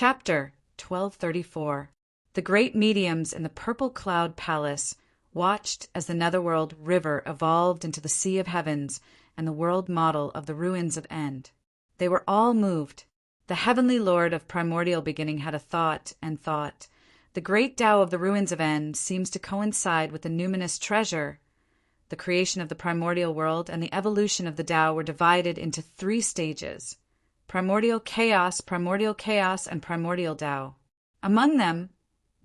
Chapter 1234. The great mediums in the purple cloud palace watched as the netherworld river evolved into the sea of heavens and the world model of the ruins of End. They were all moved. The heavenly lord of primordial beginning had a thought, and thought, the great Tao of the ruins of End seems to coincide with the numinous treasure. The creation of the primordial world and the evolution of the Tao were divided into 3 stages: primordial chaos, and primordial Tao. Among them,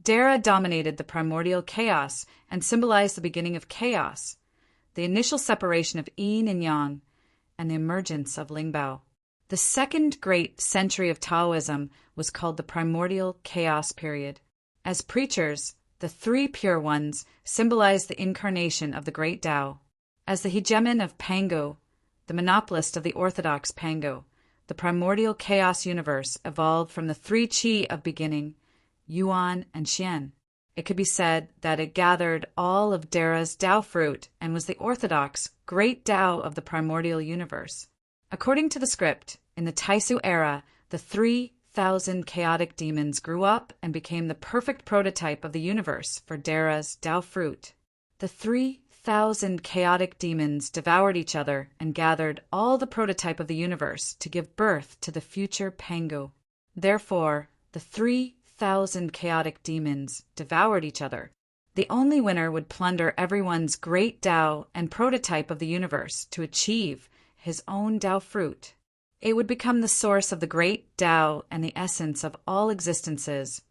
Dara dominated the primordial chaos and symbolized the beginning of chaos, the initial separation of yin and yang, and the emergence of Lingbao. The second great century of Taoism was called the primordial chaos period. As preachers, the 3 pure ones symbolized the incarnation of the great Tao. As the hegemon of Pango, the monopolist of the orthodox Pango, the primordial chaos universe evolved from the 3 qi of beginning, Yuan and Xian. It could be said that it gathered all of Dara's Tao fruit and was the orthodox great Tao of the primordial universe. According to the script, in the Taisu era, the 3,000 chaotic demons grew up and became the perfect prototype of the universe for Dara's Tao fruit. The 3,000 chaotic demons devoured each other and gathered all the prototype of the universe to give birth to the future Pango. Therefore, the 3,000 chaotic demons devoured each other. The only winner would plunder everyone's great Tao and prototype of the universe to achieve his own Tao fruit. It would become the source of the great Tao and the essence of all existences.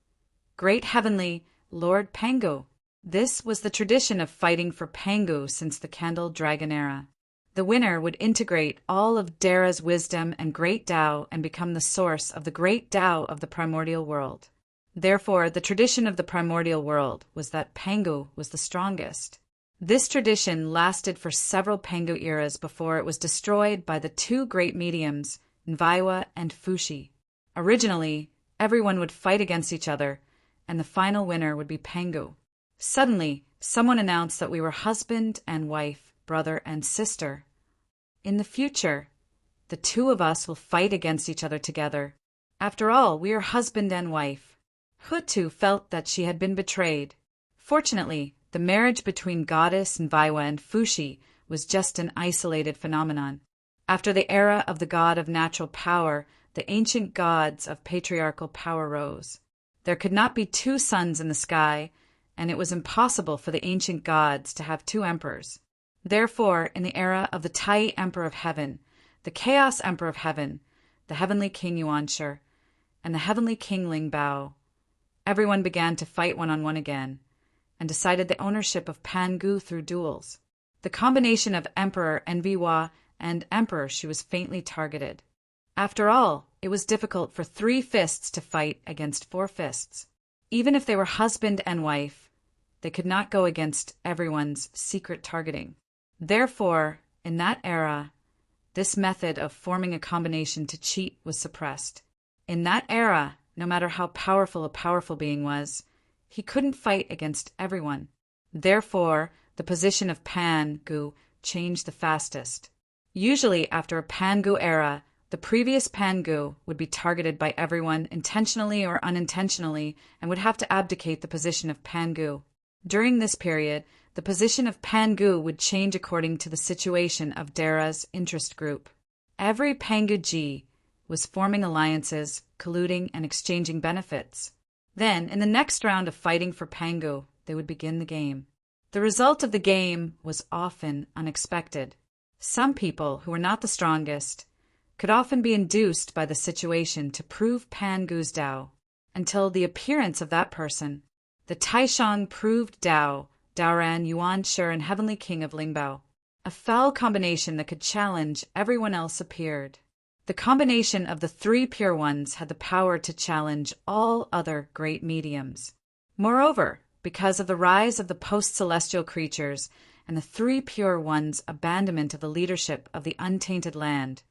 Great Heavenly Lord Pango. This was the tradition of fighting for Pango since the Candle Dragon era. The winner would integrate all of Dara's wisdom and great Tao and become the source of the great Tao of the primordial world. Therefore, the tradition of the primordial world was that Pango was the strongest. This tradition lasted for several Pango eras before it was destroyed by the 2 great mediums, Nvaiwa and Fushi. Originally, everyone would fight against each other, and the final winner would be Pango. Suddenly, someone announced that we were husband and wife, brother and sister. In the future, the 2 of us will fight against each other together. After all, we are husband and wife. Hutu felt that she had been betrayed. Fortunately, the marriage between goddess Nvaiwa and Fushi was just an isolated phenomenon. After the era of the god of natural power, the ancient gods of patriarchal power rose. There could not be 2 suns in the sky, and it was impossible for the ancient gods to have 2 emperors. Therefore, in the era of the Tai Emperor of Heaven, the Chaos Emperor of Heaven, the Heavenly King Yuanshi, and the Heavenly King Lingbao, everyone began to fight one-on-one again, and decided the ownership of Pangu through duels. The combination of Emperor Nvaiwa and Emperor she was faintly targeted. After all, it was difficult for 3 fists to fight against 4 fists. Even if they were husband and wife, they could not go against everyone's secret targeting. Therefore, in that era, this method of forming a combination to cheat was suppressed. In that era, no matter how powerful a powerful being was, he couldn't fight against everyone. Therefore, the position of Pangu changed the fastest. Usually, after a Pangu era, the previous Pangu would be targeted by everyone intentionally or unintentionally and would have to abdicate the position of Pangu. During this period, the position of Pangu would change according to the situation of Dara's interest group. Every Pangu-ji was forming alliances, colluding, and exchanging benefits. Then, in the next round of fighting for Pangu, they would begin the game. The result of the game was often unexpected. Some people, who were not the strongest, could often be induced by the situation to prove Pangu's Tao. Until the appearance of that person, the Taishang proved Tao, Daoran, Yuanshi, and Heavenly King of Lingbao. A foul combination that could challenge everyone else appeared. The combination of the 3 pure ones had the power to challenge all other great mediums. Moreover, because of the rise of the post-celestial creatures and the 3 pure ones' abandonment of the leadership of the untainted land,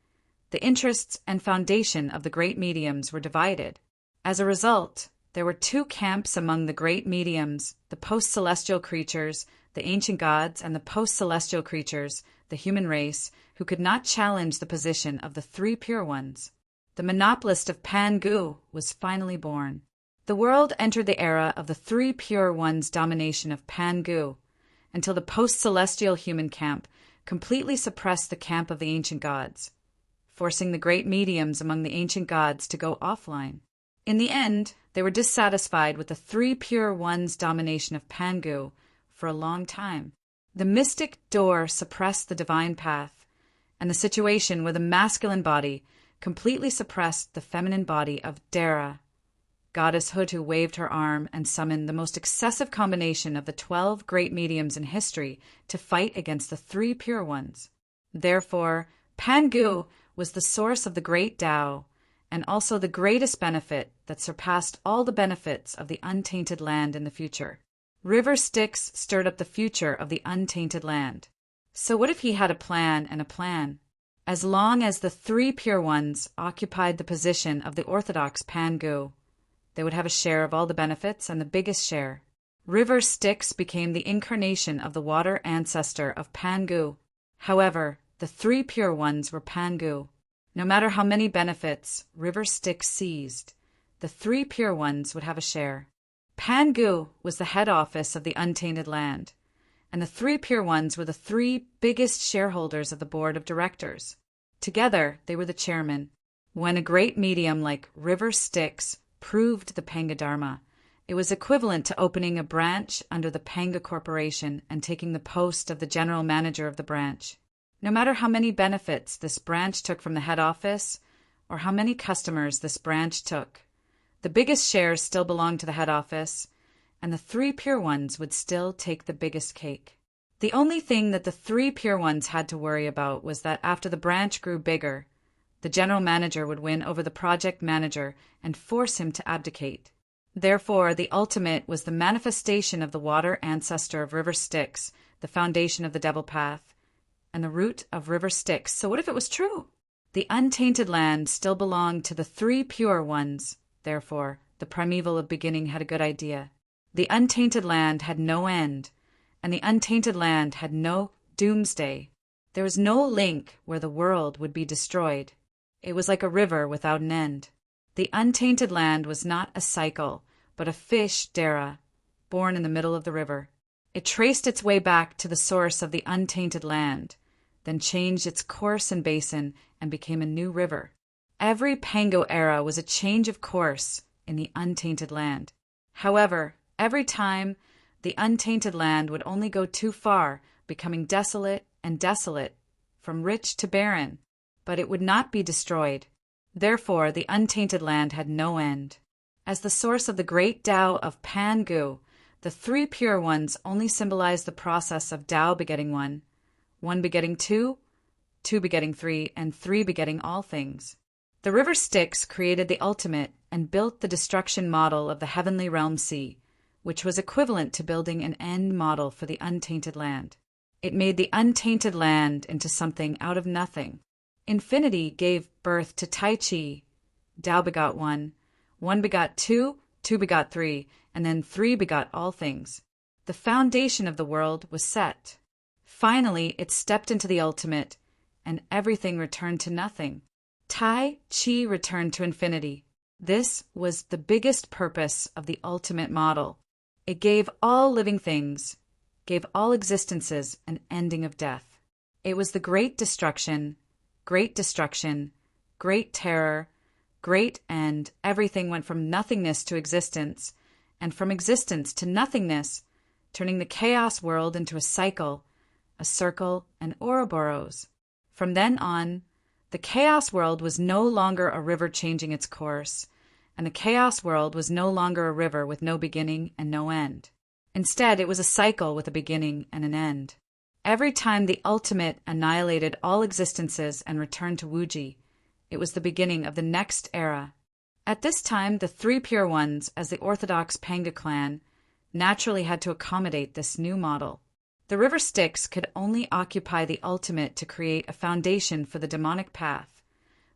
the interests and foundation of the great mediums were divided. As a result, there were 2 camps among the great mediums, the post-celestial creatures, the ancient gods, and the post-celestial creatures, the human race, who could not challenge the position of the 3 pure ones. The monopolist of Pangu was finally born. The world entered the era of the three pure ones' domination of Pangu, until the post-celestial human camp completely suppressed the camp of the ancient gods, forcing the great mediums among the ancient gods to go offline. In the end, they were dissatisfied with the three pure ones' domination of Pangu for a long time. The mystic door suppressed the divine path, and the situation where the masculine body completely suppressed the feminine body of Dara. Goddess Hutu waved her arm and summoned the most excessive combination of the 12 great mediums in history to fight against the three pure ones. Therefore, Pangu was the source of the great Tao, and also the greatest benefit that surpassed all the benefits of the untainted land in the future. River Styx stirred up the future of the untainted land. So what if he had a plan and a plan? As long as the three pure ones occupied the position of the orthodox Pangu, they would have a share of all the benefits and the biggest share. River Styx became the incarnation of the water ancestor of Pangu. However, the three pure ones were Pangu. No matter how many benefits River Styx seized, the three pure ones would have a share. Pangu was the head office of the untainted land, and the three pure ones were the three biggest shareholders of the board of directors. Together, they were the chairman. When a great medium like River Styx proved the Panga Dharma, it was equivalent to opening a branch under the Panga Corporation and taking the post of the general manager of the branch. No matter how many benefits this branch took from the head office, or how many customers this branch took, the biggest shares still belonged to the head office, and the three pure ones would still take the biggest cake. The only thing that the three pure ones had to worry about was that after the branch grew bigger, the general manager would win over the project manager and force him to abdicate. Therefore, the ultimate was the manifestation of the water ancestor of River Styx, the foundation of the Devil Path, and the root of River Styx. So what if it was true? The untainted land still belonged to the three pure ones. Therefore, the primeval of beginning had a good idea. The untainted land had no end, and the untainted land had no doomsday. There was no link where the world would be destroyed. It was like a river without an end. The untainted land was not a cycle, but a fish, Dara, born in the middle of the river. It traced its way back to the source of the untainted land, then changed its course and basin and became a new river. Every Pango era was a change of course in the untainted land. However, every time, the untainted land would only go too far, becoming desolate and desolate, from rich to barren, but it would not be destroyed. Therefore, the untainted land had no end. As the source of the great Tao of Pangu, the three pure ones only symbolize the process of Tao begetting one, one begetting two, two begetting three, and three begetting all things. The River Styx created the ultimate and built the destruction model of the heavenly realm sea, which was equivalent to building an end model for the untainted land. It made the untainted land into something out of nothing. Infinity gave birth to Tai Chi. Tao begot one, one begot two, two begot three, and then three begot all things. The foundation of the world was set. Finally, it stepped into the ultimate, and everything returned to nothing. Tai Chi returned to infinity. This was the biggest purpose of the ultimate model. It gave all living things, gave all existences an ending of death. It was the great destruction, great terror, great end. Everything went from nothingness to existence, and from existence to nothingness, turning the chaos world into a cycle, a circle, and Ouroboros. From then on, the chaos world was no longer a river changing its course, and the chaos world was no longer a river with no beginning and no end. Instead, it was a cycle with a beginning and an end. Every time the ultimate annihilated all existences and returned to Wuji, it was the beginning of the next era. At this time, the three pure ones, as the orthodox Panga clan, naturally had to accommodate this new model. The River Styx could only occupy the ultimate to create a foundation for the demonic path,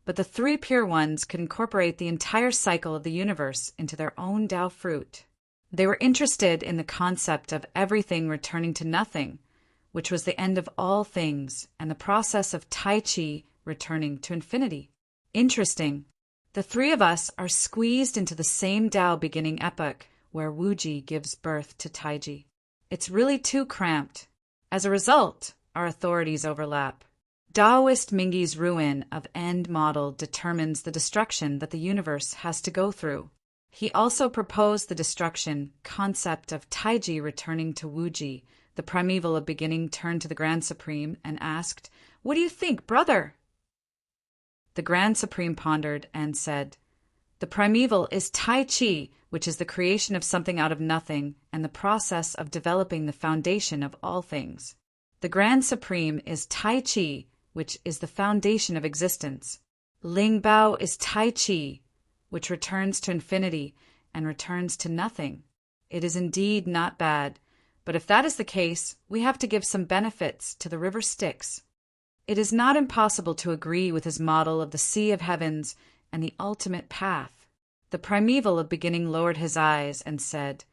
but the three pure ones could incorporate the entire cycle of the universe into their own Tao fruit. They were interested in the concept of everything returning to nothing, which was the end of all things, and the process of Tai Chi returning to infinity. Interesting. The three of us are squeezed into the same Tao beginning epoch where Wuji gives birth to Taiji. It's really too cramped. As a result, our authorities overlap. Taoist Mingy's ruin of end model determines the destruction that the universe has to go through. He also proposed the destruction concept of Taiji returning to Wuji. The primeval of beginning turned to the Grand Supreme and asked, "What do you think, brother?" The Grand Supreme pondered and said, "The primeval is Tai Chi, which is the creation of something out of nothing and the process of developing the foundation of all things. The Grand Supreme is Tai Chi, which is the foundation of existence. Ling Bao is Tai Chi, which returns to infinity and returns to nothing. It is indeed not bad, but if that is the case, we have to give some benefits to the river Styx. It is not impossible to agree with his model of the Sea of Heavens and the ultimate path." The primeval of beginning lowered his eyes and said,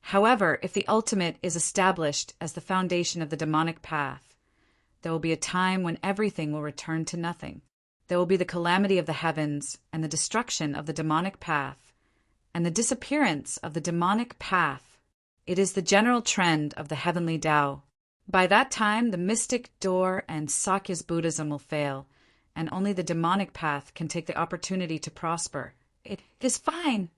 "However, if the ultimate is established as the foundation of the demonic path, there will be a time when everything will return to nothing. There will be the calamity of the heavens and the destruction of the demonic path and the disappearance of the demonic path. It is the general trend of the heavenly Tao. By that time, the mystic door and Sakya's Buddhism will fail, and only the demonic path can take the opportunity to prosper. It is fine."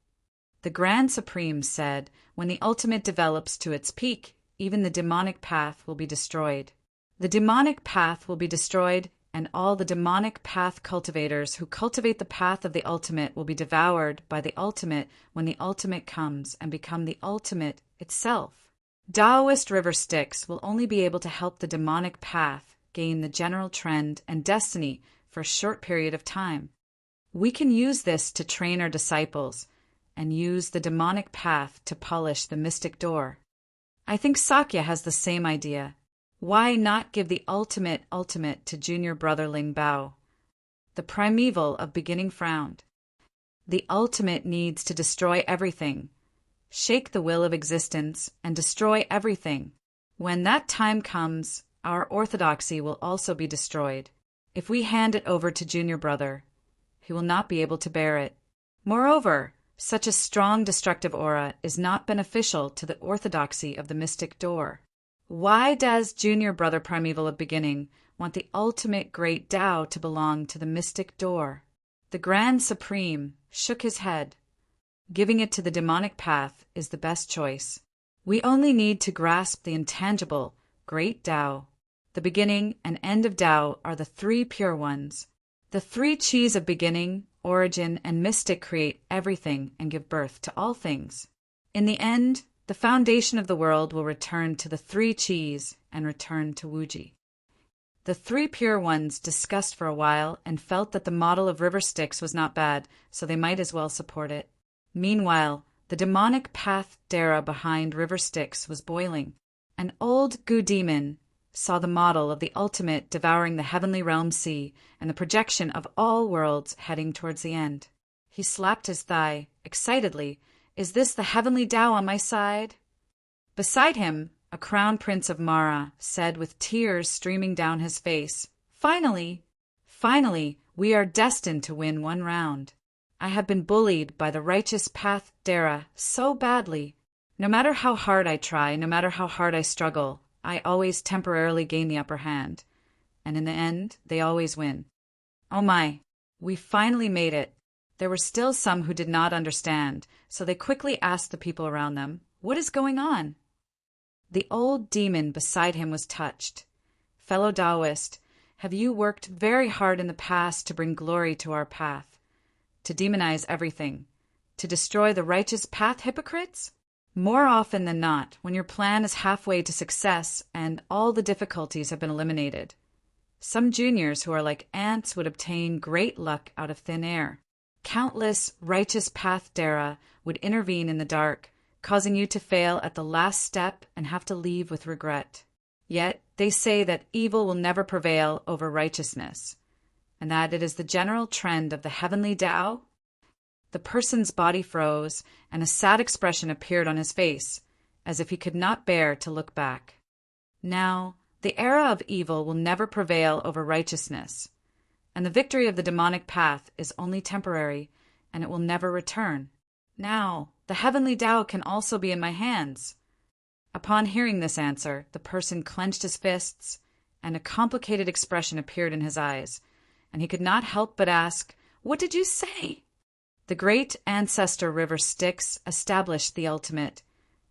The Grand Supreme said, "When the ultimate develops to its peak, even the demonic path will be destroyed. The demonic path will be destroyed, and all the demonic path cultivators who cultivate the path of the ultimate will be devoured by the ultimate when the ultimate comes and become the ultimate itself. Taoist river Styx will only be able to help the demonic path gain the general trend and destiny for a short period of time. We can use this to train our disciples and use the demonic path to polish the mystic door. I think Sakya has the same idea. Why not give the ultimate to junior brother Ling Bao?" The primeval of beginning frowned. "The ultimate needs to destroy everything, shake the will of existence, and destroy everything. When that time comes, our orthodoxy will also be destroyed. If we hand it over to junior brother, he will not be able to bear it. Moreover, such a strong destructive aura is not beneficial to the orthodoxy of the mystic door. Why does junior brother primeval of beginning want the ultimate great Tao to belong to the mystic door?" The Grand Supreme shook his head. "Giving it to the demonic path is the best choice. We only need to grasp the intangible, great Tao. The beginning and end of Tao are the three pure ones. The three Qis of beginning, origin, and mystic create everything and give birth to all things. In the end, the foundation of the world will return to the three Qis and return to Wuji." The three pure ones discussed for a while and felt that the model of river Styx was not bad, so they might as well support it. Meanwhile, the demonic path Dara behind river Styx was boiling. An old Gu demon saw the model of the ultimate devouring the heavenly realm sea and the projection of all worlds heading towards the end. He slapped his thigh excitedly. "Is this the heavenly Tao on my side?" Beside him, a crown prince of Mara said with tears streaming down his face, Finally, we are destined to win one round. I have been bullied by the righteous path Dara so badly. No matter how hard I try, no matter how hard I struggle, I always temporarily gain the upper hand. And in the end, they always win. Oh my, we finally made it. There were still some who did not understand, so they quickly asked the people around them, "What is going on?" The old demon beside him was touched. "Fellow Taoist, have you worked very hard in the past to bring glory to our path? To demonize everything? To destroy the righteous path hypocrites? More often than not, when your plan is halfway to success and all the difficulties have been eliminated, some juniors who are like ants would obtain great luck out of thin air. Countless righteous path Dara would intervene in the dark, causing you to fail at the last step and have to leave with regret. Yet they say that evil will never prevail over righteousness, and that it is the general trend of the heavenly Tao." The person's body froze, and a sad expression appeared on his face, as if he could not bear to look back. Now, the era of evil will never prevail over righteousness, and the victory of the demonic path is only temporary, and it will never return. Now, the heavenly Tao can also be in my hands." Upon hearing this answer, the person clenched his fists, and a complicated expression appeared in his eyes, and he could not help but ask, "What did you say?" The great ancestor river Styx established the ultimate,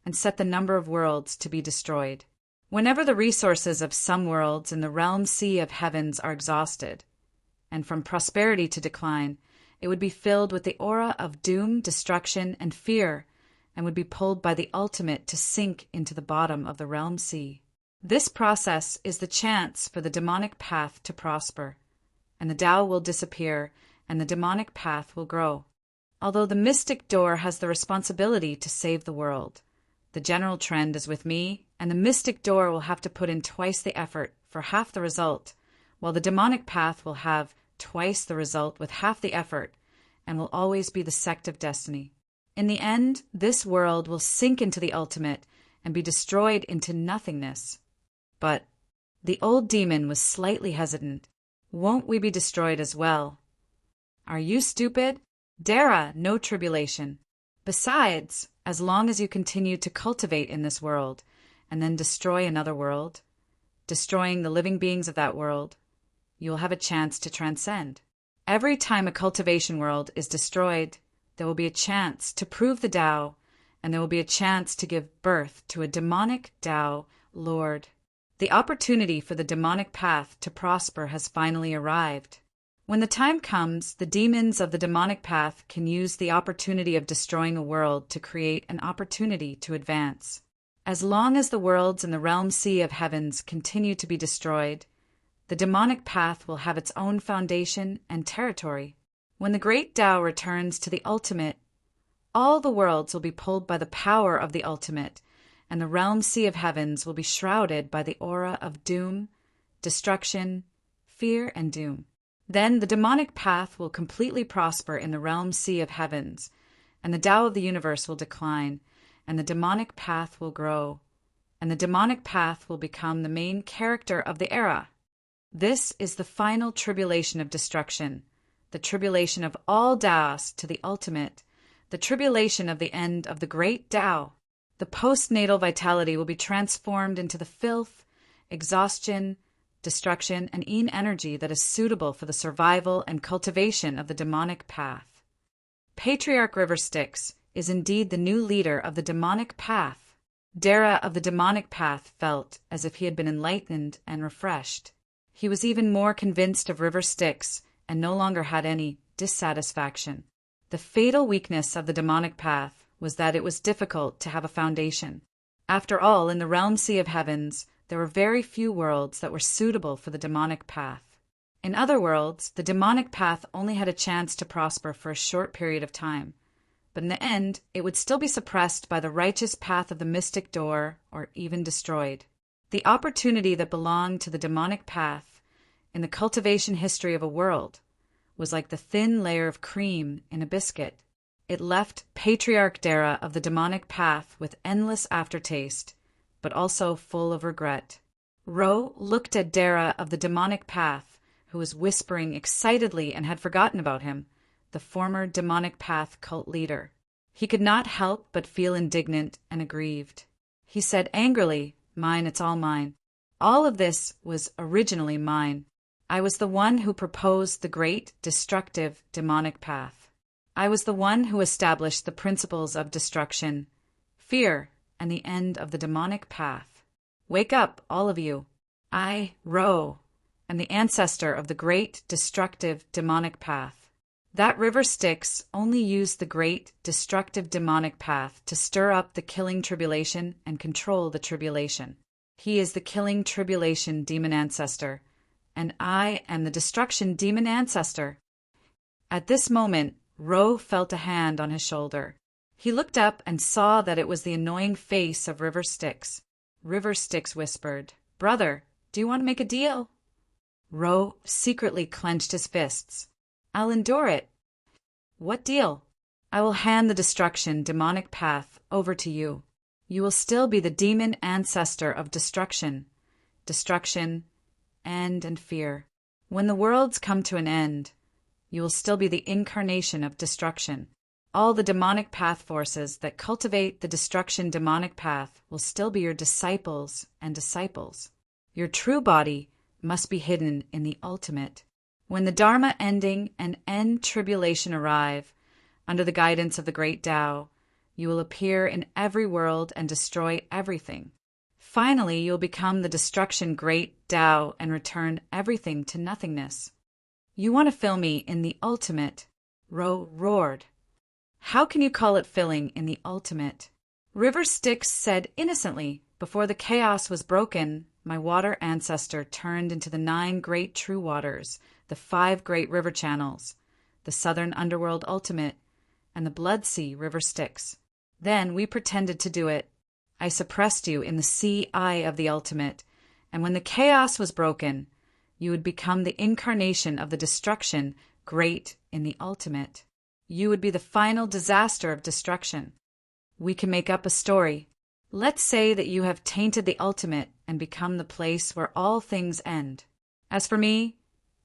and set the number of worlds to be destroyed. Whenever the resources of some worlds in the realm sea of heavens are exhausted, and from prosperity to decline, it would be filled with the aura of doom, destruction, and fear, and would be pulled by the ultimate to sink into the bottom of the realm sea. This process is the chance for the demonic path to prosper, and the Tao will disappear, and the demonic path will grow. Although the mystic door has the responsibility to save the world, the general trend is with me, and the mystic door will have to put in twice the effort for half the result, while the demonic path will have twice the result with half the effort, and will always be the sect of destiny. In the end, this world will sink into the ultimate and be destroyed into nothingness. But the old demon was slightly hesitant. "Won't we be destroyed as well?" "Are you stupid? Dara, no tribulation. Besides, as long as you continue to cultivate in this world, and then destroy another world, destroying the living beings of that world, you will have a chance to transcend. Every time a cultivation world is destroyed, there will be a chance to prove the Tao, and there will be a chance to give birth to a demonic Tao Lord. The opportunity for the demonic path to prosper has finally arrived. When the time comes, the demons of the demonic path can use the opportunity of destroying a world to create an opportunity to advance. As long as the worlds in the realm sea of heavens continue to be destroyed, the demonic path will have its own foundation and territory. When the great Tao returns to the ultimate, all the worlds will be pulled by the power of the ultimate, and the realm sea of heavens will be shrouded by the aura of doom, destruction, fear, and doom. Then the demonic path will completely prosper in the realm sea of heavens, and the Tao of the universe will decline, and the demonic path will grow, and the demonic path will become the main character of the era. This is the final tribulation of destruction, the tribulation of all Taoists to the ultimate, the tribulation of the end of the great Tao. The postnatal vitality will be transformed into the filth, exhaustion, destruction, and energy that is suitable for the survival and cultivation of the demonic path. Patriarch River Styx is indeed the new leader of the demonic path. Dara of the demonic path felt as if he had been enlightened and refreshed. He was even more convinced of River Styx and no longer had any dissatisfaction. The fatal weakness of the demonic path was that it was difficult to have a foundation. After all, in the realm sea of heavens, there were very few worlds that were suitable for the demonic path. In other worlds, the demonic path only had a chance to prosper for a short period of time, but in the end, it would still be suppressed by the righteous path of the mystic door, or even destroyed. The opportunity that belonged to the demonic path in the cultivation history of a world was like the thin layer of cream in a biscuit. It left Patriarch Dara of the demonic path with endless aftertaste, but also full of regret. Ro looked at Dara of the demonic path, who was whispering excitedly and had forgotten about him, the former demonic path cult leader. He could not help but feel indignant and aggrieved. He said angrily, "Mine, it's all mine. All of this was originally mine. I was the one who proposed the great, destructive, demonic path. I was the one who established the principles of destruction, fear, and the end of the demonic path. Wake up, all of you. I, Ro, am the ancestor of the great, destructive, demonic path. That River Styx only used the great, destructive, demonic path to stir up the killing tribulation and control the tribulation. He is the killing tribulation demon ancestor, and I am the destruction demon ancestor." At this moment, Ro felt a hand on his shoulder. He looked up and saw that it was the annoying face of River Styx. River Styx whispered, "Brother, do you want to make a deal?" Ro secretly clenched his fists. "I'll endure it." "What deal?" "I will hand the destruction demonic path over to you. You will still be the demon ancestor of destruction, end and fear. When the worlds come to an end, you will still be the incarnation of destruction. All the demonic path forces that cultivate the destruction demonic path will still be your disciples and disciples. Your true body must be hidden in the ultimate. When the Dharma ending and end tribulation arrive, under the guidance of the great Tao, you will appear in every world and destroy everything. Finally, you will become the destruction great Tao and return everything to nothingness. You want to fill me in the ultimate, Ro roared. How can you call it filling in the ultimate? River Styx said innocently, before the chaos was broken, my water ancestor turned into the 9 great true waters, the 5 great river channels, the southern underworld ultimate, and the blood sea River Styx. Then we pretended to do it. I suppressed you in the sea eye of the ultimate, and when the chaos was broken, you would become the incarnation of the destruction great in the ultimate. You would be the final disaster of destruction. We can make up a story. Let's say that you have tainted the ultimate and become the place where all things end. As for me,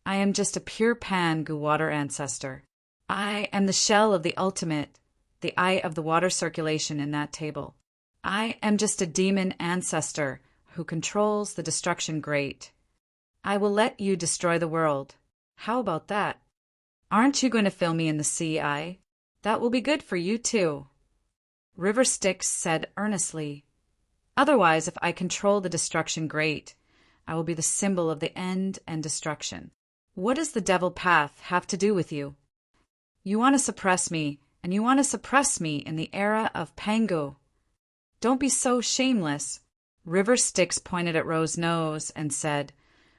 I am just a pure Pan-Gu water ancestor. I am the shell of the ultimate, the eye of the water circulation in that table. I am just a demon ancestor who controls the destruction great. I will let you destroy the world. How about that? Aren't you going to fill me in the sea eye? That will be good for you too. River Styx said earnestly, otherwise, if I control the destruction great, I will be the symbol of the end and destruction. What does the devil path have to do with you? You want to suppress me, and you want to suppress me in the era of Pangu. Don't be so shameless. River Styx pointed at Ro's nose and said,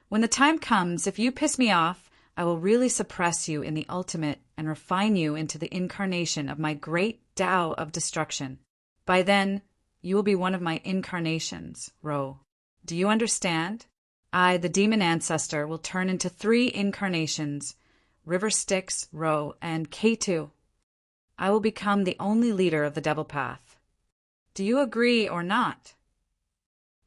when the time comes, if you piss me off, I will really suppress you in the ultimate and refine you into the incarnation of my great Tao of destruction. By then, you will be one of my incarnations, Ro. Do you understand? I, the demon ancestor, will turn into 3 incarnations, River Styx, Ro, and K2. I will become the only leader of the devil path. Do you agree or not?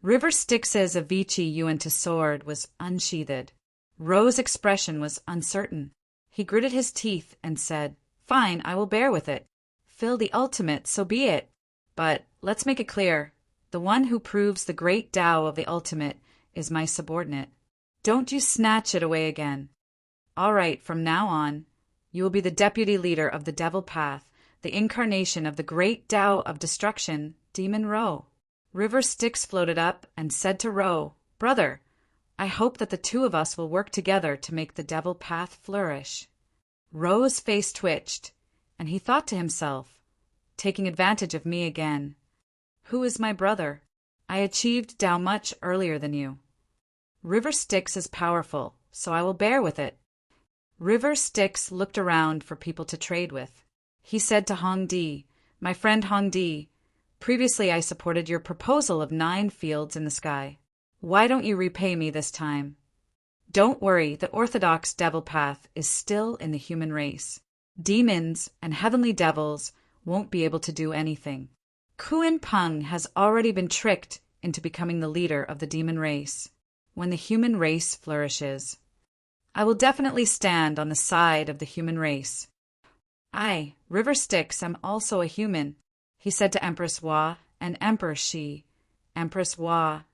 River Styx's Avicii Yuan-to sword was unsheathed. Ro's expression was uncertain. He gritted his teeth and said, fine, I will bear with it. Fill the ultimate, so be it. But let's make it clear. The one who proves the great Tao of the ultimate is my subordinate. Don't you snatch it away again. All right, from now on, you will be the deputy leader of the devil path, the incarnation of the great Tao of destruction, Demon Ro. River Styx floated up and said to Ro, brother, I hope that the 2 of us will work together to make the devil path flourish. Ro's face twitched, and he thought to himself, taking advantage of me again. Who is my brother? I achieved Tao much earlier than you. River Styx is powerful, so I will bear with it. River Styx looked around for people to trade with. He said to Hong Di, my friend Hong Di, previously I supported your proposal of 9 fields in the sky. Why don't you repay me this time? Don't worry, the orthodox devil path is still in the human race. Demons and heavenly devils won't be able to do anything. Kuan Peng has already been tricked into becoming the leader of the demon race. When the human race flourishes, I will definitely stand on the side of the human race. I, River Styx, am also a human, he said to Empress Hua and Emperor Shi. Empress Hua,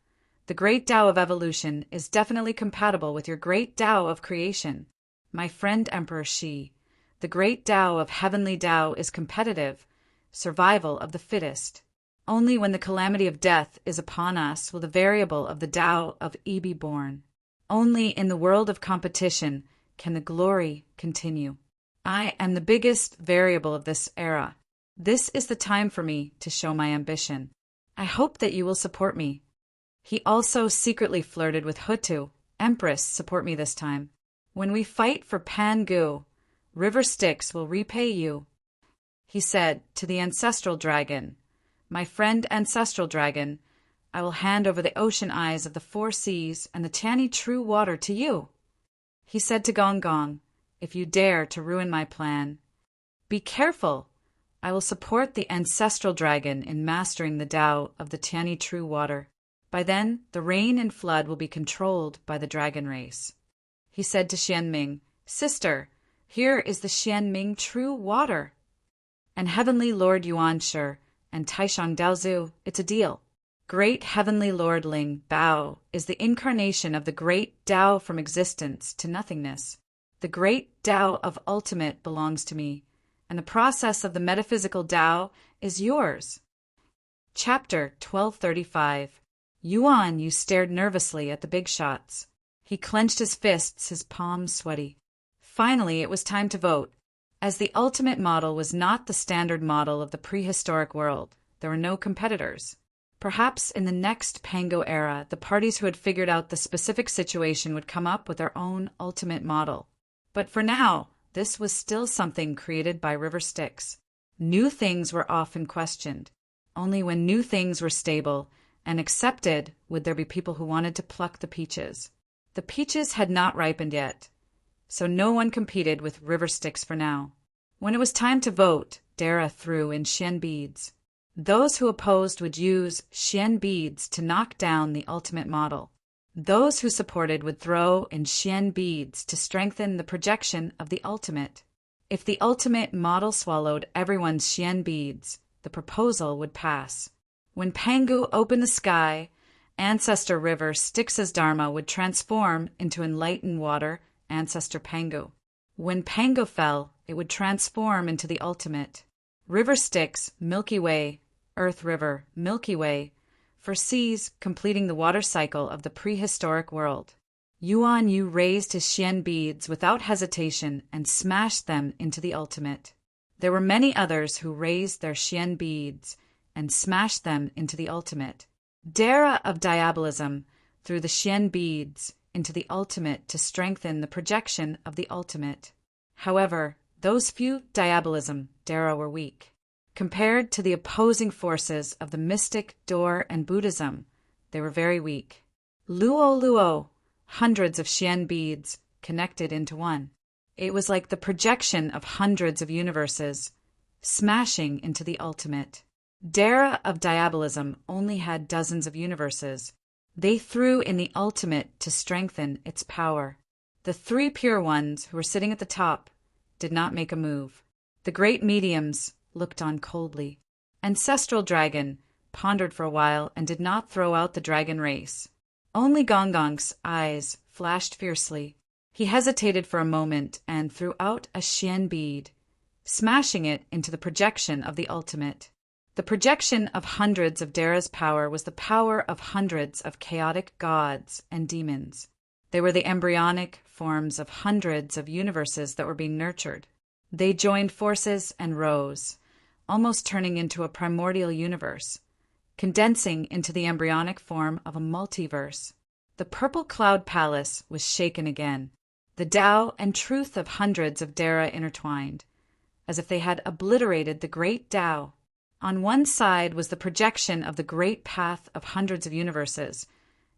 the great Tao of evolution is definitely compatible with your great Tao of creation. My friend Emperor Shi, the great Tao of heavenly Tao is competitive, survival of the fittest. Only when the calamity of death is upon us will the variable of the Tao of E be born. Only in the world of competition can the glory continue. I am the biggest variable of this era. This is the time for me to show my ambition. I hope that you will support me. He also secretly flirted with Hutu. Empress, support me this time. When we fight for Pan-Gu, River Styx will repay you. He said to the ancestral dragon, my friend ancestral dragon, I will hand over the ocean eyes of the 4 seas and the Tiani true water to you. He said to Gong Gong, if you dare to ruin my plan, be careful. I will support the ancestral dragon in mastering the Tao of the Tiani true water. By then, the rain and flood will be controlled by the dragon race. He said to Xianming, sister, Here is the Xianming true water. And Heavenly Lord Yuan Shi and Taishang Daozu, it's a deal. Great Heavenly Lord Ling Bao is the incarnation of the great Tao from existence to nothingness. The great Tao of ultimate belongs to me, and the process of the metaphysical Tao is yours. Chapter 1235. Yuan Yu stared nervously at the big shots. He clenched his fists, his palms sweaty. Finally, it was time to vote. As the ultimate model was not the standard model of the prehistoric world, there were no competitors. Perhaps in the next Pango era, the parties who had figured out the specific situation would come up with their own ultimate model. But for now, this was still something created by River Styx. New things were often questioned. Only when new things were stable and accepted would there be people who wanted to pluck the peaches. The peaches had not ripened yet, so no one competed with River Styx for now. When it was time to vote, Dara threw in Xian beads. Those who opposed would use Xian beads to knock down the ultimate model. Those who supported would throw in Xian beads to strengthen the projection of the ultimate. If the ultimate model swallowed everyone's Xian beads, the proposal would pass. When Pangu opened the sky, Ancestor River Styx's Dharma would transform into enlightened water, Ancestor Pangu. When Pangu fell, it would transform into the ultimate. River Styx, Milky Way, Earth River, Milky Way, foresees completing the water cycle of the prehistoric world. Yuan Yu raised his Xian beads without hesitation and smashed them into the ultimate. There were many others who raised their Xian beads and smashed them into the ultimate. Dara of Diabolism threw the Xian beads into the ultimate to strengthen the projection of the ultimate. However, those few Diabolism Dara were weak. Compared to the opposing forces of the mystic, Dor, and Buddhism, they were very weak. Luo, hundreds of Xian beads connected into one. It was like the projection of hundreds of universes, smashing into the ultimate. Dara of Diabolism only had dozens of universes. They threw in the ultimate to strengthen its power. The three pure ones who were sitting at the top did not make a move. The great mediums looked on coldly. Ancestral Dragon pondered for a while and did not throw out the dragon race. Only Gongong's eyes flashed fiercely. He hesitated for a moment and threw out a Xian bead, smashing it into the projection of the ultimate. The projection of hundreds of Dara's power was the power of hundreds of chaotic gods and demons. They were the embryonic forms of hundreds of universes that were being nurtured. They joined forces and rose, almost turning into a primordial universe, condensing into the embryonic form of a multiverse. The purple cloud palace was shaken again. The Tao and truth of hundreds of Dara intertwined, as if they had obliterated the great Tao. On one side was the projection of the great path of hundreds of universes,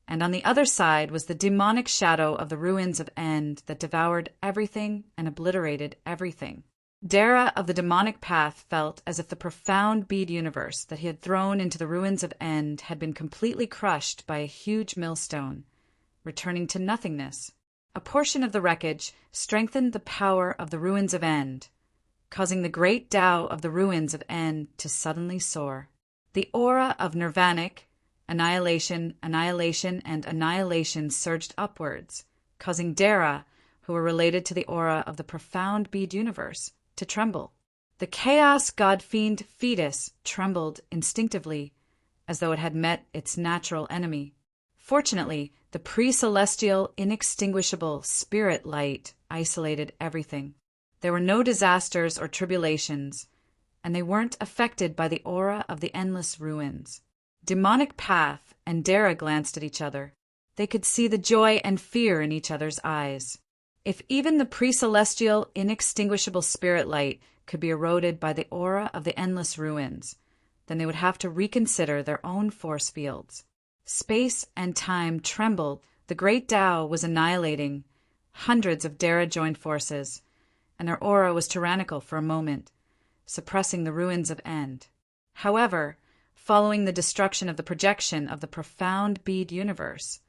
and on the other side was the demonic shadow of the ruins of End that devoured everything and obliterated everything. Dara of the demonic path felt as if the profound bead universe that he had thrown into the ruins of End had been completely crushed by a huge millstone, returning to nothingness. A portion of the wreckage strengthened the power of the ruins of End, causing the great Tao of the ruins of End to suddenly soar. The aura of nirvanic, annihilation, annihilation, and annihilation surged upwards, causing Dara, who were related to the aura of the profound bead universe, to tremble. The chaos god-fiend fetus trembled instinctively, as though it had met its natural enemy. Fortunately, the pre-celestial, inextinguishable spirit light isolated everything. There were no disasters or tribulations, and they weren't affected by the aura of the endless ruins. Demonic Path and Dara glanced at each other. They could see the joy and fear in each other's eyes. If even the pre-celestial, inextinguishable spirit light could be eroded by the aura of the endless ruins, then they would have to reconsider their own force fields. Space and time trembled. The great Tao was annihilating. Hundreds of Dara joined forces, and their aura was tyrannical for a moment, suppressing the ruins of End. However, following the destruction of the projection of the profound bead universe,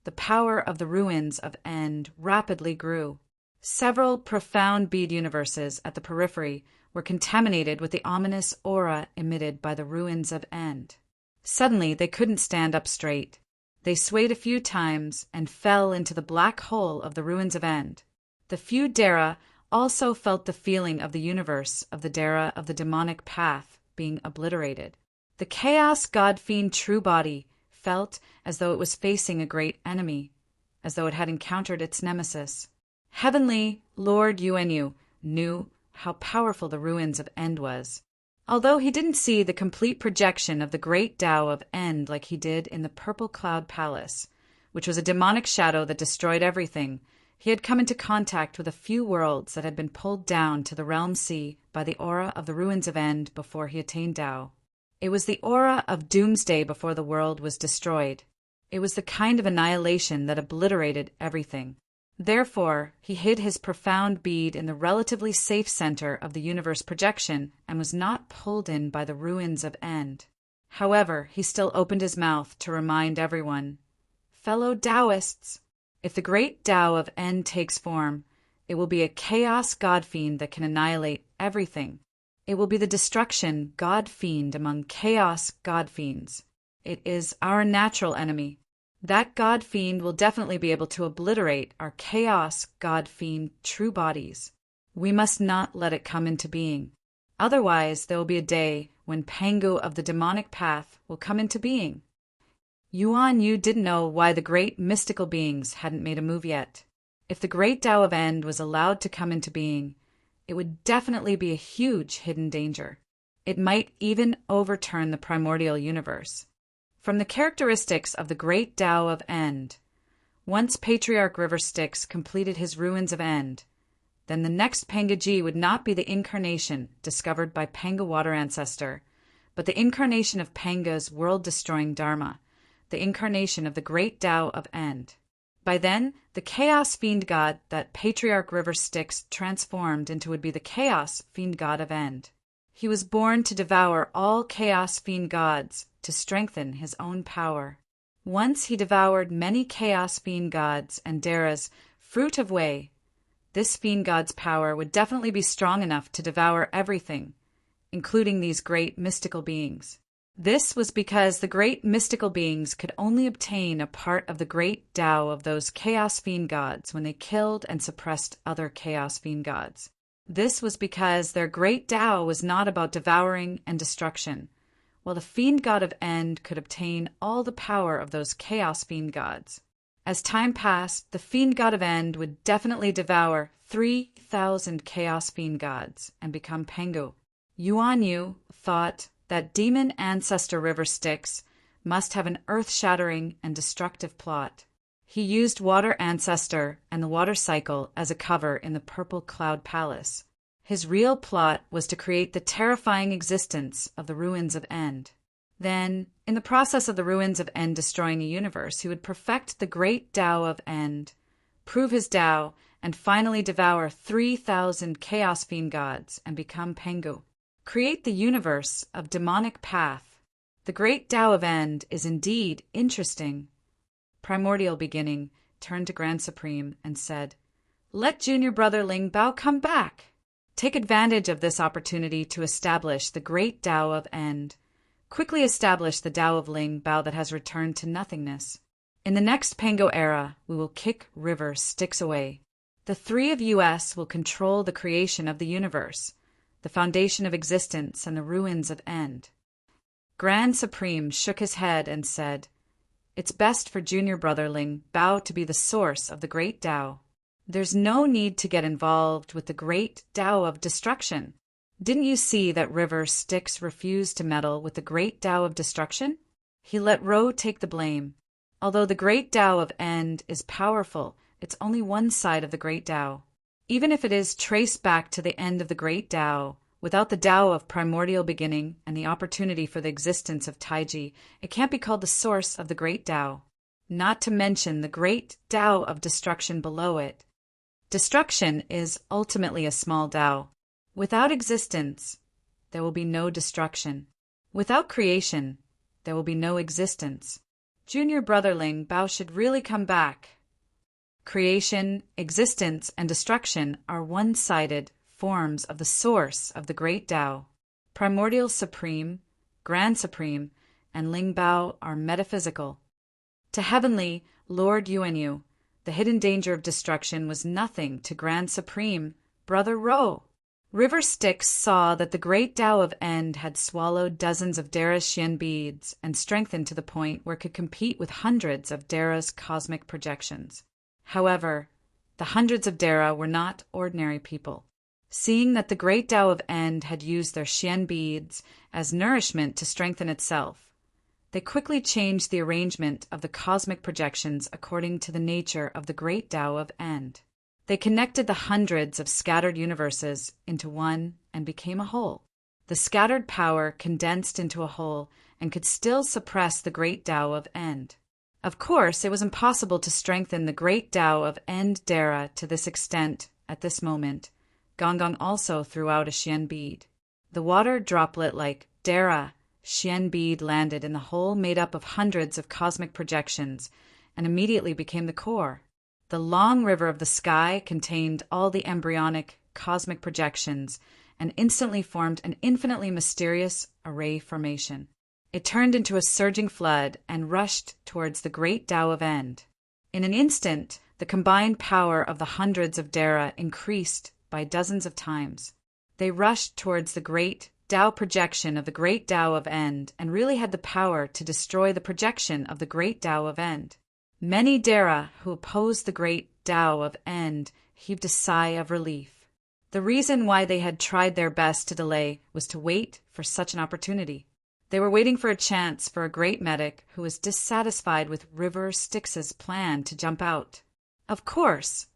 the power of the ruins of End rapidly grew. Several profound bead universes at the periphery were contaminated with the ominous aura emitted by the ruins of End. Suddenly, they couldn't stand up straight. They swayed a few times and fell into the black hole of the ruins of End. The few Dara also felt the feeling of the universe of the Dara of the demonic path being obliterated. The chaos god-fiend true body felt as though it was facing a great enemy, as though it had encountered its nemesis. Heavenly Lord Yuanyu knew how powerful the ruins of End was. Although he didn't see the complete projection of the great Tao of End like he did in the Purple Cloud Palace, which was a demonic shadow that destroyed everything, he had come into contact with a few worlds that had been pulled down to the realm sea by the aura of the ruins of End before he attained Tao. It was the aura of doomsday before the world was destroyed. It was the kind of annihilation that obliterated everything. Therefore, he hid his profound bead in the relatively safe center of the universe projection and was not pulled in by the ruins of End. However, he still opened his mouth to remind everyone, "Fellow Taoists, if the great Tao of End takes form, it will be a chaos god-fiend that can annihilate everything. It will be the destruction god-fiend among chaos god-fiends. It is our natural enemy. That god-fiend will definitely be able to obliterate our chaos god-fiend true bodies. We must not let it come into being. Otherwise, there will be a day when Pangu of the demonic path will come into being." Yuan Yu didn't know why the great mystical beings hadn't made a move yet. If the great Tao of End was allowed to come into being, it would definitely be a huge hidden danger. It might even overturn the primordial universe. From the characteristics of the great Tao of End, once Patriarch River Styx completed his ruins of End, then the next Pangaji would not be the incarnation discovered by Panga Water Ancestor, but the incarnation of Panga's world-destroying Dharma, the incarnation of the great Tao of End. By then, the Chaos Fiend God that Patriarch River Styx transformed into would be the Chaos Fiend God of End. He was born to devour all Chaos Fiend gods to strengthen his own power. Once he devoured many Chaos Fiend gods and Dara's Fruit of Way. This Fiend god's power would definitely be strong enough to devour everything, including these great mystical beings. This was because the great mystical beings could only obtain a part of the great Tao of those Chaos Fiend gods when they killed and suppressed other Chaos Fiend gods. This was because their great Tao was not about devouring and destruction, while the Fiend God of End could obtain all the power of those Chaos Fiend gods. As time passed, the Fiend God of End would definitely devour 3,000 Chaos Fiend gods and become Pangu. Yuan Yu thought that demon ancestor River Styx must have an earth-shattering and destructive plot. He used Water Ancestor and the water cycle as a cover in the Purple Cloud Palace. His real plot was to create the terrifying existence of the ruins of End. Then, in the process of the ruins of End destroying a universe, he would perfect the great Tao of End, prove his Tao, and finally devour 3,000 Chaos Fiend gods and become Pangu. Create the universe of demonic path. The great Tao of End is indeed interesting. Primordial Beginning turned to Grand Supreme and said, "Let Junior Brother Ling Bao come back. Take advantage of this opportunity to establish the great Tao of End. Quickly establish the Tao of Ling Bao that has returned to nothingness. In the next Pango era, we will kick River Styx away. The three of us will control the creation of the universe, the foundation of existence, and the ruins of End." Grand Supreme shook his head and said, "It's best for Junior Brother Ling Bao to be the source of the great Tao. There's no need to get involved with the great Tao of destruction. Didn't you see that River Styx refused to meddle with the great Tao of destruction? He let Ro take the blame. Although the great Tao of End is powerful, it's only one side of the great Tao. Even if it is traced back to the end of the great Tao, without the Tao of primordial beginning and the opportunity for the existence of Taiji, it can't be called the source of the great Tao. Not to mention the great Tao of destruction below it. Destruction is ultimately a small Tao. Without existence, there will be no destruction. Without creation, there will be no existence. Junior Brother Ling Bao should really come back." Creation, existence, and destruction are one-sided forms of the source of the great Tao. Primordial Supreme, Grand Supreme, and Lingbao are metaphysical. To Heavenly Lord Yuanyu, the hidden danger of destruction was nothing to Grand Supreme, Brother Ro. River Styx saw that the great Tao of End had swallowed dozens of Dara's Xian beads and strengthened to the point where it could compete with hundreds of Dara's cosmic projections. However, the hundreds of Dara were not ordinary people. Seeing that the great Tao of End had used their Xian beads as nourishment to strengthen itself, they quickly changed the arrangement of the cosmic projections according to the nature of the great Tao of End. They connected the hundreds of scattered universes into one and became a whole. The scattered power condensed into a whole and could still suppress the great Tao of End. Of course, it was impossible to strengthen the great Tao of End Dara to this extent at this moment. Gonggong also threw out a Xian bead. The water droplet-like Dara Xian bead landed in the hole made up of hundreds of cosmic projections and immediately became the core. The long river of the sky contained all the embryonic cosmic projections and instantly formed an infinitely mysterious array formation. It turned into a surging flood and rushed towards the great Tao of End. In an instant, the combined power of the hundreds of Dara increased by dozens of times. They rushed towards the great Tao projection of the great Tao of End and really had the power to destroy the projection of the great Tao of End. Many Dara who opposed the great Tao of End heaved a sigh of relief. The reason why they had tried their best to delay was to wait for such an opportunity. They were waiting for a chance for a great medic who was dissatisfied with River Styx's plan to jump out. Of course,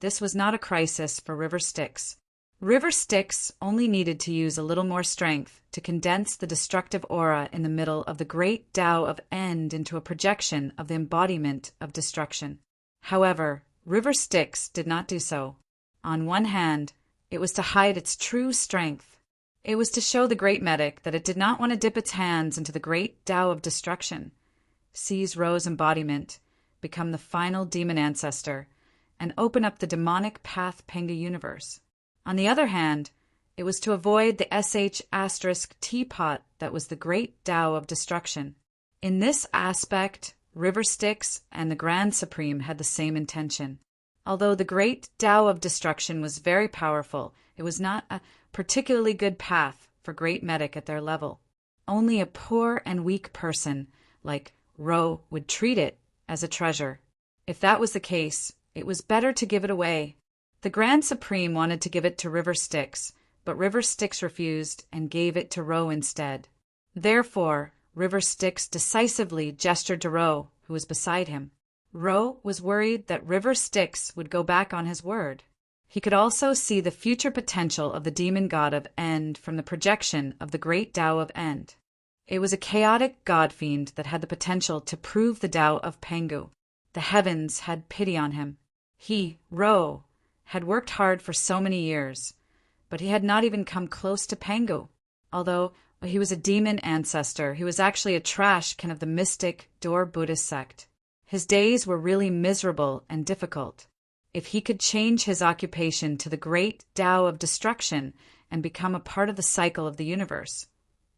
this was not a crisis for River Styx. River Styx only needed to use a little more strength to condense the destructive aura in the middle of the great Tao of End into a projection of the embodiment of destruction. However, River Styx did not do so. On one hand, it was to hide its true strength. It was to show the great medic that it did not want to dip its hands into the great Tao of destruction, seize Ro's embodiment, become the final demon ancestor, and open up the demonic Path Pengu universe. On the other hand, it was to avoid the sh** teapot that was the great Tao of destruction. In this aspect, River Styx and the Grand Supreme had the same intention. Although the great Tao of destruction was very powerful, it was not a particularly good path for great medic at their level. Only a poor and weak person like Ro would treat it as a treasure. If that was the case, it was better to give it away. The Grand Supreme wanted to give it to River Styx, but River Styx refused and gave it to Ro instead. Therefore, River Styx decisively gestured to Ro, who was beside him. Ro was worried that River Styx would go back on his word. He could also see the future potential of the demon god of End from the projection of the great Tao of End. It was a chaotic god fiend that had the potential to prove the Tao of Pengu. The heavens had pity on him. He, Ro, had worked hard for so many years, but he had not even come close to Pengu. Although he was a demon ancestor, he was actually a trash can of the mystic Dor Buddhist sect. His days were really miserable and difficult. If he could change his occupation to the great Tao of destruction and become a part of the cycle of the universe,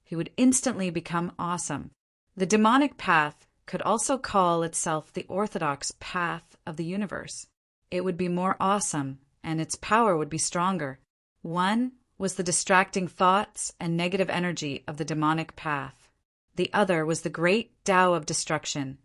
he would instantly become awesome. The demonic path could also call itself the orthodox path of the universe. It would be more awesome, and its power would be stronger. One was the distracting thoughts and negative energy of the demonic path. The other was the great Tao of destruction,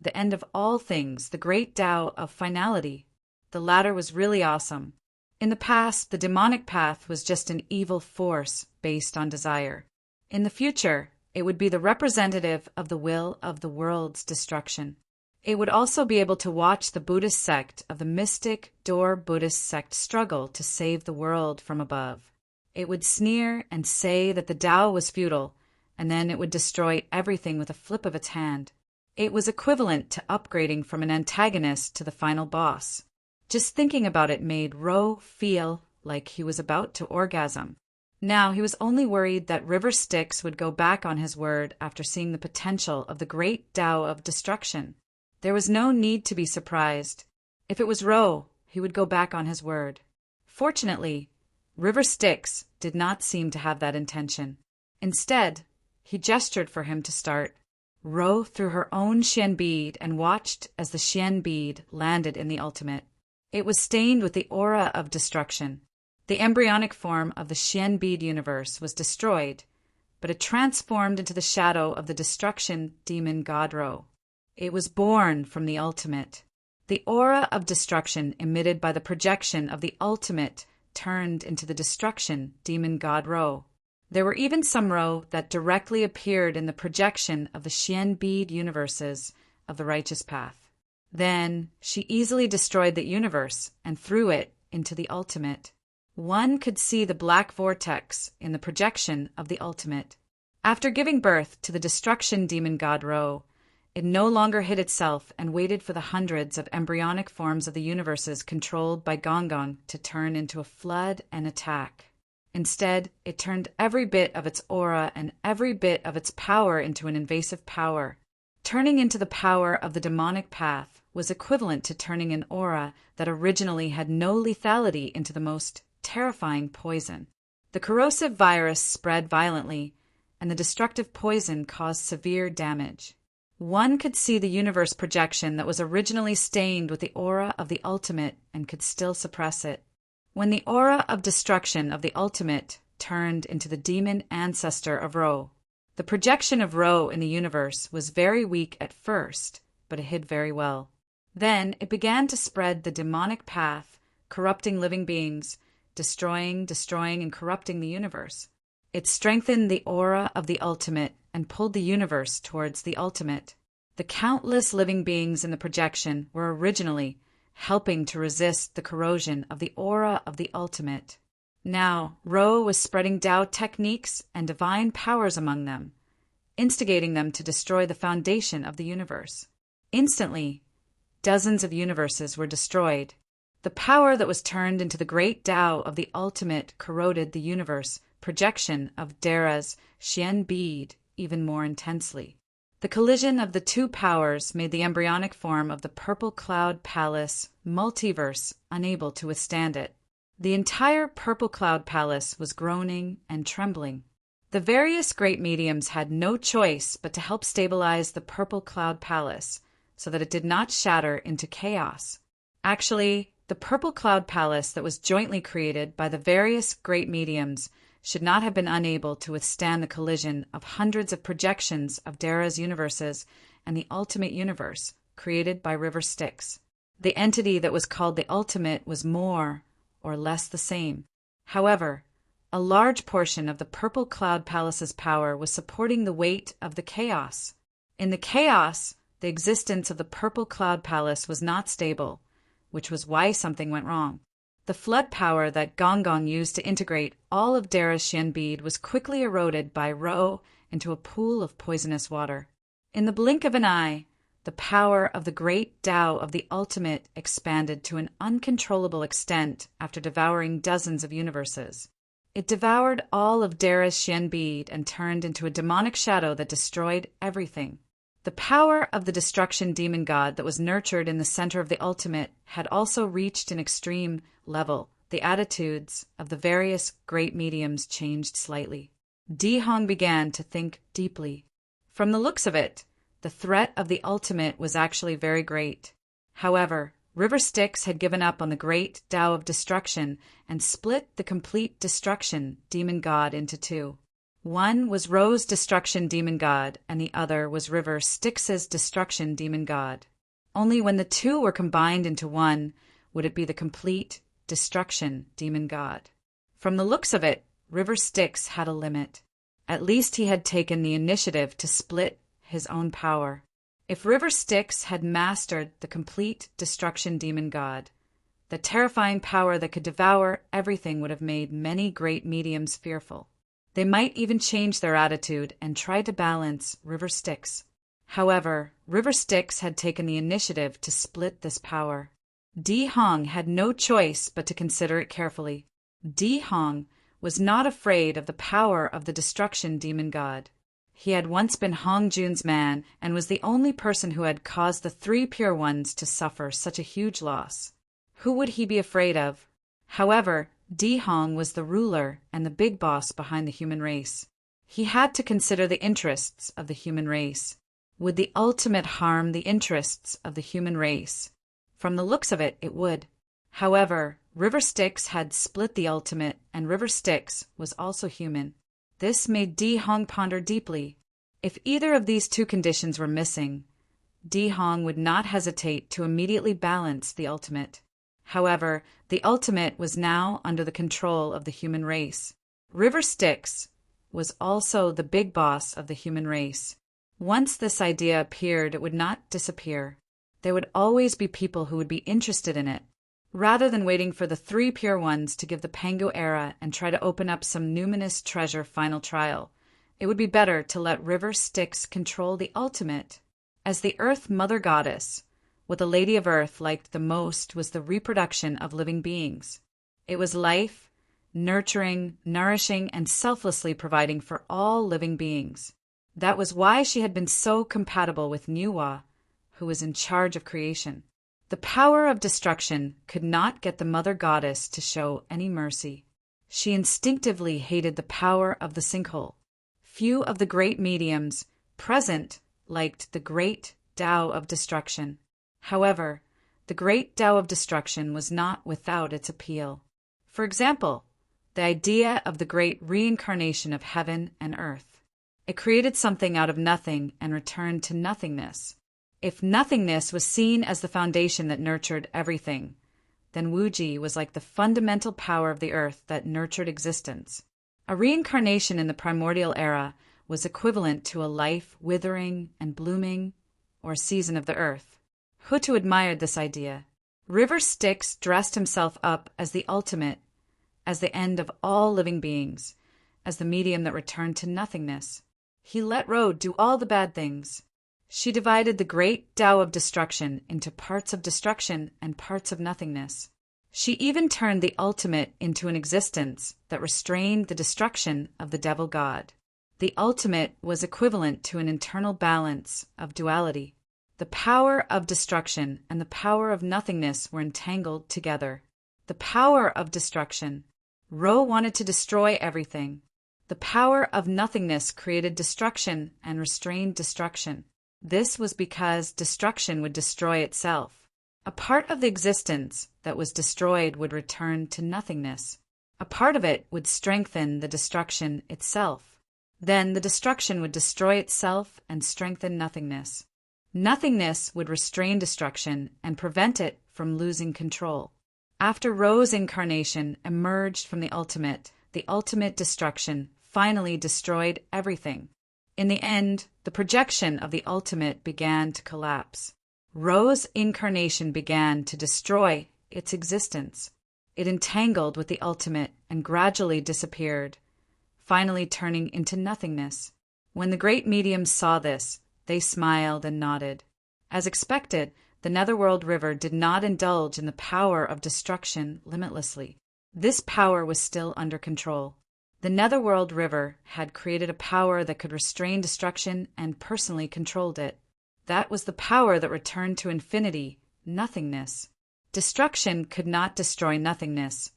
the end of all things, the great Tao of finality. The latter was really awesome. In the past, the demonic path was just an evil force based on desire. In the future, it would be the representative of the will of the world's destruction. It would also be able to watch the Buddhist sect of the mystic Dor Buddhist sect struggle to save the world from above. It would sneer and say that the Tao was futile, and then it would destroy everything with a flip of its hand. It was equivalent to upgrading from an antagonist to the final boss. Just thinking about it made Ro feel like he was about to orgasm. Now he was only worried that River Styx would go back on his word after seeing the potential of the great Tao of destruction. There was no need to be surprised. If it was Ro, he would go back on his word. Fortunately, River Styx did not seem to have that intention. Instead, he gestured for him to start. Ro threw her own Xian bead and watched as the Xian bead landed in the ultimate. It was stained with the aura of destruction. The embryonic form of the Xian bead universe was destroyed, but it transformed into the shadow of the destruction demon god Ro. It was born from the ultimate. The aura of destruction emitted by the projection of the ultimate turned into the destruction demon god Ro. There were even some Ro that directly appeared in the projection of the Xian bead universes of the righteous path. Then she easily destroyed that universe and threw it into the ultimate. One could see the black vortex in the projection of the ultimate. After giving birth to the destruction demon god Ro, it no longer hid itself and waited for the hundreds of embryonic forms of the universes controlled by Gong to turn into a flood and attack. Instead, it turned every bit of its aura and every bit of its power into an invasive power. Turning into the power of the demonic path was equivalent to turning an aura that originally had no lethality into the most terrifying poison. The corrosive virus spread violently, and the destructive poison caused severe damage. One could see the universe projection that was originally stained with the aura of the ultimate and could still suppress it. When the aura of destruction of the ultimate turned into the demon ancestor of Ro, the projection of Ro in the universe was very weak at first, but it hid very well. Then it began to spread the demonic path, corrupting living beings, destroying, and corrupting the universe. It strengthened the aura of the ultimate and pulled the universe towards the ultimate. The countless living beings in the projection were originally helping to resist the corrosion of the aura of the ultimate. Now, Ro was spreading Tao techniques and divine powers among them, instigating them to destroy the foundation of the universe. Instantly, dozens of universes were destroyed. The power that was turned into the great Tao of the ultimate corroded the universe projection of Dara's Xian bead even more intensely. The collision of the two powers made the embryonic form of the Purple Cloud Palace multiverse unable to withstand it. The entire Purple Cloud Palace was groaning and trembling. The various great mediums had no choice but to help stabilize the Purple Cloud Palace so that it did not shatter into chaos. Actually, the Purple Cloud Palace that was jointly created by the various great mediums should not have been unable to withstand the collision of hundreds of projections of Dara's universes and the ultimate universe created by River Styx. The entity that was called the ultimate was more or less the same. However, a large portion of the Purple Cloud Palace's power was supporting the weight of the chaos. In the chaos, the existence of the Purple Cloud Palace was not stable, which was why something went wrong. The flood power that Gong used to integrate all of Dara's Xian bead was quickly eroded by Ro into a pool of poisonous water. In the blink of an eye, the power of the great Tao of the ultimate expanded to an uncontrollable extent after devouring dozens of universes. It devoured all of Dara's Xian bead and turned into a demonic shadow that destroyed everything. The power of the destruction demon god that was nurtured in the center of the ultimate had also reached an extreme level. The attitudes of the various great mediums changed slightly. Di Hong began to think deeply. From the looks of it, the threat of the ultimate was actually very great. However, River Styx had given up on the great Tao of destruction and split the complete destruction demon god into two. One was Ro's destruction demon god, and the other was River Styx's destruction demon god. Only when the two were combined into one would it be the complete destruction demon god. From the looks of it, River Styx had a limit. At least he had taken the initiative to split his own power. If River Styx had mastered the complete destruction demon god, the terrifying power that could devour everything would have made many great mediums fearful. They might even change their attitude and try to balance River Styx. However, River Styx had taken the initiative to split this power. Di Hong had no choice but to consider it carefully. Di Hong was not afraid of the power of the destruction demon god. He had once been Hong Jun's man and was the only person who had caused the three Pure Ones to suffer such a huge loss. Who would he be afraid of? However, Di Hong was the ruler and the big boss behind the human race. He had to consider the interests of the human race. Would the ultimate harm the interests of the human race? From the looks of it, it would. However, River Styx had split the ultimate, and River Styx was also human. This made Di Hong ponder deeply. If either of these two conditions were missing, Di Hong would not hesitate to immediately balance the ultimate. However, the ultimate was now under the control of the human race. River Styx was also the big boss of the human race. Once this idea appeared, it would not disappear. There would always be people who would be interested in it. Rather than waiting for the three Pure Ones to give the Pangu era and try to open up some numinous treasure final trial, it would be better to let River Styx control the ultimate. As the Earth Mother Goddess, what the Lady of Earth liked the most was the reproduction of living beings. It was life, nurturing, nourishing, and selflessly providing for all living beings. That was why she had been so compatible with Nuwa, who was in charge of creation. The power of destruction could not get the Mother Goddess to show any mercy. She instinctively hated the power of the sinkhole. Few of the great mediums present liked the great Tao of destruction. However, the great Tao of destruction was not without its appeal. For example, the idea of the great reincarnation of heaven and earth. It created something out of nothing and returned to nothingness. If nothingness was seen as the foundation that nurtured everything, then Wuji was like the fundamental power of the earth that nurtured existence. A reincarnation in the primordial era was equivalent to a life withering and blooming, or a season of the earth. Hutu admired this idea. River Styx dressed himself up as the ultimate, as the end of all living beings, as the medium that returned to nothingness. He let Ro do all the bad things. She divided the great Tao of destruction into parts of destruction and parts of nothingness. She even turned the ultimate into an existence that restrained the destruction of the devil god. The ultimate was equivalent to an internal balance of duality. The power of destruction and the power of nothingness were entangled together. The power of destruction. Ro wanted to destroy everything. The power of nothingness created destruction and restrained destruction. This was because destruction would destroy itself. A part of the existence that was destroyed would return to nothingness. A part of it would strengthen the destruction itself. Then the destruction would destroy itself and strengthen nothingness. Nothingness would restrain destruction and prevent it from losing control. After Ro's incarnation emerged from the ultimate destruction finally destroyed everything. In the end, the projection of the ultimate began to collapse. Ro's incarnation began to destroy its existence. It entangled with the ultimate and gradually disappeared, finally turning into nothingness. When the great mediums saw this, they smiled and nodded. As expected, the Netherworld River did not indulge in the power of destruction limitlessly. This power was still under control. The Netherworld River had created a power that could restrain destruction and personally controlled it. That was the power that returned to infinity, nothingness. Destruction could not destroy nothingness,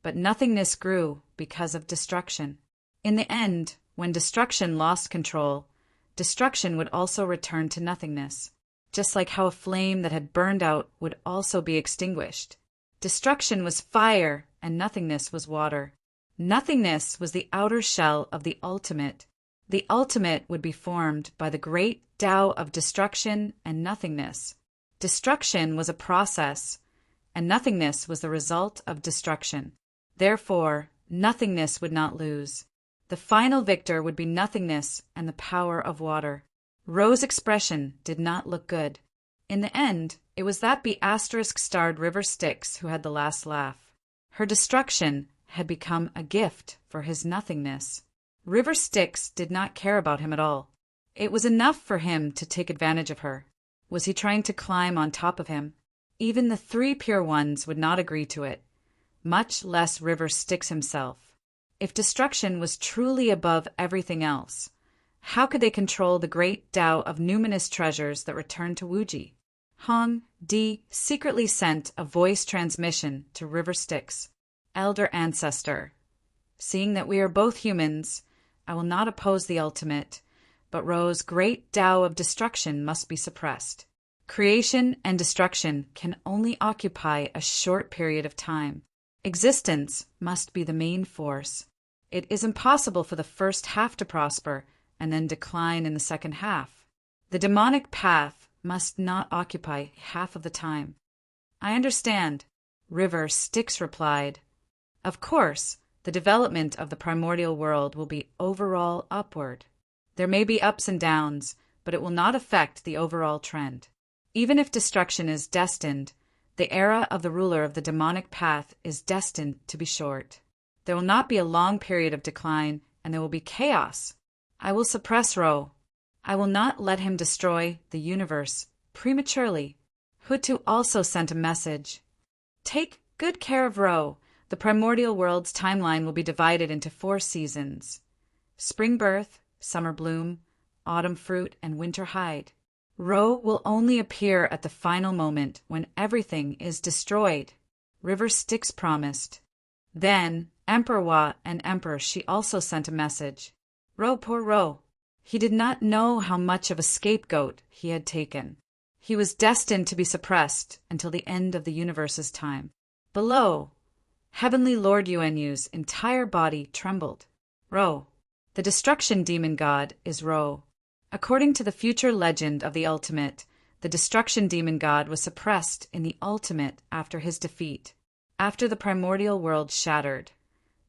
but nothingness grew because of destruction. In the end, when destruction lost control, destruction would also return to nothingness, just like how a flame that had burned out would also be extinguished. Destruction was fire and nothingness was water. Nothingness was the outer shell of the ultimate. The ultimate would be formed by the great Tao of destruction and nothingness. Destruction was a process, and nothingness was the result of destruction. Therefore, nothingness would not lose. The final victor would be nothingness and the power of water. Ro's expression did not look good. In the end, it was that B***-starred River Styx who had the last laugh. Her destruction had become a gift for his nothingness. River Styx did not care about him at all. It was enough for him to take advantage of her. Was he trying to climb on top of him? Even the three Pure Ones would not agree to it, much less River Styx himself. If destruction was truly above everything else, How could they control the great Tao of numinous treasures that returned to Wuji? Hong Di secretly sent a voice transmission to River Styx, elder ancestor. Seeing that we are both humans, I will not oppose the ultimate, but Ro's great Tao of destruction must be suppressed. Creation and destruction can only occupy a short period of time. Existence must be the main force. It is impossible for the first half to prosper and then decline in the second half. The demonic path must not occupy half of the time. I understand, River Styx replied. Of course, the development of the primordial world will be overall upward. There may be ups and downs, but it will not affect the overall trend. Even if destruction is destined, the era of the ruler of the demonic path is destined to be short. There will not be a long period of decline, and there will be chaos. I will suppress Ro. I will not let him destroy the universe prematurely. Hutu also sent a message. Take good care of Ro. The primordial world's timeline will be divided into 4 seasons: spring birth, summer bloom, autumn fruit, and winter hide. Ro will only appear at the final moment when everything is destroyed, River Styx promised. Then, Emperor Wa and Emperor Shi also sent a message. Ro, poor Ro. He did not know how much of a scapegoat he had taken. He was destined to be suppressed until the end of the universe's time. Below, Heavenly Lord Yuanyu's entire body trembled. Ro. The destruction demon god is Ro. According to the future legend of the ultimate, the destruction demon god was suppressed in the ultimate after his defeat. After the primordial world shattered,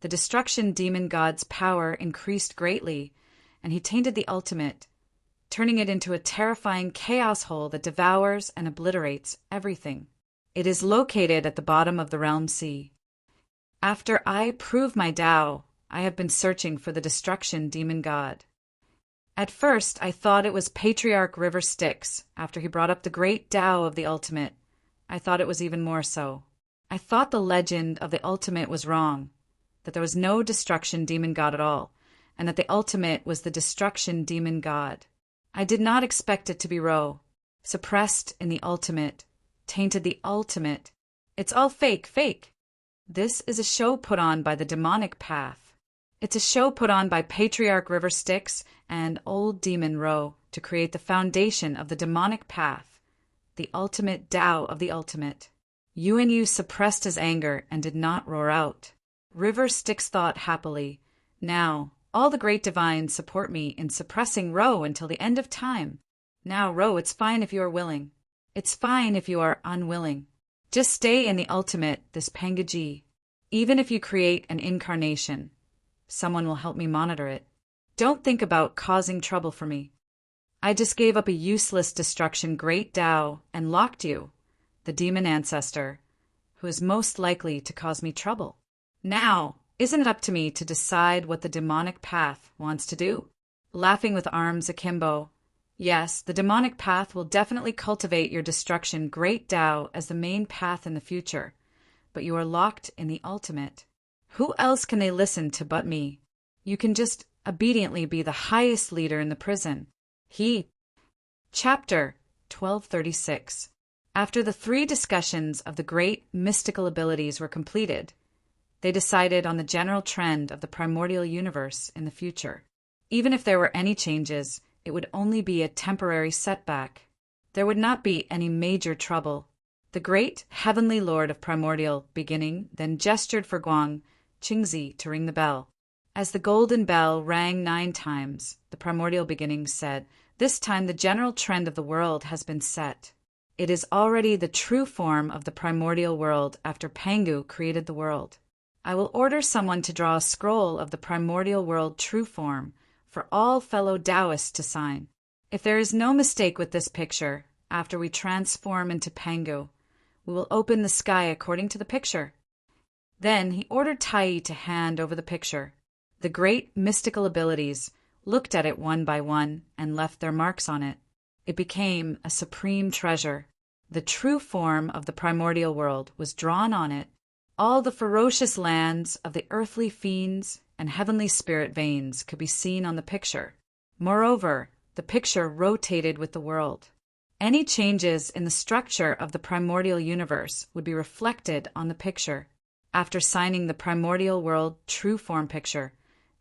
the destruction demon god's power increased greatly, and he tainted the ultimate, turning it into a terrifying chaos hole that devours and obliterates everything. It is located at the bottom of the realm sea. After I prove my Tao, I have been searching for the destruction demon god. At first, I thought it was Patriarch River Styx. After he brought up the great Tao of the ultimate, I thought it was even more so. I thought the legend of the ultimate was wrong, that there was no destruction demon god at all, and that the ultimate was the destruction demon god. I did not expect it to be Ro, suppressed in the ultimate, tainted the ultimate. It's all fake. This is a show put on by the demonic path. It's a show put on by Patriarch River Styx and Old Demon Ro to create the foundation of the demonic path, the ultimate Tao of the ultimate. Yuanyu suppressed his anger and did not roar out. River Styx thought happily, now, all the great divines support me in suppressing Ro until the end of time. Now, Ro, it's fine if you are willing. It's fine if you are unwilling. Just stay in the ultimate, this Pangaji. Even if you create an incarnation, someone will help me monitor it. Don't think about causing trouble for me. I just gave up a useless destruction great Tao and locked you, the demon ancestor, who is most likely to cause me trouble. Now, isn't it up to me to decide what the demonic path wants to do? Laughing with arms akimbo, yes, the demonic path will definitely cultivate your destruction great Tao as the main path in the future, but you are locked in the ultimate. Who else can they listen to but me? You can just obediently be the highest leader in the prison. Chapter 1236. After the 3 discussions of the great mystical abilities were completed, they decided on the general trend of the primordial universe in the future. Even if there were any changes, it would only be a temporary setback. There would not be any major trouble. The great heavenly lord of primordial beginning then gestured for Guang Qingzi to ring the bell. As the golden bell rang 9 times, the primordial beginning said, "This time the general trend of the world has been set. It is already the true form of the primordial world after Pangu created the world. I will order someone to draw a scroll of the primordial world true form for all fellow Taoists to sign. If there is no mistake with this picture, after we transform into Pangu, we will open the sky according to the picture." Then he ordered Tai to hand over the picture. The great mystical abilities looked at it one by one and left their marks on it. It became a supreme treasure. The true form of the primordial world was drawn on it. All the ferocious lands of the earthly fiends and heavenly spirit veins could be seen on the picture. Moreover, the picture rotated with the world. Any changes in the structure of the primordial universe would be reflected on the picture. After signing the primordial world true form picture,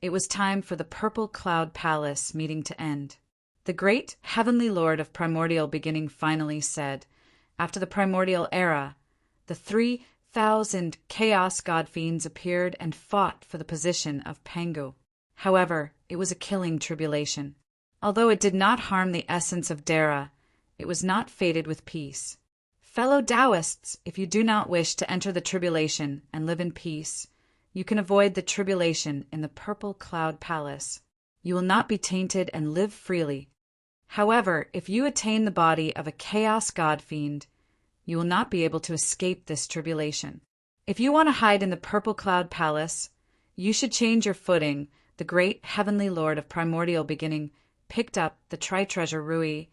it was time for the Purple Cloud Palace meeting to end. The great heavenly lord of primordial beginning finally said, after the primordial era, the 3,000 chaos god fiends appeared and fought for the position of Pangu. However, it was a killing tribulation. Although it did not harm the essence of Dara, it was not fated with peace. Fellow Taoists, if you do not wish to enter the tribulation and live in peace, you can avoid the tribulation in the Purple Cloud Palace. You will not be tainted and live freely. However, if you attain the body of a chaos god fiend, you will not be able to escape this tribulation. If you want to hide in the Purple Cloud Palace, you should change your footing. The great heavenly lord of primordial beginning picked up the tri-treasure Rui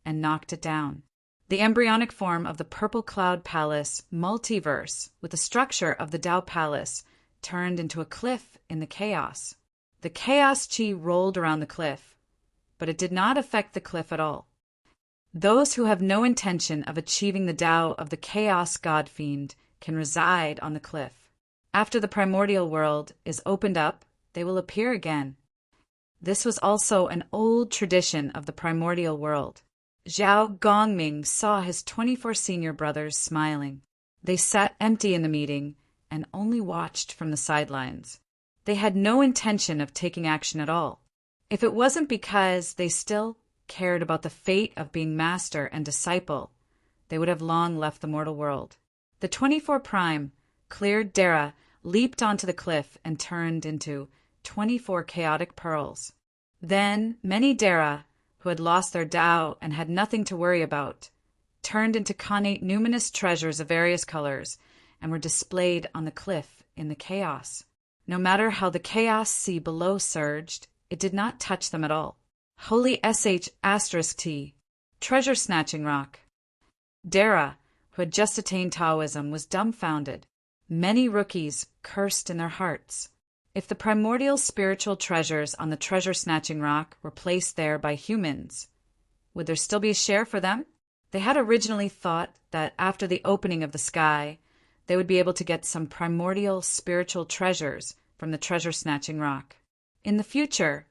and knocked it down. The embryonic form of the Purple Cloud Palace multiverse with the structure of the Tao Palace turned into a cliff in the chaos. The chaos chi rolled around the cliff, but it did not affect the cliff at all. Those who have no intention of achieving the Tao of the chaos god fiend can reside on the cliff. After the primordial world is opened up, they will appear again. This was also an old tradition of the primordial world. Zhao Gongming saw his 24 senior brothers smiling. They sat empty in the meeting and only watched from the sidelines. They had no intention of taking action at all. If it wasn't because they still cared about the fate of being master and disciple, they would have long left the mortal world. The 24 Prime, cleared Dara, leaped onto the cliff and turned into 24 chaotic pearls. Then many Dara, who had lost their Tao and had nothing to worry about, turned into connate numinous treasures of various colors and were displayed on the cliff in the chaos. No matter how the chaos sea below surged, it did not touch them at all. Holy *T, treasure snatching rock. Dara, who had just attained Taoism, was dumbfounded. Many rookies cursed in their hearts. If the primordial spiritual treasures on the treasure-snatching rock were placed there by humans, would there still be a share for them? They had originally thought that after the opening of the sky, they would be able to get some primordial spiritual treasures from the treasure-snatching rock. In the future,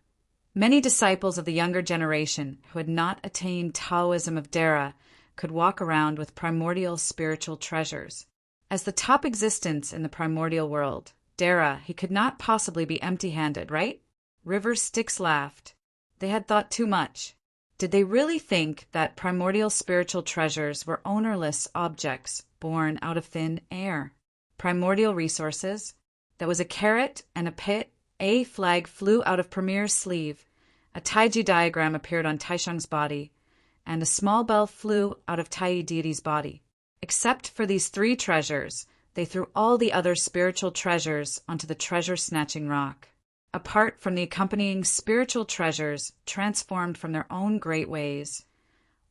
many disciples of the younger generation who had not attained Taoism of Dara could walk around with primordial spiritual treasures. As the top existence in the primordial world, Dara, he could not possibly be empty-handed, right? River Styx laughed. They had thought too much. Did they really think that primordial spiritual treasures were ownerless objects born out of thin air? Primordial resources? That was a carrot and a pit. A flag flew out of Premier's sleeve. A Taiji diagram appeared on Taisheng's body, and a small bell flew out of Tai deity's body. Except for these 3 treasures, they threw all the other spiritual treasures onto the treasure-snatching rock. Apart from the accompanying spiritual treasures transformed from their own great ways,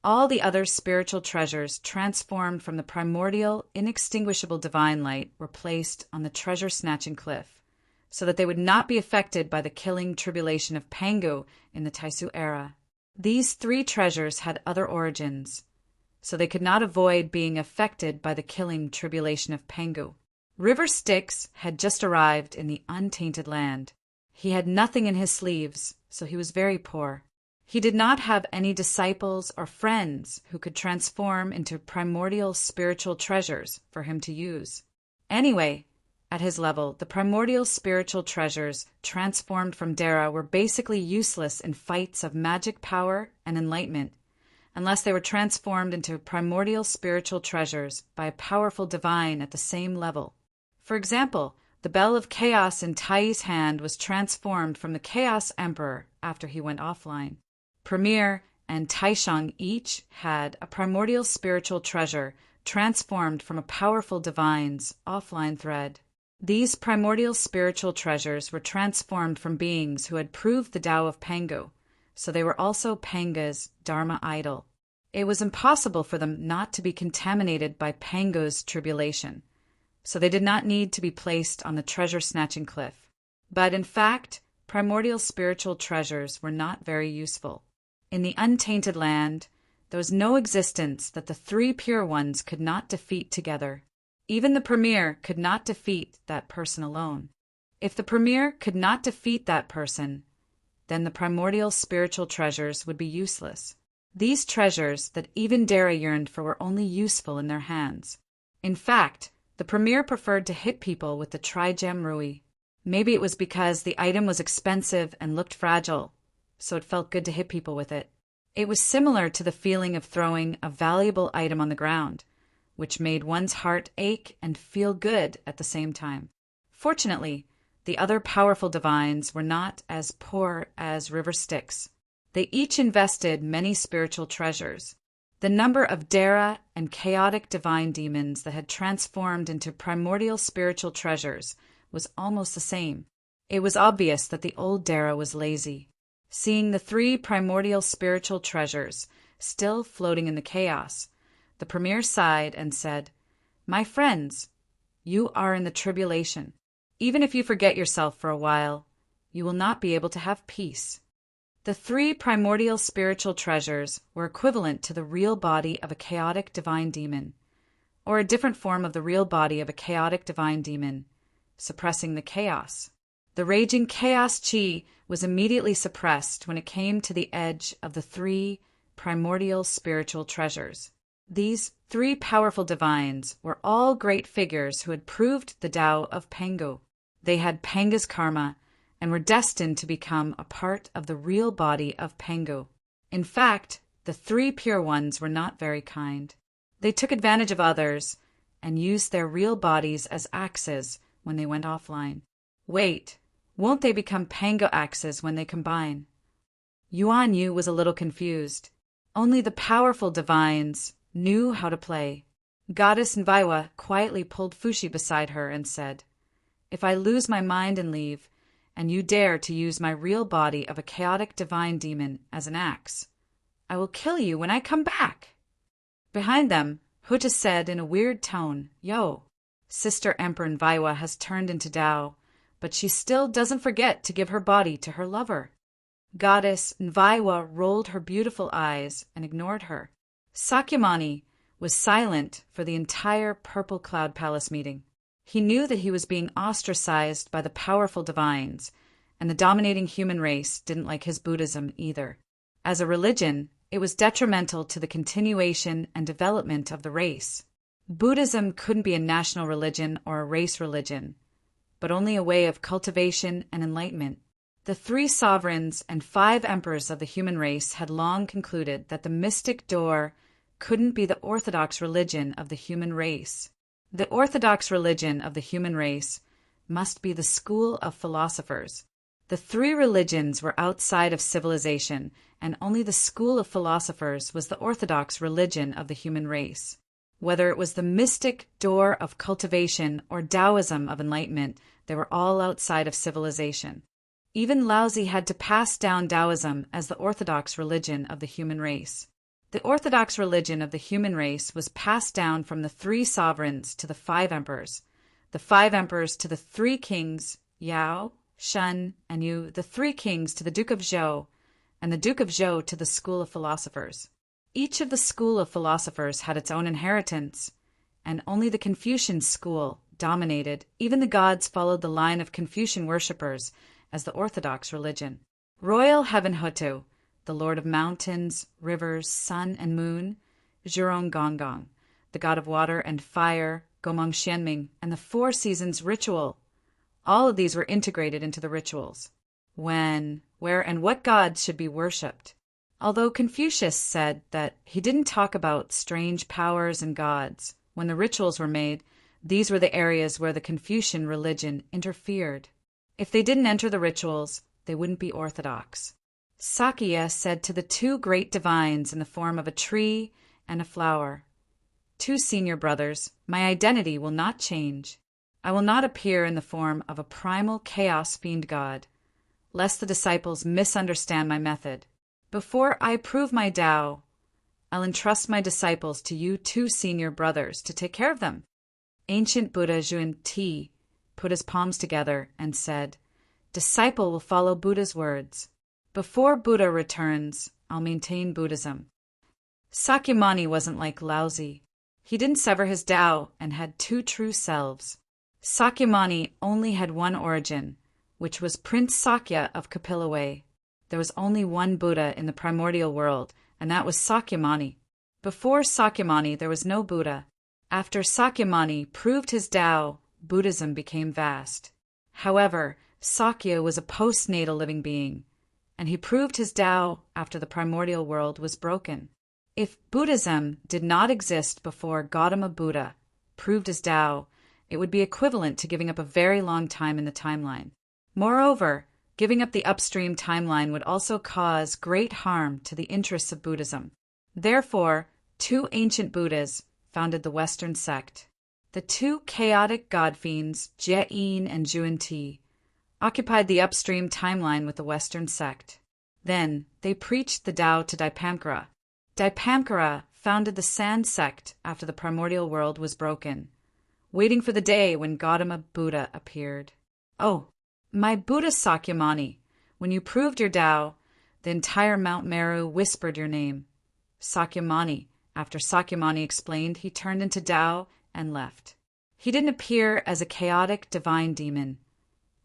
all the other spiritual treasures transformed from the primordial, inextinguishable divine light were placed on the treasure-snatching cliff, so that they would not be affected by the killing tribulation of Pangu in the Taisu era. These 3 treasures had other origins, so they could not avoid being affected by the killing tribulation of Pangu. River Styx had just arrived in the untainted land. He had nothing in his sleeves, so he was very poor. He did not have any disciples or friends who could transform into primordial spiritual treasures for him to use. Anyway, at his level, the primordial spiritual treasures transformed from Dara were basically useless in fights of magic power and enlightenment, unless they were transformed into primordial spiritual treasures by a powerful divine at the same level. For example, the Bell of Chaos in Tai's hand was transformed from the Chaos Emperor after he went offline. Premier and Taisheng each had a primordial spiritual treasure transformed from a powerful divine's offline thread. These primordial spiritual treasures were transformed from beings who had proved the Tao of Pangu, so they were also Panga's Dharma idol. It was impossible for them not to be contaminated by Pangu's tribulation, so they did not need to be placed on the treasure-snatching cliff. But in fact, primordial spiritual treasures were not very useful. In the untainted land, there was no existence that the three pure ones could not defeat together. Even the Premier could not defeat that person alone. If the Premier could not defeat that person, then the primordial spiritual treasures would be useless. These treasures that even Dara yearned for were only useful in their hands. In fact, the Premier preferred to hit people with the Trigem Rui. Maybe it was because the item was expensive and looked fragile, so it felt good to hit people with it. It was similar to the feeling of throwing a valuable item on the ground, which made one's heart ache and feel good at the same time. Fortunately, the other powerful divines were not as poor as River Styx. They each invested many spiritual treasures. The number of Dara and chaotic divine demons that had transformed into primordial spiritual treasures was almost the same. It was obvious that the old Dara was lazy. Seeing the three primordial spiritual treasures still floating in the chaos, the Premier sighed and said, "My friends, you are in the tribulation. Even if you forget yourself for a while, you will not be able to have peace." The three primordial spiritual treasures were equivalent to the real body of a chaotic divine demon, or a different form of the real body of a chaotic divine demon, suppressing the chaos. The raging chaos chi was immediately suppressed when it came to the edge of the three primordial spiritual treasures. These three powerful divines were all great figures who had proved the Tao of Pangu. They had Panga's karma and were destined to become a part of the real body of Pangu. In fact, the three pure ones were not very kind. They took advantage of others and used their real bodies as axes when they went offline. Wait, won't they become Pangu axes when they combine? Yuan Yu was a little confused. Only the powerful divines knew how to play. Goddess Nviwa quietly pulled Fushi beside her and said, "If I lose my mind and leave, and you dare to use my real body of a chaotic divine demon as an axe, I will kill you when I come back." Behind them, Huta said in a weird tone, "Yo, Sister Emperor Nviwa has turned into Tao, but she still doesn't forget to give her body to her lover." Goddess Nviwa rolled her beautiful eyes and ignored her. Sakyamuni was silent for the entire Purple Cloud Palace meeting. He knew that he was being ostracized by the powerful divines, and the dominating human race didn't like his Buddhism either. As a religion, it was detrimental to the continuation and development of the race. Buddhism couldn't be a national religion or a race religion, but only a way of cultivation and enlightenment. The three sovereigns and 5 emperors of the human race had long concluded that the mystic door couldn't be the orthodox religion of the human race. The orthodox religion of the human race must be the school of philosophers. The 3 religions were outside of civilization, and only the school of philosophers was the orthodox religion of the human race. Whether it was the mystic door of cultivation or Taoism of enlightenment, they were all outside of civilization. Even Laozi had to pass down Taoism as the orthodox religion of the human race. The orthodox religion of the human race was passed down from the 3 sovereigns to the 5 emperors, the 5 emperors to the 3 kings, Yao, Shun, and Yu, the 3 kings to the Duke of Zhou, and the Duke of Zhou to the school of philosophers. Each of the school of philosophers had its own inheritance, and only the Confucian school dominated. Even the gods followed the line of Confucian worshippers as the orthodox religion. Royal Heaven Hutu, the lord of mountains, rivers, sun, and moon, Zhurong Gonggong, the god of water and fire, Gomong Xianming, and the 4 seasons ritual. All of these were integrated into the rituals. When, where, and what gods should be worshipped. Although Confucius said that he didn't talk about strange powers and gods, when the rituals were made, these were the areas where the Confucian religion interfered. If they didn't enter the rituals, they wouldn't be orthodox. Sakya said to the 2 great divines in the form of a tree and a flower, "2 senior brothers, my identity will not change. I will not appear in the form of a primal chaos fiend god, lest the disciples misunderstand my method. Before I prove my Tao, I'll entrust my disciples to you 2 senior brothers to take care of them." Ancient Buddha Zhuan Ti put his palms together and said, Disciple will follow Buddha's words. Before Buddha returns, I'll maintain Buddhism. Sakyamuni wasn't like Laozi. He didn't sever his Tao and had two true selves. Sakyamuni only had one origin, which was Prince Sakya of Kapilaway. There was only one Buddha in the primordial world, and that was Sakyamuni. Before Sakyamuni, there was no Buddha. After Sakyamuni proved his Tao, Buddhism became vast. However, Sakya was a postnatal living being, and he proved his Tao after the primordial world was broken. If Buddhism did not exist before Gautama Buddha proved his Tao, it would be equivalent to giving up a very long time in the timeline. Moreover, giving up the upstream timeline would also cause great harm to the interests of Buddhism. Therefore, two ancient Buddhas founded the Western sect. The two chaotic god fiends, Jie-in and Zhuan-Ti, occupied the upstream timeline with the Western sect. Then, they preached the Tao to Dipamkara. Dipamkara founded the San sect after the primordial world was broken, waiting for the day when Gautama Buddha appeared. Oh, my Buddha Sakyamuni, when you proved your Tao, the entire Mount Meru whispered your name. Sakyamuni. After Sakyamuni explained, he turned into Tao and left. He didn't appear as a chaotic divine demon,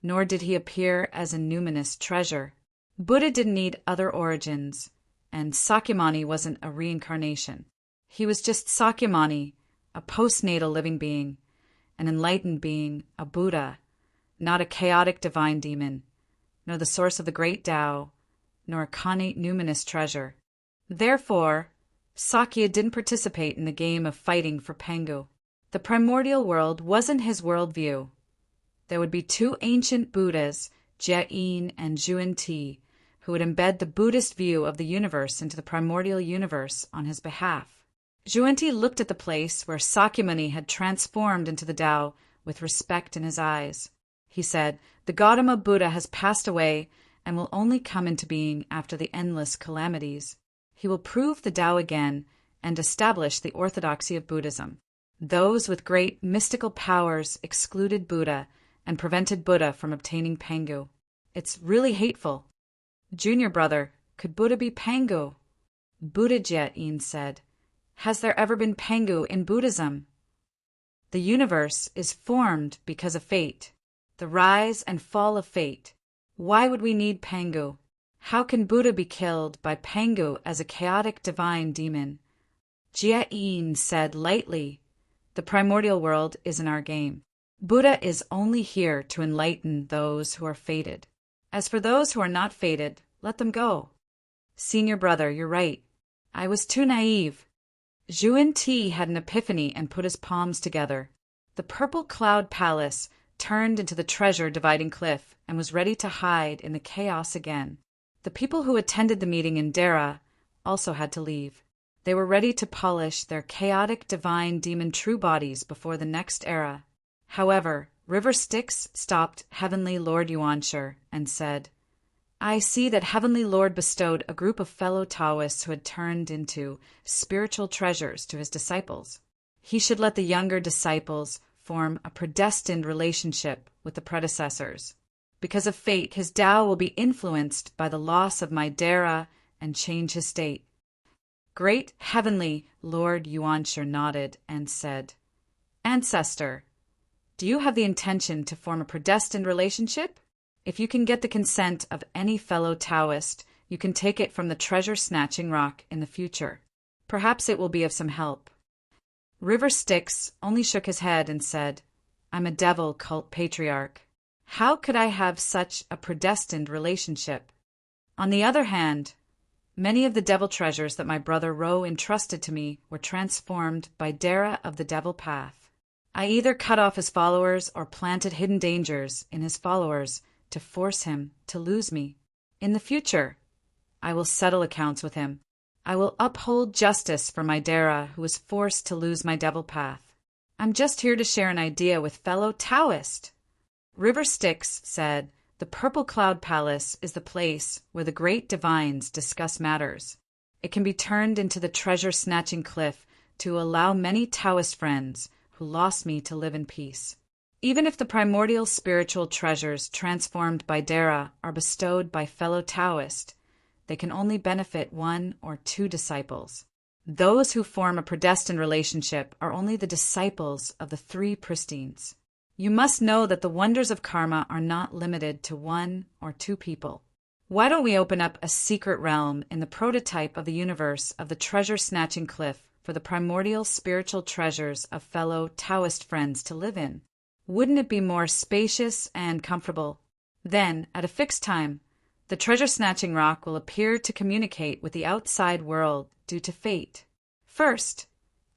nor did he appear as a numinous treasure. Buddha didn't need other origins, and Sakyamuni wasn't a reincarnation. He was just Sakyamuni, a postnatal living being, an enlightened being, a Buddha, not a chaotic divine demon, nor the source of the great Tao, nor a connate numinous treasure. Therefore, Sakya didn't participate in the game of fighting for Pangu. The primordial world wasn't his worldview. There would be two ancient Buddhas, Jie-in and Zhuan-Ti, who would embed the Buddhist view of the universe into the primordial universe on his behalf. Zhuan-Ti looked at the place where Sakyamuni had transformed into the Tao with respect in his eyes. He said, "The Gautama Buddha has passed away and will only come into being after the endless calamities. He will prove the Tao again and establish the orthodoxy of Buddhism. Those with great mystical powers excluded Buddha and prevented Buddha from obtaining Pangu. It's really hateful." "Junior brother, could Buddha be Pangu?" Buddha Jie-in said, "Has there ever been Pangu in Buddhism? The universe is formed because of fate, the rise and fall of fate. Why would we need Pangu? How can Buddha be killed by Pangu as a chaotic divine demon?" Jie-in said lightly, "The primordial world isn't our game. Buddha is only here to enlighten those who are fated. As for those who are not fated, let them go." "Senior brother, you're right. I was too naive." Zhuan-Ti had an epiphany and put his palms together. The purple cloud palace turned into the treasure-dividing cliff and was ready to hide in the chaos again. The people who attended the meeting in Dera also had to leave. They were ready to polish their chaotic divine demon true bodies before the next era. However, River Styx stopped Heavenly Lord Yuanshur and said, "I see that Heavenly Lord bestowed a group of fellow Taoists who had turned into spiritual treasures to his disciples. He should let the younger disciples form a predestined relationship with the predecessors. Because of fate, his Tao will be influenced by the loss of my Dera and change his state." Great Heavenly Lord Yuanshur nodded and said, "Ancestor, do you have the intention to form a predestined relationship? If you can get the consent of any fellow Taoist, you can take it from the treasure-snatching rock in the future. Perhaps it will be of some help." River Styx only shook his head and said, "I'm a devil cult patriarch. How could I have such a predestined relationship? On the other hand, many of the devil treasures that my brother Ro entrusted to me were transformed by Dera of the Devil Path. I either cut off his followers or planted hidden dangers in his followers to force him to lose me. In the future, I will settle accounts with him. I will uphold justice for my Dera who was forced to lose my devil path. I'm just here to share an idea with fellow Taoist." River Styx said, "The Purple Cloud Palace is the place where the great divines discuss matters. It can be turned into the treasure-snatching cliff to allow many Taoist friends who lost me to live in peace. Even if the primordial spiritual treasures transformed by Dara are bestowed by fellow Taoist, they can only benefit one or two disciples. Those who form a predestined relationship are only the disciples of the three pristines. You must know that the wonders of karma are not limited to one or two people. Why don't we open up a secret realm in the prototype of the universe of the treasure-snatching cliff for the primordial spiritual treasures of fellow Taoist friends to live in? Wouldn't it be more spacious and comfortable? Then, at a fixed time, the treasure-snatching rock will appear to communicate with the outside world due to fate. First,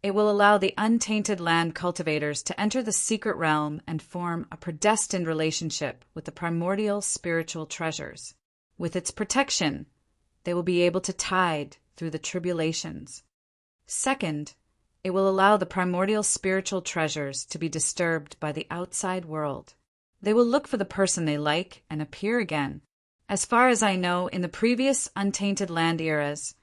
it will allow the untainted land cultivators to enter the secret realm and form a predestined relationship with the primordial spiritual treasures. With its protection, they will be able to tide through the tribulations. Second, it will allow the primordial spiritual treasures to be disturbed by the outside world. They will look for the person they like and appear again. As far as I know, in the previous untainted land eras,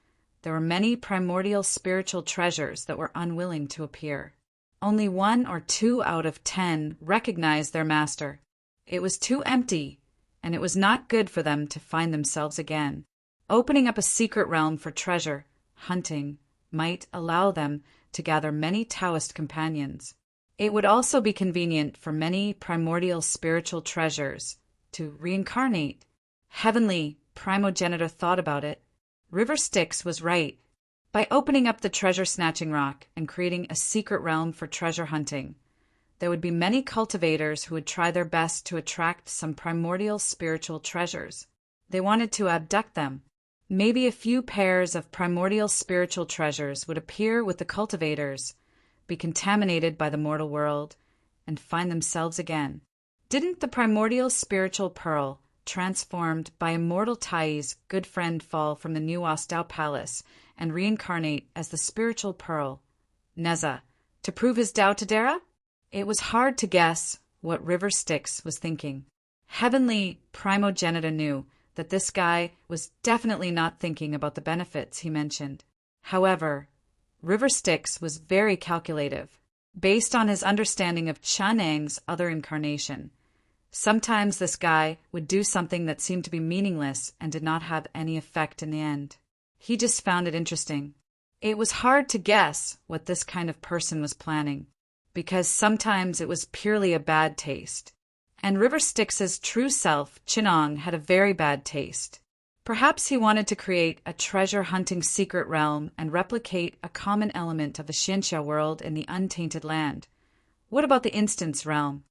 there were many primordial spiritual treasures that were unwilling to appear. Only 1 or 2 out of 10 recognized their master. It was too empty, and it was not good for them to find themselves again. Opening up a secret realm for treasure hunting might allow them to gather many Taoist companions. It would also be convenient for many primordial spiritual treasures to reincarnate. Heavenly Primogenitor thought about it. River Styx was right. By opening up the treasure-snatching rock and creating a secret realm for treasure hunting, there would be many cultivators who would try their best to attract some primordial spiritual treasures. They wanted to abduct them. Maybe a few pairs of primordial spiritual treasures would appear with the cultivators, be contaminated by the mortal world, and find themselves again. Didn't the primordial spiritual pearl, transformed by immortal Tai's good friend, fall from the new Ostao Palace and reincarnate as the spiritual pearl, Neza, to prove his Tao to Dara? It was hard to guess what River Styx was thinking. Heavenly Primogenitor knew that this guy was definitely not thinking about the benefits he mentioned. However, River Styx was very calculative, based on his understanding of Chanang's other incarnation. Sometimes this guy would do something that seemed to be meaningless and did not have any effect in the end. He just found it interesting. It was hard to guess what this kind of person was planning, because sometimes it was purely a bad taste. And River Styx's true self, Chinong, had a very bad taste. Perhaps he wanted to create a treasure-hunting secret realm and replicate a common element of the Xianxia world in the untainted land. What about the instance realm?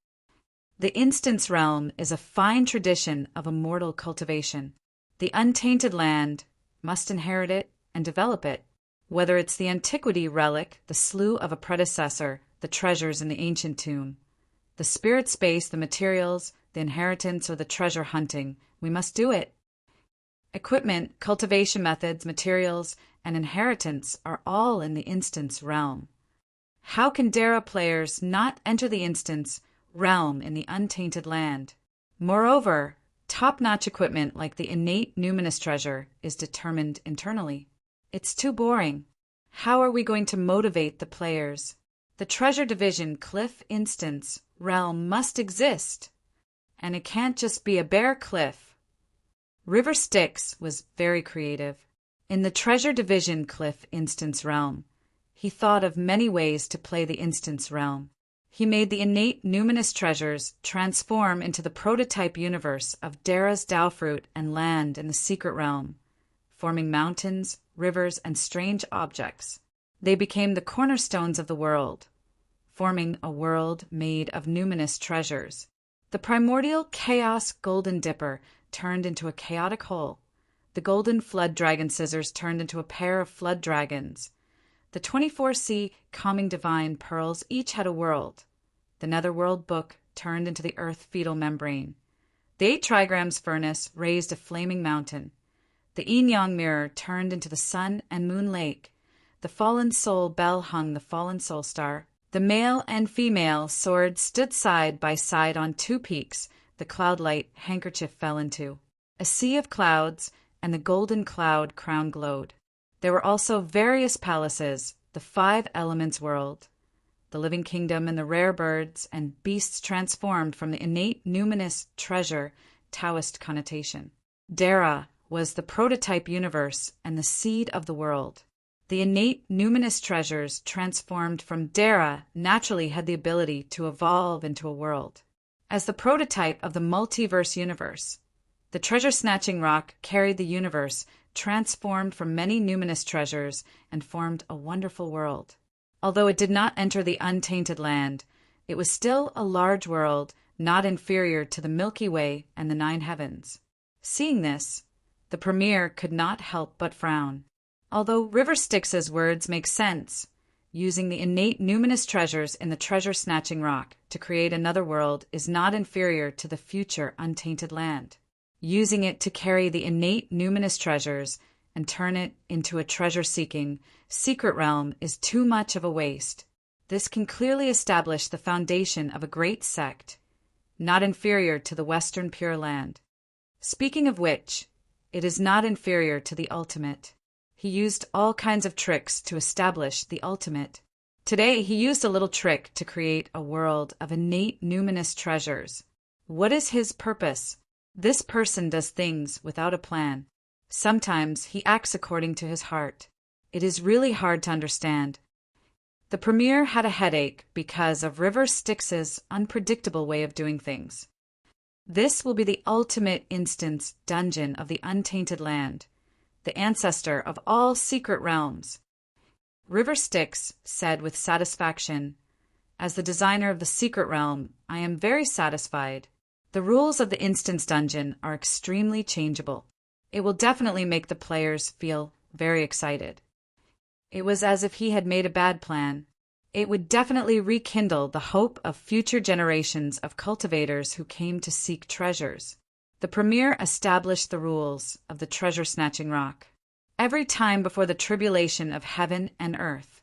The instance realm is a fine tradition of immortal cultivation. The untainted land must inherit it and develop it. Whether it's the antiquity relic, the slough of a predecessor, the treasures in the ancient tomb, the spirit space, the materials, the inheritance, or the treasure hunting, we must do it. Equipment, cultivation methods, materials, and inheritance are all in the instance realm. How can Dara players not enter the instance realm in the untainted land? Moreover, top-notch equipment like the innate numinous treasure is determined internally. It's too boring. How are we going to motivate the players? The treasure division cliff instance realm must exist, and it can't just be a bare cliff. River Styx was very creative. In the treasure division cliff instance realm, he thought of many ways to play the instance realm. He made the innate numinous treasures transform into the prototype universe of Dara's Tao fruit and land in the secret realm, forming mountains, rivers, and strange objects. They became the cornerstones of the world, forming a world made of numinous treasures. The primordial chaos golden dipper turned into a chaotic hole. The golden flood dragon scissors turned into a pair of flood dragons. The 24C calming divine pearls each had a world. The netherworld book turned into the earth fetal membrane. The 8 trigrams furnace raised a flaming mountain. The yin-yang mirror turned into the sun and moon lake. The fallen soul bell hung the fallen soul star. The male and female swords stood side by side on 2 peaks the cloud-light handkerchief fell into. A sea of clouds and the golden cloud crown glowed. There were also various palaces, the 5 elements world, the living kingdom, and the rare birds and beasts transformed from the innate numinous treasure Taoist connotation. Dara was the prototype universe and the seed of the world. The innate numinous treasures transformed from Dara naturally had the ability to evolve into a world. As the prototype of the multiverse universe, the treasure-snatching rock carried the universe, transformed from many numinous treasures, and formed a wonderful world. Although it did not enter the untainted land, it was still a large world, not inferior to the Milky Way and the 9 heavens. Seeing this, the premier could not help but frown. Although River Styx's words make sense, using the innate numinous treasures in the treasure-snatching rock to create another world is not inferior to the future untainted land. Using it to carry the innate numinous treasures and turn it into a treasure-seeking, secret realm is too much of a waste. This can clearly establish the foundation of a great sect, not inferior to the Western Pure Land. Speaking of which, it is not inferior to the ultimate. He used all kinds of tricks to establish the ultimate. Today, he used a little trick to create a world of innate numinous treasures. What is his purpose? This person does things without a plan. Sometimes he acts according to his heart. It is really hard to understand. The premier had a headache because of River Styx's unpredictable way of doing things. This will be the ultimate instance dungeon of the untainted land, the ancestor of all secret realms. River Styx said with satisfaction, "As the designer of the secret realm, I am very satisfied. The rules of the instance dungeon are extremely changeable. It will definitely make the players feel very excited." It was as if he had made a bad plan. It would definitely rekindle the hope of future generations of cultivators who came to seek treasures. The premier established the rules of the treasure-snatching rock. Every time before the tribulation of heaven and earth,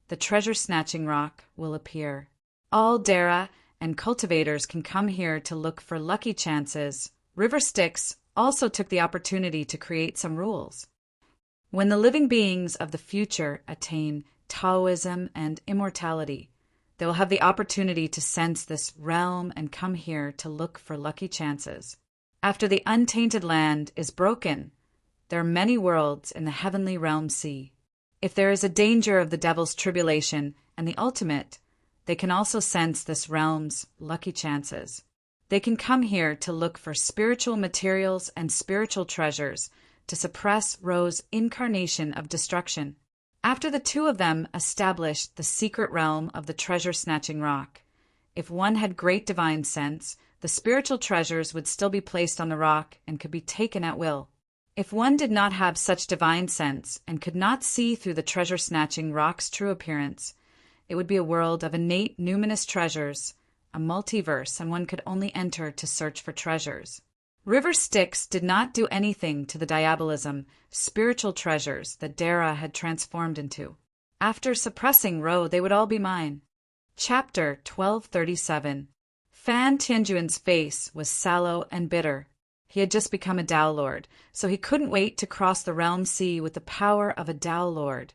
the treasure-snatching rock will appear. All Dara and cultivators can come here to look for lucky chances. River Styx also took the opportunity to create some rules. When the living beings of the future attain Taoism and immortality, they will have the opportunity to sense this realm and come here to look for lucky chances. After the untainted land is broken, there are many worlds in the heavenly realm sea. If there is a danger of the devil's tribulation and the ultimate, they can also sense this realm's lucky chances. They can come here to look for spiritual materials and spiritual treasures to suppress Ro's incarnation of destruction. After the two of them established the secret realm of the treasure-snatching rock, if one had great divine sense, the spiritual treasures would still be placed on the rock and could be taken at will. If one did not have such divine sense and could not see through the treasure-snatching rock's true appearance, it would be a world of innate numinous treasures, a multiverse, and one could only enter to search for treasures. River Styx did not do anything to the diabolism, spiritual treasures that Dara had transformed into. After suppressing Ro, they would all be mine. Chapter 1237. Fan Tianjuan's face was sallow and bitter. He had just become a Tao Lord, so he couldn't wait to cross the realm sea with the power of a Tao Lord,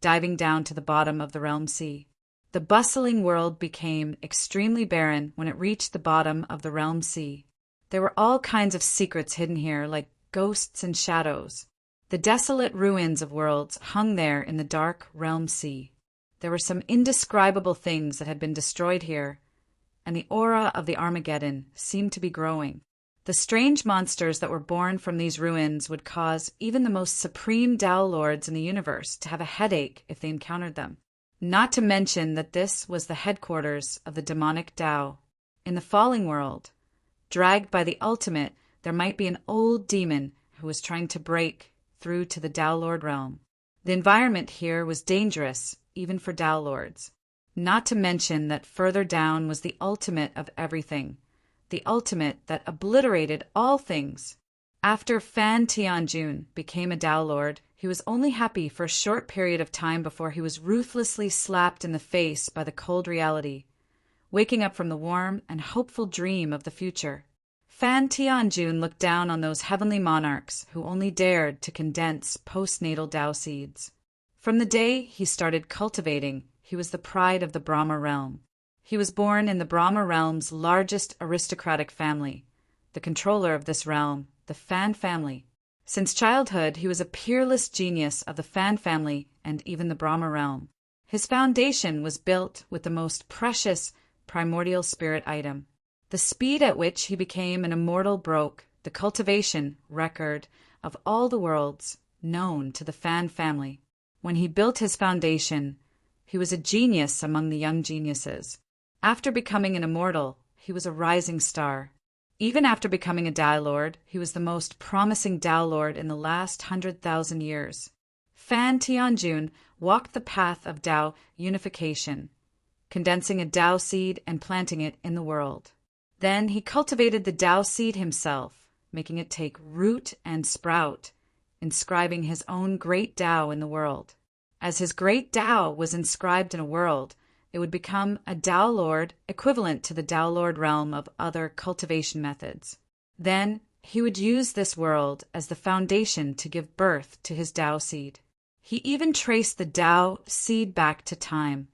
diving down to the bottom of the realm sea. The bustling world became extremely barren when it reached the bottom of the realm sea. There were all kinds of secrets hidden here, like ghosts and shadows. The desolate ruins of worlds hung there in the dark realm sea. There were some indescribable things that had been destroyed here, and the aura of the Armageddon seemed to be growing. The strange monsters that were born from these ruins would cause even the most supreme Tao Lords in the universe to have a headache if they encountered them. Not to mention that this was the headquarters of the demonic Tao. In the falling world, dragged by the ultimate, there might be an old demon who was trying to break through to the Tao Lord realm. The environment here was dangerous, even for Tao Lords. Not to mention that further down was the ultimate of everything, the ultimate that obliterated all things. After Fan Tianjun became a Tao Lord, he was only happy for a short period of time before he was ruthlessly slapped in the face by the cold reality, waking up from the warm and hopeful dream of the future. Fan Tianjun looked down on those heavenly monarchs who only dared to condense postnatal Tao seeds. From the day he started cultivating, he was the pride of the Brahma realm. He was born in the Brahma realm's largest aristocratic family, the controller of this realm, the Fan family. Since childhood, he was a peerless genius of the Fan family and even the Brahma realm. His foundation was built with the most precious primordial spirit item. The speed at which he became an immortal broke the cultivation record of all the worlds known to the Fan family. When he built his foundation, he was a genius among the young geniuses. After becoming an immortal, he was a rising star. Even after becoming a Tao Lord, he was the most promising Tao Lord in the last 100,000 years. Fan Tianjun walked the path of Tao unification, condensing a Tao seed and planting it in the world. Then he cultivated the Tao seed himself, making it take root and sprout, inscribing his own great Tao in the world. As his great Tao was inscribed in a world, it would become a Tao Lord equivalent to the Tao Lord realm of other cultivation methods. Then he would use this world as the foundation to give birth to his Tao seed. He even traced the Tao seed back to time,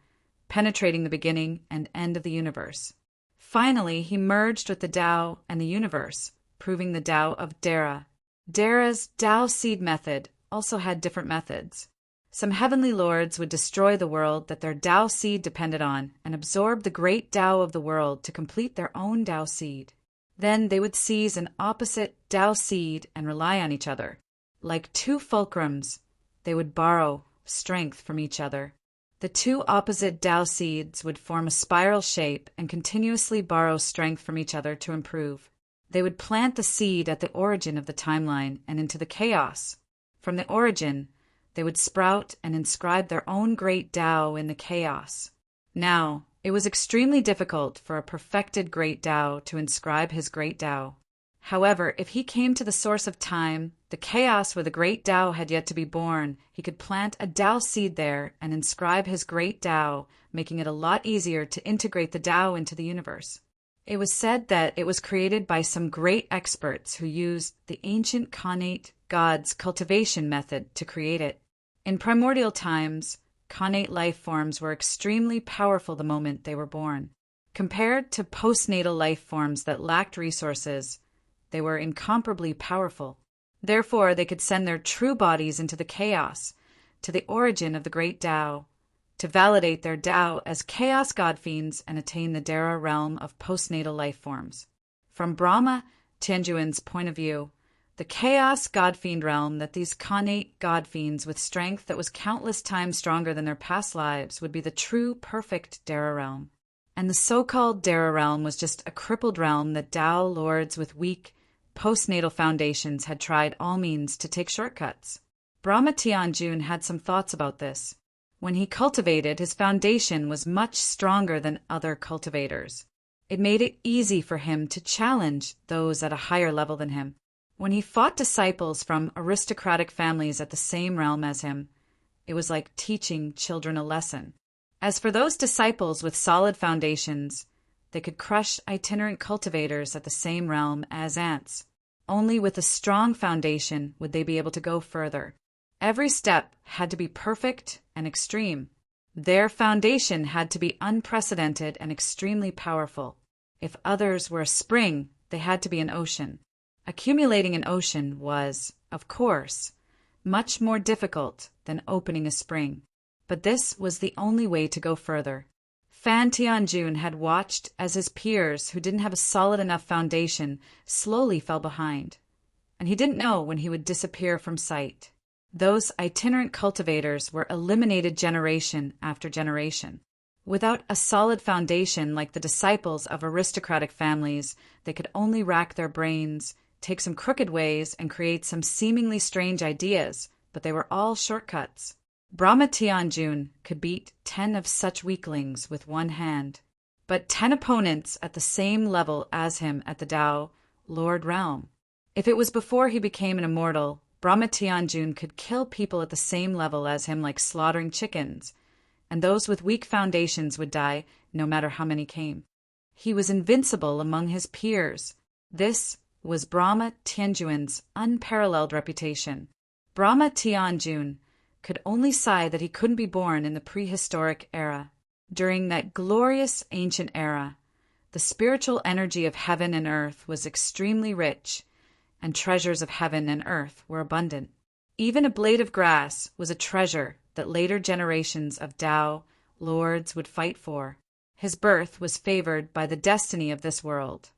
penetrating the beginning and end of the universe. Finally, he merged with the Tao and the universe, proving the Tao of Dara. Dara's Tao seed method also had different methods. Some heavenly lords would destroy the world that their Tao seed depended on and absorb the great Tao of the world to complete their own Tao seed. Then they would seize an opposite Tao seed and rely on each other. Like two fulcrums, they would borrow strength from each other. The two opposite Tao seeds would form a spiral shape and continuously borrow strength from each other to improve. They would plant the seed at the origin of the timeline and into the chaos. From the origin, they would sprout and inscribe their own great Tao in the chaos. Now, it was extremely difficult for a perfected great Tao to inscribe his great Tao. However, if he came to the source of time, the chaos where the great Tao had yet to be born, he could plant a Tao seed there and inscribe his great Tao, making it a lot easier to integrate the Tao into the universe. It was said that it was created by some great experts who used the ancient connate gods' cultivation method to create it. In primordial times, connate life forms were extremely powerful the moment they were born. Compared to postnatal life forms that lacked resources, they were incomparably powerful. Therefore, they could send their true bodies into the chaos, to the origin of the great Tao, to validate their Tao as chaos god fiends and attain the Dara realm of postnatal life forms. From Brahma Tianjuan's point of view, the chaos god fiend realm that these connate god fiends with strength that was countless times stronger than their past lives would be the true perfect Dara realm. And the so-called Dara realm was just a crippled realm that Tao lords with weak, postnatal foundations had tried all means to take shortcuts. Brahma Tianjun had some thoughts about this. When he cultivated, his foundation was much stronger than other cultivators. It made it easy for him to challenge those at a higher level than him. When he fought disciples from aristocratic families at the same realm as him, it was like teaching children a lesson. As for those disciples with solid foundations, they could crush itinerant cultivators at the same realm as ants. Only with a strong foundation would they be able to go further. Every step had to be perfect and extreme. Their foundation had to be unprecedented and extremely powerful. If others were a spring, they had to be an ocean. Accumulating an ocean was, of course, much more difficult than opening a spring. But this was the only way to go further. Fan Tianjun had watched as his peers who didn't have a solid enough foundation slowly fell behind, and he didn't know when he would disappear from sight. Those itinerant cultivators were eliminated generation after generation. Without a solid foundation like the disciples of aristocratic families, they could only rack their brains, take some crooked ways, and create some seemingly strange ideas, but they were all shortcuts. Brahma Tianjun could beat 10 of such weaklings with one hand, but 10 opponents at the same level as him at the Tao Lord realm. If it was before he became an immortal, Brahma Tianjun could kill people at the same level as him like slaughtering chickens, and those with weak foundations would die no matter how many came. He was invincible among his peers. This was Brahma Tianjuan's unparalleled reputation. Brahma Tianjun could only sigh that he couldn't be born in the prehistoric era. During that glorious ancient era, the spiritual energy of heaven and earth was extremely rich, and treasures of heaven and earth were abundant. Even a blade of grass was a treasure that later generations of Tao lords would fight for. His birth was favored by the destiny of this world.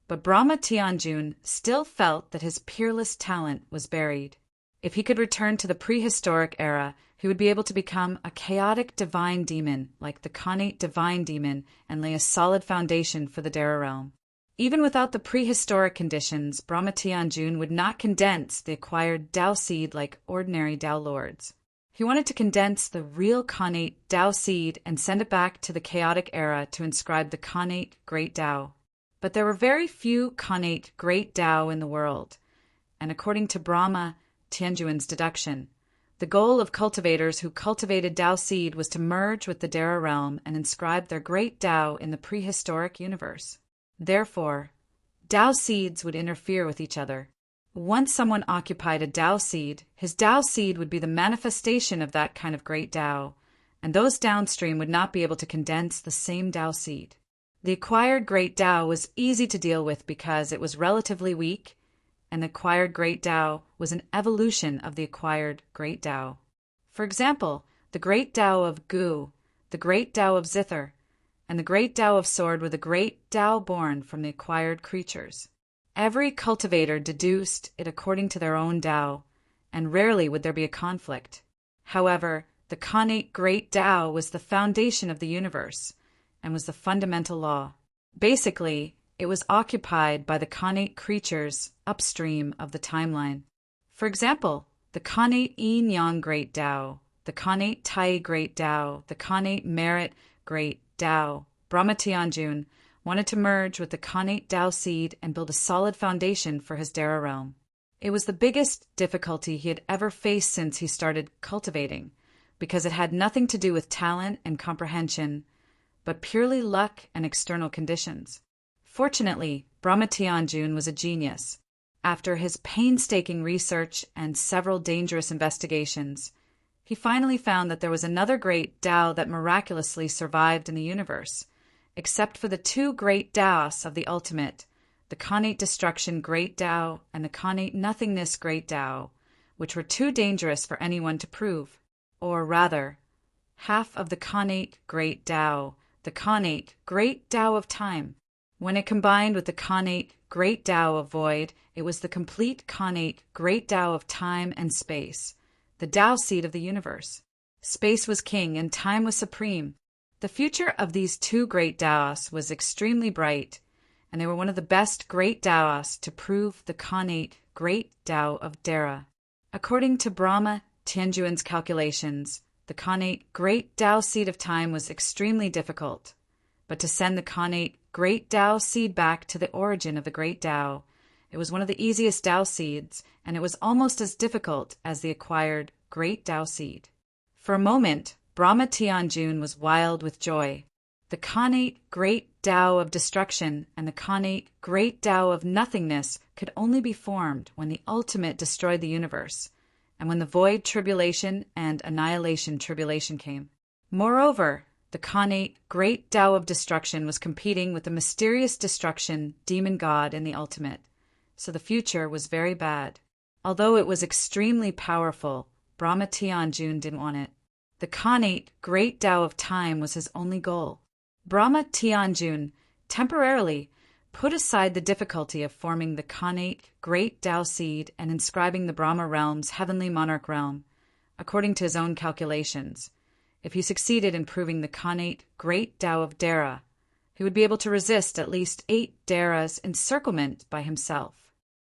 But Brahma Tianjun still felt that his peerless talent was buried. If he could return to the prehistoric era, he would be able to become a chaotic divine demon like the Khanate divine demon and lay a solid foundation for the Dara realm. Even without the prehistoric conditions, Brahma Tianjun would not condense the acquired Tao seed like ordinary Tao lords. He wanted to condense the real Khanate Tao seed and send it back to the chaotic era to inscribe the Khanate Great Tao. But there were very few Khanate Great Tao in the world, and according to Brahma Tianjun's deduction, the goal of cultivators who cultivated Tao seed was to merge with the Dara realm and inscribe their great Tao in the prehistoric universe. Therefore, Tao seeds would interfere with each other. Once someone occupied a Tao seed, his Tao seed would be the manifestation of that kind of great Tao, and those downstream would not be able to condense the same Tao seed. The acquired great Tao was easy to deal with because it was relatively weak, and the acquired great Tao was an evolution of the acquired great Tao. For example, the great Tao of Gu, the great Tao of Zither, and the great Tao of Sword were the great Tao born from the acquired creatures. Every cultivator deduced it according to their own Tao, and rarely would there be a conflict. However, the Khanate Great Tao was the foundation of the universe, and was the fundamental law. Basically, it was occupied by the Khanate creatures upstream of the timeline. For example, the Khanate Yin-Yang Great Tao, the Khanate Tai Great Tao, the Khanate Merit Great Tao. Brahma Tianjun wanted to merge with the Khanate Tao seed and build a solid foundation for his Dara realm. It was the biggest difficulty he had ever faced since he started cultivating, because it had nothing to do with talent and comprehension, but purely luck and external conditions. Fortunately, Brahma Tianjun was a genius. After his painstaking research and several dangerous investigations, he finally found that there was another great Tao that miraculously survived in the universe, except for the two great Taos of the ultimate, the Khanate Destruction Great Tao and the Khanate Nothingness Great Tao, which were too dangerous for anyone to prove. Or rather, half of the Khanate Great Tao, the Khanate Great Tao of Time. When it combined with the Khanate Great Tao of Void, it was the complete Khanate Great Tao of Time and Space, the Tao seed of the universe. Space was king and time was supreme. The future of these two great Taos was extremely bright, and they were one of the best great Taos to prove the Khanate Great Tao of Dara. According to Brahma Tianjun's calculations, the Khanate Great Tao seed of time was extremely difficult, but to send the Khanate Great Tao seed back to the origin of the Great Tao, it was one of the easiest Tao seeds, and it was almost as difficult as the acquired Great Tao seed. For a moment, Brahma Tianjun was wild with joy. The Khanate Great Tao of Destruction and the Khanate Great Tao of Nothingness could only be formed when the Ultimate destroyed the universe, and when the Void Tribulation and Annihilation Tribulation came. Moreover, the Khanate Great Tao of Destruction was competing with the mysterious destruction demon god in the Ultimate, so the future was very bad. Although it was extremely powerful, Brahma Tianjun didn't want it. The Khanate Great Tao of Time was his only goal. Brahma Tianjun temporarily put aside the difficulty of forming the Khanate Great Tao seed and inscribing the Brahma realm's heavenly monarch realm, according to his own calculations. If he succeeded in proving the Khanate Great Tao of Dara, he would be able to resist at least 8 Daras' encirclement by himself.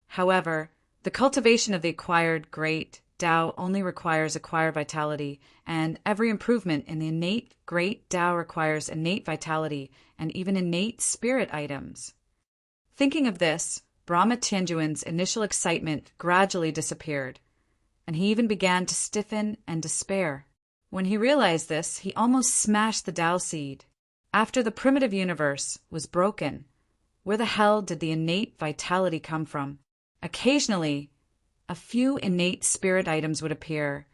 However, the cultivation of the acquired Great Tao only requires acquired vitality, and every improvement in the innate Great Tao requires innate vitality and even innate spirit items. Thinking of this, Brahma Tianjun's initial excitement gradually disappeared, and he even began to stiffen and despair. When he realized this, he almost smashed the Tao seed. After the primitive universe was broken, where the hell did the innate vitality come from? Occasionally, a few innate spirit items would appear,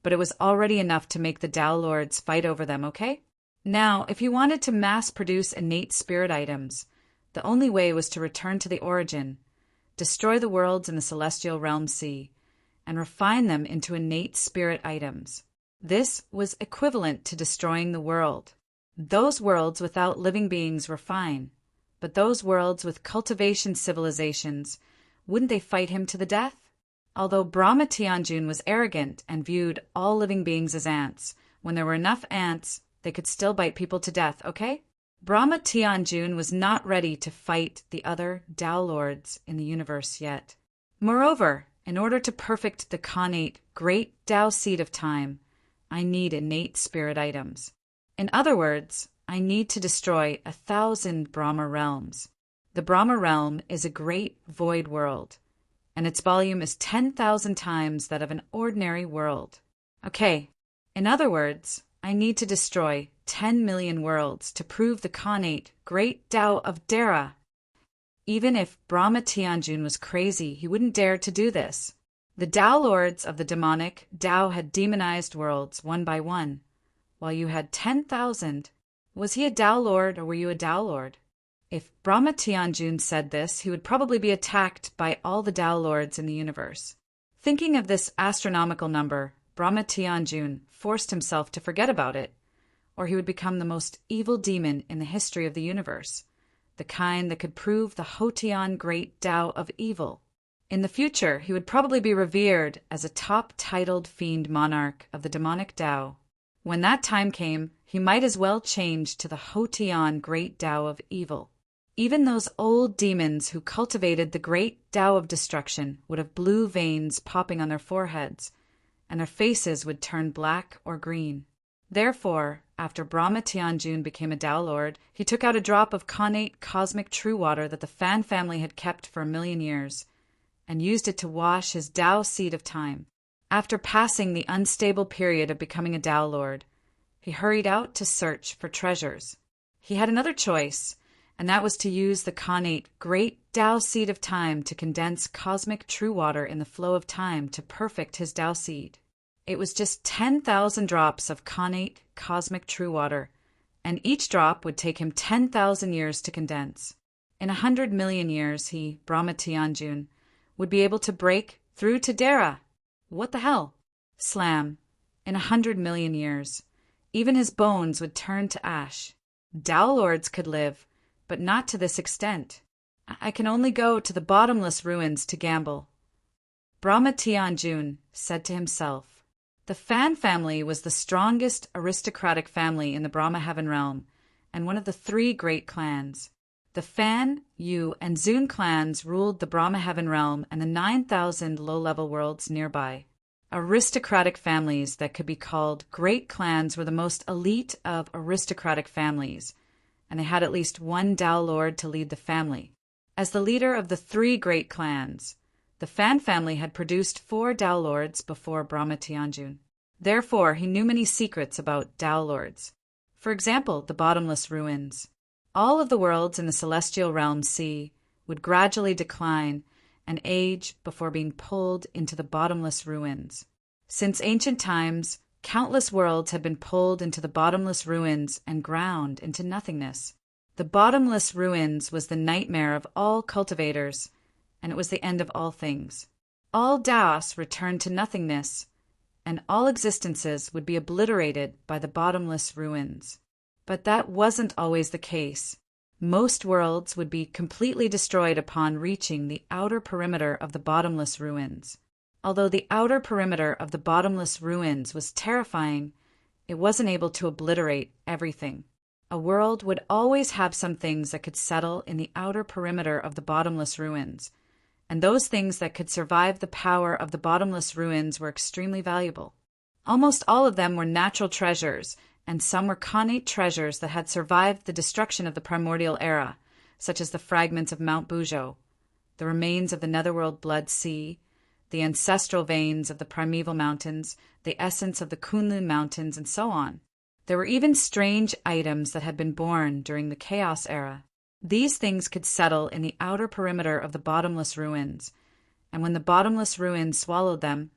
but it was already enough to make the Tao Lords fight over them, okay? Now, if he wanted to mass-produce innate spirit items, the only way was to return to the origin, destroy the worlds in the celestial realm sea, and refine them into innate spirit items. This was equivalent to destroying the world. Those worlds without living beings were fine, but those worlds with cultivation civilizations, wouldn't they fight him to the death? Although Brahma Tianjun was arrogant and viewed all living beings as ants, when there were enough ants, they could still bite people to death, okay? Brahma Tianjun was not ready to fight the other Tao Lords in the universe yet. Moreover, in order to perfect the Khanate great Tao seed of time, I need innate spirit items. In other words, I need to destroy 1,000 Brahma realms. The Brahma realm is a great void world, and its volume is 10,000 times that of an ordinary world. Okay, in other words, I need to destroy 10 million worlds to prove the Khanate great Tao of Dara. Even if Brahma Tianjun was crazy, he wouldn't dare to do this. The Tao Lords of the demonic Tao had demonized worlds one by one, while you had 10,000. Was he a Tao Lord or were you a Tao Lord? If Brahma Tianjun said this, he would probably be attacked by all the Tao Lords in the universe. Thinking of this astronomical number, Brahma Tianjun forced himself to forget about it, or he would become the most evil demon in the history of the universe, the kind that could prove the Hotian great Tao of evil. In the future, he would probably be revered as a top-titled fiend monarch of the demonic Tao. When that time came, he might as well change to the Hotian great Tao of evil. Even those old demons who cultivated the great Tao of destruction would have blue veins popping on their foreheads, and their faces would turn black or green. Therefore, after Brahma Tianjun became a Tao Lord, he took out a drop of Khanate cosmic true water that the Fan family had kept for 1,000,000 years, and used it to wash his Tao seed of time. After passing the unstable period of becoming a Tao Lord, he hurried out to search for treasures. He had another choice, and that was to use the Khanate great Tao seed of time to condense cosmic true water in the flow of time to perfect his Tao seed. It was just 10,000 drops of Khanate cosmic true water, and each drop would take him 10,000 years to condense. In 100 million years, he, Brahma Tianjun, would be able to break through to Dara. What the hell? Slam. In 100 million years, even his bones would turn to ash. Tao Lords could live, but not to this extent. I can only go to the bottomless ruins to gamble. Brahma Tianjun said to himself. The Fan family was the strongest aristocratic family in the Brahma Heaven realm, and one of the 3 great clans. The Fan, Yu, and Zun clans ruled the Brahma Heaven realm and the 9,000 low-level worlds nearby. Aristocratic families that could be called great clans were the most elite of aristocratic families, and they had at least one Tao Lord to lead the family. As the leader of the 3 great clans, the Fan family had produced 4 Tao Lords before Brahma Tianjun. Therefore, he knew many secrets about Tao Lords. For example, the bottomless ruins. All of the worlds in the celestial realm sea would gradually decline and age before being pulled into the bottomless ruins. Since ancient times, countless worlds had been pulled into the bottomless ruins and ground into nothingness. The bottomless ruins was the nightmare of all cultivators, and it was the end of all things. All Taos returned to nothingness, and all existences would be obliterated by the bottomless ruins. But that wasn't always the case. Most worlds would be completely destroyed upon reaching the outer perimeter of the bottomless ruins. Although the outer perimeter of the bottomless ruins was terrifying, it wasn't able to obliterate everything. A world would always have some things that could settle in the outer perimeter of the bottomless ruins, and those things that could survive the power of the bottomless ruins were extremely valuable. Almost all of them were natural treasures, and some were Khanate treasures that had survived the destruction of the primordial era, such as the fragments of Mount Bujo, the remains of the Netherworld Blood Sea, the ancestral veins of the primeval mountains, the essence of the Kunlun Mountains, and so on. There were even strange items that had been born during the Chaos era. These things could settle in the outer perimeter of the bottomless ruins, and when the bottomless ruins swallowed them,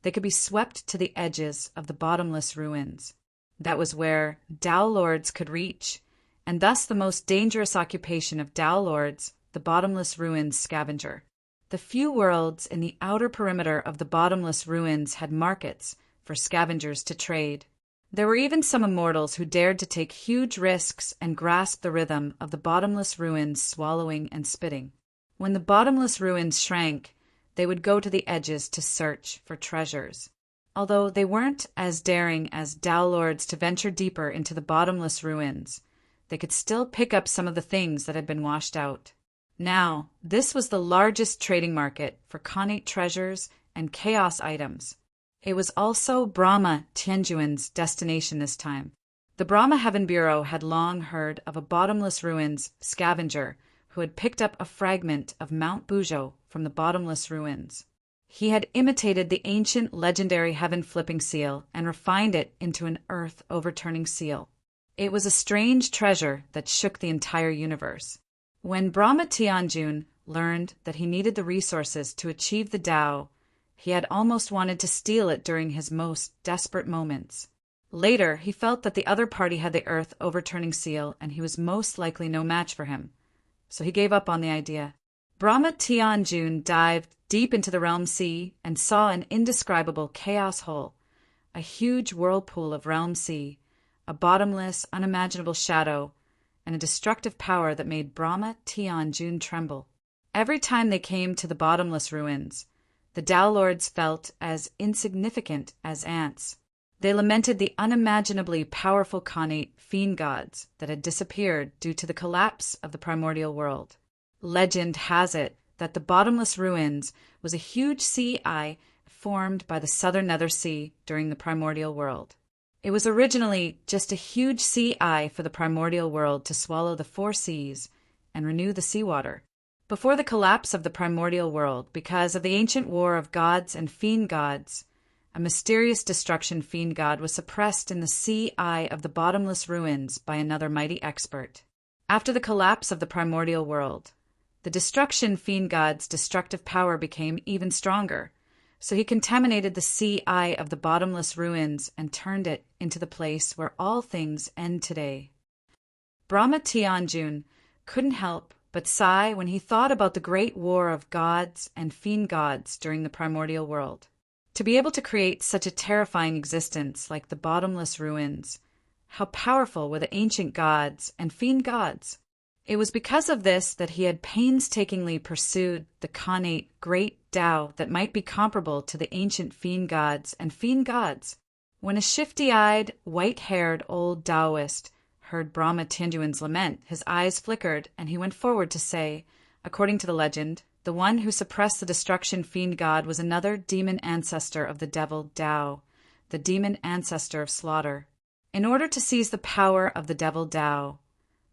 they could be swept to the edges of the bottomless ruins. That was where Tao lords could reach, and thus the most dangerous occupation of Tao lords, the bottomless ruins scavenger. The few worlds in the outer perimeter of the bottomless ruins had markets for scavengers to trade. There were even some immortals who dared to take huge risks and grasp the rhythm of the bottomless ruins swallowing and spitting. When the bottomless ruins shrank, they would go to the edges to search for treasures. Although they weren't as daring as Tao lords to venture deeper into the bottomless ruins, they could still pick up some of the things that had been washed out. Now, this was the largest trading market for Khanate treasures and chaos items. It was also Brahma Tianjuan's destination this time. The Brahma Heaven Bureau had long heard of a bottomless ruins scavenger who had picked up a fragment of Mount Buzhou from the bottomless ruins. He had imitated the ancient legendary heaven-flipping seal and refined it into an earth-overturning seal. It was a strange treasure that shook the entire universe. When Brahma Tianjun learned that he needed the resources to achieve the Tao, he had almost wanted to steal it during his most desperate moments. Later, he felt that the other party had the earth-overturning seal and he was most likely no match for him, so he gave up on the idea. Brahma Tianjun dived deep into the realm sea and saw an indescribable chaos hole, a huge whirlpool of realm sea, a bottomless, unimaginable shadow, and a destructive power that made Brahma Tianjun tremble. Every time they came to the bottomless ruins, the Tao lords felt as insignificant as ants. They lamented the unimaginably powerful Khanate fiend gods that had disappeared due to the collapse of the primordial world. Legend has it that the bottomless ruins was a huge sea eye formed by the southern nether sea during the primordial world. It was originally just a huge sea eye for the primordial world to swallow the four seas and renew the seawater. Before the collapse of the primordial world, because of the ancient war of gods and fiend gods, a mysterious destruction fiend god was suppressed in the sea eye of the bottomless ruins by another mighty expert. After the collapse of the primordial world, the destruction fiend god's destructive power became even stronger, so he contaminated the sea eye of the bottomless ruins and turned it into the place where all things end today. Brahma Tianjun couldn't help but sigh when he thought about the great war of gods and fiend gods during the primordial world. To be able to create such a terrifying existence like the bottomless ruins, how powerful were the ancient gods and fiend gods? It was because of this that he had painstakingly pursued the Khanate great Tao that might be comparable to the ancient fiend gods and fiend gods. When a shifty-eyed, white-haired old Taoist heard Brahma Tianjuan's lament, his eyes flickered, and he went forward to say, according to the legend, the one who suppressed the destruction fiend god was another demon ancestor of the devil Tao, the demon ancestor of slaughter. In order to seize the power of the devil Tao,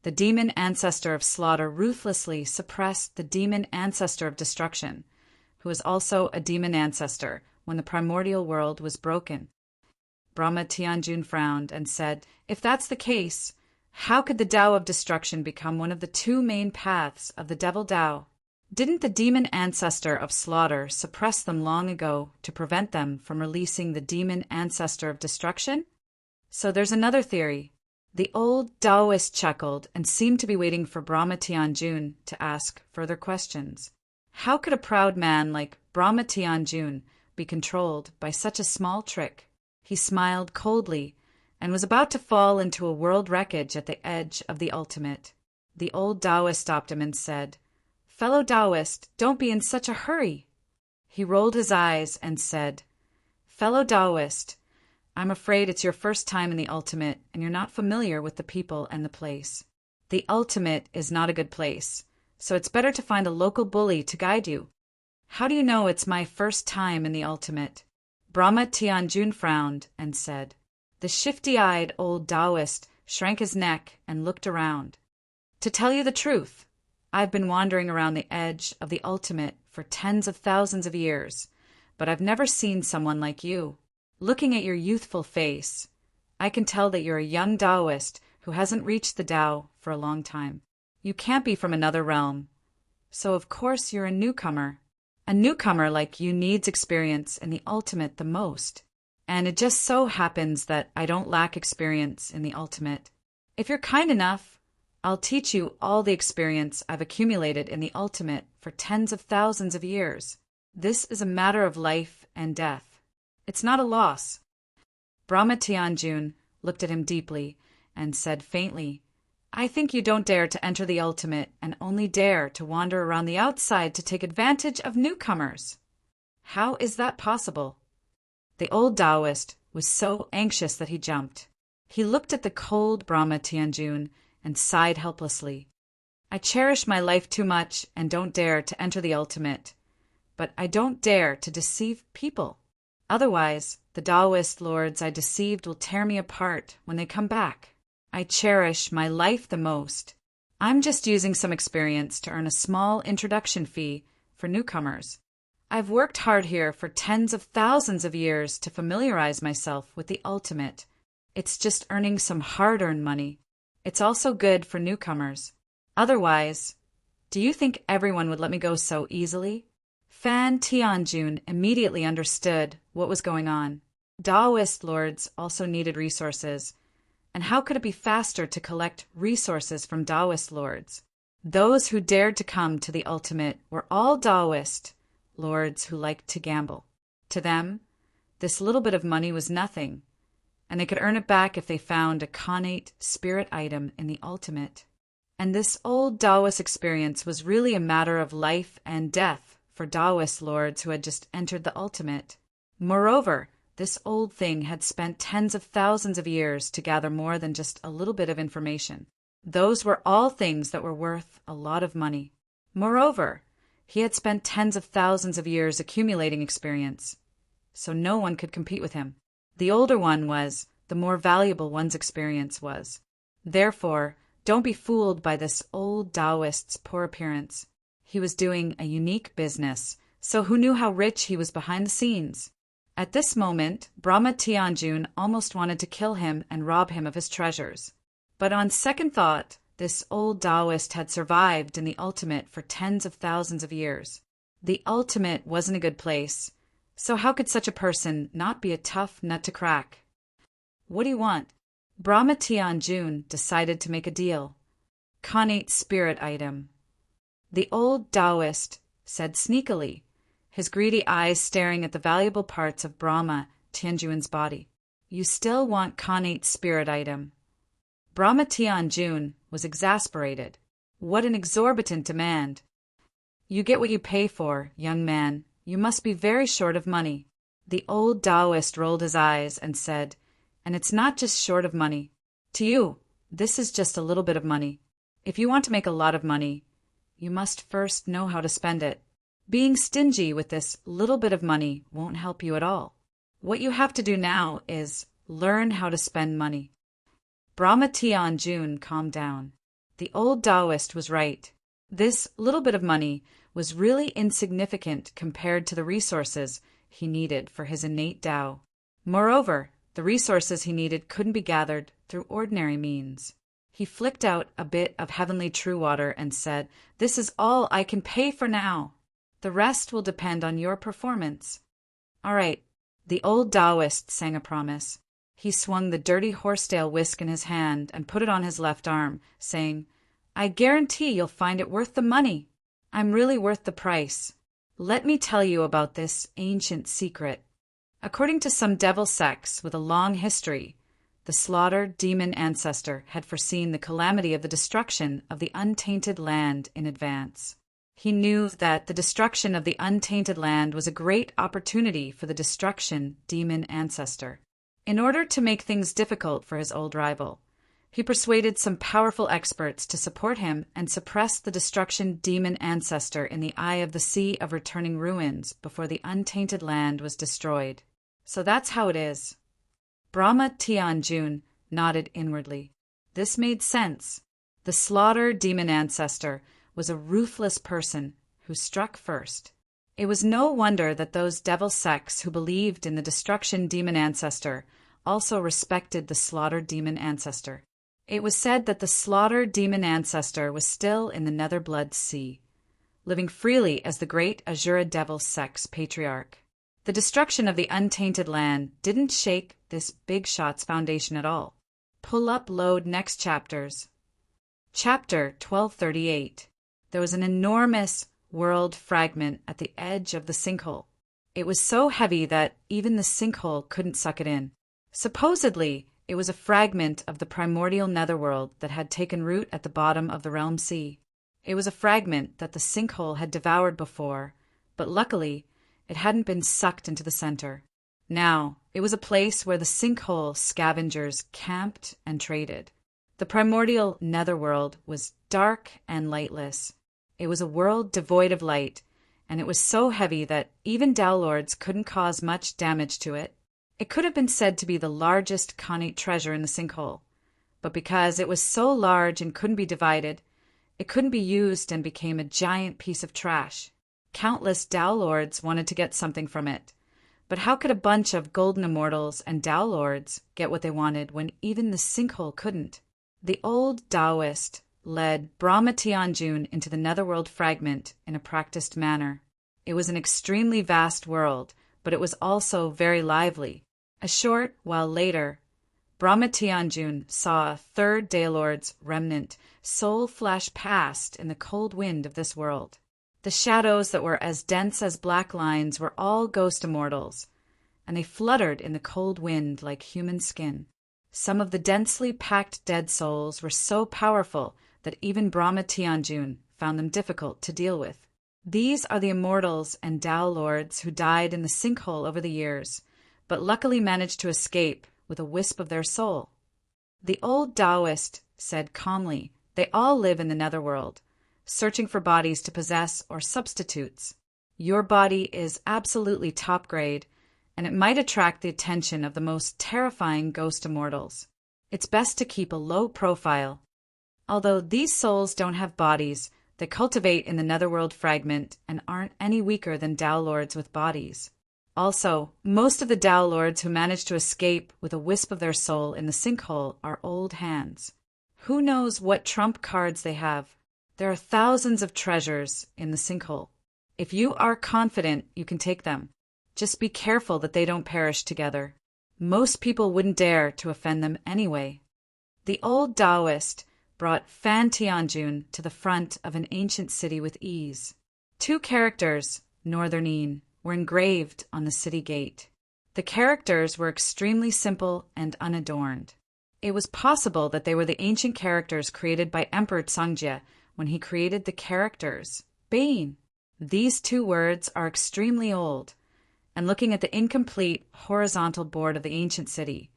the demon ancestor of slaughter ruthlessly suppressed the demon ancestor of destruction, who was also a demon ancestor when the primordial world was broken. Brahma Tianjun frowned and said, if that's the case, how could the Tao of destruction become one of the two main paths of the devil Tao? Didn't the demon ancestor of slaughter suppress them long ago to prevent them from releasing the demon ancestor of destruction? So there's another theory. The old Taoist chuckled and seemed to be waiting for Brahma Tianjun to ask further questions. How could a proud man like Brahma Tianjun be controlled by such a small trick? He smiled coldly and was about to fall into a world wreckage at the edge of the ultimate. The old Taoist stopped him and said, fellow Taoist, don't be in such a hurry. He rolled his eyes and said, fellow Taoist, I'm afraid it's your first time in the ultimate and you're not familiar with the people and the place. The ultimate is not a good place, so it's better to find a local bully to guide you. How do you know it's my first time in the ultimate? Brahma Tianjun frowned and said. The shifty-eyed old Taoist shrank his neck and looked around. To tell you the truth, I've been wandering around the edge of the ultimate for tens of thousands of years, but I've never seen someone like you. Looking at your youthful face, I can tell that you're a young Taoist who hasn't reached the Tao for a long time. You can't be from another realm, so of course you're a newcomer. A newcomer like you needs experience in the ultimate the most. And it just so happens that I don't lack experience in the ultimate. If you're kind enough, I'll teach you all the experience I've accumulated in the ultimate for tens of thousands of years. This is a matter of life and death. It's not a loss. Brahma Tianjun looked at him deeply and said faintly, I think you don't dare to enter the ultimate and only dare to wander around the outside to take advantage of newcomers. How is that possible? The old Taoist was so anxious that he jumped. He looked at the cold Brahma Tianjun and sighed helplessly. I cherish my life too much and don't dare to enter the ultimate, but I don't dare to deceive people. Otherwise, the Taoist lords I deceived will tear me apart when they come back. I cherish my life the most. I'm just using some experience to earn a small introduction fee for newcomers. I've worked hard here for tens of thousands of years to familiarize myself with the ultimate. It's just earning some hard-earned money. It's also good for newcomers. Otherwise, do you think everyone would let me go so easily? Fan Tianjun immediately understood what was going on. Taoist lords also needed resources, and how could it be faster to collect resources from Taoist lords? Those who dared to come to the ultimate were all Taoist lords who liked to gamble. To them, this little bit of money was nothing, and they could earn it back if they found a connate spirit item in the ultimate. And this old Taoist experience was really a matter of life and death for Taoist lords who had just entered the ultimate. Moreover, this old thing had spent tens of thousands of years to gather more than just a little bit of information. Those were all things that were worth a lot of money. Moreover, he had spent tens of thousands of years accumulating experience, so no one could compete with him. The older one was, the more valuable one's experience was. Therefore, don't be fooled by this old Taoist's poor appearance. He was doing a unique business, so who knew how rich he was behind the scenes? At this moment, Brahma Tianjun almost wanted to kill him and rob him of his treasures. But on second thought, this old Taoist had survived in the ultimate for tens of thousands of years. The ultimate wasn't a good place, so how could such a person not be a tough nut to crack? What do you want? Brahma Tianjun decided to make a deal. Connate spirit item. The old Taoist said sneakily, his greedy eyes staring at the valuable parts of Brahma Tianjun's body. You still want connate spirit item. Brahma Tianjun was exasperated. What an exorbitant demand. You get what you pay for, young man. You must be very short of money. The old Taoist rolled his eyes and said, and it's not just short of money. To you, this is just a little bit of money. If you want to make a lot of money, you must first know how to spend it. Being stingy with this little bit of money won't help you at all. What you have to do now is learn how to spend money. Brahma Tianjun calmed down. The old Taoist was right. This little bit of money was really insignificant compared to the resources he needed for his innate Tao. Moreover, the resources he needed couldn't be gathered through ordinary means. He flicked out a bit of heavenly true water and said, This is all I can pay for now. The rest will depend on your performance. All right. The old Taoist sang a promise. He swung the dirty horsetail whisk in his hand and put it on his left arm, saying, I guarantee you'll find it worth the money. I'm really worth the price. Let me tell you about this ancient secret. According to some devil sects with a long history, the slaughtered demon ancestor had foreseen the calamity of the destruction of the untainted land in advance. He knew that the destruction of the untainted land was a great opportunity for the destruction demon ancestor. In order to make things difficult for his old rival, he persuaded some powerful experts to support him and suppress the destruction demon ancestor in the eye of the sea of returning ruins before the untainted land was destroyed. So that's how it is. Brahma Tianjun nodded inwardly. This made sense. The slaughtered demon ancestor was a ruthless person who struck first. It was no wonder that those devil sects who believed in the destruction demon ancestor also respected the slaughtered demon ancestor. It was said that the slaughtered demon ancestor was still in the Netherblood Sea. living freely as the great Azura Devil Sex Patriarch. The destruction of the untainted land didn't shake this big shot's foundation at all. Pull up, load next chapters. Chapter 1238. There was an enormous world fragment at the edge of the sinkhole. It was so heavy that even the sinkhole couldn't suck it in. Supposedly, it was a fragment of the primordial netherworld that had taken root at the bottom of the realm sea. It was a fragment that the sinkhole had devoured before, but luckily, it hadn't been sucked into the center. Now, it was a place where the sinkhole scavengers camped and traded. The primordial netherworld was dark and lightless. It was a world devoid of light, and it was so heavy that even Dowlords couldn't cause much damage to it. It could have been said to be the largest Khanate treasure in the sinkhole, but because it was so large and couldn't be divided, it couldn't be used and became a giant piece of trash. Countless Dowlords wanted to get something from it, but how could a bunch of golden immortals and Dowlords get what they wanted when even the sinkhole couldn't? The old Taoist led Brahma Tianjun into the netherworld fragment in a practiced manner. It was an extremely vast world, but it was also very lively. A short while later, Brahma Tianjun saw a third Daylord's remnant soul flash past in the cold wind of this world. The shadows that were as dense as black lines were all ghost immortals, and they fluttered in the cold wind like human skin. Some of the densely packed dead souls were so powerful that even Brahma Tianjun found them difficult to deal with. These are the immortals and Tao lords who died in the sinkhole over the years, but luckily managed to escape with a wisp of their soul. The old Taoist said calmly, they all live in the netherworld, searching for bodies to possess or substitutes. Your body is absolutely top grade, and it might attract the attention of the most terrifying ghost immortals. It's best to keep a low profile. Although these souls don't have bodies, they cultivate in the netherworld fragment and aren't any weaker than Tao lords with bodies. Also, most of the Tao lords who manage to escape with a wisp of their soul in the sinkhole are old hands. Who knows what trump cards they have? There are thousands of treasures in the sinkhole. If you are confident, you can take them. Just be careful that they don't perish together. Most people wouldn't dare to offend them anyway. The old Taoist brought Fan Tianjun to the front of an ancient city with ease. 2 characters, Northernine, were engraved on the city gate. The characters were extremely simple and unadorned. It was possible that they were the ancient characters created by Emperor Cangjie when he created the characters. Bane. These 2 words are extremely old, and looking at the incomplete horizontal board of the ancient city,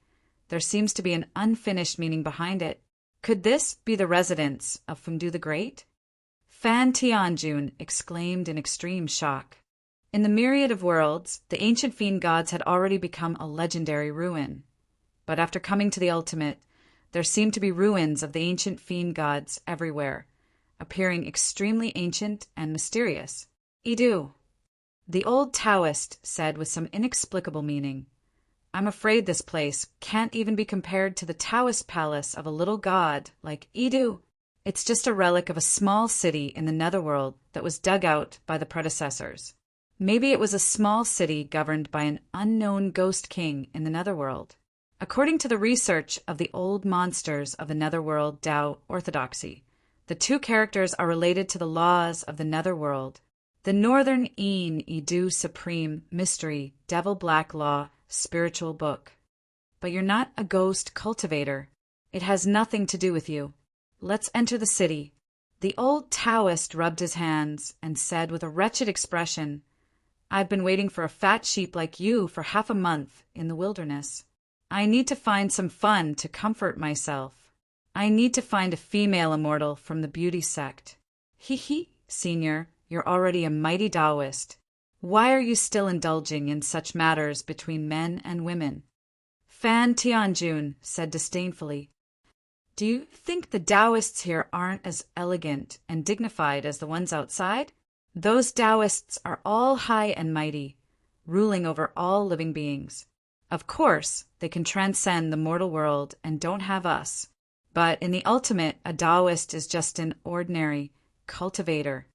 there seems to be an unfinished meaning behind it. Could this be the residence of Fengdu the Great? Fan Tianjun exclaimed in extreme shock. In the myriad of worlds, the ancient fiend gods had already become a legendary ruin. But after coming to the ultimate, there seemed to be ruins of the ancient fiend gods everywhere, appearing extremely ancient and mysterious. Idu. The old Taoist said with some inexplicable meaning, I'm afraid this place can't even be compared to the Taoist palace of a little god like Idu. It's just a relic of a small city in the netherworld that was dug out by the predecessors. Maybe it was a small city governed by an unknown ghost king in the netherworld. According to the research of the old monsters of the netherworld Tao orthodoxy, the 2 characters are related to the laws of the netherworld. The Northern Een Idu Supreme Mystery Devil Black Law Spiritual Book. But you're not a ghost cultivator. It has nothing to do with you. Let's enter the city. The old Taoist rubbed his hands and said with a wretched expression, I've been waiting for a fat sheep like you for half a month in the wilderness. I need to find some fun to comfort myself. I need to find a female immortal from the beauty sect. Hee, senior, you're already a mighty Taoist. Why are you still indulging in such matters between men and women? Fan Tianjun said disdainfully, Do you think the Taoists here aren't as elegant and dignified as the ones outside? Those Taoists are all high and mighty, ruling over all living beings. Of course, they can transcend the mortal world and don't have us. But in the ultimate, a Taoist is just an ordinary cultivator.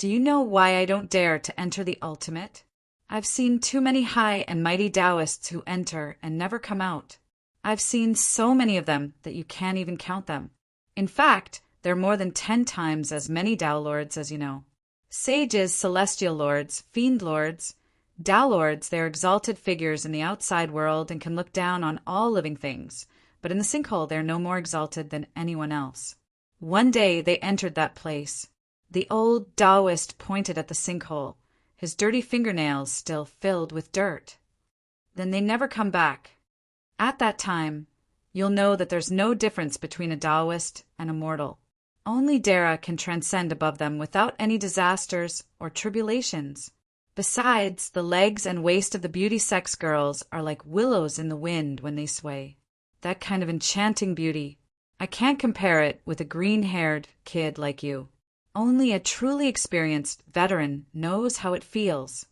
Do you know why I don't dare to enter the ultimate? I've seen too many high and mighty Taoists who enter and never come out. I've seen so many of them that you can't even count them. In fact, there are more than 10 times as many Tao lords as you know. Sages, celestial lords, fiend lords. Tao lords, they are exalted figures in the outside world and can look down on all living things, but in the sinkhole they are no more exalted than anyone else. One day they entered that place. The old Taoist pointed at the sinkhole, his dirty fingernails still filled with dirt. Then they never come back. At that time, you'll know that there's no difference between a Taoist and a mortal. Only Dara can transcend above them without any disasters or tribulations. Besides, the legs and waist of the beauty sex girls are like willows in the wind when they sway. That kind of enchanting beauty. I can't compare it with a green-haired kid like you. Only a truly experienced veteran knows how it feels.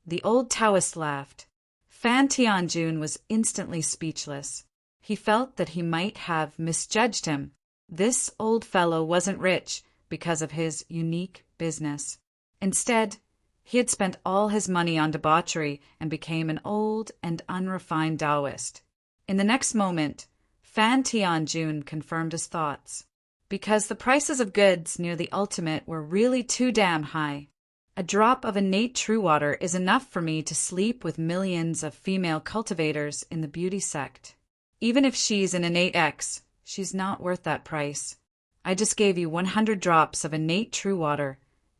The old Taoist laughed. Fan Tianjun was instantly speechless. He felt that he might have misjudged him. This old fellow wasn't rich because of his unique business. Instead, he had spent all his money on debauchery and became an old and unrefined Taoist. In the next moment, Fan Tianjun confirmed his thoughts. Because the prices of goods near the ultimate were really too damn high. A drop of innate true water is enough for me to sleep with millions of female cultivators in the beauty sect. Even if she's an innate X, she's not worth that price. I just gave you 100 drops of innate true water,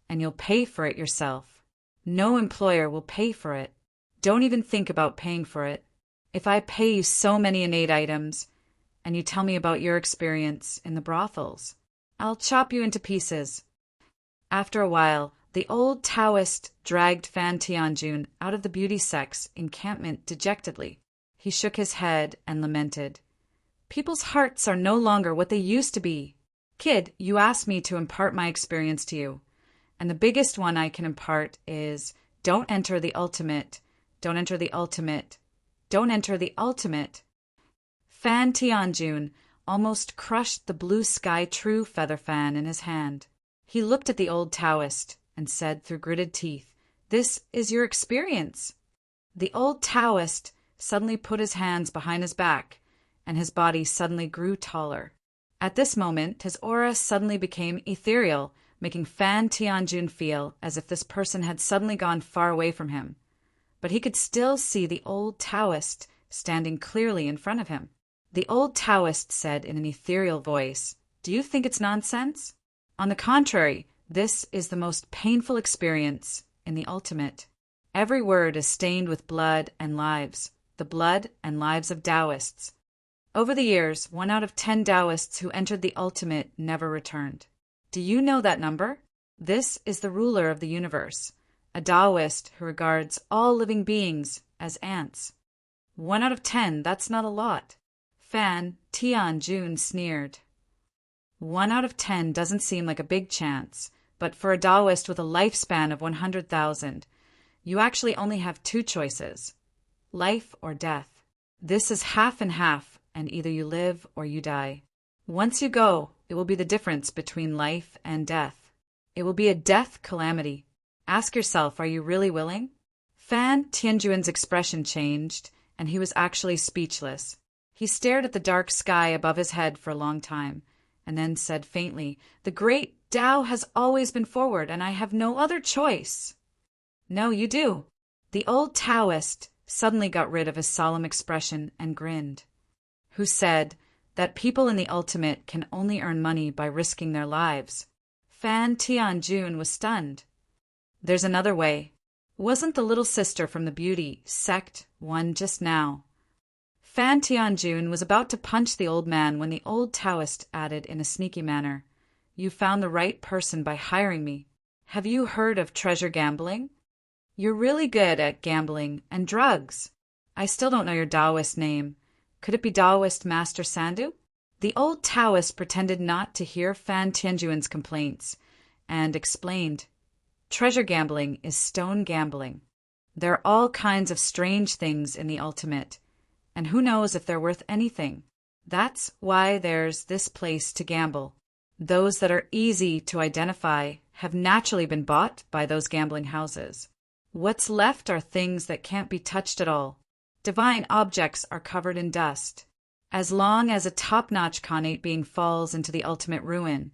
and you'll pay for it yourself. No employer will pay for it. Don't even think about paying for it. If I pay you so many innate items, and you tell me about your experience in the brothels, I'll chop you into pieces. After a while, the old Taoist dragged Fan Tianjun out of the beauty sect's encampment dejectedly. He shook his head and lamented. People's hearts are no longer what they used to be. Kid, you asked me to impart my experience to you, and the biggest one I can impart is don't enter the ultimate, don't enter the ultimate, don't enter the ultimate. Fan Tianjun almost crushed the blue sky true feather fan in his hand. He looked at the old Taoist and said through gritted teeth, "This is your experience." The old Taoist suddenly put his hands behind his back, and his body suddenly grew taller. At this moment, his aura suddenly became ethereal, making Fan Tianjun feel as if this person had suddenly gone far away from him. But he could still see the old Taoist standing clearly in front of him. The old Taoist said in an ethereal voice, "Do you think it's nonsense? On the contrary, this is the most painful experience in the ultimate. Every word is stained with blood and lives, the blood and lives of Taoists. Over the years, 1 out of 10 Taoists who entered the ultimate never returned. Do you know that number? This is the ruler of the universe, a Taoist who regards all living beings as ants. 1 out of 10, that's not a lot." Fan Tianjun sneered. 1 out of 10 doesn't seem like a big chance, but for a Taoist with a lifespan of 100,000, you actually only have 2 choices, life or death. This is half and half, and either you live or you die. Once you go, it will be the difference between life and death. It will be a death calamity. Ask yourself, are you really willing? Fan Tianjun's expression changed, and he was actually speechless. He stared at the dark sky above his head for a long time, and then said faintly, "The great Tao has always been forward, and I have no other choice." "No, you do." The old Taoist suddenly got rid of his solemn expression and grinned. "Who said that people in the ultimate can only earn money by risking their lives?" Fan Tianjun was stunned. "There's another way. Wasn't the little sister from the beauty sect one just now?" Fan Tianjun was about to punch the old man when the old Taoist added in a sneaky manner, "You found the right person by hiring me. Have you heard of treasure gambling? You're really good at gambling and drugs. I still don't know your Taoist name. Could it be Taoist Master Sandu?" The old Taoist pretended not to hear Fan Tianjun's complaints and explained, "Treasure gambling is stone gambling. There are all kinds of strange things in the ultimate, and who knows if they're worth anything. That's why there's this place to gamble. Those that are easy to identify have naturally been bought by those gambling houses. What's left are things that can't be touched at all. Divine objects are covered in dust. As long as a top-notch Khanate being falls into the ultimate ruin,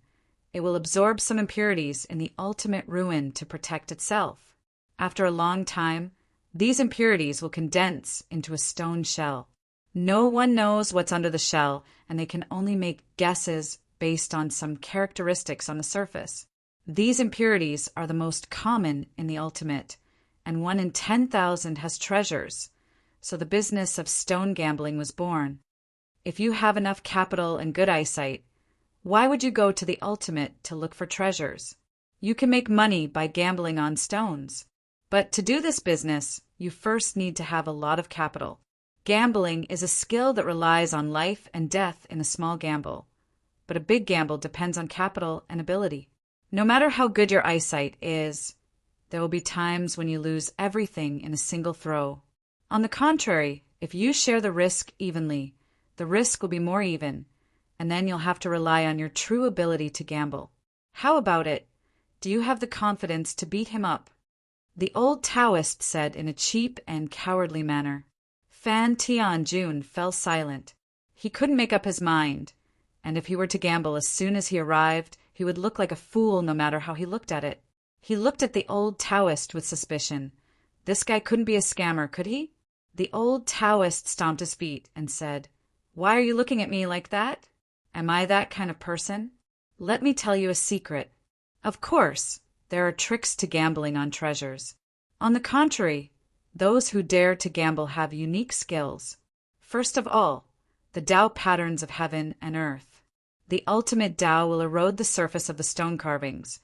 it will absorb some impurities in the ultimate ruin to protect itself. After a long time, these impurities will condense into a stone shell. No one knows what's under the shell, and they can only make guesses based on some characteristics on the surface. These impurities are the most common in the ultimate, and 1 in 10,000 has treasures, so the business of stone gambling was born. If you have enough capital and good eyesight, why would you go to the ultimate to look for treasures? You can make money by gambling on stones. But to do this business, you first need to have a lot of capital. Gambling is a skill that relies on life and death in a small gamble. But a big gamble depends on capital and ability. No matter how good your eyesight is, there will be times when you lose everything in a single throw. On the contrary, if you share the risk evenly, the risk will be more even, and then you'll have to rely on your true ability to gamble. How about it? Do you have the confidence to beat him up? The old Taoist said in a cheap and cowardly manner. Fan Tianjun fell silent. He couldn't make up his mind, and if he were to gamble as soon as he arrived, he would look like a fool no matter how he looked at it. He looked at the old Taoist with suspicion. This guy couldn't be a scammer, could he? The old Taoist stomped his feet and said, "Why are you looking at me like that? Am I that kind of person? Let me tell you a secret. Of course, there are tricks to gambling on treasures. On the contrary, those who dare to gamble have unique skills. First of all, the Tao patterns of heaven and earth. The ultimate Tao will erode the surface of the stone carvings,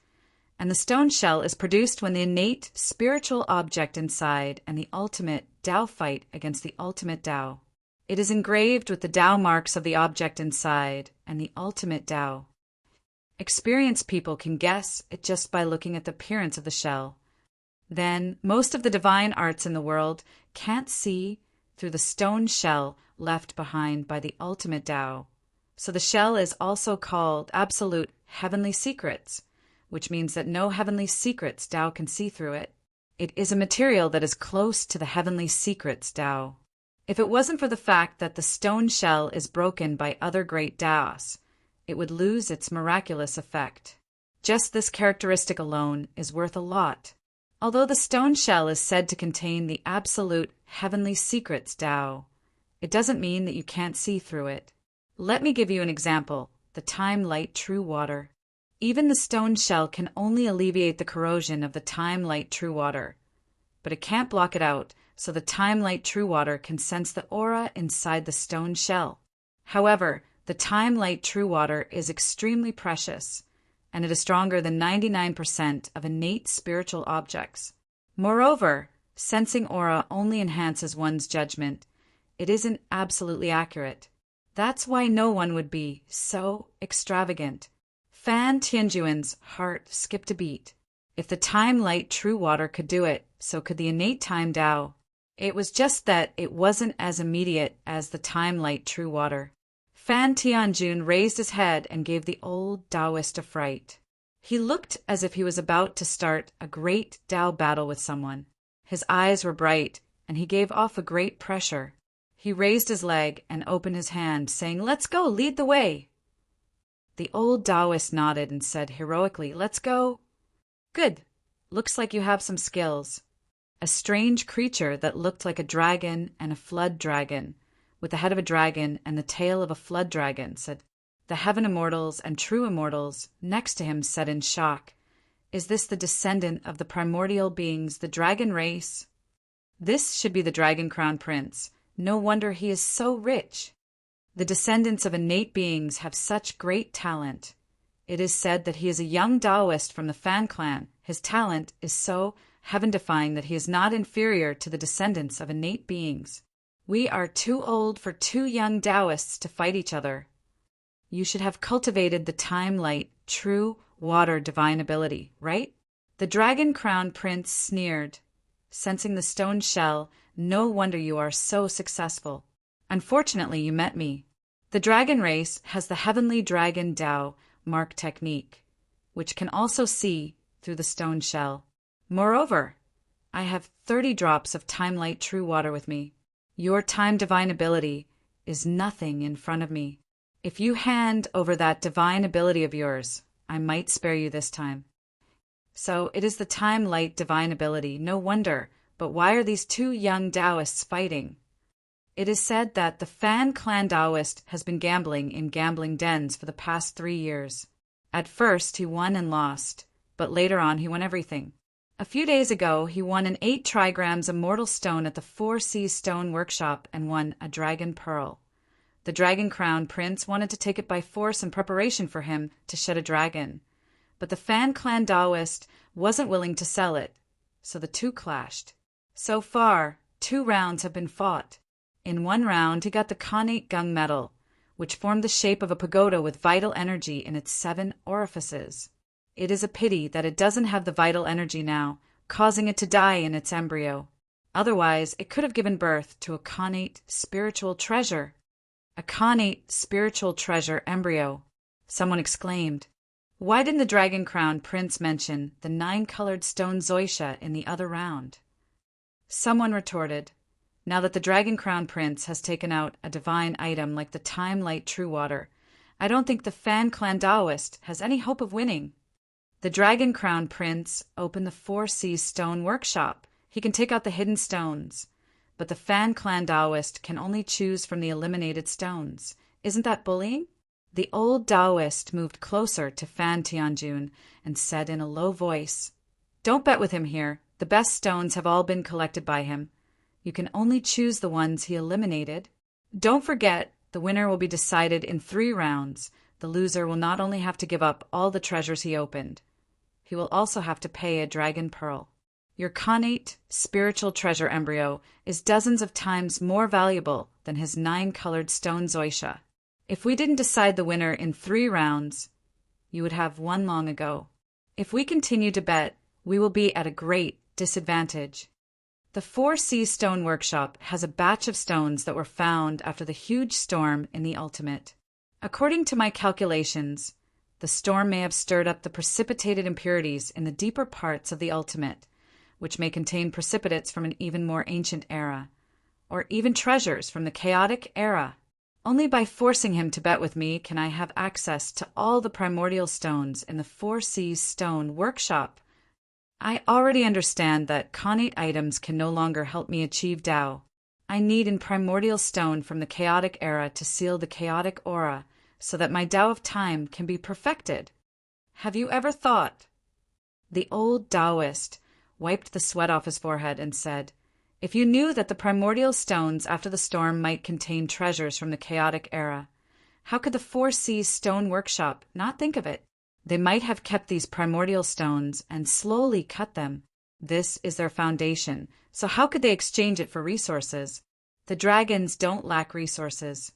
and the stone shell is produced when the innate spiritual object inside and the ultimate Tao fight against the ultimate Tao. It is engraved with the Tao marks of the object inside and the ultimate Tao. Experienced people can guess it just by looking at the appearance of the shell. Then, most of the divine arts in the world can't see through the stone shell left behind by the ultimate Tao. So the shell is also called absolute heavenly secrets, which means that no heavenly secrets Tao can see through it. It is a material that is close to the heavenly secrets Tao. If it wasn't for the fact that the stone shell is broken by other great Taos, it would lose its miraculous effect. Just this characteristic alone is worth a lot. Although the stone shell is said to contain the absolute heavenly secrets Tao, it doesn't mean that you can't see through it. Let me give you an example, the time light true water. Even the stone shell can only alleviate the corrosion of the time light true water, but it can't block it out, so the time light true water can sense the aura inside the stone shell. However, the time light true water is extremely precious, and it is stronger than 99% of innate spiritual objects. Moreover, sensing aura only enhances one's judgment. It isn't absolutely accurate. That's why no one would be so extravagant. Fan Tianjuan's heart skipped a beat. If the time light true water could do it, so could the innate time Tao. It was just that it wasn't as immediate as the time light true water. Fan Tianjun raised his head and gave the old Taoist a fright. He looked as if he was about to start a great Tao battle with someone. His eyes were bright, and he gave off a great pressure. He raised his leg and opened his hand, saying, "Let's go, lead the way." The old Taoist nodded and said heroically, "Let's go." "Good. Looks like you have some skills." A strange creature that looked like a dragon and a flood dragon, with the head of a dragon and the tail of a flood dragon, said. The heaven immortals and true immortals next to him said in shock, "Is this the descendant of the primordial beings, the dragon race? This should be the dragon crown prince. No wonder he is so rich." The descendants of innate beings have such great talent. It is said that he is a young Taoist from the Fan clan. His talent is so heaven-defying that he is not inferior to the descendants of innate beings. We are too old for two young Taoists to fight each other. You should have cultivated the time light, true water divine ability, right? The dragon crown prince sneered. Sensing the stone shell, no wonder you are so successful. Unfortunately, you met me. The dragon race has the heavenly dragon Tao mark technique, which can also see through the stone shell. Moreover, I have 30 drops of time-light true water with me. Your time divine ability is nothing in front of me. If you hand over that divine ability of yours, I might spare you this time. So it is the time-light divine ability. No wonder, but why are these two young Taoists fighting? It is said that the Fan clan Taoist has been gambling in gambling dens for the past 3 years. At first, he won and lost, but later on he won everything. A few days ago, he won an 8 trigrams immortal stone at the 4 Seas Stone Workshop and won a dragon pearl. The Dragon Crown Prince wanted to take it by force in preparation for him to shed a dragon, but the Fan clan Taoist wasn't willing to sell it, so the two clashed. So far, 2 rounds have been fought. In 1 round, he got the Khanate Gung medal, which formed the shape of a pagoda with vital energy in its 7 orifices. It is a pity that it doesn't have the vital energy now, causing it to die in its embryo. Otherwise, it could have given birth to a Khanate spiritual treasure. A Khanate spiritual treasure embryo, someone exclaimed. Why didn't the Dragon Crown Prince mention the 9-colored stone Zoisha in the other round? Someone retorted, now that the Dragon Crown Prince has taken out a divine item like the time-light true water, I don't think the Fan clan Taoist has any hope of winning. The Dragon Crown Prince opened the 4 Seas Stone Workshop. He can take out the hidden stones, but the Fan clan Taoist can only choose from the eliminated stones. Isn't that bullying? The old Taoist moved closer to Fan Tianjun and said in a low voice, Don't bet with him here. The best stones have all been collected by him. You can only choose the ones he eliminated. Don't forget, the winner will be decided in 3 rounds. The loser will not only have to give up all the treasures he opened, he will also have to pay a dragon pearl. Your Khanate spiritual treasure embryo is dozens of times more valuable than his 9-colored stone Zoisha. If we didn't decide the winner in 3 rounds, you would have won long ago. If we continue to bet, we will be at a great disadvantage. The 4 Seas Stone Workshop has a batch of stones that were found after the huge storm in the Ultimate. According to my calculations, the storm may have stirred up the precipitated impurities in the deeper parts of the Ultimate, which may contain precipitates from an even more ancient era, or even treasures from the chaotic era. Only by forcing him to bet with me can I have access to all the primordial stones in the 4 Seas Stone Workshop. I already understand that Khanate items can no longer help me achieve Tao. I need an primordial stone from the chaotic era to seal the chaotic aura so that my Tao of time can be perfected. Have you ever thought? The old Taoist wiped the sweat off his forehead and said, If you knew that the primordial stones after the storm might contain treasures from the chaotic era, how could the 4 Seas Stone Workshop not think of it? They might have kept these primordial stones and slowly cut them. This is their foundation, so how could they exchange it for resources? The dragons don't lack resources.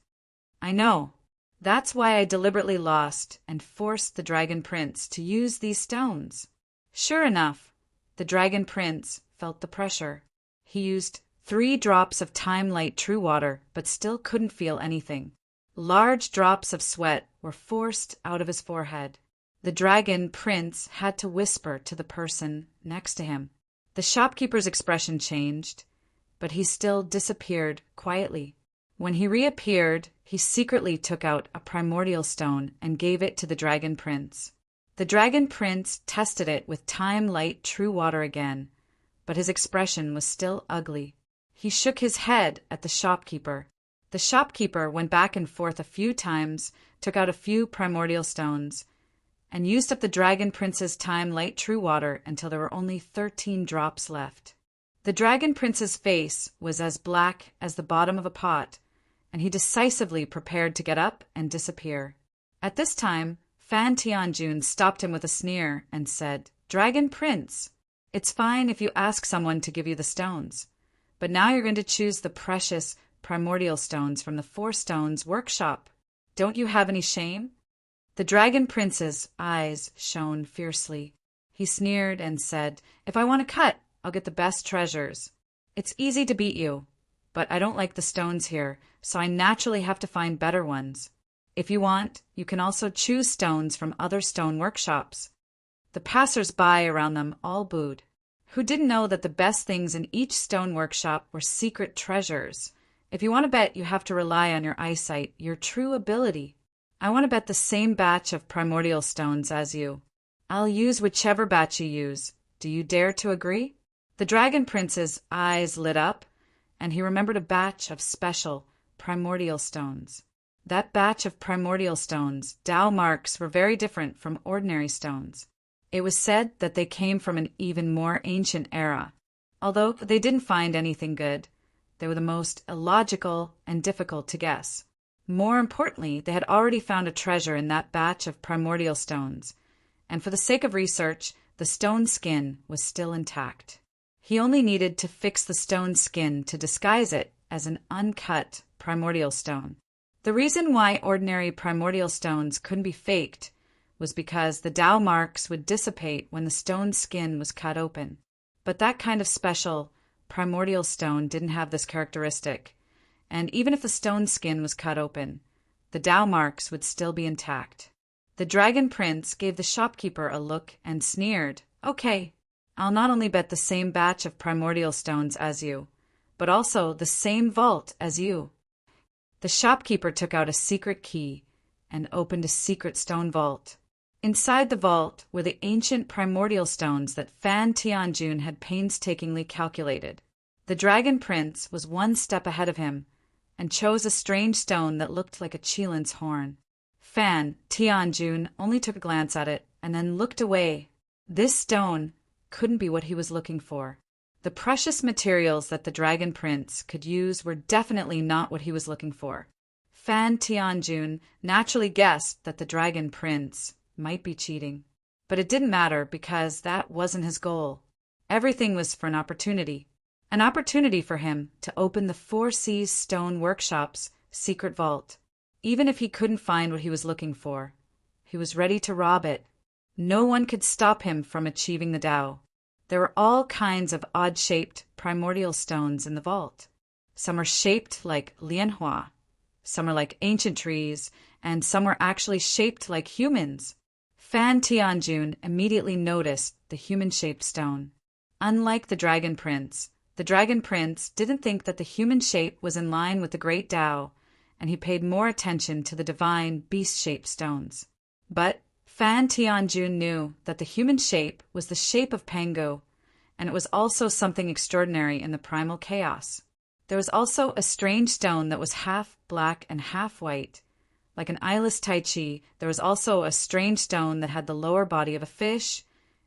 I know. That's why I deliberately lost and forced the Dragon Prince to use these stones. Sure enough, the Dragon Prince felt the pressure. He used 3 drops of time-light true water, but still couldn't feel anything. Large drops of sweat were forced out of his forehead. The Dragon Prince had to whisper to the person next to him. The shopkeeper's expression changed, but he still disappeared quietly. When he reappeared, he secretly took out a primordial stone and gave it to the Dragon Prince. The Dragon Prince tested it with time-light true water again, but his expression was still ugly. He shook his head at the shopkeeper. The shopkeeper went back and forth a few times, took out a few primordial stones, and used up the Dragon Prince's time-light true water until there were only 13 drops left. The Dragon Prince's face was as black as the bottom of a pot, and he decisively prepared to get up and disappear. At this time, Fan Tianjun stopped him with a sneer and said, Dragon Prince, it's fine if you ask someone to give you the stones, but now you're going to choose the precious primordial stones from the 4 Stones Workshop. Don't you have any shame? The Dragon Prince's eyes shone fiercely. He sneered and said, If I want to cut, I'll get the best treasures. It's easy to beat you, but I don't like the stones here, so I naturally have to find better ones. If you want, you can also choose stones from other stone workshops. The passers-by around them all booed. Who didn't know that the best things in each stone workshop were secret treasures? If you want to bet, you have to rely on your eyesight, your true ability. I want to bet the same batch of primordial stones as you. I'll use whichever batch you use. Do you dare to agree? The Dragon Prince's eyes lit up, and he remembered a batch of special primordial stones. That batch of primordial stones, Tao marks, were very different from ordinary stones. It was said that they came from an even more ancient era. Although they didn't find anything good, they were the most illogical and difficult to guess. More importantly, they had already found a treasure in that batch of primordial stones, and for the sake of research, the stone skin was still intact. He only needed to fix the stone skin to disguise it as an uncut primordial stone. The reason why ordinary primordial stones couldn't be faked was because the Tao marks would dissipate when the stone skin was cut open. But that kind of special primordial stone didn't have this characteristic, and even if the stone skin was cut open, the Tao marks would still be intact. The Dragon Prince gave the shopkeeper a look and sneered. "Okay, I'll not only bet the same batch of primordial stones as you, but also the same vault as you." The shopkeeper took out a secret key and opened a secret stone vault. Inside the vault were the ancient primordial stones that Fan Tianjun had painstakingly calculated. The Dragon Prince was one step ahead of him and chose a strange stone that looked like a Qilin's horn. Fan Tianjun only took a glance at it and then looked away. This stone couldn't be what he was looking for. The precious materials that the Dragon Prince could use were definitely not what he was looking for. Fan Tianjun naturally guessed that the Dragon Prince might be cheating. But it didn't matter because that wasn't his goal. Everything was for an opportunity for him to open the Four Seas Stone Workshop's secret vault. Even if he couldn't find what he was looking for, he was ready to rob it. No one could stop him from achieving the Tao. There were all kinds of odd-shaped primordial stones in the vault. Some were shaped like lianhua, some were like ancient trees, and some were actually shaped like humans. Fan Tianjun immediately noticed the human-shaped stone. Unlike the Dragon Prince didn't think that the human shape was in line with the Great Tao, and he paid more attention to the divine beast-shaped stones. But Fan Tianjun knew that the human shape was the shape of Pangu, and it was also something extraordinary in the primal chaos. There was also a strange stone that was half black and half white. Like an eyeless Tai Chi, there was also a strange stone that had the lower body of a fish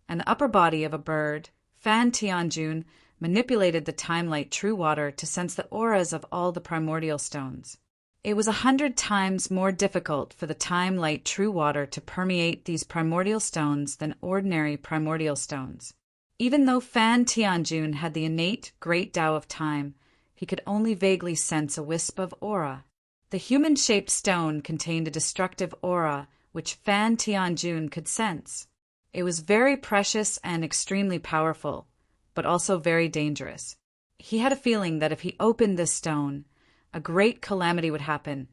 and the upper body of a bird. Fan Tianjun manipulated the time-light true water to sense the auras of all the primordial stones. It was 100 times more difficult for the time-light true water to permeate these primordial stones than ordinary primordial stones. Even though Fan Tianjun had the innate great Tao of time, he could only vaguely sense a wisp of aura. The human-shaped stone contained a destructive aura which Fan Tianjun could sense. It was very precious and extremely powerful, but also very dangerous. He had a feeling that if he opened this stone, a great calamity would happen,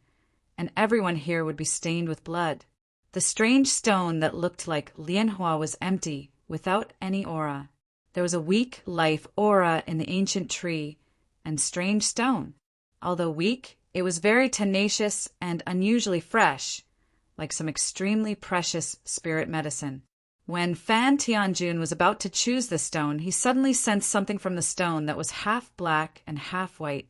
and everyone here would be stained with blood. The strange stone that looked like lianhua was empty, without any aura. There was a weak life aura in the ancient tree and strange stone. Although weak, it was very tenacious and unusually fresh, like some extremely precious spirit medicine. When Fan Tianjun was about to choose the stone, he suddenly sensed something from the stone that was half black and half white.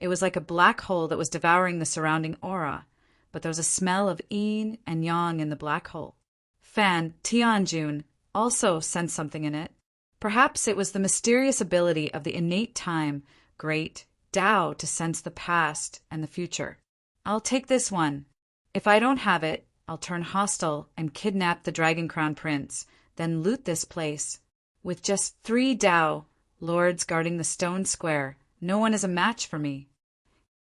It was like a black hole that was devouring the surrounding aura, but there was a smell of yin and yang in the black hole. Fan Tianjun also sensed something in it. Perhaps it was the mysterious ability of the innate time, great Tao, to sense the past and the future. "I'll take this one. If I don't have it, I'll turn hostile and kidnap the Dragon Crown Prince, then loot this place. With just 3 Tao lords guarding the stone square, no one is a match for me."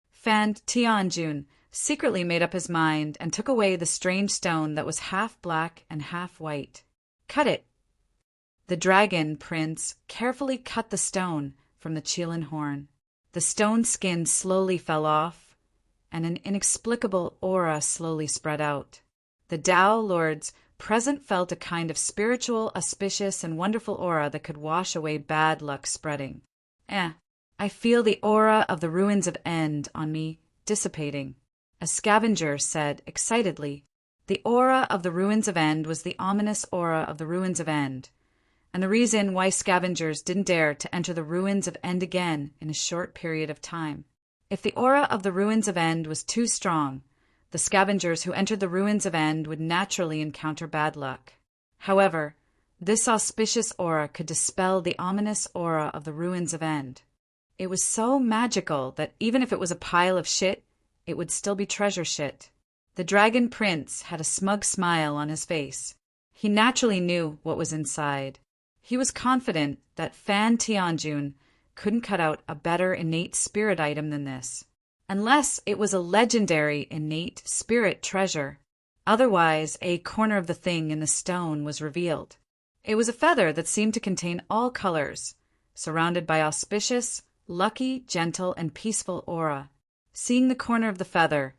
Fan Tianjun secretly made up his mind and took away the strange stone that was half black and half white. "Cut it." The Dragon Prince carefully cut the stone from the Qilin horn. The stone skin slowly fell off, and an inexplicable aura slowly spread out. The Tao lords present felt a kind of spiritual, auspicious, and wonderful aura that could wash away bad luck spreading. I feel the aura of the ruins of End on me dissipating, a scavenger said excitedly. The aura of the ruins of End was the ominous aura of the ruins of End, and the reason why scavengers didn't dare to enter the ruins of End again in a short period of time. If the aura of the ruins of End was too strong, the scavengers who entered the ruins of End would naturally encounter bad luck. However, this auspicious aura could dispel the ominous aura of the ruins of End. It was so magical that even if it was a pile of shit, it would still be treasure shit. The Dragon Prince had a smug smile on his face. He naturally knew what was inside. He was confident that Fan Tianjun couldn't cut out a better innate spirit item than this, unless it was a legendary innate spirit treasure. Otherwise, a corner of the thing in the stone was revealed. It was a feather that seemed to contain all colors, surrounded by auspicious, lucky, gentle, and peaceful aura. Seeing the corner of the feather,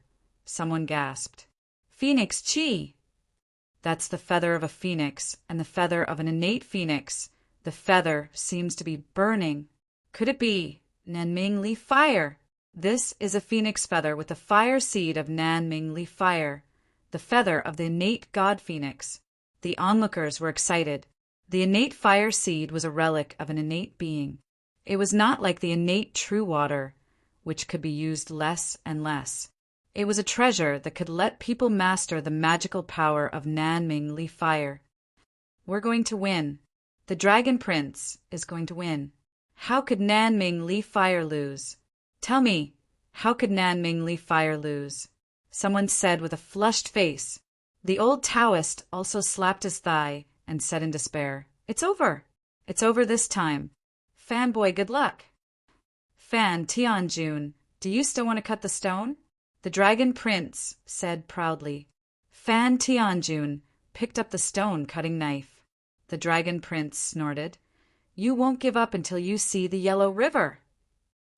someone gasped. Phoenix Chi! That's the feather of a phoenix, and the feather of an innate phoenix. The feather seems to be burning. Could it be Nanming Li Fire? This is a phoenix feather with the fire seed of Nanming Li Fire, the feather of the innate god phoenix. The onlookers were excited. The innate fire seed was a relic of an innate being. It was not like the innate true water, which could be used less and less. It was a treasure that could let people master the magical power of Nanming Li Fire. We're going to win. The Dragon Prince is going to win. How could Nanming Li Fire lose? Tell me, how could Nanming Li Fire lose? Someone said with a flushed face. The old Taoist also slapped his thigh and said in despair, It's over. It's over this time. Fanboy, good luck. Fan Tianjun, do you still want to cut the stone? The Dragon Prince said proudly. Fan Tianjun picked up the stone-cutting knife. The Dragon Prince snorted. You won't give up until you see the Yellow River.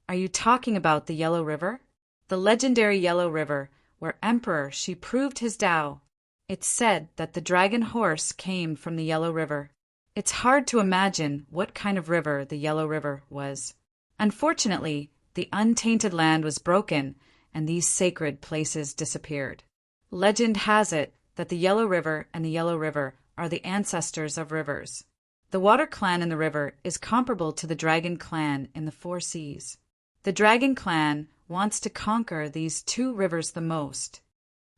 Are you talking about the Yellow River? The legendary Yellow River, where Emperor Shi proved his Tao. It's said that the dragon horse came from the Yellow River. It's hard to imagine what kind of river the Yellow River was. Unfortunately, the untainted land was broken, and these sacred places disappeared. Legend has it that the Yellow River and the Yellow River are the ancestors of rivers. The Water Clan in the river is comparable to the Dragon Clan in the Four Seas. The Dragon Clan wants to conquer these two rivers the most.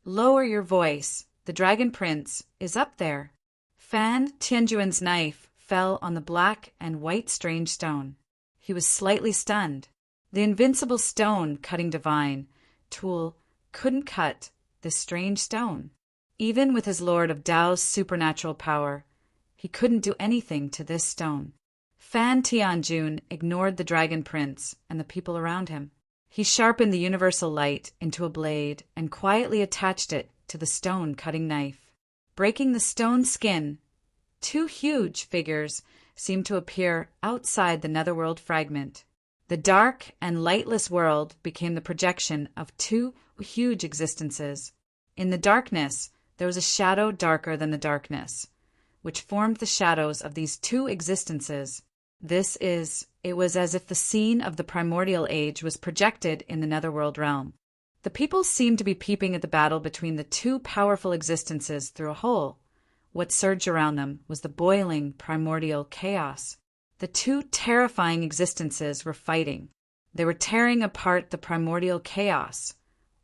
Lower your voice. The Dragon Prince is up there. Fan Tianjuan's knife fell on the black and white strange stone. He was slightly stunned. The invincible stone-cutting divine tool couldn't cut this strange stone. Even with his Lord of Tao's supernatural power, he couldn't do anything to this stone. Fan Tianjun ignored the Dragon Prince and the people around him. He sharpened the universal light into a blade and quietly attached it to the stone-cutting knife. Breaking the stone skin, two huge figures seemed to appear outside the netherworld fragment. The dark and lightless world became the projection of two huge existences. In the darkness, there was a shadow darker than the darkness, which formed the shadows of these two existences. It was as if the scene of the primordial age was projected in the netherworld realm. The people seemed to be peeping at the battle between the two powerful existences through a hole. What surged around them was the boiling primordial chaos. The two terrifying existences were fighting. They were tearing apart the primordial chaos.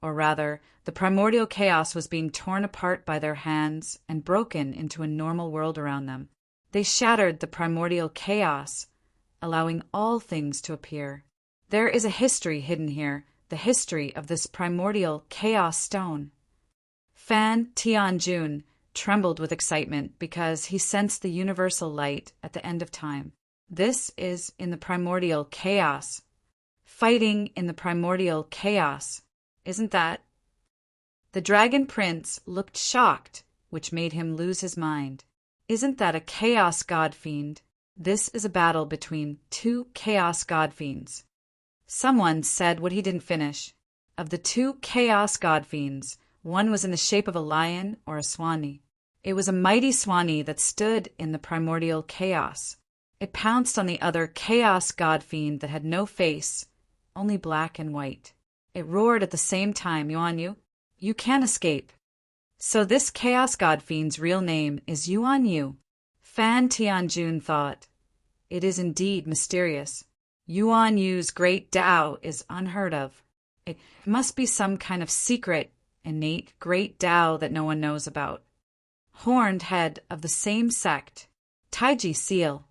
Or rather, the primordial chaos was being torn apart by their hands and broken into a normal world around them. They shattered the primordial chaos, allowing all things to appear. There is a history hidden here, the history of this primordial chaos stone. Fan Tianjun trembled with excitement because he sensed the universal light at the end of time. This is in the primordial chaos. Fighting in the primordial chaos. Isn't that? The Dragon Prince looked shocked, which made him lose his mind. Isn't that a chaos god fiend? This is a battle between two chaos god fiends. Someone said what he didn't finish. Of the two chaos god fiends, one was in the shape of a lion or a swanee. It was a mighty Swanee that stood in the primordial chaos. It pounced on the other chaos god-fiend that had no face, only black and white. It roared at the same time, Yuan Yu, you can't escape. So this chaos god-fiend's real name is Yuan Yu. Fan Tianjun thought, it is indeed mysterious. Yuan Yu's great Tao is unheard of. It must be some kind of secret, innate great Tao that no one knows about. Horned head of the same sect, Taiji Seal.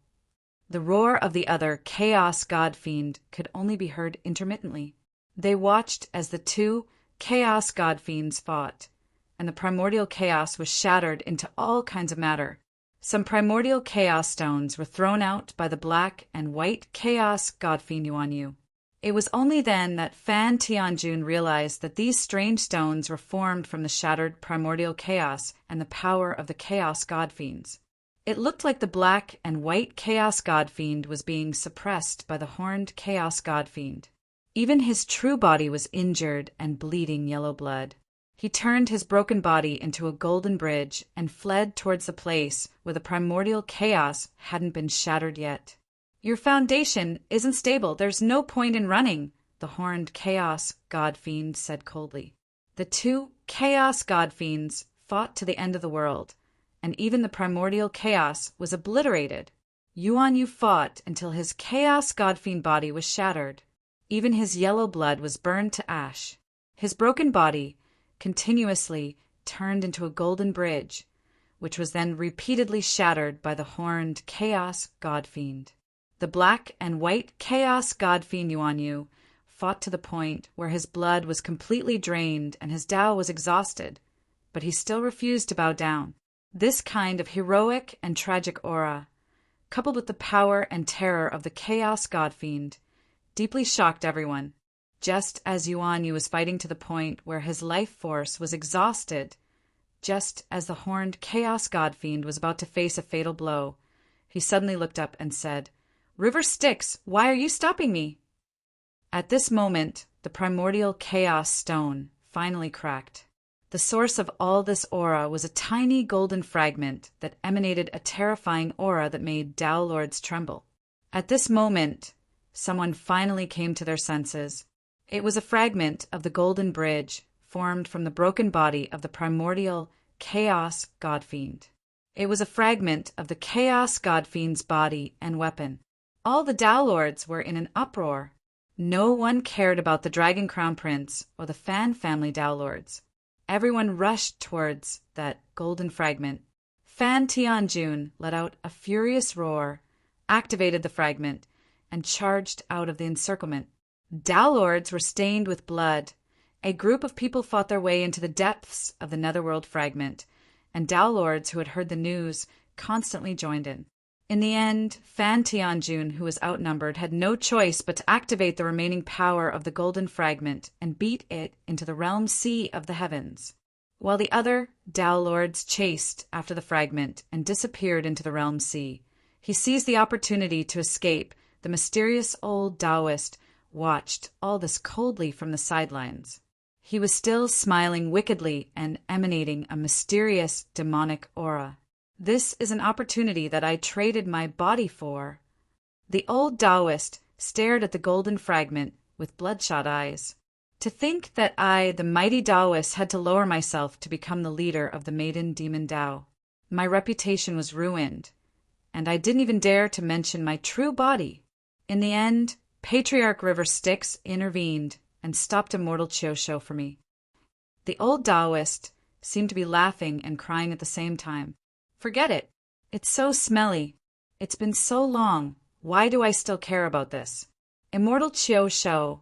The roar of the other chaos god-fiend could only be heard intermittently. They watched as the two chaos god-fiends fought, and the primordial chaos was shattered into all kinds of matter. Some primordial chaos stones were thrown out by the black and white chaos god-fiend Yuan Yu. It was only then that Fan Tianjun realized that these strange stones were formed from the shattered primordial chaos and the power of the chaos god-fiends. It looked like the black and white chaos god-fiend was being suppressed by the horned chaos god-fiend. Even his true body was injured and bleeding yellow blood. He turned his broken body into a golden bridge and fled towards the place where the primordial chaos hadn't been shattered yet. Your foundation isn't stable. There's no point in running, the horned chaos god-fiend said coldly. The two chaos god-fiends fought to the end of the world, and even the primordial chaos was obliterated. Yuan Yu fought until his chaos god-fiend body was shattered. Even his yellow blood was burned to ash. His broken body continuously turned into a golden bridge, which was then repeatedly shattered by the horned chaos god-fiend. The black and white chaos god-fiend Yuan Yu fought to the point where his blood was completely drained and his Tao was exhausted, but he still refused to bow down. This kind of heroic and tragic aura, coupled with the power and terror of the chaos god-fiend, deeply shocked everyone. Just as Yuan Yu was fighting to the point where his life force was exhausted, just as the horned chaos god-fiend was about to face a fatal blow, he suddenly looked up and said, River Styx, why are you stopping me? At this moment, the primordial chaos stone finally cracked. The source of all this aura was a tiny golden fragment that emanated a terrifying aura that made Tao Lords tremble. At this moment, someone finally came to their senses. It was a fragment of the golden bridge formed from the broken body of the primordial chaos god-fiend. It was a fragment of the chaos god-fiend's body and weapon. All the Tao Lords were in an uproar. No one cared about the Dragon Crown Prince or the Fan family Tao Lords. Everyone rushed towards that golden fragment. Fan Tianjun let out a furious roar, activated the fragment, and charged out of the encirclement. Tao Lords were stained with blood. A group of people fought their way into the depths of the Netherworld fragment, and Tao Lords who had heard the news constantly joined in. In the end, Fan Tianjun, who was outnumbered, had no choice but to activate the remaining power of the golden fragment and beat it into the realm sea of the heavens. While the other Tao Lords chased after the fragment and disappeared into the realm sea, he seized the opportunity to escape. The mysterious old Taoist watched all this coldly from the sidelines. He was still smiling wickedly and emanating a mysterious demonic aura. This is an opportunity that I traded my body for. The old Taoist stared at the golden fragment with bloodshot eyes. To think that I, the mighty Taoist, had to lower myself to become the leader of the maiden demon Tao. My reputation was ruined, and I didn't even dare to mention my true body. In the end, Patriarch River Styx intervened and stopped Immortal Chiosho for me. The old Taoist seemed to be laughing and crying at the same time. Forget it. It's so smelly. It's been so long. Why do I still care about this? Immortal Chiosho,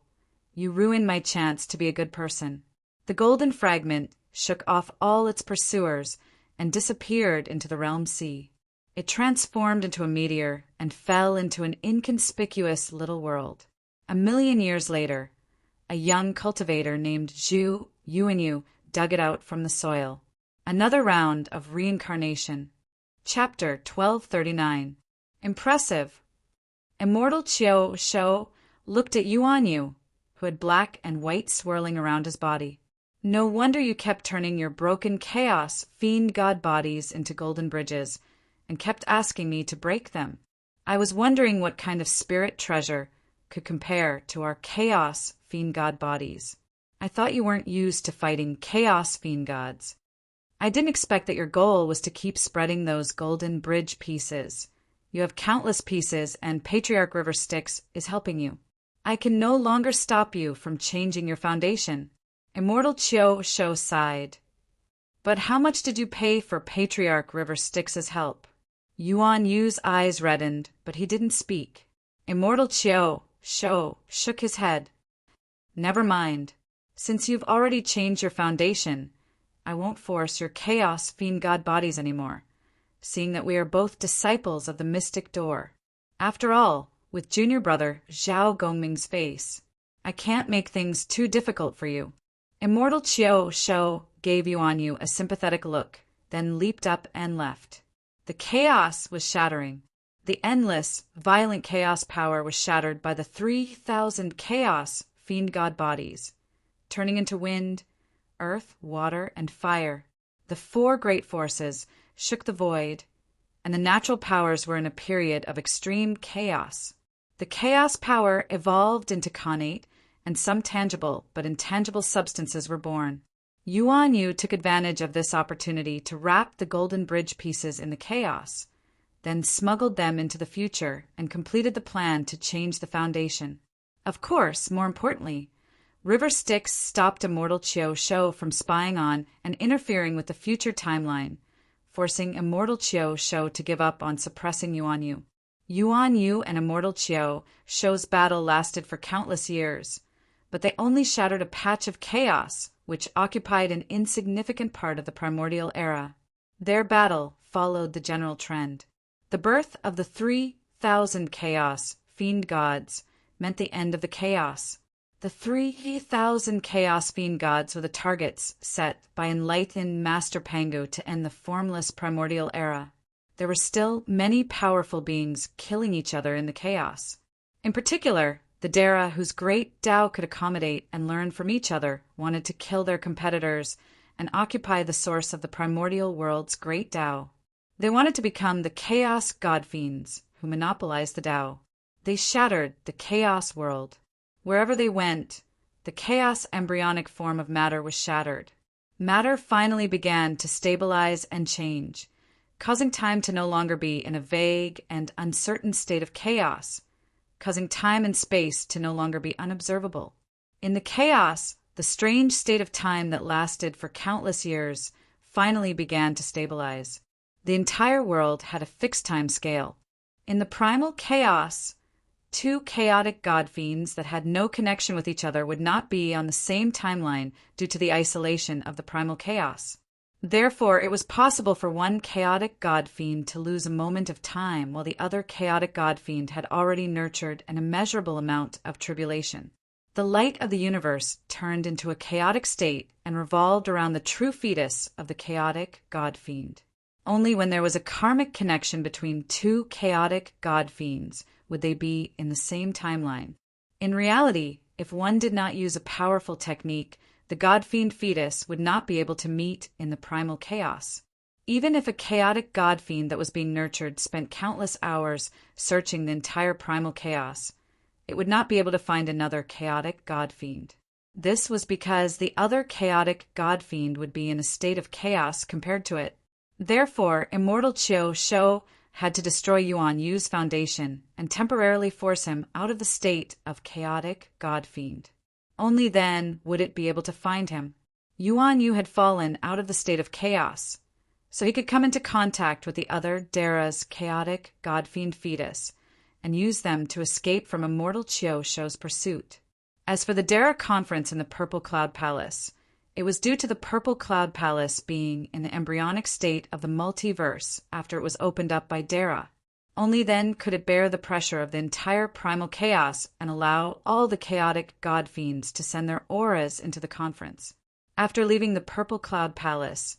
you ruined my chance to be a good person. The golden fragment shook off all its pursuers and disappeared into the realm sea. It transformed into a meteor and fell into an inconspicuous little world. 1,000,000 years later, a young cultivator named Zhu Yuanyu dug it out from the soil. Another round of reincarnation. Chapter 1239. Impressive. Immortal Chiosho looked at Yuan Yu, who had black and white swirling around his body. No wonder you kept turning your broken chaos fiend god bodies into golden bridges, and kept asking me to break them. I was wondering what kind of spirit treasure could compare to our chaos fiend god bodies. I thought you weren't used to fighting chaos fiend gods. I didn't expect that your goal was to keep spreading those golden bridge pieces. You have countless pieces, and Patriarch River Styx is helping you. I can no longer stop you from changing your foundation. Immortal Chio Sho sighed. But how much did you pay for Patriarch River Styx's help? Yuan Yu's eyes reddened, but he didn't speak. Immortal Chio Sho shook his head. Never mind. Since you've already changed your foundation, I won't force your chaos fiend god bodies anymore, seeing that we are both disciples of the mystic door. After all, with junior brother Zhao Gongming's face, I can't make things too difficult for you. Immortal Chio Sho gave Yuan Yu a sympathetic look, then leaped up and left. The chaos was shattering. The endless, violent chaos power was shattered by the 3,000 chaos fiend god bodies, turning into wind, earth, water, and fire. The four great forces shook the void, and the natural powers were in a period of extreme chaos. The chaos power evolved into connate, and some tangible but intangible substances were born. Yuan Yu took advantage of this opportunity to wrap the golden bridge pieces in the chaos, then smuggled them into the future and completed the plan to change the foundation. Of course, more importantly, River Styx stopped Immortal Chio Sho from spying on and interfering with the future timeline, forcing Immortal Chio Sho to give up on suppressing Yuan Yu. Yuan Yu and Immortal Chio Sho's battle lasted for countless years, but they only shattered a patch of chaos which occupied an insignificant part of the primordial era. Their battle followed the general trend. The birth of the 3,000 chaos fiend gods meant the end of the chaos. The 3,000 chaos fiend gods were the targets set by enlightened Master Pangu to end the formless primordial era. There were still many powerful beings killing each other in the chaos. In particular, the Dara, whose great Tao could accommodate and learn from each other, wanted to kill their competitors and occupy the source of the primordial world's great Tao. They wanted to become the chaos god fiends who monopolized the Tao. They shattered the chaos world. Wherever they went, the chaos embryonic form of matter was shattered. Matter finally began to stabilize and change, causing time to no longer be in a vague and uncertain state of chaos, causing time and space to no longer be unobservable. In the chaos, the strange state of time that lasted for countless years finally began to stabilize. The entire world had a fixed time scale. In the primal chaos, two chaotic god fiends that had no connection with each other would not be on the same timeline due to the isolation of the primal chaos. Therefore, it was possible for one chaotic god fiend to lose a moment of time while the other chaotic god fiend had already nurtured an immeasurable amount of tribulation. The light of the universe turned into a chaotic state and revolved around the true fetus of the chaotic god fiend. Only when there was a karmic connection between two chaotic god fiends would they be in the same timeline. In reality, if one did not use a powerful technique, the god fiend fetus would not be able to meet in the primal chaos. Even if a chaotic god fiend that was being nurtured spent countless hours searching the entire primal chaos, it would not be able to find another chaotic god fiend. This was because the other chaotic god fiend would be in a state of chaos compared to it. Therefore, Immortal Chio Sho had to destroy Yuan Yu's foundation and temporarily force him out of the state of chaotic god fiend. Only then would it be able to find him. Yuan Yu had fallen out of the state of chaos, so he could come into contact with the other Dara's chaotic god fiend fetus and use them to escape from Immortal Chio Sho's pursuit. As for the Dara conference in the Purple Cloud Palace, it was due to the Purple Cloud Palace being in the embryonic state of the multiverse after it was opened up by Dara. Only then could it bear the pressure of the entire primal chaos and allow all the chaotic god fiends to send their auras into the conference. After leaving the Purple Cloud Palace,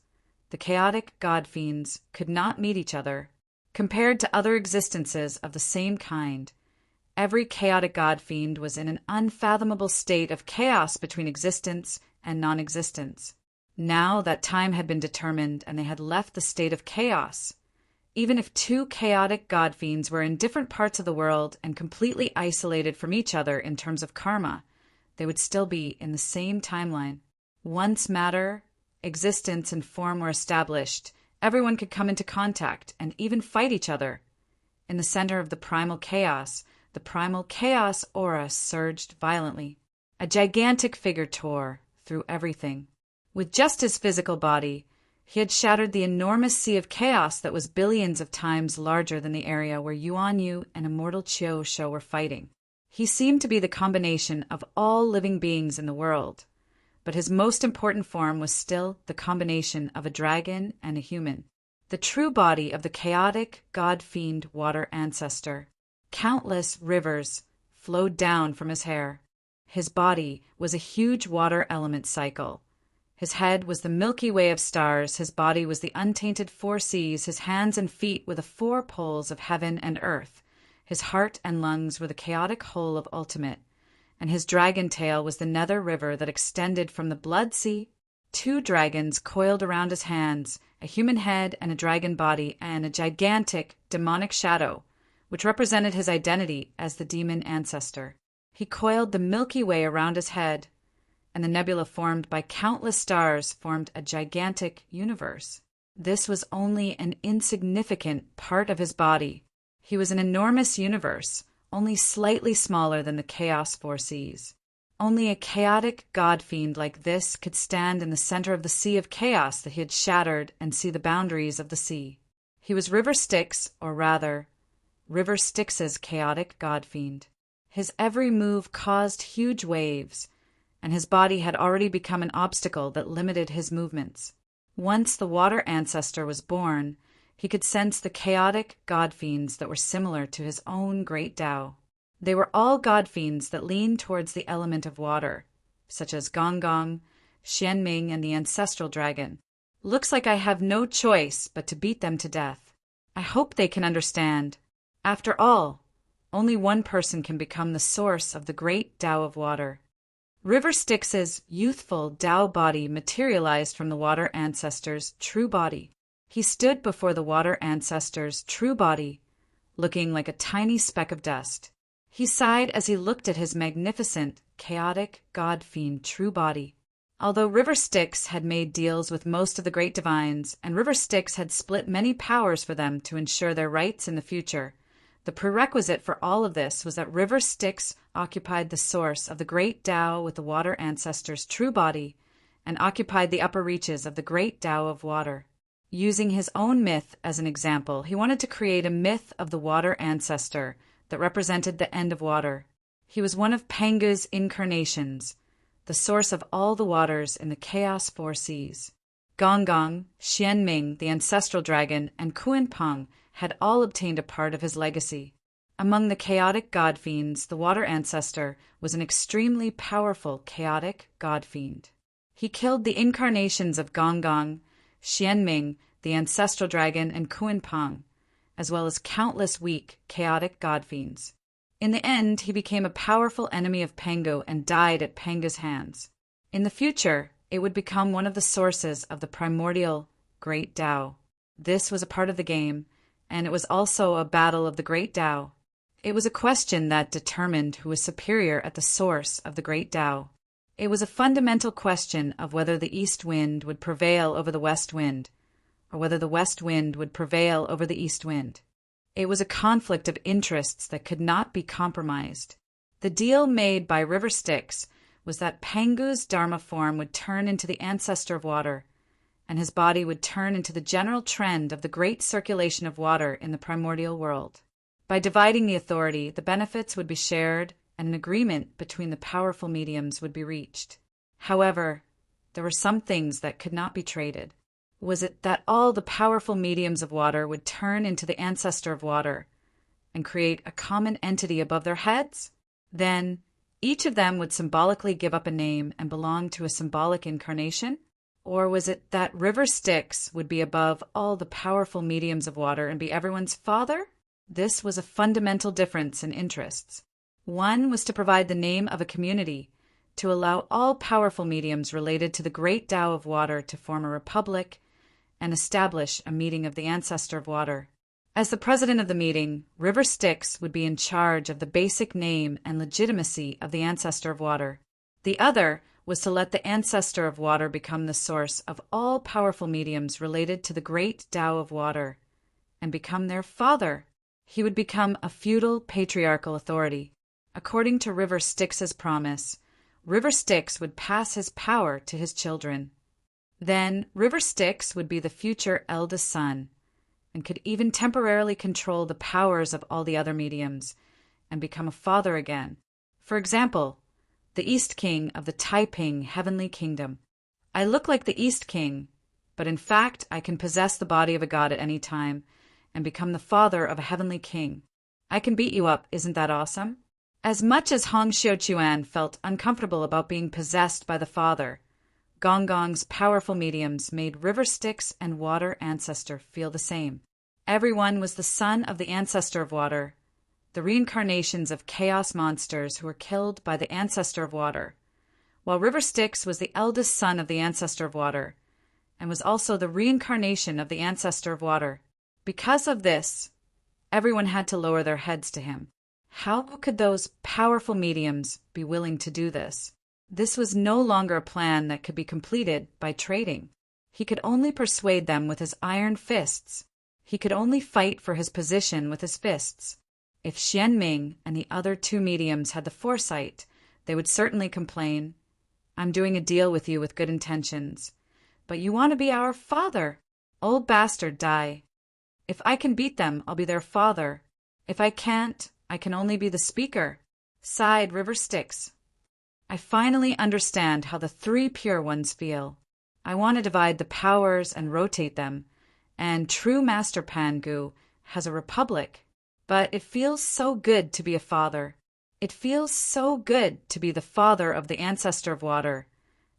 the chaotic god fiends could not meet each other. Compared to other existences of the same kind, every chaotic god fiend was in an unfathomable state of chaos between existence and non-existence. Now that time had been determined and they had left the state of chaos. Even if two chaotic god fiends were in different parts of the world and completely isolated from each other in terms of karma, they would still be in the same timeline. Once matter, existence, and form were established, everyone could come into contact and even fight each other. In the center of the primal chaos aura surged violently. A gigantic figure tore through everything. With just his physical body, he had shattered the enormous sea of chaos that was billions of times larger than the area where Yuan Yu and Immortal Chiosho were fighting. He seemed to be the combination of all living beings in the world, but his most important form was still the combination of a dragon and a human. The true body of the chaotic god-fiend water ancestor. Countless rivers flowed down from his hair. His body was a huge water element cycle. His head was the Milky Way of stars, his body was the untainted four seas, his hands and feet were the four poles of heaven and earth, his heart and lungs were the chaotic whole of ultimate, and his dragon tail was the nether river that extended from the blood sea. 2 dragons coiled around his hands, a human head and a dragon body, and a gigantic demonic shadow, which represented his identity as the demon ancestor. He coiled the Milky Way around his head, and the nebula formed by countless stars formed a gigantic universe. This was only an insignificant part of his body. He was an enormous universe, only slightly smaller than the Chaos Four Seas. Only a chaotic god-fiend like this could stand in the center of the sea of chaos that he had shattered and see the boundaries of the sea. He was River Styx, or rather, River Styx's chaotic god-fiend. His every move caused huge waves, and his body had already become an obstacle that limited his movements. Once the water ancestor was born, he could sense the chaotic god-fiends that were similar to his own great Tao. They were all god-fiends that leaned towards the element of water, such as Gong, Xianming, and the ancestral dragon. Looks like I have no choice but to beat them to death. I hope they can understand. After all, only one person can become the source of the great Tao of water. River Styx's youthful Tao body materialized from the water ancestor's true body. He stood before the water ancestor's true body, looking like a tiny speck of dust. He sighed as he looked at his magnificent, chaotic god-fiend true body. Although River Styx had made deals with most of the great divines, and River Styx had split many powers for them to ensure their rights in the future, the prerequisite for all of this was that River Styx occupied the source of the great Tao with the water ancestor's true body and occupied the upper reaches of the great Tao of water. Using his own myth as an example, he wanted to create a myth of the water ancestor that represented the end of water. He was one of Pangu's incarnations, the source of all the waters in the Chaos Four Seas. Gong, Xianming, the ancestral dragon, and Kuan had all obtained a part of his legacy. Among the chaotic god-fiends, the water ancestor was an extremely powerful chaotic god-fiend. He killed the incarnations of Gong, Xianming, the ancestral dragon, and Kuan, as well as countless weak, chaotic god-fiends. In the end, he became a powerful enemy of Pangu and died at Pangu's hands. In the future, it would become one of the sources of the primordial Great Tao. This was a part of the game, and it was also a battle of the Great Tao. It was a question that determined who was superior at the source of the Great Tao. It was a fundamental question of whether the east wind would prevail over the west wind, or whether the west wind would prevail over the east wind. It was a conflict of interests that could not be compromised. The deal made by River Styx was that Pangu's Dharma form would turn into the ancestor of water, and his body would turn into the general trend of the great circulation of water in the primordial world. By dividing the authority, the benefits would be shared and an agreement between the powerful mediums would be reached. However, there were some things that could not be traded. Was it that all the powerful mediums of water would turn into the ancestor of water and create a common entity above their heads? Then, each of them would symbolically give up a name and belong to a symbolic incarnation? Or was it that River Styx would be above all the powerful mediums of water and be everyone's father? This was a fundamental difference in interests. One was to provide the name of a community, to allow all powerful mediums related to the great Tao of water to form a republic and establish a meeting of the ancestor of water. As the president of the meeting, River Styx would be in charge of the basic name and legitimacy of the ancestor of water. The other was to let the ancestor of water become the source of all powerful mediums related to the great Tao of water and become their father. He would become a feudal patriarchal authority. According to River Styx's promise, River Styx would pass his power to his children. Then River Styx would be the future eldest son and could even temporarily control the powers of all the other mediums and become a father again. For example, the East King of the Taiping Heavenly Kingdom. I look like the East King, but in fact I can possess the body of a god at any time and become the father of a heavenly king. I can beat you up, isn't that awesome? As much as Hong Xiuquan felt uncomfortable about being possessed by the father, Gong Gong's powerful mediums made River Styx and Water Ancestor feel the same. Everyone was the son of the ancestor of water, the reincarnations of chaos monsters who were killed by the ancestor of water, while River Styx was the eldest son of the ancestor of water, and was also the reincarnation of the ancestor of water. Because of this, everyone had to lower their heads to him. How could those powerful mediums be willing to do this? This was no longer a plan that could be completed by trading. He could only persuade them with his iron fists. He could only fight for his position with his fists. If Xian Ming and the other two mediums had the foresight, they would certainly complain, "I'm doing a deal with you with good intentions, but you want to be our father. Old bastard, die. If I can beat them, I'll be their father. If I can't, I can only be the speaker," sighed River Styx. "I finally understand how the three pure ones feel. I want to divide the powers and rotate them, and true Master Pangu has a republic. But it feels so good to be a father. It feels so good to be the father of the ancestor of water,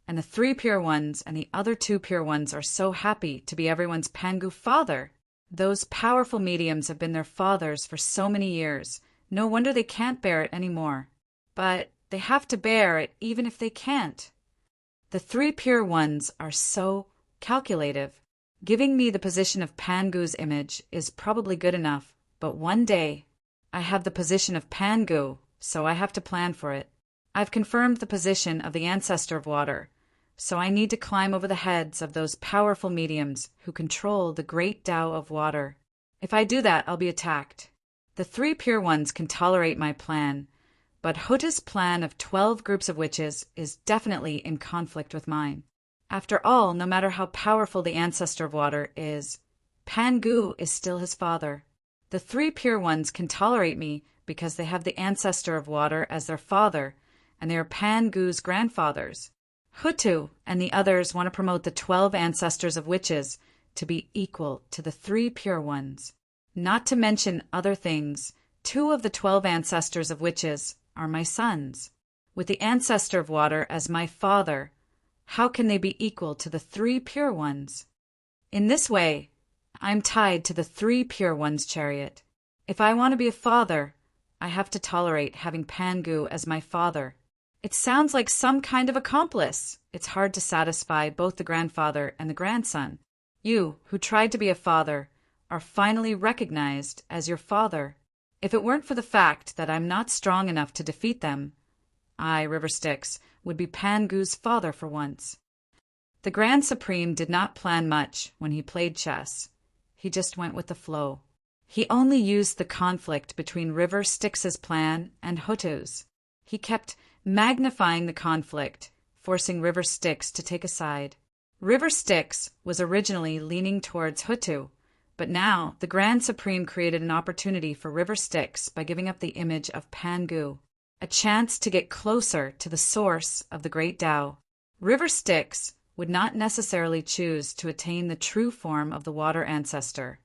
and the three pure ones and the other two pure ones are so happy to be everyone's Pangu father. Those powerful mediums have been their fathers for so many years. No wonder they can't bear it anymore. But they have to bear it even if they can't. The three pure ones are so calculative. Giving me the position of Pangu's image is probably good enough, but one day I have the position of Pangu, so I have to plan for it. I've confirmed the position of the ancestor of water, so I need to climb over the heads of those powerful mediums who control the great Tao of water. If I do that, I'll be attacked. The three pure ones can tolerate my plan, but Huta's plan of 12 groups of witches is definitely in conflict with mine. After all, no matter how powerful the ancestor of water is, Pangu is still his father. The three pure ones can tolerate me because they have the ancestor of water as their father, and they are Pangu's grandfathers. Hutu and the others want to promote the 12 ancestors of witches to be equal to the three pure ones. Not to mention other things, 2 of the 12 ancestors of witches are my sons. With the ancestor of water as my father, how can they be equal to the 3 pure ones? In this way, I'm tied to the 3 pure ones' chariot. If I want to be a father, I have to tolerate having Pangu as my father. It sounds like some kind of accomplice. It's hard to satisfy both the grandfather and the grandson. You, who tried to be a father, are finally recognized as your father. If it weren't for the fact that I'm not strong enough to defeat them, I, River Styx, would be Pangu's father for once. The Grand Supreme did not plan much when he played chess. He just went with the flow. He only used the conflict between River Styx's plan and Hutu's. He kept magnifying the conflict, forcing River Styx to take a side. River Styx was originally leaning towards Hutu, but now the Grand Supreme created an opportunity for River Styx by giving up the image of Pangu, a chance to get closer to the source of the great Tao. River Styx would not necessarily choose to attain the true form of the water ancestor,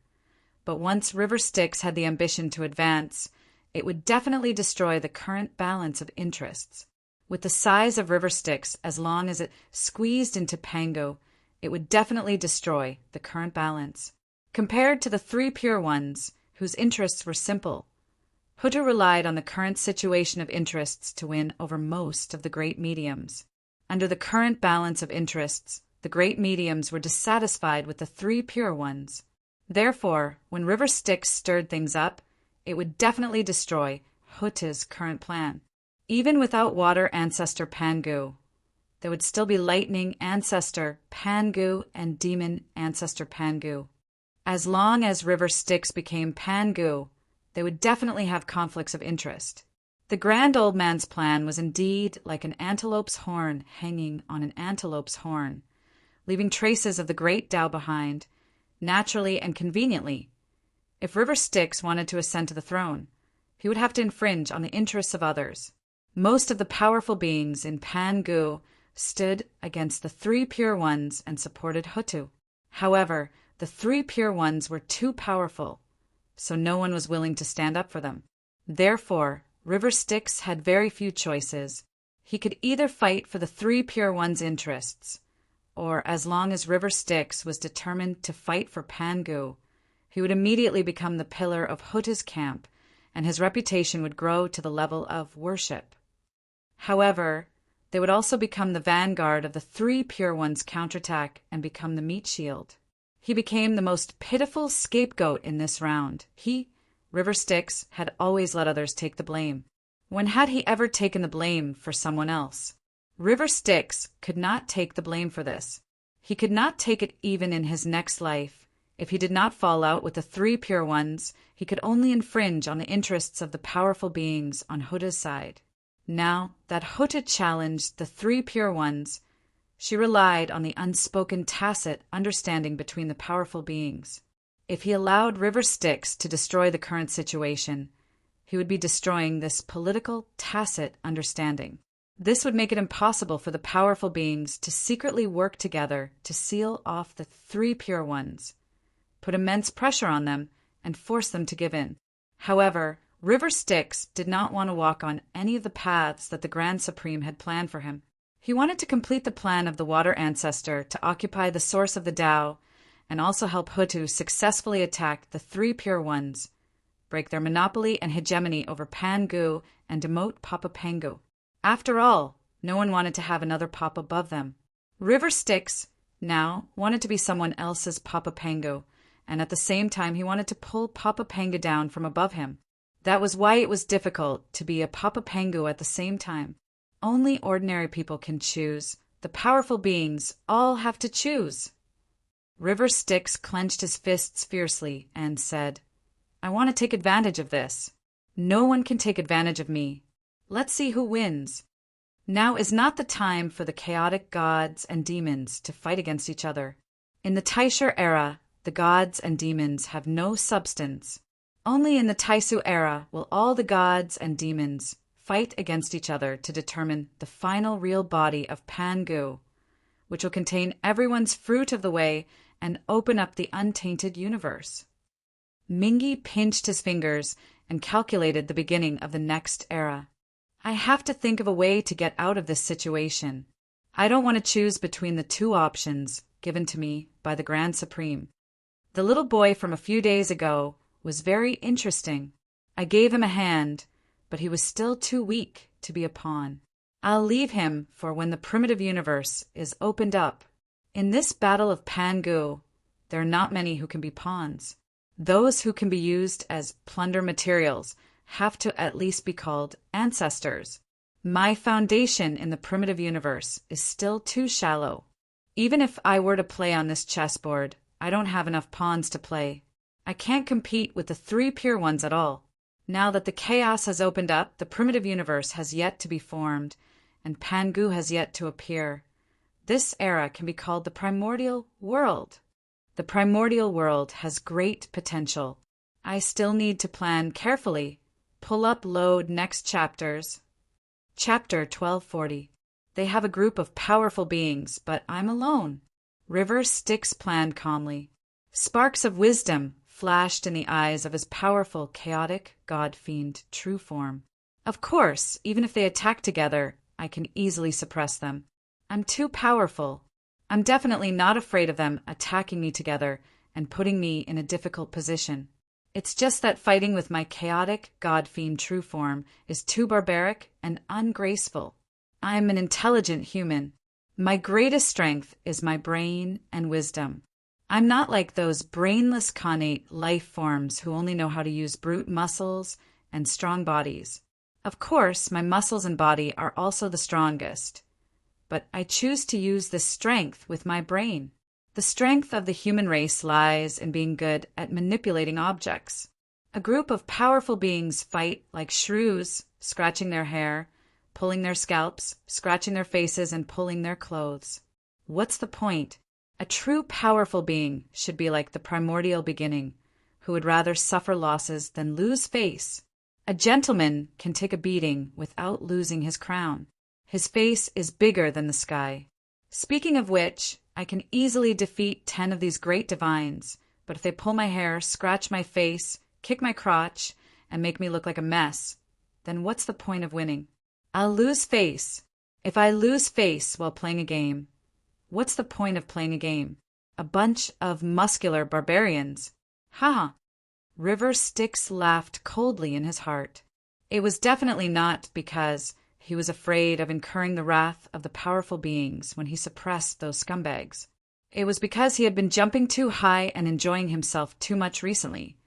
but once River Styx had the ambition to advance, it would definitely destroy the current balance of interests. With the size of River Styx, as long as it squeezed into Pangu, it would definitely destroy the current balance. Compared to the 3 pure ones, whose interests were simple, Hutu relied on the current situation of interests to win over most of the great mediums. Under the current balance of interests, the great mediums were dissatisfied with the three pure ones. Therefore, when River Styx stirred things up, it would definitely destroy Hutu's current plan. Even without water ancestor Pangu, there would still be lightning ancestor Pangu and demon ancestor Pangu. As long as River Styx became Pangu, they would definitely have conflicts of interest. The grand old man's plan was indeed like an antelope's horn hanging on an antelope's horn, leaving traces of the great Tao behind, naturally and conveniently. If River Styx wanted to ascend to the throne, he would have to infringe on the interests of others. Most of the powerful beings in Pangu stood against the three pure ones and supported Hutu. However, the three pure ones were too powerful, so no one was willing to stand up for them. Therefore, River Styx had very few choices. He could either fight for the three pure ones' interests, or as long as River Styx was determined to fight for Pangu, he would immediately become the pillar of Hutu's camp, and his reputation would grow to the level of worship. However, they would also become the vanguard of the three pure ones' counterattack and become the meat shield. He became the most pitiful scapegoat in this round. He, River Styx, had always let others take the blame. When had he ever taken the blame for someone else? River Styx could not take the blame for this. He could not take it even in his next life. If he did not fall out with the three pure ones, he could only infringe on the interests of the powerful beings on Hutu's side. Now that Hutu challenged the three pure ones, she relied on the unspoken tacit understanding between the powerful beings. If he allowed River Styx to destroy the current situation, he would be destroying this political tacit understanding. This would make it impossible for the powerful beings to secretly work together to seal off the three pure ones, put immense pressure on them, and force them to give in. However, River Styx did not want to walk on any of the paths that the Grand Supreme had planned for him. He wanted to complete the plan of the water ancestor to occupy the source of the Tao and also help Hutu successfully attack the three pure ones, break their monopoly and hegemony over Pangu, and demote Papa Pangu. After all, no one wanted to have another Papa above them. River Styx now wanted to be someone else's Papa Pangu, and at the same time he wanted to pull Papa Pangu down from above him. That was why it was difficult to be a Papa Pangu at the same time. Only ordinary people can choose. The powerful beings all have to choose. River Styx clenched his fists fiercely and said, "I want to take advantage of this. No one can take advantage of me. Let's see who wins." Now is not the time for the chaotic gods and demons to fight against each other. In the Taisho era, the gods and demons have no substance. Only in the Taisu era will all the gods and demons fight against each other to determine the final real body of Pangu, which will contain everyone's fruit of the way and open up the untainted universe. Mingi pinched his fingers and calculated the beginning of the next era. I have to think of a way to get out of this situation. I don't want to choose between the two options given to me by the Grand Supreme. The little boy from a few days ago was very interesting. I gave him a hand, but he was still too weak to be a pawn. I'll leave him for when the primitive universe is opened up. In this battle of Pangu, there are not many who can be pawns. Those who can be used as plunder materials have to at least be called ancestors. My foundation in the primitive universe is still too shallow. Even if I were to play on this chessboard, I don't have enough pawns to play. I can't compete with the three pure ones at all. Now that the chaos has opened up, the primitive universe has yet to be formed, and Pangu has yet to appear. This era can be called the primordial world. The primordial world has great potential. I still need to plan carefully. Pull up load next chapters. Chapter 1240. They have a group of powerful beings, but I'm alone. River Styx planned calmly. Sparks of wisdom flashed in the eyes of his powerful, chaotic, god-fiend true form. Of course, even if they attack together, I can easily suppress them. I'm too powerful. I'm definitely not afraid of them attacking me together and putting me in a difficult position. It's just that fighting with my chaotic, God-fiend true form is too barbaric and ungraceful. I'm an intelligent human. My greatest strength is my brain and wisdom. I'm not like those brainless connate life forms who only know how to use brute muscles and strong bodies. Of course, my muscles and body are also the strongest, but I choose to use this strength with my brain. The strength of the human race lies in being good at manipulating objects. A group of powerful beings fight like shrews, scratching their hair, pulling their scalps, scratching their faces, and pulling their clothes. What's the point? A true powerful being should be like the primordial beginning, who would rather suffer losses than lose face. A gentleman can take a beating without losing his crown. His face is bigger than the sky. Speaking of which, I can easily defeat 10 of these great divines, but if they pull my hair, scratch my face, kick my crotch, and make me look like a mess, then what's the point of winning? I'll lose face. If I lose face while playing a game, what's the point of playing a game? A bunch of muscular barbarians. Ha! River Styx laughed coldly in his heart. It was definitely not because he was afraid of incurring the wrath of the powerful beings when he suppressed those scumbags. It was because he had been jumping too high and enjoying himself too much recently,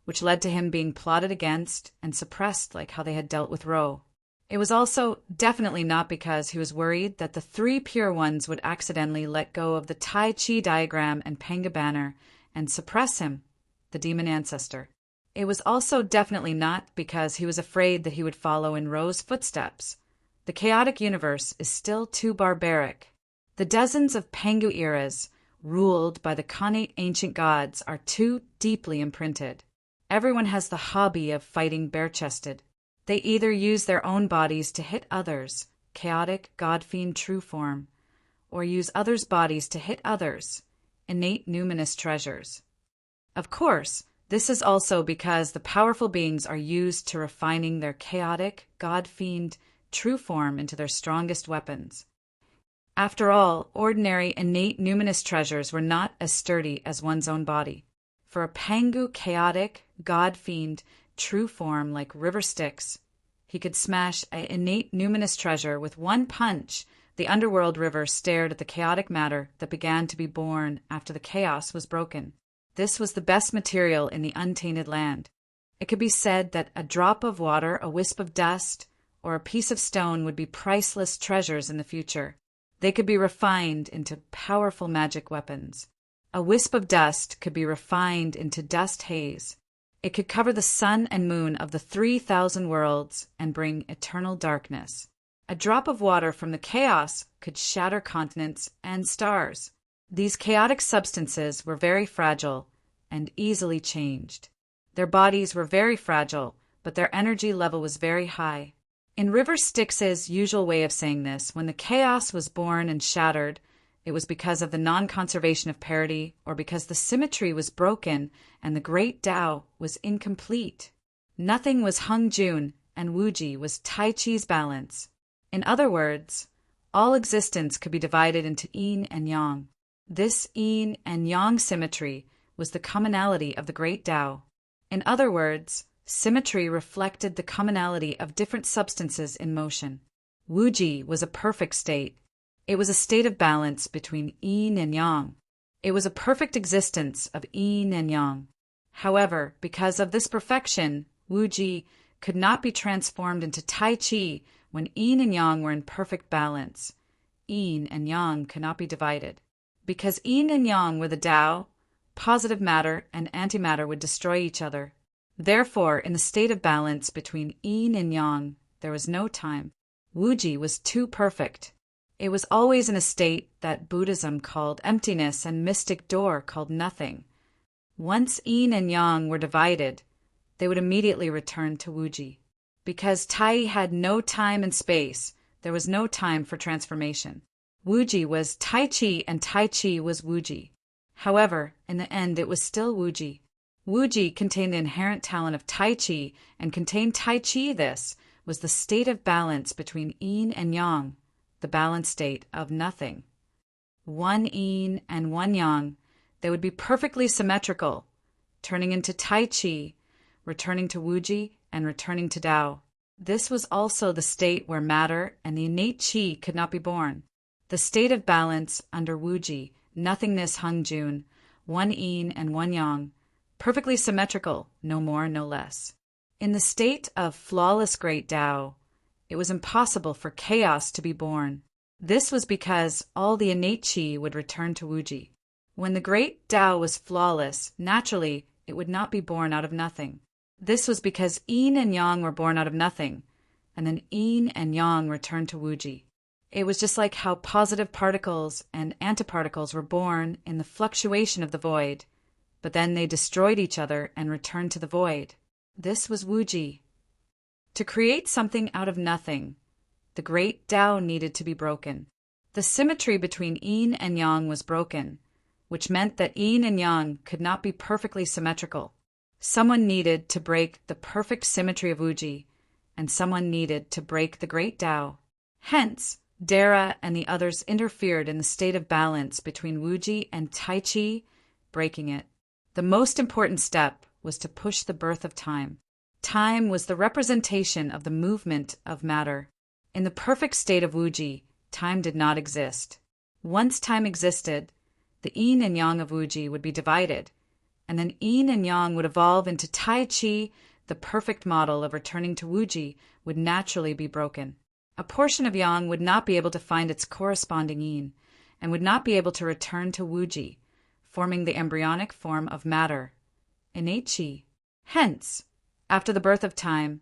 which led to him being plotted against and suppressed like how they had dealt with Ro. It was also definitely not because he was worried that the 3 pure ones would accidentally let go of the Tai Chi diagram and Panga banner and suppress him, the demon ancestor. It was also definitely not because he was afraid that he would follow in Ro's footsteps. The chaotic universe is still too barbaric. The dozens of Pangu eras, ruled by the connate ancient gods, are too deeply imprinted. Everyone has the hobby of fighting bare-chested. They either use their own bodies to hit others, chaotic god-fiend true form, or use others' bodies to hit others, innate numinous treasures. Of course, this is also because the powerful beings are used to refining their chaotic, god-fiend true form into their strongest weapons. After all, ordinary innate numinous treasures were not as sturdy as one's own body. For a Pangu chaotic, god-fiend true form like River Styx, he could smash an innate numinous treasure with one punch. The underworld river stared at the chaotic matter that began to be born after the chaos was broken. This was the best material in the untainted land. It could be said that a drop of water, a wisp of dust, or a piece of stone would be priceless treasures in the future. They could be refined into powerful magic weapons. A wisp of dust could be refined into dust haze. It could cover the sun and moon of the 3,000 worlds and bring eternal darkness. A drop of water from the chaos could shatter continents and stars. These chaotic substances were very fragile and easily changed. Their bodies were very fragile, but their energy level was very high. In River Styx's usual way of saying this, when the chaos was born and shattered, it was because of the non-conservation of parity or because the symmetry was broken and the great Tao was incomplete. Nothing was Hung Jun and Wuji was Tai Chi's balance. In other words, all existence could be divided into yin and yang. This yin and yang symmetry was the commonality of the great Tao. In other words, symmetry reflected the commonality of different substances in motion. Wuji was a perfect state. It was a state of balance between yin and yang. It was a perfect existence of yin and yang. However, because of this perfection, Wuji could not be transformed into Tai Chi when yin and yang were in perfect balance. Yin and yang could not be divided. Because yin and yang were the Tao, positive matter and antimatter would destroy each other. Therefore, in the state of balance between yin and yang, there was no time. Wuji was too perfect. It was always in a state that Buddhism called emptiness and mystic door called nothing. Once yin and yang were divided, they would immediately return to Wuji. Because Tai had no time and space, there was no time for transformation. Wuji was Tai Chi and Tai Chi was Wuji. However, in the end it was still Wuji. Wuji contained the inherent talent of Tai Chi and contained Tai Chi. This was the state of balance between yin and yang, the balanced state of nothing. One yin and one yang, they would be perfectly symmetrical, turning into Tai Chi returning to Wuji, and returning to Tao. This was also the state where matter and the innate qi could not be born. The state of balance under Wuji, nothingness hung Jun, one yin and one yang, perfectly symmetrical, no more, no less. In the state of flawless great Tao, it was impossible for chaos to be born. This was because all the innate qi would return to Wuji. When the great Tao was flawless, naturally, it would not be born out of nothing. This was because yin and yang were born out of nothing, and then yin and yang returned to Wuji. It was just like how positive particles and antiparticles were born in the fluctuation of the void, but then they destroyed each other and returned to the void. This was Wuji. To create something out of nothing, the great Tao needed to be broken. The symmetry between yin and yang was broken, which meant that yin and yang could not be perfectly symmetrical. Someone needed to break the perfect symmetry of Wuji, and someone needed to break the great Tao. Hence, Dara and the others interfered in the state of balance between Wuji and Tai Chi, breaking it. The most important step was to push the birth of time. Time was the representation of the movement of matter. In the perfect state of Wuji, time did not exist. Once time existed, the yin and yang of Wuji would be divided, and then yin and yang would evolve into Tai Chi. The perfect model of returning to Wuji would naturally be broken. A portion of yang would not be able to find its corresponding yin, and would not be able to return to Wuji, forming the embryonic form of matter, innate qi. Hence, after the birth of time,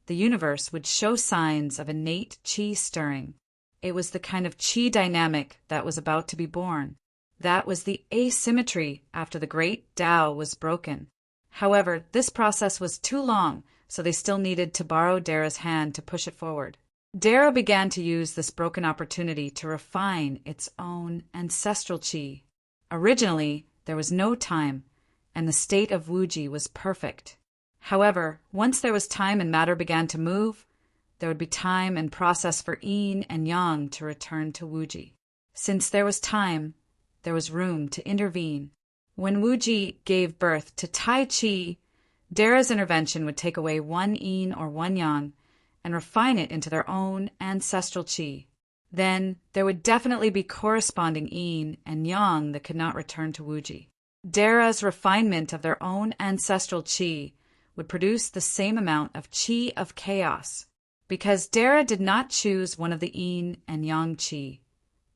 the universe would show signs of innate qi stirring. It was the kind of qi dynamic that was about to be born. That was the asymmetry after the great Tao was broken. However, this process was too long, so they still needed to borrow Dara's hand to push it forward. Dara began to use this broken opportunity to refine its own ancestral qi. Originally, there was no time, and the state of Wuji was perfect. However, once there was time and matter began to move, there would be time and process for yin and yang to return to Wuji. Since there was time, there was room to intervene. When Wuji gave birth to Tai Chi, Dara's intervention would take away one yin or one yang and refine it into their own ancestral qi. Then there would definitely be corresponding yin and yang that could not return to Wuji. Dara's refinement of their own ancestral qi would produce the same amount of qi of chaos. Because Dara did not choose one of the yin and yang qi,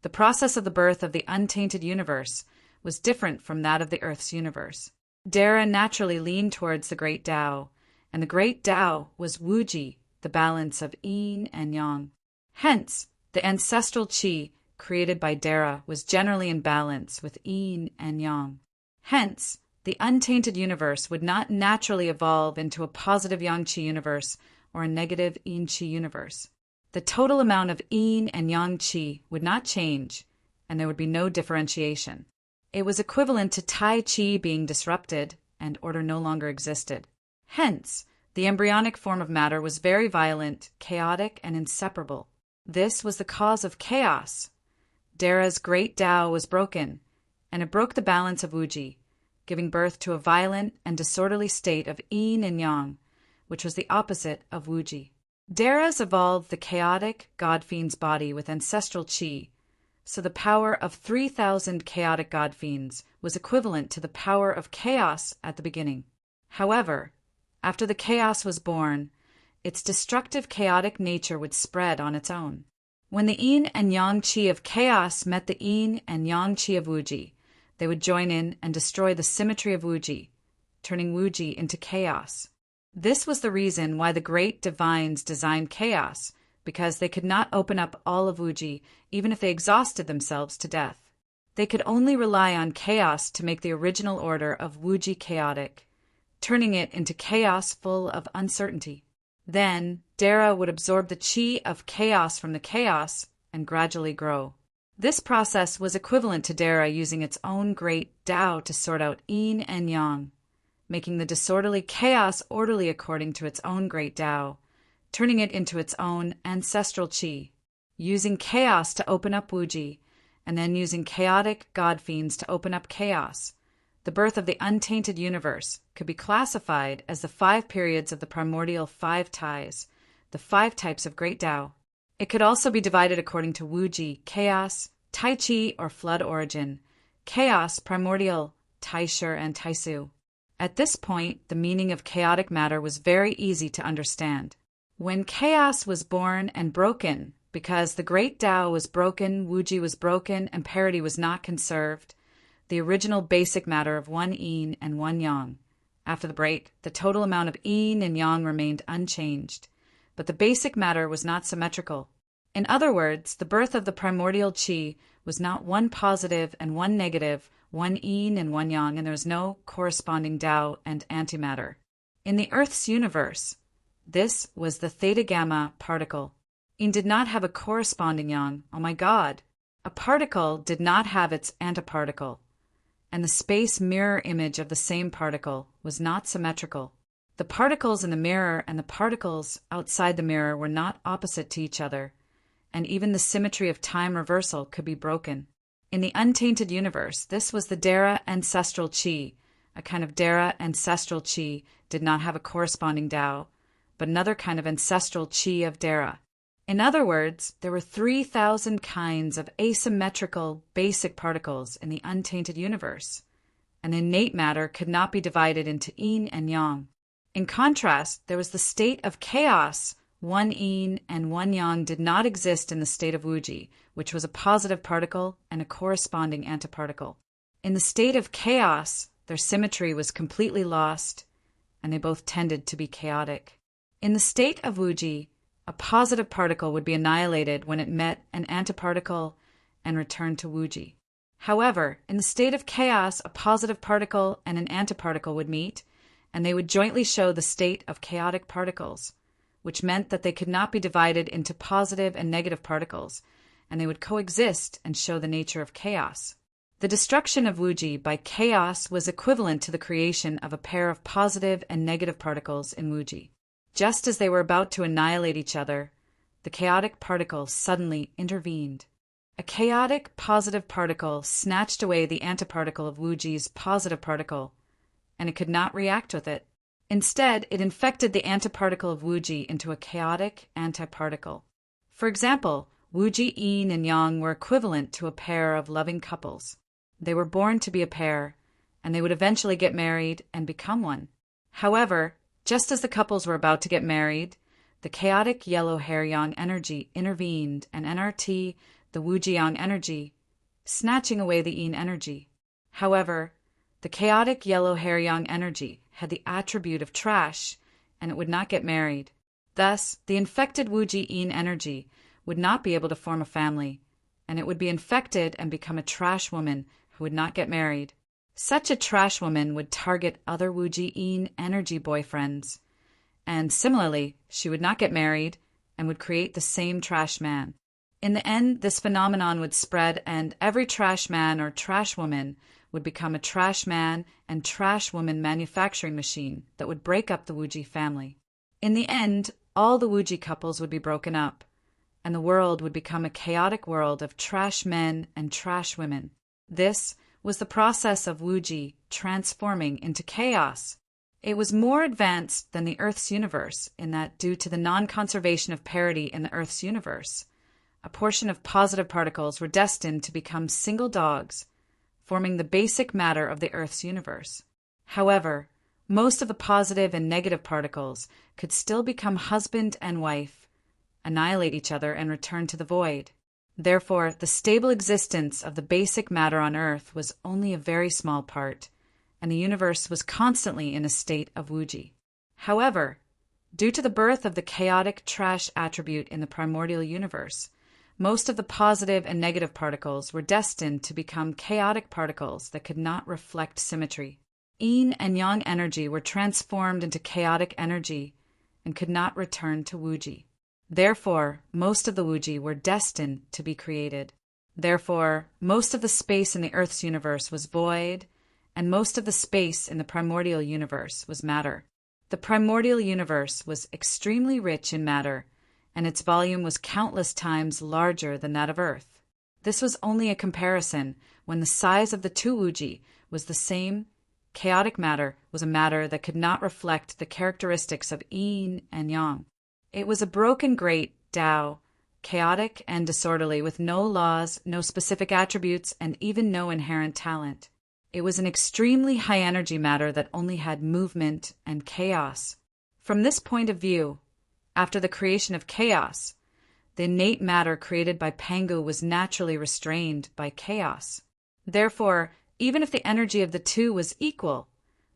the process of the birth of the untainted universe was different from that of the Earth's universe. Dara naturally leaned towards the great Tao, and the great Tao was Wuji, the balance of yin and yang. Hence, the ancestral qi created by Dara was generally in balance with yin and yang. Hence, the untainted universe would not naturally evolve into a positive yang qi universe or a negative yin qi universe. The total amount of yin and yang qi would not change, and there would be no differentiation. It was equivalent to Tai Chi being disrupted and order no longer existed. Hence, the embryonic form of matter was very violent, chaotic, and inseparable. This was the cause of chaos. Dara's great Tao was broken, and it broke the balance of Wuji, giving birth to a violent and disorderly state of yin and yang, which was the opposite of Wuji. Dara's evolved the chaotic god-fiend's body with ancestral qi, so the power of 3,000 chaotic god-fiends was equivalent to the power of chaos at the beginning. However, after the chaos was born, its destructive chaotic nature would spread on its own. When the yin and yang qi of chaos met the yin and yang qi of Wuji, they would join in and destroy the symmetry of Wuji, turning Wuji into chaos. This was the reason why the great divines designed chaos, because they could not open up all of Wuji even if they exhausted themselves to death. They could only rely on chaos to make the original order of Wuji chaotic, turning it into chaos full of uncertainty. Then, Dara would absorb the qi of chaos from the chaos and gradually grow. This process was equivalent to Dara using its own great Tao to sort out yin and yang, making the disorderly chaos orderly according to its own great Tao, turning it into its own ancestral qi, using chaos to open up Wuji, and then using chaotic god-fiends to open up chaos. the birth of the untainted universe, could be classified as the 5 periods of the primordial 5 ties, the 5 types of Great Tao. It could also be divided according to Wuji, chaos, Tai Chi or flood origin, chaos, primordial, Taisher and Taisu. At this point, the meaning of chaotic matter was very easy to understand. When chaos was born and broken, because the Great Tao was broken, Wuji was broken, and parity was not conserved, the original basic matter of 1 yin and 1 yang. After the break, the total amount of yin and yang remained unchanged, but the basic matter was not symmetrical. In other words, the birth of the primordial qi was not 1 positive and 1 negative, 1 yin and 1 yang, and there was no corresponding Tao and antimatter. In the Earth's universe, this was the theta gamma particle. Yin did not have a corresponding yang. Oh my God! A particle did not have its antiparticle, and the space mirror image of the same particle was not symmetrical. The particles in the mirror and the particles outside the mirror were not opposite to each other, and even the symmetry of time reversal could be broken. In the untainted universe, this was the Dara ancestral qi. A kind of Dara ancestral qi did not have a corresponding Tao, but another kind of ancestral qi of Dara. In other words, there were 3,000 kinds of asymmetrical basic particles in the untainted universe, and innate matter could not be divided into yin and yang. In contrast, there was the state of chaos. 1 yin and 1 yang did not exist in the state of Wuji, which was a positive particle and a corresponding antiparticle. In the state of chaos, their symmetry was completely lost, and they both tended to be chaotic. In the state of Wuji, a positive particle would be annihilated when it met an antiparticle and returned to Wuji. However, in the state of chaos, a positive particle and an antiparticle would meet, and they would jointly show the state of chaotic particles, which meant that they could not be divided into positive and negative particles, and they would coexist and show the nature of chaos. The destruction of Wuji by chaos was equivalent to the creation of a pair of positive and negative particles in Wuji. Just as they were about to annihilate each other, the chaotic particle suddenly intervened. A chaotic positive particle snatched away the antiparticle of Wuji's positive particle, and it could not react with it. Instead, it infected the antiparticle of Wuji into a chaotic antiparticle. For example, Wuji yin and yang were equivalent to a pair of loving couples. They were born to be a pair, and they would eventually get married and become one. However, just as the couples were about to get married, the chaotic yellow hair yang energy intervened and NRT the Wuji yang energy, snatching away the yin energy. However, the chaotic yellow hair yang energy had the attribute of trash, and it would not get married. Thus, the infected Wuji yin energy would not be able to form a family, and it would be infected and become a trash woman who would not get married. Such a trash woman would target other Wuji yin energy boyfriends, and similarly, she would not get married and would create the same trash man. In the end, this phenomenon would spread, and every trash man or trash woman would become a trash man and trash woman manufacturing machine that would break up the Wuji family. In the end, all the Wuji couples would be broken up, and the world would become a chaotic world of trash men and trash women. This was the process of Wuji transforming into chaos. It was more advanced than the Earth's universe in that, due to the non-conservation of parity in the Earth's universe, a portion of positive particles were destined to become single dogs, forming the basic matter of the Earth's universe. However, most of the positive and negative particles could still become husband and wife, annihilate each other, and return to the void. Therefore, the stable existence of the basic matter on Earth was only a very small part, and the universe was constantly in a state of Wuji. However, due to the birth of the chaotic trash attribute in the primordial universe, most of the positive and negative particles were destined to become chaotic particles that could not reflect symmetry. Yin and yang energy were transformed into chaotic energy and could not return to Wuji. Therefore, most of the Wuji were destined to be created. Therefore, most of the space in the Earth's universe was void, and most of the space in the primordial universe was matter. The primordial universe was extremely rich in matter, and its volume was countless times larger than that of Earth. This was only a comparison when the size of the two Wuji was the same chaotic matter was a matter that could not reflect the characteristics of yin and yang. It was a broken great Tao, chaotic and disorderly, with no laws, no specific attributes, and even no inherent talent. It was an extremely high-energy matter that only had movement and chaos. From this point of view, after the creation of chaos, the innate matter created by Pangu was naturally restrained by chaos. Therefore, even if the energy of the two was equal,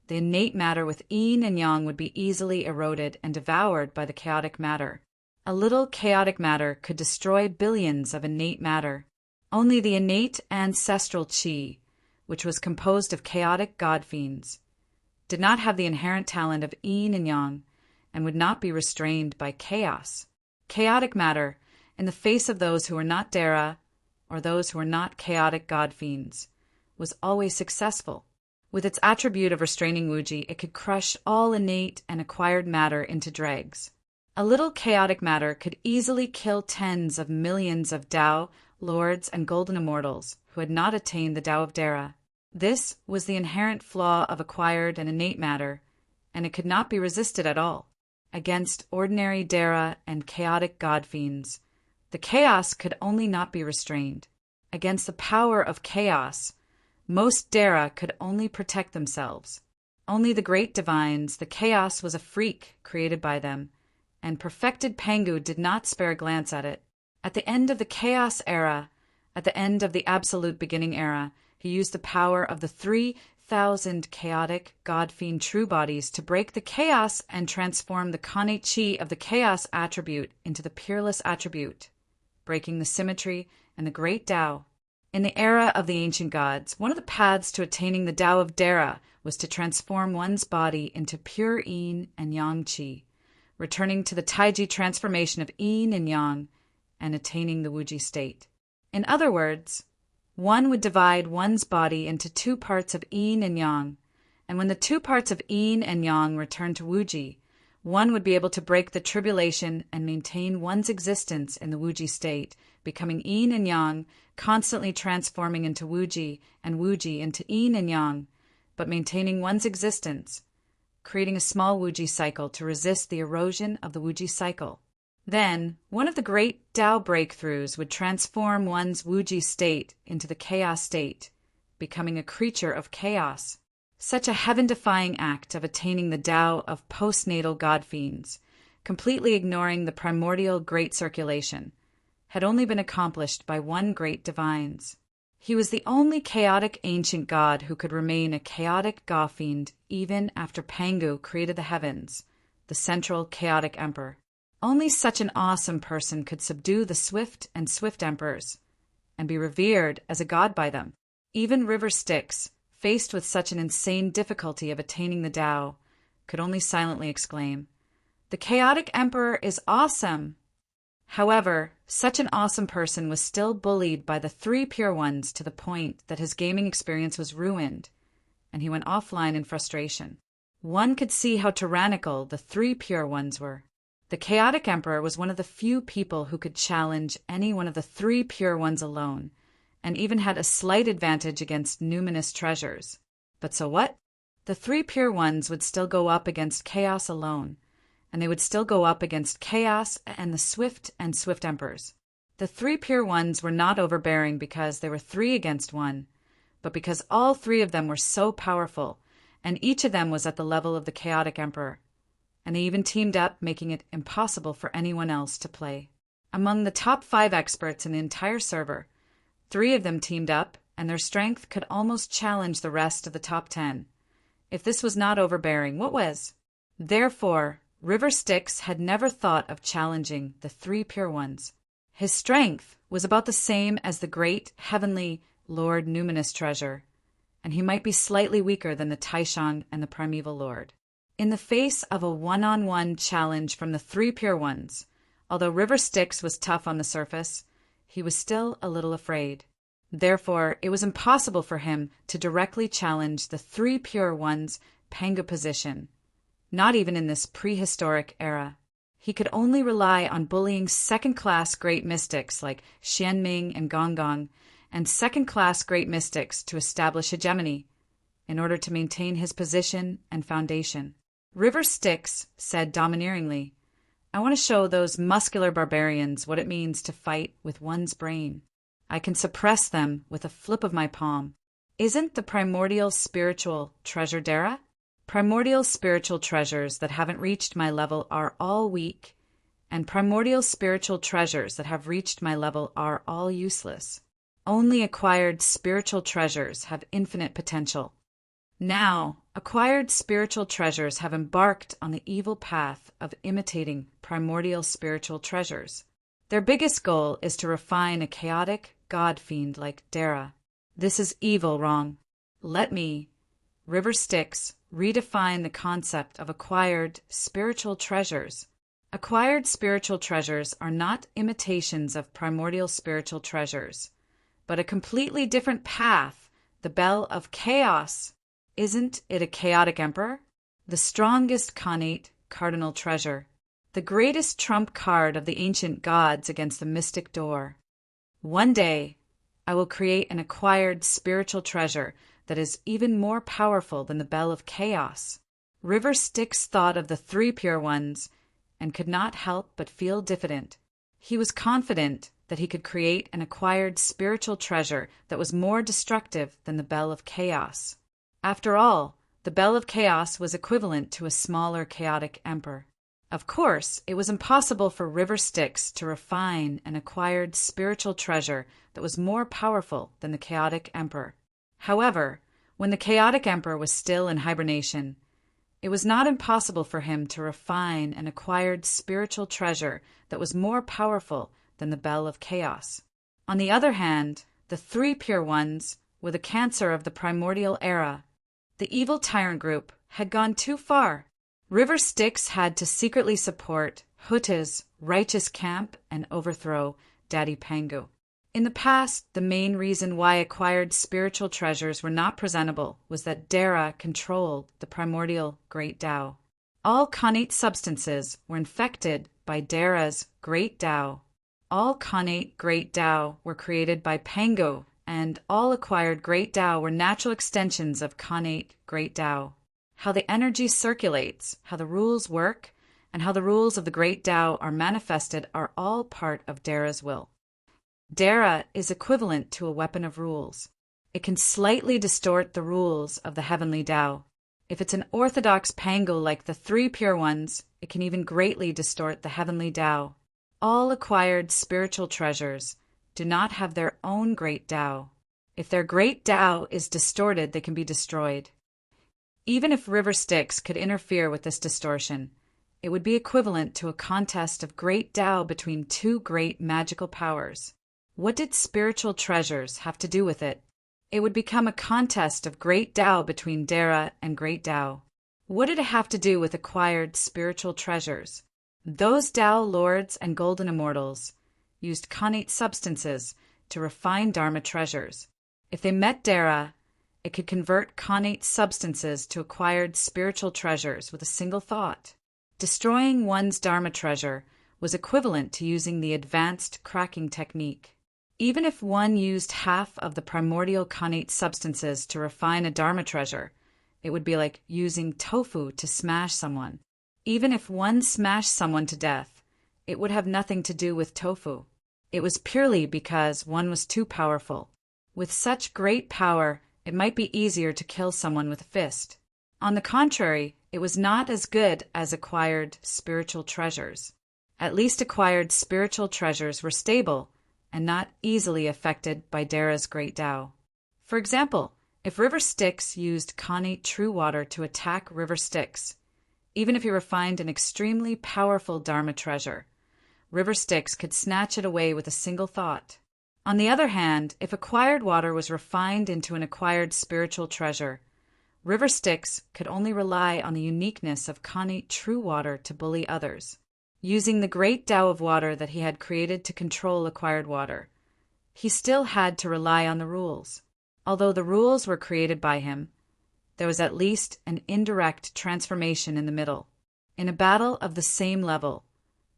the innate matter with yin and yang would be easily eroded and devoured by the chaotic matter. A little chaotic matter could destroy billions of innate matter. Only the innate ancestral qi, which was composed of chaotic god-fiends, did not have the inherent talent of yin and yang, and would not be restrained by chaos. Chaotic matter, in the face of those who were not Dara, or those who were not chaotic god-fiends, was always successful. With its attribute of restraining Wuji, it could crush all innate and acquired matter into dregs. A little chaotic matter could easily kill tens of millions of Tao, lords, and golden immortals who had not attained the Tao of Dara. This was the inherent flaw of acquired and innate matter, and it could not be resisted at all. Against ordinary Dara and chaotic god-fiends, the chaos could only not be restrained. Against the power of chaos, most Dara could only protect themselves. Only the great divines, the chaos was a freak created by them, and perfected Pangu did not spare a glance at it. At the end of the chaos era, at the end of the absolute beginning era, he used the power of the 3,000 chaotic god-fiend true bodies to break the chaos and transform the connate chi of the chaos attribute into the peerless attribute, breaking the symmetry and the great Tao. In the era of the ancient gods, one of the paths to attaining the Tao of Dara was to transform one's body into pure yin and yang chi, returning to the Taiji transformation of yin and yang, and attaining the Wuji state. In other words, one would divide one's body into two parts of yin and yang, and when the two parts of yin and yang returned to Wuji, one would be able to break the tribulation and maintain one's existence in the Wuji state, becoming yin and yang, constantly transforming into Wuji and Wuji into yin and yang, but maintaining one's existence, creating a small Wuji cycle to resist the erosion of the Wuji cycle. Then, one of the great Tao breakthroughs would transform one's Wuji state into the chaos state, becoming a creature of chaos. Such a heaven-defying act of attaining the Tao of postnatal god-fiends, completely ignoring the primordial great circulation, had only been accomplished by one great divines. He was the only chaotic ancient god who could remain a chaotic god-fiend even after Pangu created the heavens, the central chaotic emperor. Only such an awesome person could subdue the swift and swift emperors, and be revered as a god by them. Even River Styx, faced with such an insane difficulty of attaining the Tao, could only silently exclaim, "The chaotic emperor is awesome!" However, such an awesome person was still bullied by the three pure ones to the point that his gaming experience was ruined, and he went offline in frustration. One could see how tyrannical the three pure ones were. The chaotic emperor was one of the few people who could challenge any one of the three pure ones alone, and even had a slight advantage against numinous treasures. But so what? The three pure ones would still go up against chaos alone, and they would still go up against chaos and the swift and swift emperors. The three pure ones were not overbearing because they were three against one, but because all three of them were so powerful, and each of them was at the level of the chaotic emperor, and they even teamed up, making it impossible for anyone else to play. Among the top 5 experts in the entire server, 3 of them teamed up, and their strength could almost challenge the rest of the top 10. If this was not overbearing, what was? Therefore, River Styx had never thought of challenging the 3 pure ones. His strength was about the same as the great heavenly Lord Numinous Treasure, and he might be slightly weaker than the Taishan and the Primeval Lord. In the face of a one-on-one challenge from the 3 pure ones, although River Styx was tough on the surface, he was still a little afraid. Therefore, it was impossible for him to directly challenge the 3 pure ones' Pangu position, not even in this prehistoric era. He could only rely on bullying second-class great mystics like Xianming and Gonggong, and second-class great mystics to establish hegemony. in order to maintain his position and foundation. River Styx said domineeringly, "I want to show those muscular barbarians what it means to fight with one's brain. I can suppress them with a flip of my palm. Isn't the primordial spiritual treasure Dara? Primordial spiritual treasures that haven't reached my level are all weak, and primordial spiritual treasures that have reached my level are all useless. Only acquired spiritual treasures have infinite potential. Now, acquired spiritual treasures have embarked on the evil path of imitating primordial spiritual treasures. Their biggest goal is to refine a chaotic god fiend like Dara. This is evil wrong. Let me, River Styx, redefine the concept of acquired spiritual treasures. Acquired spiritual treasures are not imitations of primordial spiritual treasures, but a completely different path, the Bell of Chaos. Isn't it a chaotic emperor? The strongest connate cardinal treasure, the greatest trump card of the ancient gods against the mystic door. One day, I will create an acquired spiritual treasure that is even more powerful than the Bell of Chaos." River Styx thought of the three pure ones and could not help but feel diffident. He was confident that he could create an acquired spiritual treasure that was more destructive than the Bell of Chaos. After all, the Bell of Chaos was equivalent to a smaller chaotic emperor. Of course, it was impossible for River Styx to refine an acquired spiritual treasure that was more powerful than the chaotic emperor. However, when the chaotic emperor was still in hibernation, it was not impossible for him to refine an acquired spiritual treasure that was more powerful than the Bell of Chaos. On the other hand, the three pure ones were the cancer of the primordial era. The evil tyrant group had gone too far. River Styx had to secretly support Huta's righteous camp and overthrow Daddy Pangu. In the past, the main reason why acquired spiritual treasures were not presentable was that Dara controlled the primordial Great Tao. All connate substances were infected by Dara's Great Tao. All connate Great Tao were created by Pangu, and all acquired Great Tao were natural extensions of connate Great Tao. How the energy circulates, how the rules work, and how the rules of the Great Tao are manifested are all part of Dara's will. Dara is equivalent to a weapon of rules. It can slightly distort the rules of the heavenly Tao. If it's an orthodox Pangu like the three pure ones, it can even greatly distort the heavenly Tao. All acquired spiritual treasures do not have their own Great Tao. If their Great Tao is distorted, they can be destroyed. Even if River Styx could interfere with this distortion, it would be equivalent to a contest of Great Tao between two great magical powers. What did spiritual treasures have to do with it? It would become a contest of Great Tao between Dara and Great Tao. What did it have to do with acquired spiritual treasures? Those Tao lords and golden immortals used connate substances to refine Dharma treasures. If they met Dara, it could convert connate substances to acquired spiritual treasures with a single thought. Destroying one's Dharma treasure was equivalent to using the advanced cracking technique. Even if one used half of the primordial connate substances to refine a Dharma treasure, it would be like using tofu to smash someone. Even if one smashed someone to death, it would have nothing to do with tofu. It was purely because one was too powerful. With such great power, it might be easier to kill someone with a fist. On the contrary, it was not as good as acquired spiritual treasures. At least acquired spiritual treasures were stable and not easily affected by Dara's Great Tao. For example, if River Styx used connate true water to attack River Styx, even if he refined an extremely powerful Dharma treasure, River Styx could snatch it away with a single thought. On the other hand, if acquired water was refined into an acquired spiritual treasure, River Styx could only rely on the uniqueness of connate true water to bully others. Using the great Tao of water that he had created to control acquired water, he still had to rely on the rules. Although the rules were created by him, there was at least an indirect transformation in the middle. In a battle of the same level,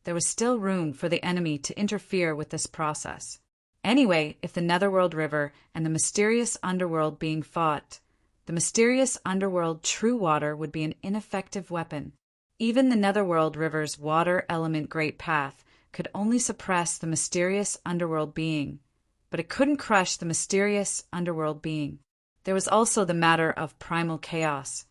there was still room for the enemy to interfere with this process. Anyway, if the Netherworld River and the mysterious underworld being fought, The mysterious underworld true water would be an ineffective weapon. Even the netherworld river's water element great path could only suppress the mysterious underworld being, but it couldn't crush the mysterious underworld being. There was also the matter of primal chaos.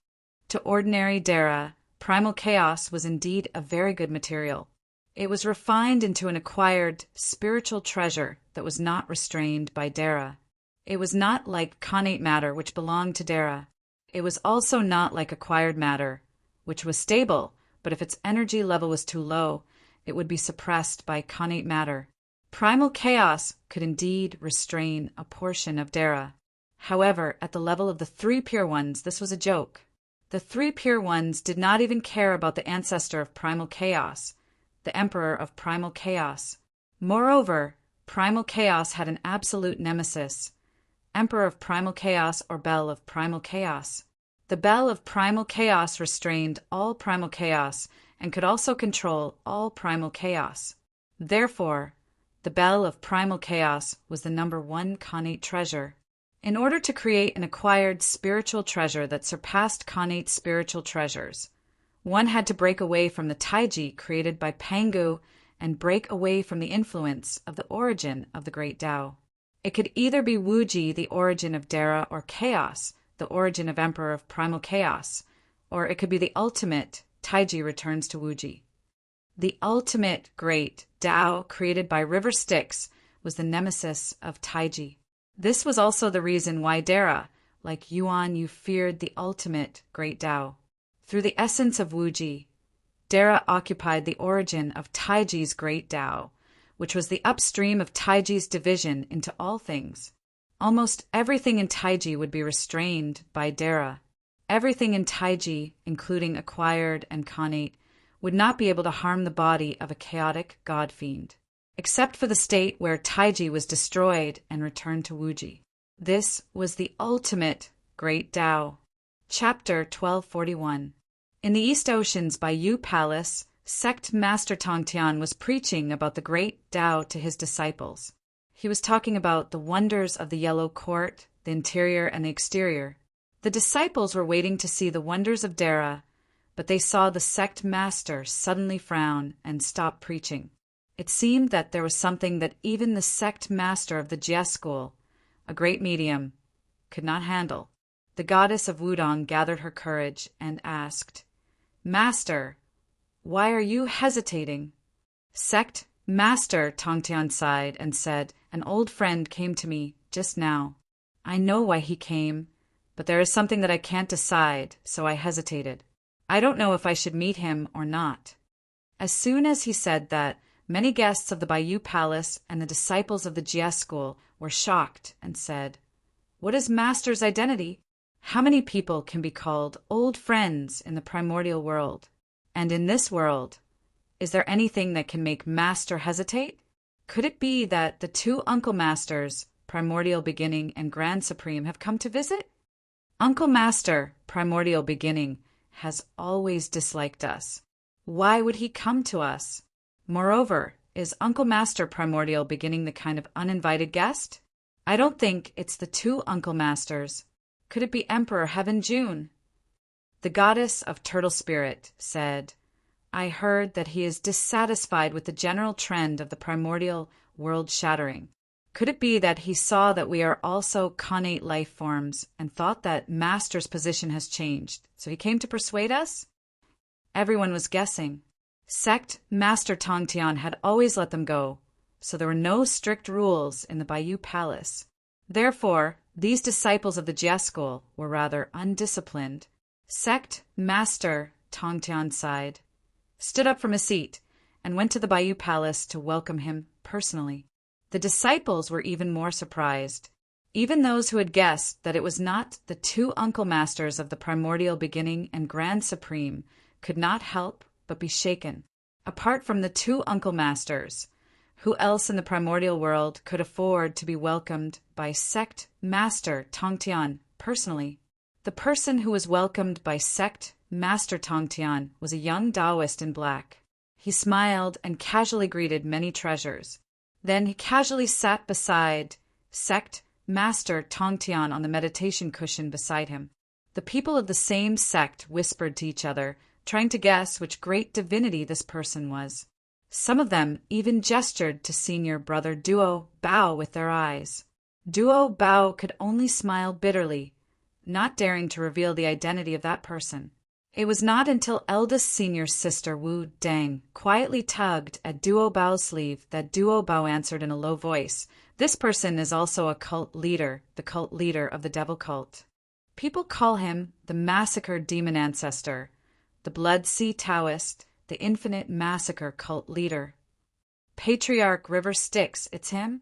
To ordinary Dara, primal chaos was indeed a very good material. It was refined into an acquired spiritual treasure that was not restrained by Dara. It was not like connate matter, which belonged to Dara. It was also not like acquired matter, which was stable, but if its energy level was too low, it would be suppressed by connate matter. Primal chaos could indeed restrain a portion of Dara. However, at the level of the three pure ones, this was a joke. The three pure ones did not even care about the ancestor of primal chaos, the emperor of primal chaos. Moreover, primal chaos had an absolute nemesis, emperor of primal chaos or bell of primal chaos. The bell of primal chaos restrained all primal chaos and could also control all primal chaos. Therefore, the bell of primal chaos was the number one connate treasure. In order to create an acquired spiritual treasure that surpassed connate spiritual treasures, one had to break away from the taiji created by Pangu and break away from the influence of the origin of the great Tao. It could either be Wuji, the origin of Dara, or Chaos, the origin of Emperor of Primal Chaos, or it could be the ultimate taiji returns to Wuji. The ultimate great Tao created by River Styx was the nemesis of taiji. This was also the reason why Dara, like Yuan, you feared the ultimate great Tao. Through the essence of Wuji, Dara occupied the origin of Taiji's great Tao, which was the upstream of Taiji's division into all things. Almost everything in Taiji would be restrained by Dara. Everything in Taiji, including acquired and connate, would not be able to harm the body of a chaotic god fiend, except for the state where Taiji was destroyed and returned to Wuji. This was the ultimate great Tao. Chapter 1241. In the East Ocean's Bayou Palace, Sect Master Tongtian was preaching about the great Tao to his disciples. He was talking about the wonders of the Yellow Court, the interior and the exterior. The disciples were waiting to see the wonders of Dara, but they saw the sect master suddenly frown and stop preaching. It seemed that there was something that even the sect master of the Jia school, a great medium, could not handle. The goddess of Wudong gathered her courage and asked, "Master, why are you hesitating?" Sect Master, Tongtian sighed and said, "An old friend came to me just now. I know why he came, but there is something that I can't decide, so I hesitated. I don't know if I should meet him or not." As soon as he said that, many guests of the Bayou Palace and the disciples of the Jia school were shocked and said, "What is Master's identity? How many people can be called old friends in the primordial world? And in this world, is there anything that can make Master hesitate? Could it be that the two Uncle Masters, Primordial Beginning and Grand Supreme, have come to visit? Uncle Master, Primordial Beginning, has always disliked us. Why would he come to us? Moreover, is Uncle Master Primordial Beginning the kind of uninvited guest? I don't think it's the two Uncle Masters. Could it be Emperor Heaven June?" The goddess of Turtle Spirit said, "I heard that he is dissatisfied with the general trend of the primordial world shattering. Could it be that he saw that we are also connate life forms and thought that Master's position has changed, so he came to persuade us?" Everyone was guessing. Sect Master Tongtian had always let them go, so there were no strict rules in the Bayou Palace. Therefore, these disciples of the Jia school were rather undisciplined. Sect Master, Tongtian sighed, stood up from his seat, and went to the Bayou Palace to welcome him personally. The disciples were even more surprised. Even those who had guessed that it was not the two Uncle Masters of the Primordial Beginning and Grand Supreme could not help but be shaken. Apart from the two Uncle Masters, who else in the primordial world could afford to be welcomed by Sect Master Tongtian personally? The person who was welcomed by Sect Master Tongtian was a young Taoist in black. He smiled and casually greeted many treasures. Then he casually sat beside Sect Master Tongtian on the meditation cushion beside him. The people of the same sect whispered to each other, trying to guess which great divinity this person was. Some of them even gestured to senior brother Duo Bao with their eyes. Duo Bao could only smile bitterly, not daring to reveal the identity of that person. It was not until eldest senior sister Wu Dang quietly tugged at Duo Bao's sleeve that Duo Bao answered in a low voice, "This person is also a cult leader, the cult leader of the devil cult. People call him the massacred demon ancestor, the Blood Sea Taoist, the infinite massacre cult leader. Patriarch River Styx, it's him?"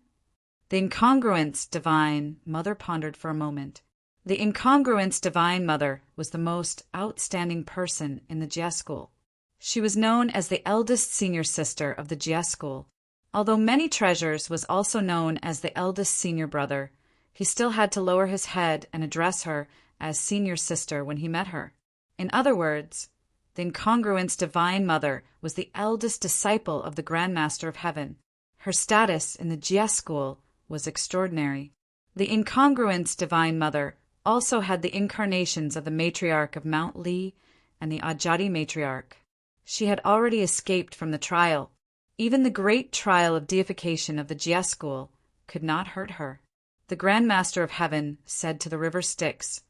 The incongruence divine mother pondered for a moment. The incongruence divine mother was the most outstanding person in the Jia school. She was known as the eldest senior sister of the Jia school. Although Many Treasures was also known as the eldest senior brother, he still had to lower his head and address her as senior sister when he met her. In other words, the incongruence divine mother was the eldest disciple of the Grand Master of Heaven. Her status in the Jia school was extraordinary. The incongruence divine mother also had the incarnations of the matriarch of Mount Li and the Ajadi matriarch. She had already escaped from the trial. Even the great trial of deification of the Jia school could not hurt her. The Grand Master of Heaven said to the River Styx,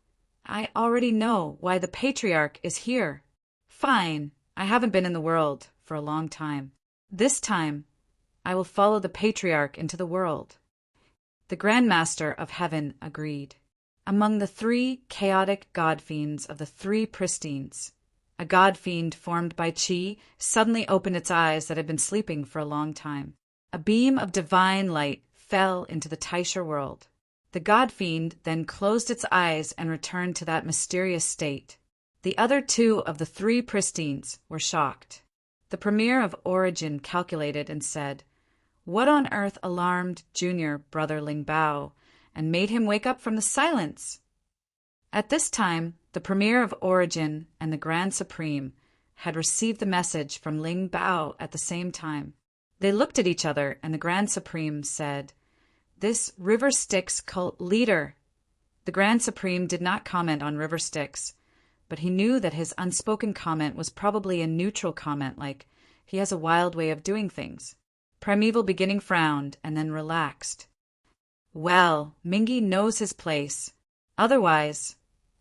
"I already know why the patriarch is here. Fine, I haven't been in the world for a long time. This time, I will follow the patriarch into the world." The Grand Master of Heaven agreed. Among the three chaotic god-fiends of the three pristines, a god-fiend formed by Qi suddenly opened its eyes that had been sleeping for a long time. A beam of divine light fell into the Taisha world. The god-fiend then closed its eyes and returned to that mysterious state. The other two of the three pristines were shocked. The Premier of Origin calculated and said, "What on earth alarmed Junior Brother Ling Bao and made him wake up from the silence?" At this time, the Premier of Origin and the Grand Supreme had received the message from Ling Bao at the same time. They looked at each other, and the Grand Supreme said, "This River Styx cult leader." The Grand Supreme did not comment on River Styx, but he knew that his unspoken comment was probably a neutral comment like, "He has a wild way of doing things." Primeval Beginning frowned and then relaxed. "Well, Mingi knows his place. Otherwise,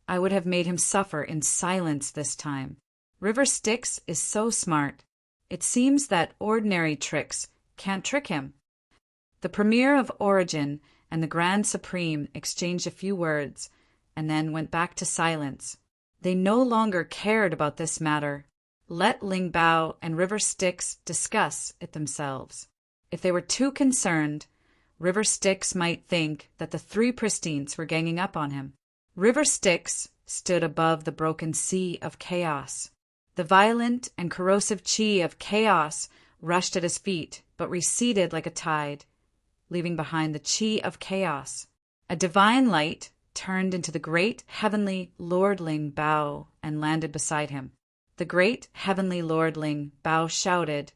I would have made him suffer in silence this time. River Styx is so smart. It seems that ordinary tricks can't trick him." The Premier of Origin and the Grand Supreme exchanged a few words and then went back to silence. They no longer cared about this matter. Let Ling Bao and River Styx discuss it themselves. If they were too concerned, River Styx might think that the three pristines were ganging up on him. River Styx stood above the broken sea of chaos. The violent and corrosive qi of chaos rushed at his feet, but receded like a tide, leaving behind the qi of chaos. A divine light turned into the great heavenly lordling Bao and landed beside him. The great heavenly lordling Bao shouted,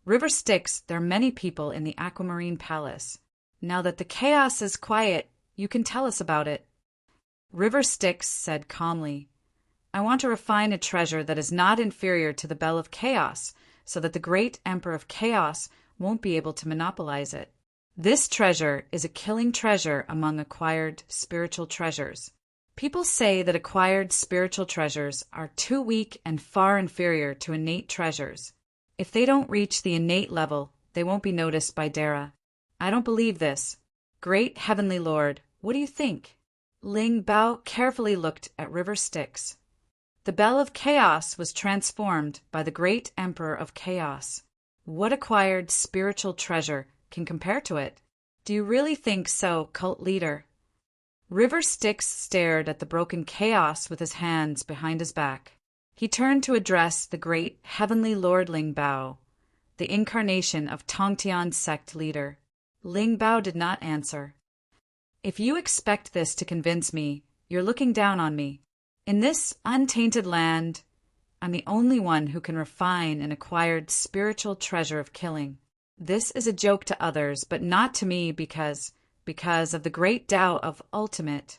"River Styx, there are many people in the Aquamarine Palace. Now that the chaos is quiet, you can tell us about it." River Styx said calmly, "I want to refine a treasure that is not inferior to the Bell of Chaos, so that the great Emperor of Chaos won't be able to monopolize it. This treasure is a killing treasure among acquired spiritual treasures. People say that acquired spiritual treasures are too weak and far inferior to innate treasures. If they don't reach the innate level, they won't be noticed by Dara. I don't believe this. Great Heavenly Lord, what do you think?" Ling Bao carefully looked at River Styx. The Bell of Chaos was transformed by the great Emperor of Chaos. What acquired spiritual treasure can compare to it? Do you really think so, cult leader? River Styx stared at the broken chaos with his hands behind his back. He turned to address the great heavenly Lord Ling Bao, the incarnation of Tongtian's sect leader. Ling Bao did not answer. "If you expect this to convince me, you're looking down on me. In this untainted land, I'm the only one who can refine an acquired spiritual treasure of killing. This is a joke to others, but not to me because of the great Tao of ultimate.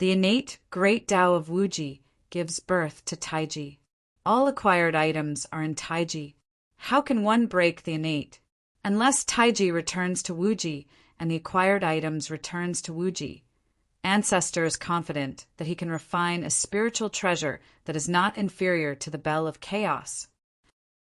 The innate great Tao of Wuji gives birth to Taiji. All acquired items are in Taiji. How can one break the innate? Unless Taiji returns to Wuji and the acquired items returns to Wuji, Ancestor is confident that he can refine a spiritual treasure that is not inferior to the bell of chaos.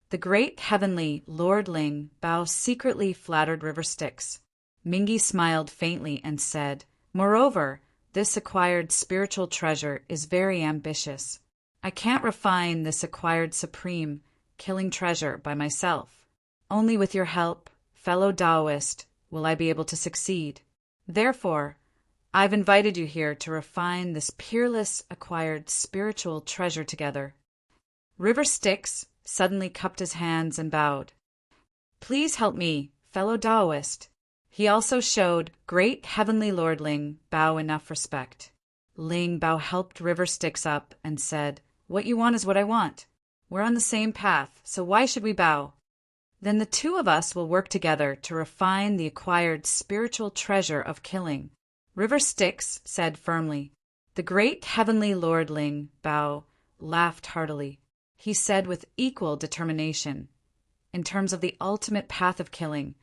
The great heavenly Lord Ling Bao secretly flattered River Styx. Mingi smiled faintly and said, "Moreover, this acquired spiritual treasure is very ambitious. I can't refine this acquired supreme, killing treasure by myself. Only with your help, fellow Taoist, will I be able to succeed. Therefore, I've invited you here to refine this peerless acquired spiritual treasure together." River Styx suddenly cupped his hands and bowed. "Please help me, fellow Taoist." He also showed great heavenly Lord Ling Bao enough respect. Ling Bao helped River Styx up and said, "What you want is what I want. We're on the same path, so why should we bow? Then the two of us will work together to refine the acquired spiritual treasure of killing." River Styx said firmly. The great heavenly Lord Ling Bao laughed heartily. He said with equal determination, "In terms of the ultimate path of killing,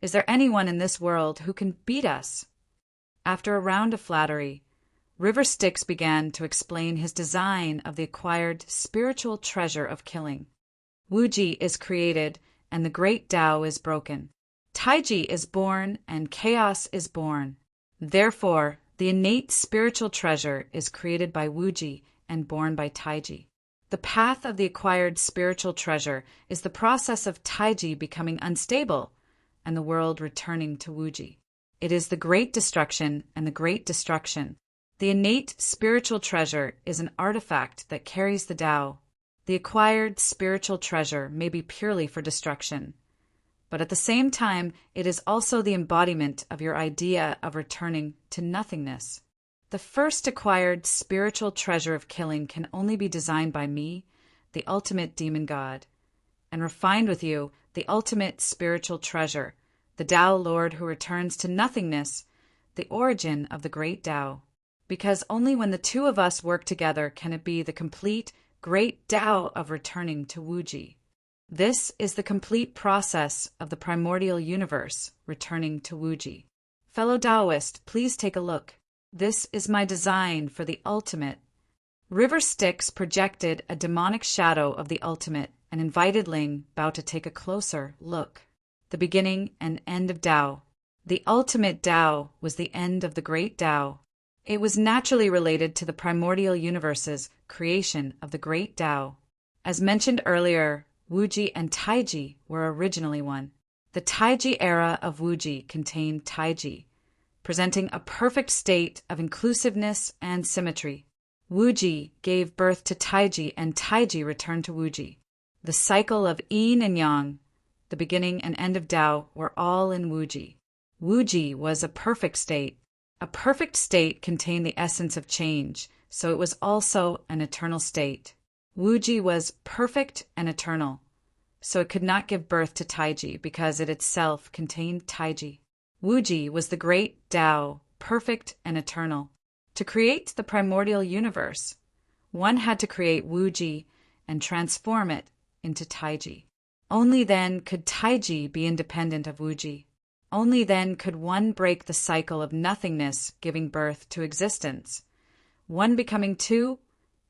is there anyone in this world who can beat us?" After a round of flattery, River Styx began to explain his design of the acquired spiritual treasure of killing. Wuji is created and the great Tao is broken. Taiji is born and chaos is born. Therefore, the innate spiritual treasure is created by Wuji and born by Taiji. The path of the acquired spiritual treasure is the process of Taiji becoming unstable and the world returning to Wuji. It is the great destruction and the great destruction. The innate spiritual treasure is an artifact that carries the Tao. The acquired spiritual treasure may be purely for destruction, but at the same time, it is also the embodiment of your idea of returning to nothingness. The first acquired spiritual treasure of killing can only be designed by me, the ultimate demon god, and refined with you, the ultimate spiritual treasure, the Tao Lord who returns to nothingness, the origin of the great Tao. Because only when the two of us work together can it be the complete, great Tao of returning to Wuji. This is the complete process of the primordial universe returning to Wuji. Fellow Taoist, please take a look. This is my design for the ultimate. River Styx projected a demonic shadow of the ultimate and invited Ling Bao to take a closer look. The beginning and end of Tao. The ultimate Tao was the end of the great Tao. It was naturally related to the primordial universe's creation of the great Tao. As mentioned earlier, Wuji and Taiji were originally one. The Taiji era of Wuji contained Taiji, presenting a perfect state of inclusiveness and symmetry. Wuji gave birth to Taiji and Taiji returned to Wuji. The cycle of yin and yang, the beginning and end of Tao, were all in Wuji. Wuji was a perfect state. A perfect state contained the essence of change, so it was also an eternal state. Wuji was perfect and eternal, so it could not give birth to Taiji because it itself contained Taiji. Wuji was the great Tao, perfect and eternal. To create the primordial universe, one had to create Wuji and transform it into Taiji. Only then could Taiji be independent of Wuji. Only then could one break the cycle of nothingness giving birth to existence. One becoming two,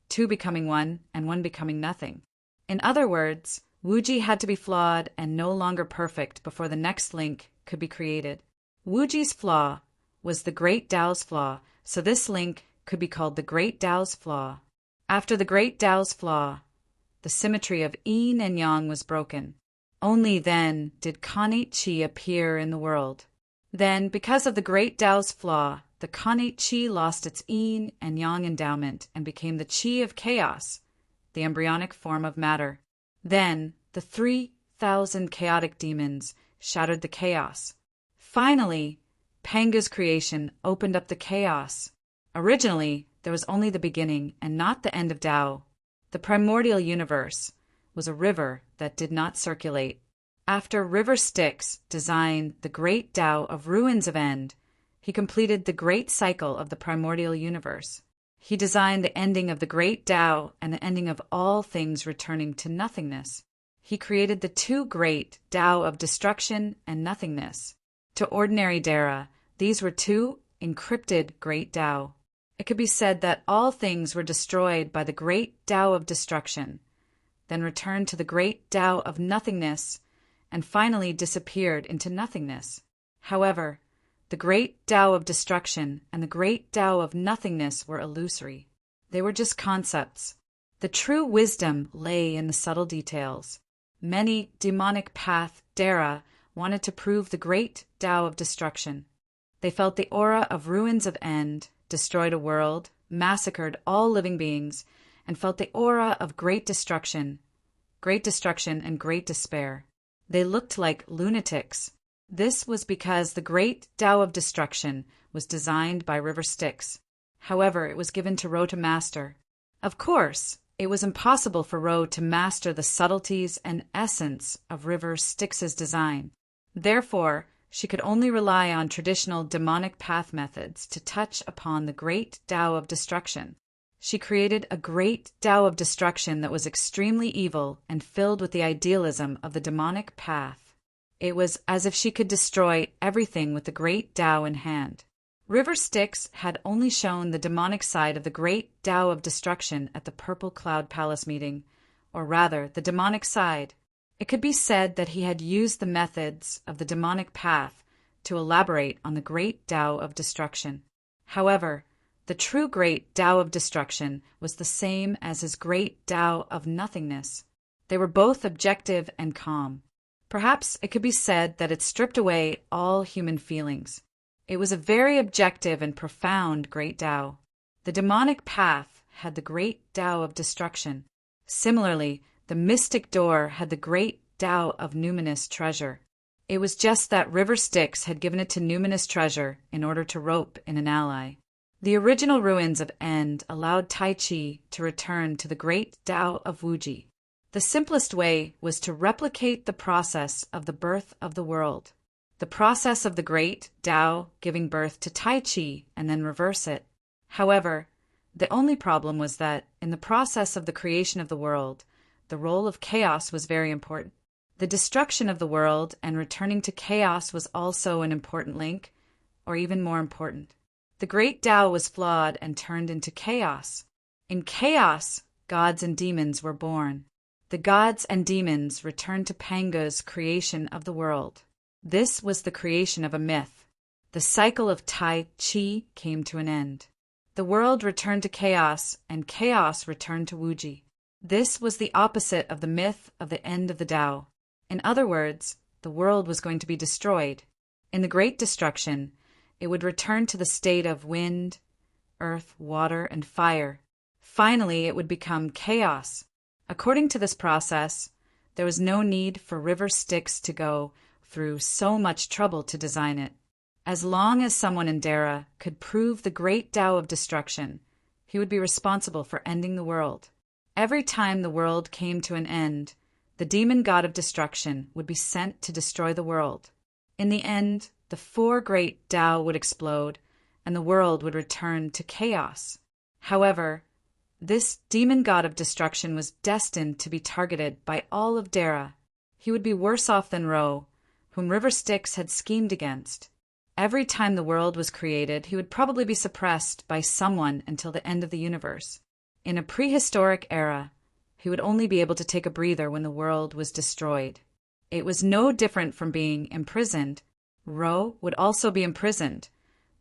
two becoming one, and one becoming nothing. In other words, Wuji had to be flawed and no longer perfect before the next link could be created. Wuji's flaw was the great Tao's flaw, so this link could be called the great Tao's flaw. After the great Tao's flaw, the symmetry of yin and yang was broken. Only then did Kanite Chi appear in the world. Then, because of the great Tao's flaw, the Kanite Chi lost its yin and yang endowment and became the Chi of chaos, the embryonic form of matter. Then, the 3,000 chaotic demons shattered the chaos. Finally, Panga's creation opened up the chaos. Originally, there was only the beginning and not the end of Tao. The primordial universe was a river that did not circulate. After River Styx designed the great Tao of ruins of end, he completed the great cycle of the primordial universe. He designed the ending of the great Tao and the ending of all things returning to nothingness. He created the two great Tao of destruction and nothingness. To ordinary Dara, these were two encrypted great Tao. It could be said that all things were destroyed by the great Tao of destruction, then returned to the great Tao of nothingness, and finally disappeared into nothingness. However, the great Tao of destruction and the great Tao of nothingness were illusory. They were just concepts. The true wisdom lay in the subtle details. Many demonic path Dara wanted to prove the great Tao of destruction. They felt the aura of ruins of end, destroyed a world, massacred all living beings, and felt the aura of great destruction and great despair. They looked like lunatics. This was because the great Tao of destruction was designed by River Styx. However, it was given to Ro to master. Of course, it was impossible for Ro to master the subtleties and essence of River Styx's design. Therefore, she could only rely on traditional demonic path methods to touch upon the great Tao of destruction. She created a great Tao of destruction that was extremely evil and filled with the idealism of the demonic path. It was as if she could destroy everything with the great Tao in hand. River Styx had only shown the demonic side of the great Tao of destruction at the Purple Cloud Palace meeting, or rather, the demonic side. It could be said that he had used the methods of the demonic path to elaborate on the great Tao of destruction. However, the true great Tao of destruction was the same as his great Tao of nothingness. They were both objective and calm. Perhaps it could be said that it stripped away all human feelings. It was a very objective and profound great Tao. The demonic path had the great Tao of destruction. Similarly, the mystic door had the great Tao of numinous treasure. It was just that River Styx had given it to numinous treasure in order to rope in an ally. The original ruins of End allowed Tai Chi to return to the great Tao of Wuji. The simplest way was to replicate the process of the birth of the world. The process of the great Tao giving birth to Tai Chi and then reverse it. However, the only problem was that, in the process of the creation of the world, the role of chaos was very important. The destruction of the world and returning to chaos was also an important link, or even more important. The great Tao was flawed and turned into chaos. In chaos, gods and demons were born. The gods and demons returned to Panga's creation of the world. This was the creation of a myth. The cycle of Tai Chi came to an end. The world returned to chaos, and chaos returned to Wuji. This was the opposite of the myth of the end of the Tao. In other words, the world was going to be destroyed. In the Great Destruction, it would return to the state of wind, earth, water, and fire. Finally, it would become chaos. According to this process, there was no need for River Styx to go through so much trouble to design it. As long as someone in Dara could prove the great Tao of destruction, he would be responsible for ending the world. Every time the world came to an end, the demon god of destruction would be sent to destroy the world. In the end, the four great Tao would explode, and the world would return to chaos. However, this demon god of destruction was destined to be targeted by all of Dara. He would be worse off than Ro, whom River Styx had schemed against. Every time the world was created, he would probably be suppressed by someone until the end of the universe. In a prehistoric era, he would only be able to take a breather when the world was destroyed. It was no different from being imprisoned. Ro would also be imprisoned,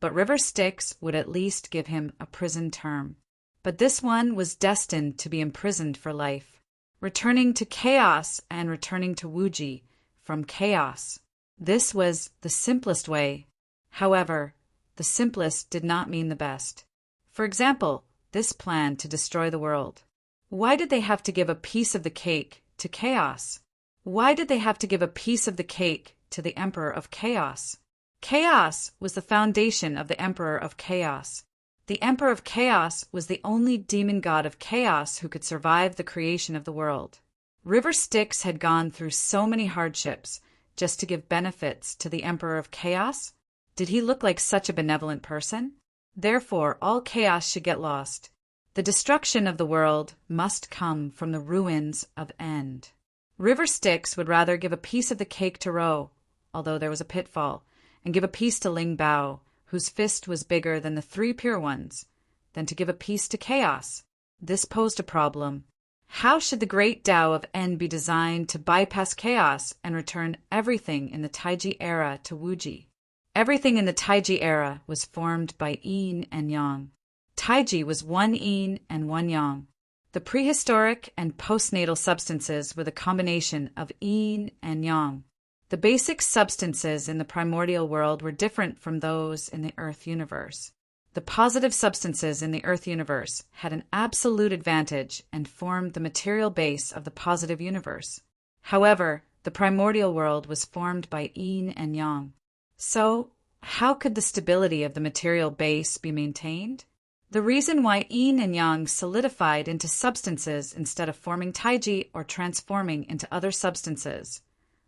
but River Styx would at least give him a prison term. But this one was destined to be imprisoned for life, returning to chaos and returning to Wuji from chaos. This was the simplest way. However, the simplest did not mean the best. For example, this plan to destroy the world. Why did they have to give a piece of the cake to chaos? Why did they have to give a piece of the cake to the Emperor of Chaos? Chaos was the foundation of the Emperor of Chaos. The Emperor of Chaos was the only demon god of chaos who could survive the creation of the world. River Styx had gone through so many hardships just to give benefits to the Emperor of Chaos. Did he look like such a benevolent person? Therefore, all chaos should get lost. The destruction of the world must come from the ruins of End. River Styx would rather give a piece of the cake to Ro, although there was a pitfall, and give a piece to Ling Bao, whose fist was bigger than the 3 pure ones, than to give a piece to Chaos. This posed a problem. How should the great Tao of End be designed to bypass Chaos and return everything in the Taiji era to Wuji? Everything in the Taiji era was formed by yin and yang. Taiji was 1 yin and 1 yang. The prehistoric and postnatal substances were the combination of yin and yang. The basic substances in the primordial world were different from those in the Earth universe. The positive substances in the Earth universe had an absolute advantage and formed the material base of the positive universe. However, the primordial world was formed by yin and yang. So, how could the stability of the material base be maintained? The reason why yin and yang solidified into substances instead of forming taiji or transforming into other substances,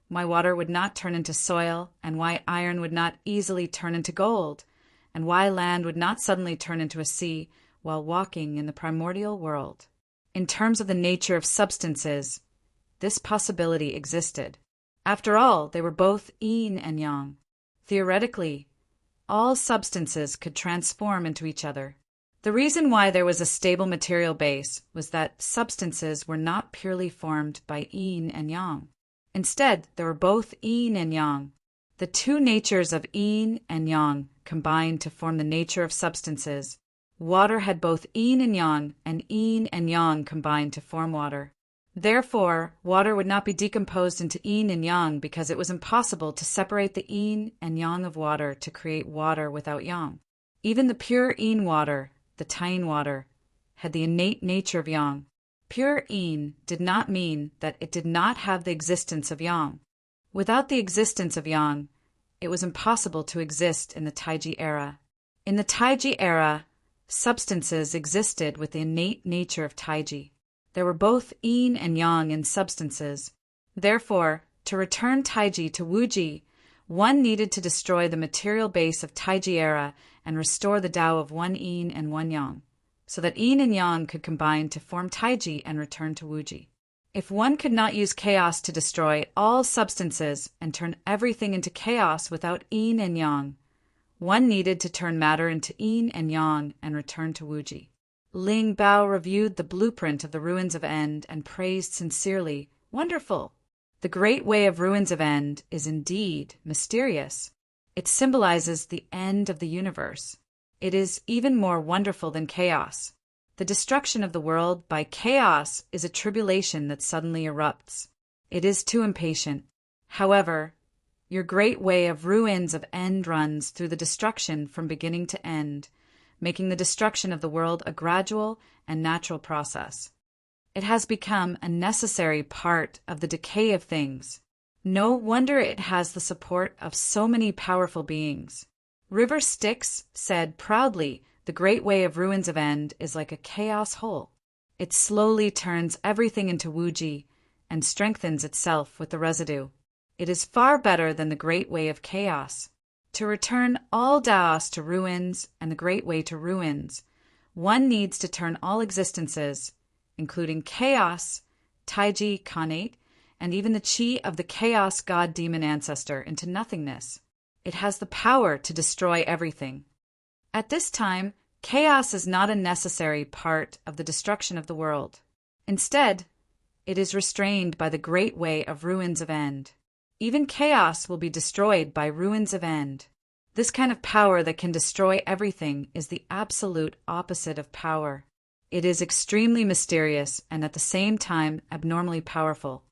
why water would not turn into soil, and why iron would not easily turn into gold, and why land would not suddenly turn into a sea while walking in the primordial world. In terms of the nature of substances, this possibility existed. After all, they were both yin and yang. Theoretically, all substances could transform into each other. The reason why there was a stable material base was that substances were not purely formed by yin and yang. Instead, they were both yin and yang. The 2 natures of yin and yang combined to form the nature of substances. Water had both yin and yang combined to form water. Therefore, water would not be decomposed into yin and yang because it was impossible to separate the yin and yang of water to create water without yang. Even the pure yin water, the Tain water, had the innate nature of yang. Pure yin did not mean that it did not have the existence of yang. Without the existence of yang, it was impossible to exist in the Taiji era. In the Taiji era, substances existed with the innate nature of Taiji. There were both yin and yang in substances. Therefore, to return Taiji to Wuji, one needed to destroy the material base of Taiji era and restore the Tao of 1 yin and 1 yang, so that yin and yang could combine to form Taiji and return to Wuji. If one could not use chaos to destroy all substances and turn everything into chaos without yin and yang, one needed to turn matter into yin and yang and return to Wuji. Ling Bao reviewed the blueprint of the ruins of End and praised sincerely, "Wonderful! The great way of ruins of End is indeed mysterious. It symbolizes the end of the universe. It is even more wonderful than chaos. The destruction of the world by chaos is a tribulation that suddenly erupts. It is too impatient. However, your great way of ruins of End runs through the destruction from beginning to end, making the destruction of the world a gradual and natural process. It has become a necessary part of the decay of things. No wonder it has the support of so many powerful beings." River Styx said proudly, "The great way of ruins of End is like a chaos hole. It slowly turns everything into Wuji and strengthens itself with the residue. It is far better than the great way of chaos. To return all Daos to ruins and the great way to ruins, one needs to turn all existences, including chaos, Taiji Khanate, and even the chi of the chaos god-demon ancestor, into nothingness. It has the power to destroy everything. At this time, chaos is not a necessary part of the destruction of the world. Instead, it is restrained by the great way of ruins of End. Even chaos will be destroyed by ruins of End. This kind of power that can destroy everything is the absolute opposite of power. It is extremely mysterious and at the same time abnormally powerful.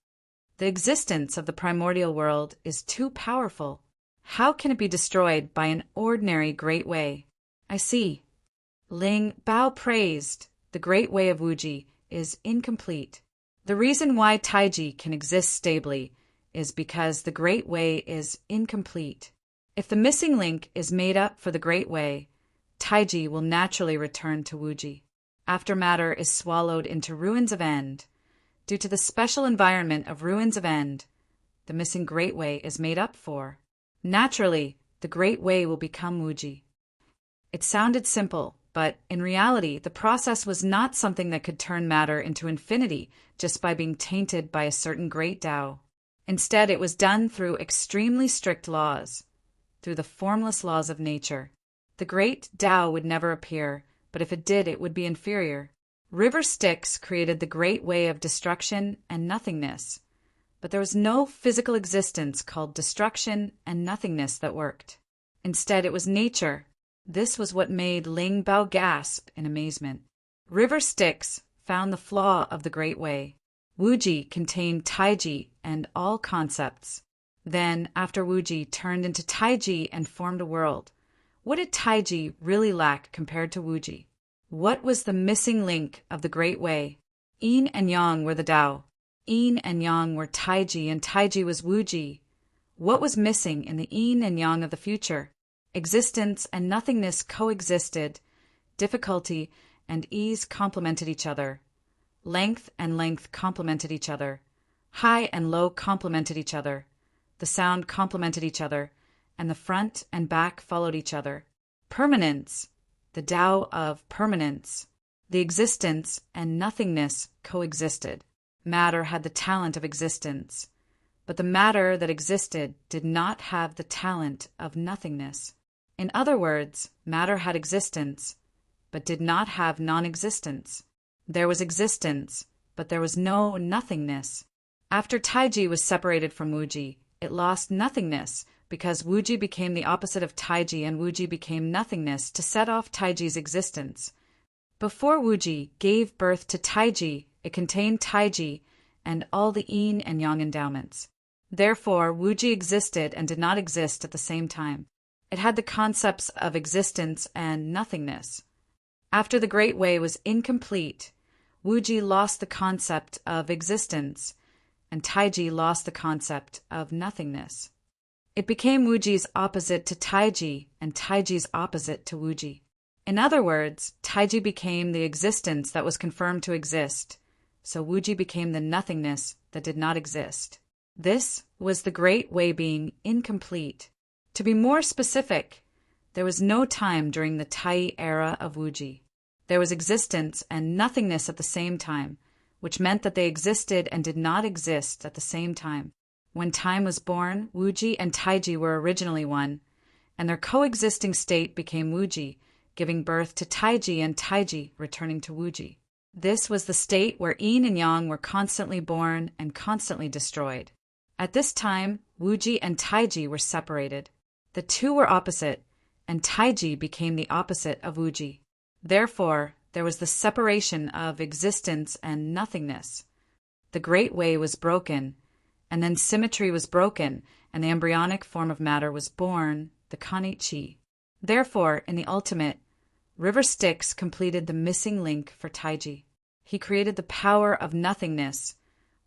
The existence of the primordial world is too powerful. How can it be destroyed by an ordinary great way? I see." Ling Bao praised, "The great way of Wuji is incomplete. The reason why Taiji can exist stably is because the great way is incomplete. If the missing link is made up for the great way, Taiji will naturally return to Wuji. After matter is swallowed into ruins of End, due to the special environment of ruins of End, the missing great way is made up for. Naturally, the great way will become Wuji." It sounded simple, But in reality, the process was not something that could turn matter into infinity just by being tainted by a certain great Tao. Instead, it was done through extremely strict laws, through the formless laws of nature. The great Tao would never appear, but if it did, it would be inferior. River Styx created the great way of destruction and nothingness, but there was no physical existence called destruction and nothingness that worked. Instead, it was nature. This was what made Ling Bao gasp in amazement. River Styx found the flaw of the Great Way. Wuji contained Taiji and all concepts. Then, after Wuji turned into Taiji and formed a world, what did Taiji really lack compared to Wuji? What was the missing link of the Great Way? Yin and Yang were the Tao. Yin and Yang were Taiji, and Taiji was Wuji. What was missing in the Yin and Yang of the future? Existence and nothingness coexisted. Difficulty and ease complemented each other. Length and length complemented each other. High and low complemented each other. The sound complemented each other, and the front and back followed each other. Permanence, the Tao of permanence. The existence and nothingness coexisted. Matter had the talent of existence, but the matter that existed did not have the talent of nothingness. In other words, matter had existence, but did not have non-existence. There was existence, but there was no nothingness. After Taiji was separated from Wuji, it lost nothingness because Wuji became the opposite of Taiji and Wuji became nothingness to set off Taiji's existence. Before Wuji gave birth to Taiji, it contained Taiji and all the Yin and Yang endowments. Therefore, Wuji existed and did not exist at the same time. It had the concepts of existence and nothingness. After the Great Way was incomplete, Wuji lost the concept of existence, and Taiji lost the concept of nothingness. It became Wuji's opposite to Taiji, and Taiji's opposite to Wuji. In other words, Taiji became the existence that was confirmed to exist, so Wuji became the nothingness that did not exist. This was the Great Way being incomplete. To be more specific, there was no time during the Tai era of Wuji. There was existence and nothingness at the same time, which meant that they existed and did not exist at the same time. When time was born, Wuji and Taiji were originally one, and their coexisting state became Wuji, giving birth to Taiji and Taiji returning to Wuji. This was the state where Yin and Yang were constantly born and constantly destroyed. At this time, Wuji and Taiji were separated. The two were opposite, and Taiji became the opposite of Wuji. Therefore, there was the separation of existence and nothingness. The Great Way was broken, and then symmetry was broken, and the embryonic form of matter was born, the Kanei-chi. Therefore, in the ultimate, River Styx completed the missing link for Taiji. He created the power of nothingness,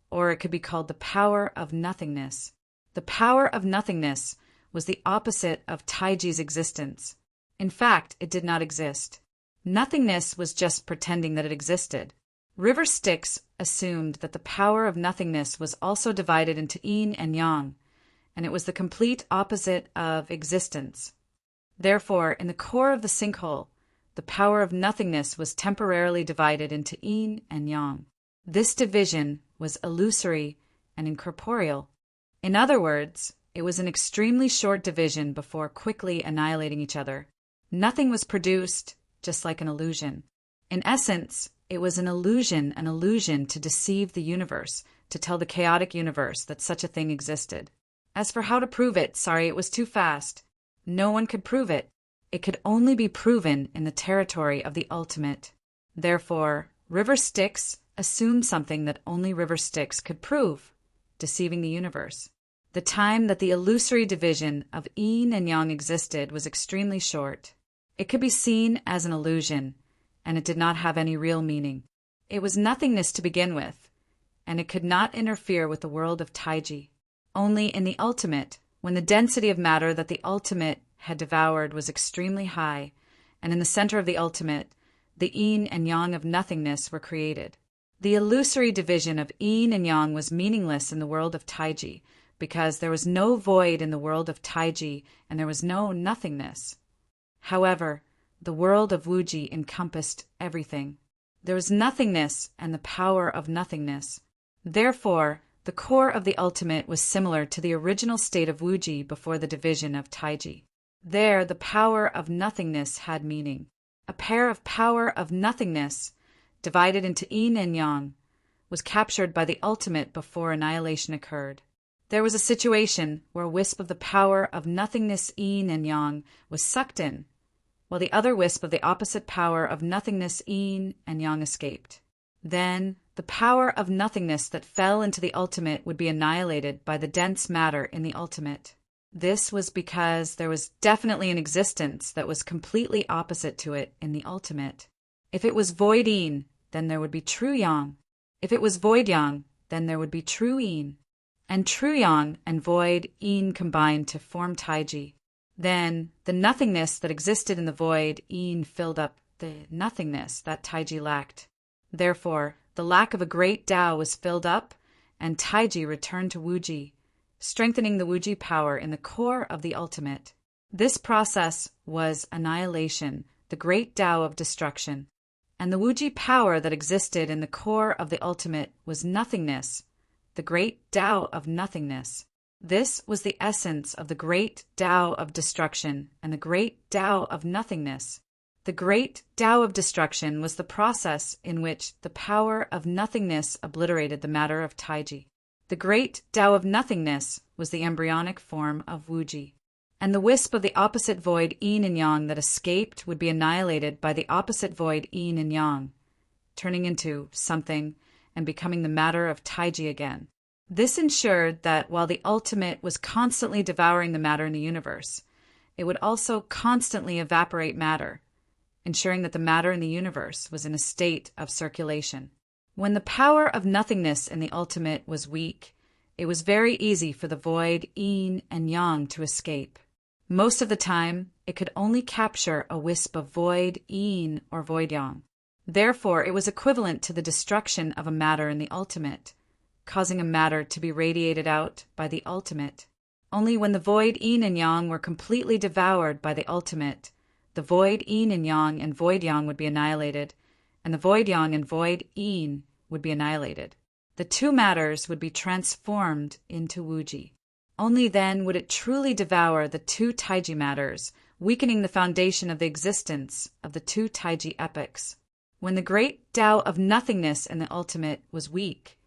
or it could be called the power of nothingness. The power of nothingness was the opposite of Taiji's existence. In fact, it did not exist. Nothingness was just pretending that it existed. River Styx assumed that the power of nothingness was also divided into Yin and Yang, and it was the complete opposite of existence. Therefore, in the core of the sinkhole, the power of nothingness was temporarily divided into Yin and Yang. This division was illusory and incorporeal. In other words, it was an extremely short division before quickly annihilating each other. Nothing was produced, just like an illusion. In essence, it was an illusion to deceive the universe, to tell the chaotic universe that such a thing existed. As for how to prove it, it was too fast. No one could prove it. It could only be proven in the territory of the ultimate. Therefore, River Styx assumed something that only River Styx could prove, deceiving the universe. The time that the illusory division of Yin and Yang existed was extremely short. It could be seen as an illusion, and it did not have any real meaning. It was nothingness to begin with, and it could not interfere with the world of Taiji. Only in the ultimate, when the density of matter that the ultimate had devoured was extremely high, and in the center of the ultimate, the Yin and Yang of nothingness were created. The illusory division of Yin and Yang was meaningless in the world of Taiji, because there was no void in the world of Taiji, and there was no nothingness. However, the world of Wuji encompassed everything. There was nothingness and the power of nothingness. Therefore, the core of the ultimate was similar to the original state of Wuji before the division of Taiji. There, the power of nothingness had meaning. A pair of power of nothingness, divided into yin and yang, was captured by the ultimate before annihilation occurred. There was a situation where a wisp of the power of nothingness yin and yang was sucked in, while the other wisp of the opposite power of nothingness yin and yang escaped. Then, the power of nothingness that fell into the ultimate would be annihilated by the dense matter in the ultimate. This was because there was definitely an existence that was completely opposite to it in the ultimate. If it was void yin, then there would be true yang. If it was void yang, then there would be true yin. And true yang and void yin combined to form Taiji. Then, the nothingness that existed in the void yin filled up the nothingness that Taiji lacked. Therefore, the lack of a great Tao was filled up, and Taiji returned to Wuji, strengthening the Wuji power in the core of the ultimate. This process was annihilation, the great Tao of destruction. And the Wuji power that existed in the core of the ultimate was nothingness, the great Tao of nothingness. This was the essence of the great Tao of destruction and the great Tao of nothingness. The great Tao of destruction was the process in which the power of nothingness obliterated the matter of Taiji. The great Tao of nothingness was the embryonic form of Wuji. And the wisp of the opposite void yin and yang that escaped would be annihilated by the opposite void yin and yang, turning into something and becoming the matter of Taiji again. This ensured that while the ultimate was constantly devouring the matter in the universe, it would also constantly evaporate matter, ensuring that the matter in the universe was in a state of circulation. When the power of nothingness in the ultimate was weak, it was very easy for the void yin and yang to escape. Most of the time, it could only capture a wisp of void yin or void yang. Therefore, it was equivalent to the destruction of a matter in the ultimate, causing a matter to be radiated out by the ultimate. Only when the void yin and yang were completely devoured by the ultimate, the void yin and void yang would be annihilated, and the void yang and void yin would be annihilated. The two matters would be transformed into Wuji. Only then would it truly devour the two Taiji matters, weakening the foundation of the existence of the two Taiji epochs. When the great Tao of nothingness in the ultimate was weak,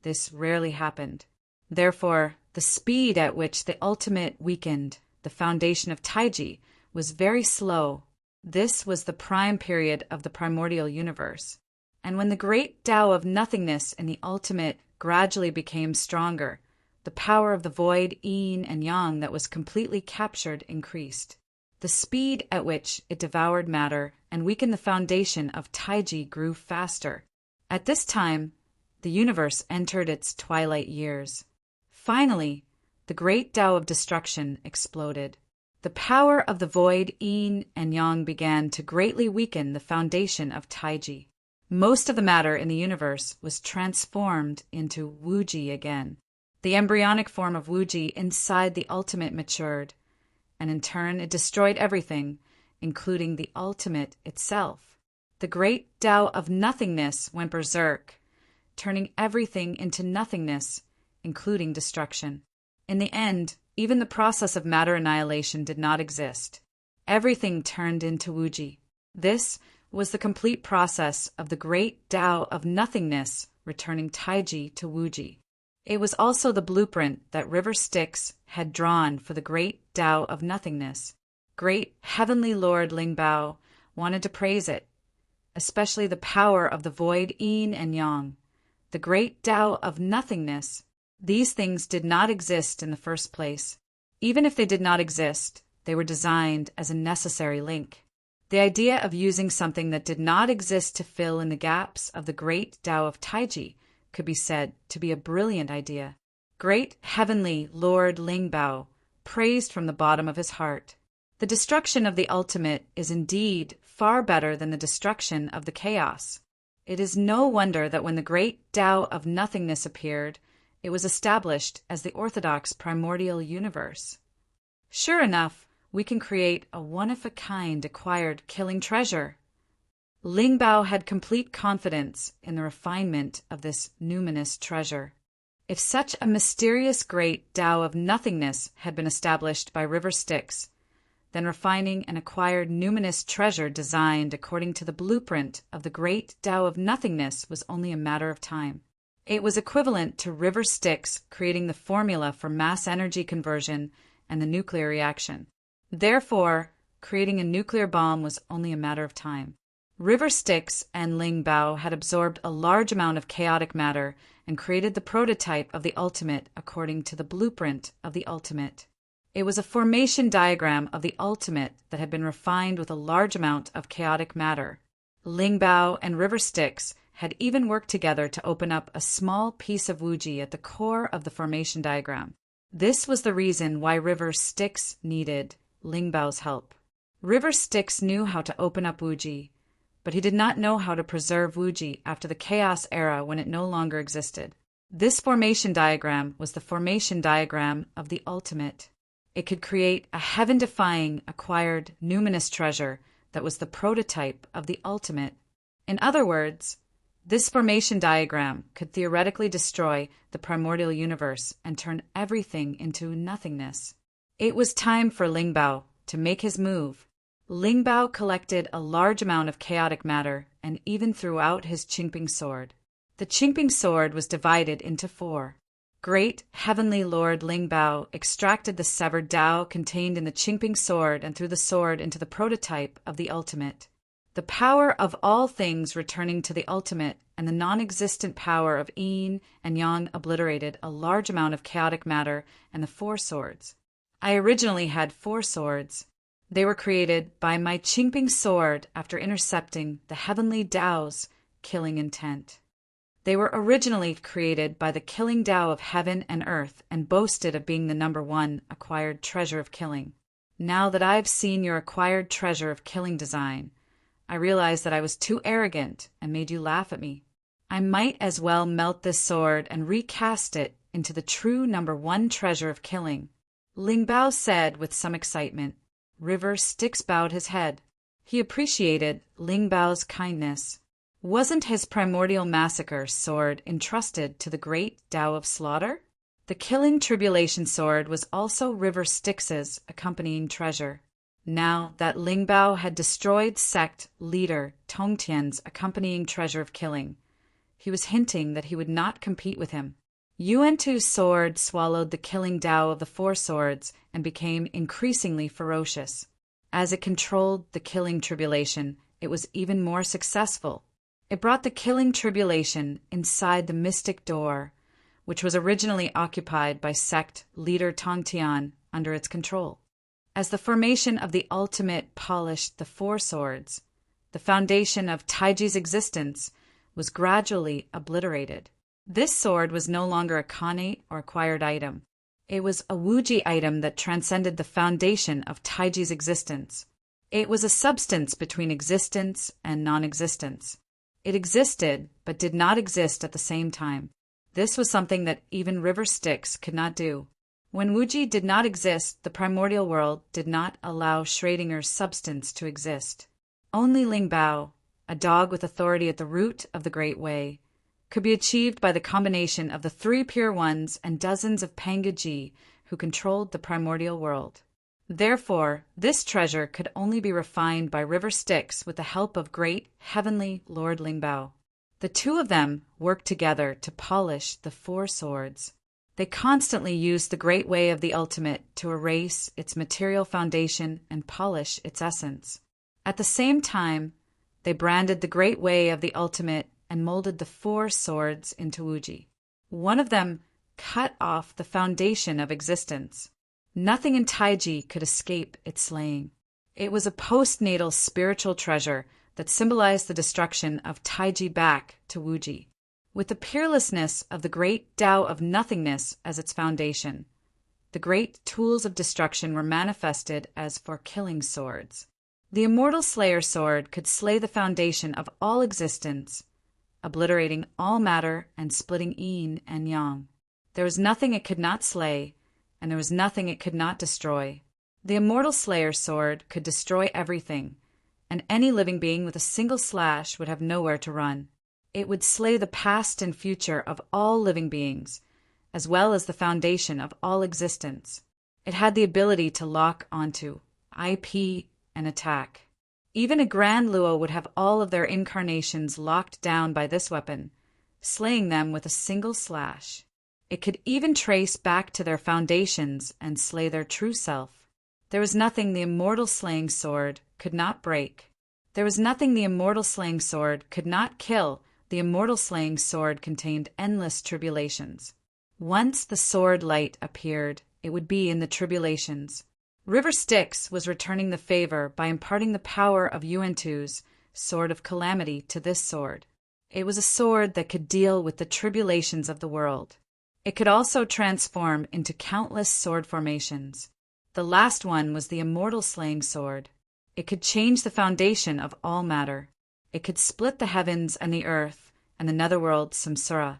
this rarely happened. Therefore, the speed at which the ultimate weakened the foundation of Taiji was very slow. This was the prime period of the primordial universe. And when the great Tao of nothingness in the ultimate gradually became stronger, the power of the void yin and yang that was completely captured increased. The speed at which it devoured matter and weakened the foundation of Taiji grew faster. At this time, the universe entered its twilight years. Finally, the great Tao of destruction exploded. The power of the void yin and yang began to greatly weaken the foundation of Taiji. Most of the matter in the universe was transformed into Wuji again. The embryonic form of Wuji inside the ultimate matured, and in turn it destroyed everything, including the ultimate itself. The great Tao of nothingness went berserk, turning everything into nothingness, including destruction. In the end, even the process of matter annihilation did not exist. Everything turned into Wuji. This was the complete process of the great Tao of nothingness returning Taiji to Wuji. It was also the blueprint that River Styx had drawn for the great Tao of nothingness. Great Heavenly Lord Lingbao wanted to praise it, especially the power of the void yin and yang, the great Tao of nothingness. These things did not exist in the first place. Even if they did not exist, they were designed as a necessary link. The idea of using something that did not exist to fill in the gaps of the great Tao of Taiji could be said to be a brilliant idea. Great Heavenly Lord Lingbao praised from the bottom of his heart. The destruction of the ultimate is indeed far better than the destruction of the chaos. It is no wonder that when the great Tao of nothingness appeared, it was established as the orthodox primordial universe. Sure enough, we can create a one-of-a-kind acquired killing treasure. Ling Bao had complete confidence in the refinement of this numinous treasure. If such a mysterious great Tao of nothingness had been established by river Styx, then refining an acquired numinous treasure designed according to the blueprint of the great Tao of nothingness was only a matter of time. It was equivalent to river Styx creating the formula for mass energy conversion and the nuclear reaction. Therefore, creating a nuclear bomb was only a matter of time. River Styx and Ling Bao had absorbed a large amount of chaotic matter and created the prototype of the ultimate according to the blueprint of the ultimate. It was a formation diagram of the ultimate that had been refined with a large amount of chaotic matter. Ling Bao and River Styx had even worked together to open up a small piece of Wuji at the core of the formation diagram. This was the reason why River Styx needed Ling Bao's help. River Styx knew how to open up Wuji, but he did not know how to preserve Wuji after the chaos era when it no longer existed. This formation diagram was the formation diagram of the ultimate. It could create a heaven-defying acquired numinous treasure that was the prototype of the ultimate. In other words, this formation diagram could theoretically destroy the primordial universe and turn everything into nothingness. It was time for Ling Bao to make his move. Ling Bao collected a large amount of chaotic matter and even threw out his Qingping sword. The Qingping sword was divided into 4. Great Heavenly Lord Ling Bao extracted the severed Tao contained in the Qingping sword and threw the sword into the prototype of the ultimate. The power of all things returning to the ultimate and the non-existent power of yin and yang obliterated a large amount of chaotic matter and the 4 swords. I originally had 4 swords. They were created by my Qingping sword after intercepting the heavenly Tao's killing intent. They were originally created by the killing Tao of heaven and earth and boasted of being the number 1 acquired treasure of killing. Now that I've seen your acquired treasure of killing design, I realize that I was too arrogant and made you laugh at me. I might as well melt this sword and recast it into the true number 1 treasure of killing. Ling Bao said with some excitement. River Styx bowed his head. He appreciated Ling Bao's kindness. Wasn't his primordial massacre sword entrusted to the great Tao of slaughter? The killing tribulation sword was also River Styx's accompanying treasure. Now that Ling Bao had destroyed sect leader Tongtian's accompanying treasure of killing, he was hinting that he would not compete with him. Yuan-Tu's sword swallowed the killing Tao of the 4 swords and became increasingly ferocious. As it controlled the killing tribulation, it was even more successful. It brought the killing tribulation inside the mystic door, which was originally occupied by sect leader Tongtian under its control. As the formation of the ultimate polished the 4 swords, the foundation of Taiji's existence was gradually obliterated. This sword was no longer a connate or acquired item. It was a Wuji item that transcended the foundation of Taiji's existence. It was a substance between existence and non-existence. It existed, but did not exist at the same time. This was something that even River Styx could not do. When Wuji did not exist, the primordial world did not allow Schrödinger's substance to exist. Only Ling Bao, a dog with authority at the root of the Great Way, could be achieved by the combination of the 3 pure ones and dozens of Pangaji who controlled the primordial world. Therefore, this treasure could only be refined by River Styx with the help of great heavenly Lord Ling Bao. The 2 of them worked together to polish the 4 swords. They constantly used the great way of the ultimate to erase its material foundation and polish its essence. At the same time, they branded the great way of the ultimate and molded the 4 swords into Wuji. One of them cut off the foundation of existence. Nothing in Taiji could escape its slaying. It was a postnatal spiritual treasure that symbolized the destruction of Taiji back to Wuji. With the peerlessness of the great Tao of nothingness as its foundation, the great tools of destruction were manifested as for killing swords. The immortal Slayer sword could slay the foundation of all existence, obliterating all matter and splitting yin and yang. There was nothing it could not slay, and there was nothing it could not destroy. The Immortal Slayer's sword could destroy everything, and any living being with a single slash would have nowhere to run. It would slay the past and future of all living beings, as well as the foundation of all existence. It had the ability to lock onto, IP, and attack. Even a Grand Luo would have all of their incarnations locked down by this weapon, slaying them with a single slash. It could even trace back to their foundations and slay their true self. There was nothing the Immortal Slaying Sword could not break. There was nothing the Immortal Slaying Sword could not kill. The Immortal Slaying Sword contained endless tribulations. Once the sword light appeared, it would be in the tribulations. River Styx was returning the favor by imparting the power of Yuan-Tu's Sword of Calamity to this sword. It was a sword that could deal with the tribulations of the world. It could also transform into countless sword formations. The last one was the Immortal Slaying Sword. It could change the foundation of all matter. It could split the heavens and the earth and the netherworld Samsara.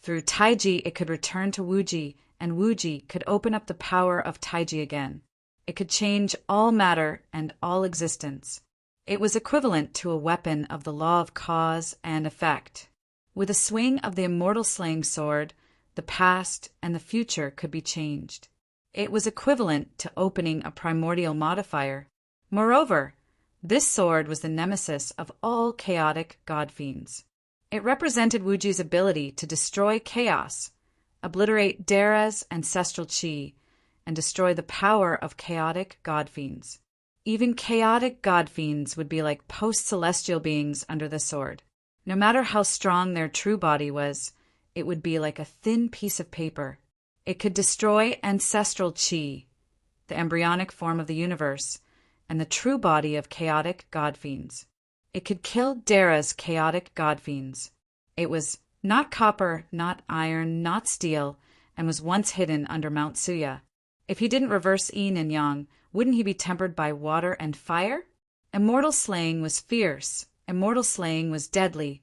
Through Taiji it could return to Wuji, and Wuji could open up the power of Taiji again. It could change all matter and all existence. It was equivalent to a weapon of the law of cause and effect. With a swing of the Immortal Slaying Sword, the past and the future could be changed. It was equivalent to opening a primordial modifier. Moreover, this sword was the nemesis of all chaotic god-fiends. It represented Wuji's ability to destroy chaos, obliterate Dara's ancestral chi, and destroy the power of chaotic god-fiends. Even chaotic god-fiends would be like post-celestial beings under the sword. No matter how strong their true body was, it would be like a thin piece of paper. It could destroy ancestral chi, the embryonic form of the universe, and the true body of chaotic god-fiends. It could kill Dara's chaotic god-fiends. It was not copper, not iron, not steel, and was once hidden under Mount Suya. If he didn't reverse yin and yang, wouldn't he be tempered by water and fire? Immortal slaying was fierce, immortal slaying was deadly,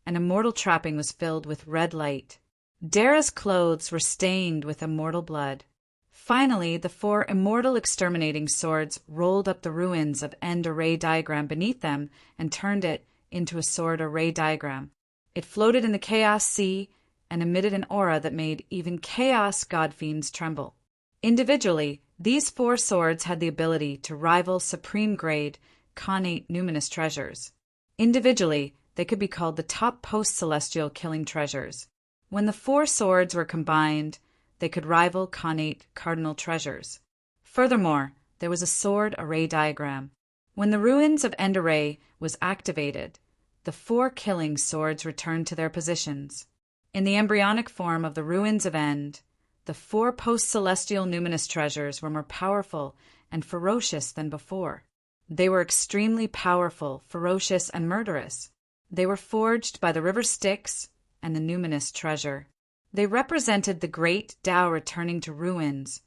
and immortal trapping was filled with red light. Dara's clothes were stained with immortal blood. Finally, the 4 immortal exterminating swords rolled up the ruins of End array diagram beneath them and turned it into a sword array diagram. It floated in the chaos sea and emitted an aura that made even chaos god-fiends tremble. Individually, these 4 swords had the ability to rival supreme-grade, connate numinous treasures. Individually, they could be called the top post-celestial killing treasures. When the 4 swords were combined, they could rival connate cardinal treasures. Furthermore, there was a sword array diagram. When the ruins of End Array was activated, the 4 killing swords returned to their positions. In the embryonic form of the ruins of End, the 4 post-celestial numinous treasures were more powerful and ferocious than before. They were extremely powerful, ferocious, and murderous. They were forged by the river Styx and the numinous treasure. They represented the great Tao returning to ruins,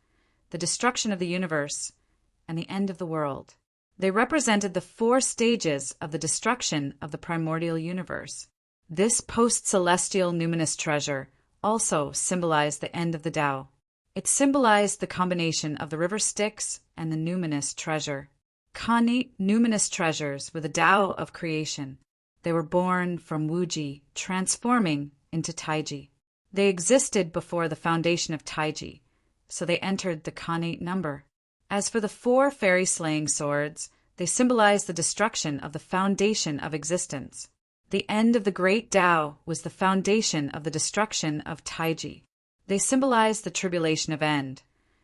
the destruction of the universe, and the end of the world. They represented the 4 stages of the destruction of the primordial universe. This post-celestial numinous treasure also symbolized the end of the Tao. It symbolized the combination of the river Styx and the numinous treasure. Connate numinous treasures were the Tao of creation. They were born from Wuji, transforming into Taiji. They existed before the foundation of Taiji, so they entered the connate number. As for the 4 fairy-slaying swords, they symbolized the destruction of the foundation of existence. The end of the great Tao was the foundation of the destruction of Taiji. They symbolized the tribulation of End,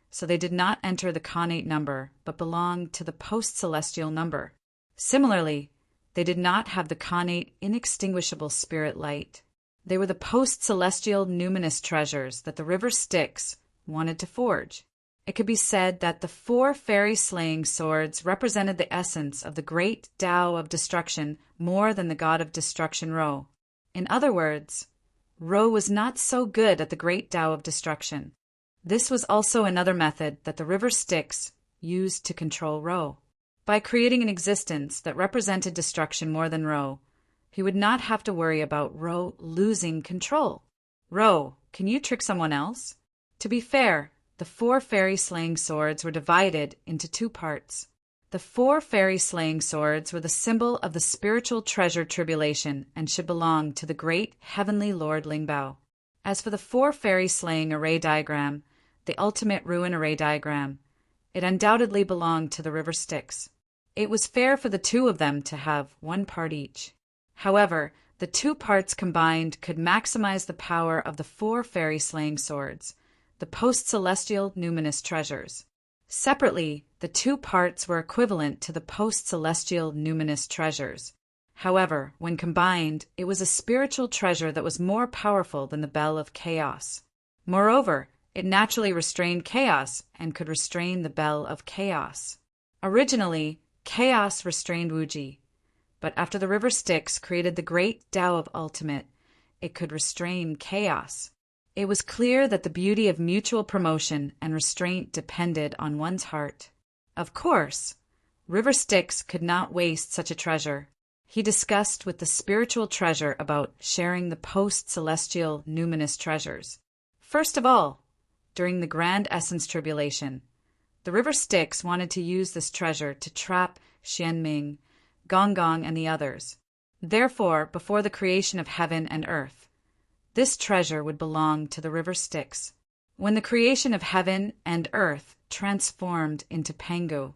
so they did not enter the connate number, but belonged to the post-celestial number. Similarly, they did not have the connate inextinguishable spirit light. They were the post-celestial numinous treasures that the river Styx wanted to forge. It could be said that the 4 fairy-slaying swords represented the essence of the great Tao of destruction more than the god of destruction Ro. In other words, Ro was not so good at the great Tao of destruction. This was also another method that the river Styx used to control Ro. By creating an existence that represented destruction more than Ro, he would not have to worry about Ro losing control. Ro, can you trick someone else? To be fair, the 4 fairy-slaying swords were divided into 2 parts. The 4 fairy-slaying swords were the symbol of the spiritual treasure tribulation and should belong to the great heavenly Lord Lingbao. As for the 4 fairy-slaying array diagram, the ultimate ruin array diagram, it undoubtedly belonged to the river Styx. It was fair for the 2 of them to have 1 part each. However, the 2 parts combined could maximize the power of the 4 fairy-slaying swords, the post-celestial numinous treasures. Separately, the 2 parts were equivalent to the post-celestial numinous treasures. However, when combined, it was a spiritual treasure that was more powerful than the Bell of Chaos. Moreover, it naturally restrained chaos and could restrain the Bell of Chaos. Originally, chaos restrained Wuji, but after the river Styx created the great Tao of Ultimate, it could restrain chaos. It was clear that the beauty of mutual promotion and restraint depended on one's heart. Of course, River Styx could not waste such a treasure. He discussed with the spiritual treasure about sharing the post-celestial numinous treasures. First of all, during the Grand Essence Tribulation, the river Styx wanted to use this treasure to trap Xianming, Gonggong, and the others. Therefore, before the creation of heaven and earth, this treasure would belong to the river Styx. When the creation of heaven and earth transformed into Pangu,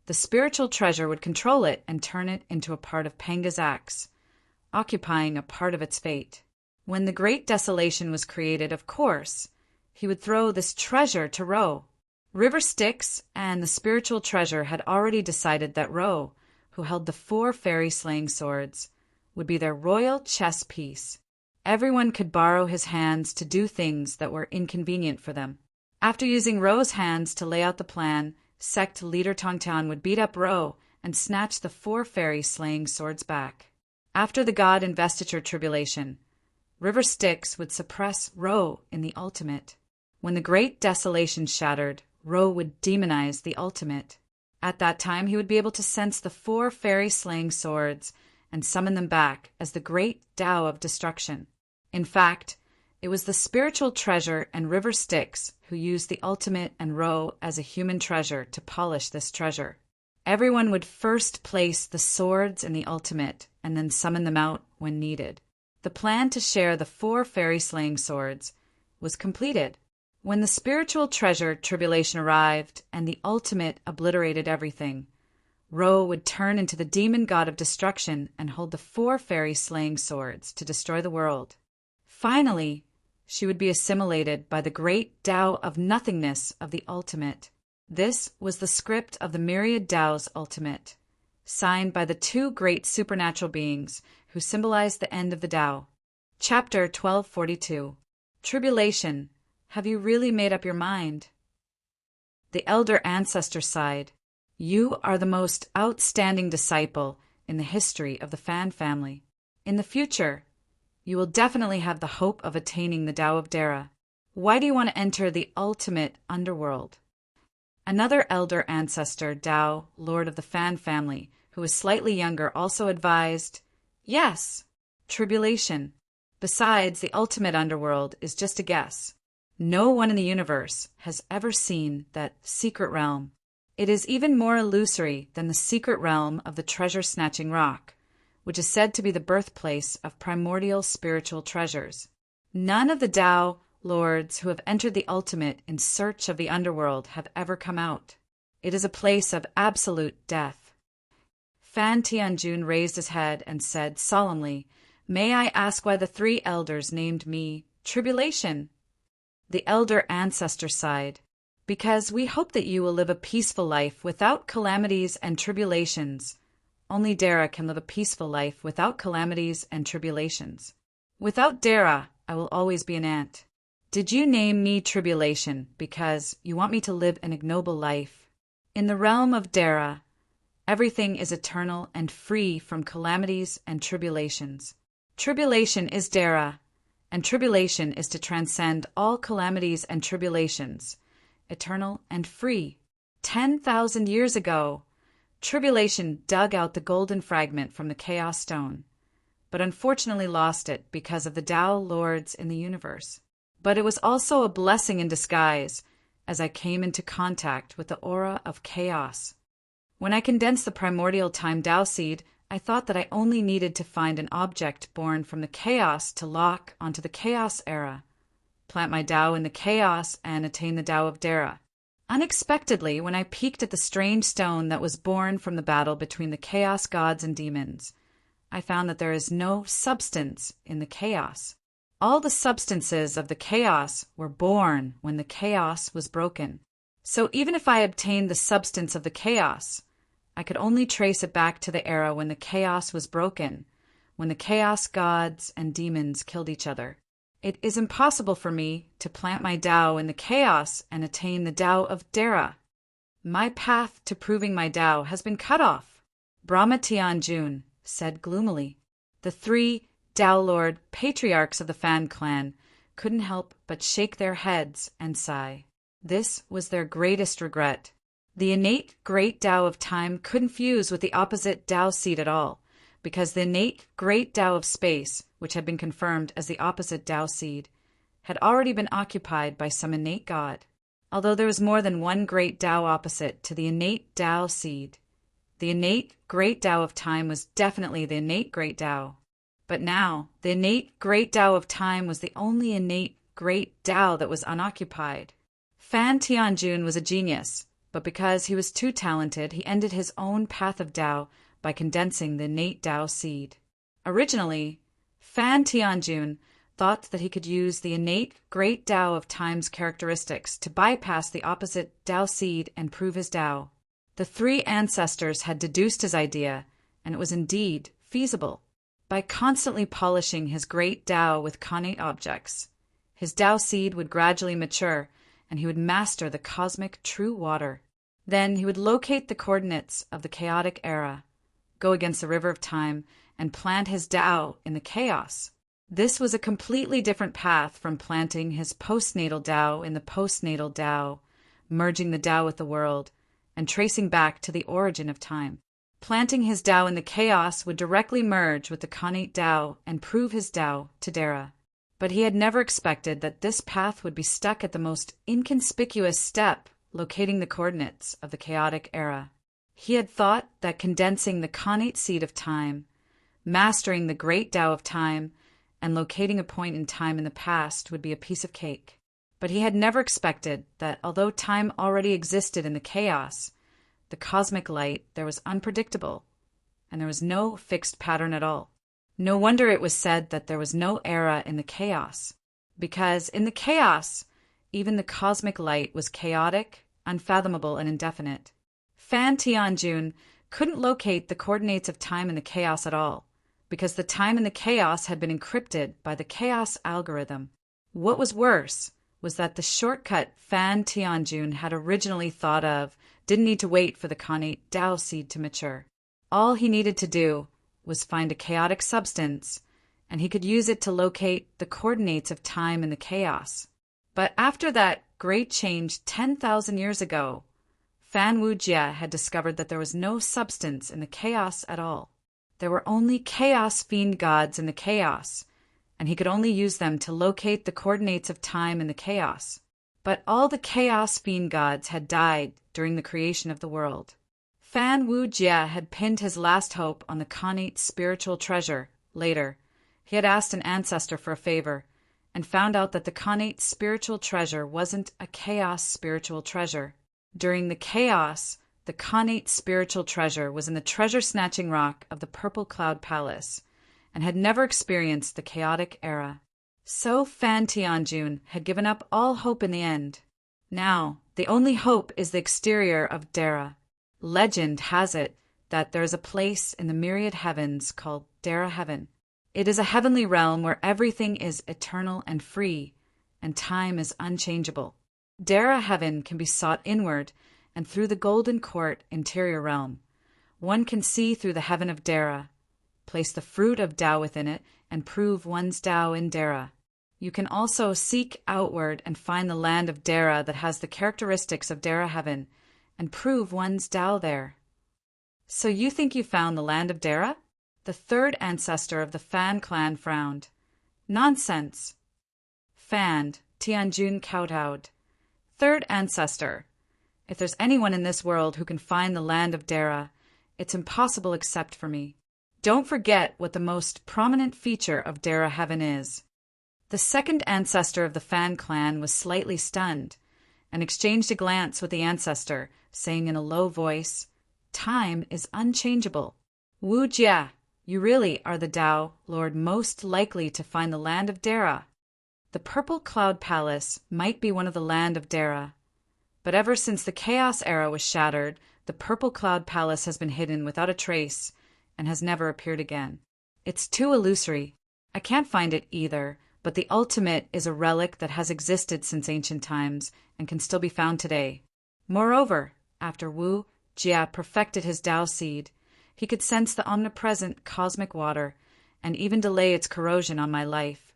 the spiritual treasure would control it and turn it into a part of Panga's axe, occupying a part of its fate. When the great desolation was created, of course, he would throw this treasure to Ro. River Styx and the spiritual treasure had already decided that Ro, who held the 4 fairy-slaying swords, would be their royal chess piece. Everyone could borrow his hands to do things that were inconvenient for them. After using Ro's hands to lay out the plan, sect leader Tongtian would beat up Ro and snatch the 4 fairy-slaying swords back. After the God Investiture Tribulation, River Styx would suppress Ro in the Ultimate. When the great desolation shattered, Ro would demonize the Ultimate. At that time, he would be able to sense the 4 fairy-slaying swords and summon them back as the great Tao of destruction. In fact, it was the spiritual treasure and River Styx who used the Ultimate and Ro as a human treasure to polish this treasure. Everyone would first place the swords in the Ultimate and then summon them out when needed. The plan to share the 4 fairy-slaying swords was completed. When the spiritual treasure tribulation arrived and the Ultimate obliterated everything, Ro would turn into the demon god of destruction and hold the 4 fairy-slaying swords to destroy the world. Finally, she would be assimilated by the great Tao of nothingness of the Ultimate. This was the script of the myriad Tao's Ultimate, signed by the 2 great supernatural beings who symbolized the end of the Tao. Chapter 1242. Tribulation. Have you really made up your mind? The elder ancestor sighed. You are the most outstanding disciple in the history of the Fan family. In the future, you will definitely have the hope of attaining the Tao of Dara. Why do you want to enter the ultimate underworld? Another elder ancestor, Tao, lord of the Fan family, who was slightly younger, also advised, yes, tribulation. Besides, the ultimate underworld is just a guess. No one in the universe has ever seen that secret realm. It is even more illusory than the secret realm of the treasure-snatching rock, which is said to be the birthplace of primordial spiritual treasures. None of the Tao lords who have entered the ultimate in search of the underworld have ever come out. It is a place of absolute death. Fan Tianjun raised his head and said solemnly, May I ask why the 3 elders named me Tribulation? The elder ancestor sighed. Because we hope that you will live a peaceful life without calamities and tribulations. Only Dara can live a peaceful life without calamities and tribulations. Without Dara, I will always be an ant. Did you name me Tribulation because you want me to live an ignoble life? In the realm of Dara, everything is eternal and free from calamities and tribulations. Tribulation is Dara, and tribulation is to transcend all calamities and tribulations, eternal and free. 10,000 years ago, Tribulation dug out the golden fragment from the Chaos Stone, but unfortunately lost it because of the Tao lords in the universe. But it was also a blessing in disguise, as I came into contact with the aura of chaos. When I condensed the primordial time Tao seed, I thought that I only needed to find an object born from the chaos to lock onto the chaos era, plant my Tao in the chaos, and attain the Tao of Dara. Unexpectedly, when I peeked at the strange stone that was born from the battle between the chaos gods and demons, I found that there is no substance in the chaos. All the substances of the chaos were born when the chaos was broken. So even if I obtained the substance of the chaos, I could only trace it back to the era when the chaos was broken, when the chaos gods and demons killed each other. It is impossible for me to plant my Tao in the chaos and attain the Tao of Dara. My path to proving my Tao has been cut off, Brahma Tianjun said gloomily. The 3 Tao Lord patriarchs of the Fan clan couldn't help but shake their heads and sigh. This was their greatest regret. The innate great Tao of time couldn't fuse with the opposite Tao seed at all, because the innate great Tao of space, which had been confirmed as the opposite Tao seed, had already been occupied by some innate god. Although there was more than one great Tao opposite to the innate Tao seed, the innate great Tao of time was definitely the innate great Tao. But now, the innate great Tao of time was the only innate great Tao that was unoccupied. Fan Tianjun was a genius, but because he was too talented, he ended his own path of Tao by condensing the innate Tao seed. Originally, Fan Tianjun thought that he could use the innate great Tao of time's characteristics to bypass the opposite Tao seed and prove his Tao. The 3 ancestors had deduced his idea, and it was indeed feasible. By constantly polishing his great Tao with connate objects, his Tao seed would gradually mature, and he would master the cosmic true water. Then he would locate the coordinates of the chaotic era, go against the river of time, and plant his Tao in the chaos. This was a completely different path from planting his postnatal Tao in the postnatal Tao, merging the Tao with the world, and tracing back to the origin of time. Planting his Tao in the chaos would directly merge with the connate Tao and prove his Tao to Dara. But he had never expected that this path would be stuck at the most inconspicuous step, locating the coordinates of the chaotic era. He had thought that condensing the connate seed of time, mastering the great Tao of time, and locating a point in time in the past would be a piece of cake. But he had never expected that although time already existed in the chaos, the cosmic light there was unpredictable, and there was no fixed pattern at all. No wonder it was said that there was no era in the chaos, because in the chaos, even the cosmic light was chaotic, unfathomable, and indefinite. Fan Tianjun couldn't locate the coordinates of time in the chaos at all, because the time in the chaos had been encrypted by the chaos algorithm. What was worse was that the shortcut Fan Tianjun had originally thought of didn't need to wait for the connate Tao seed to mature. All he needed to do was find a chaotic substance, and he could use it to locate the coordinates of time in the chaos. But after that great change 10,000 years ago, Fan Wujie had discovered that there was no substance in the chaos at all. There were only chaos fiend gods in the chaos, and he could only use them to locate the coordinates of time in the chaos. But all the chaos fiend gods had died during the creation of the world. Fan Wujie had pinned his last hope on the connate spiritual treasure. Later, he had asked an ancestor for a favor, and found out that the connate spiritual treasure wasn't a chaos spiritual treasure. During the chaos, the connate spiritual treasure was in the treasure-snatching rock of the Purple Cloud Palace, and had never experienced the chaotic era. So Fan Tianjun had given up all hope in the end. Now, the only hope is the exterior of Dara. Legend has it that there is a place in the myriad heavens called Dara Heaven. It is a heavenly realm where everything is eternal and free, and time is unchangeable. Dara Heaven can be sought inward and through the Golden Court interior realm. One can see through the heaven of Dara, place the fruit of Tao within it, and prove one's Tao in Dara. You can also seek outward and find the land of Dara that has the characteristics of Dara Heaven, and prove one's Tao there. So you think you found the land of Dara? The 3rd ancestor of the Fan clan frowned. Nonsense! Fan Tianjun kowtowed. Third ancestor. If there's anyone in this world who can find the land of Dara, it's impossible except for me. Don't forget what the most prominent feature of Dara heaven is. The second ancestor of the Fan clan was slightly stunned and exchanged a glance with the ancestor, saying in a low voice, "Time is unchangeable. Wu Jia, you really are the Tao Lord most likely to find the land of Dara. The Purple Cloud Palace might be one of the land of Dara, but ever since the Chaos Era was shattered, the Purple Cloud Palace has been hidden without a trace and has never appeared again. It's too illusory. I can't find it either, but the ultimate is a relic that has existed since ancient times and can still be found today. Moreover, after Wu Jia perfected his Tao seed, he could sense the omnipresent cosmic water and even delay its corrosion on my life,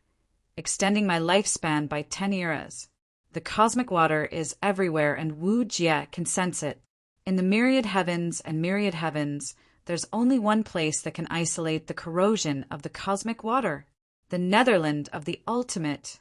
extending my lifespan by 10 eras. The cosmic water is everywhere and Wu Jia can sense it. In the myriad heavens and myriad heavens, there's only one place that can isolate the corrosion of the cosmic water, the Netherland of the ultimate.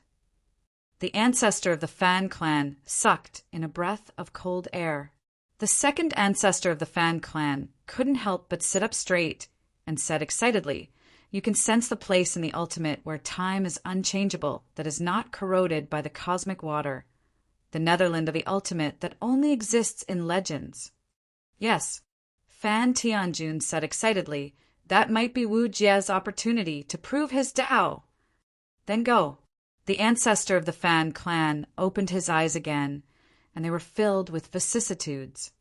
The ancestor of the Fan clan sucked in a breath of cold air. The second ancestor of the Fan clan couldn't help but sit up straight and said excitedly, "You can sense the place in the ultimate where time is unchangeable, that is not corroded by the cosmic water, the Netherland of the ultimate that only exists in legends." "Yes," Fan Tianjun said excitedly, "that might be Wu Jia's opportunity to prove his Tao." "Then go." The ancestor of the Fan clan opened his eyes again, and they were filled with vicissitudes.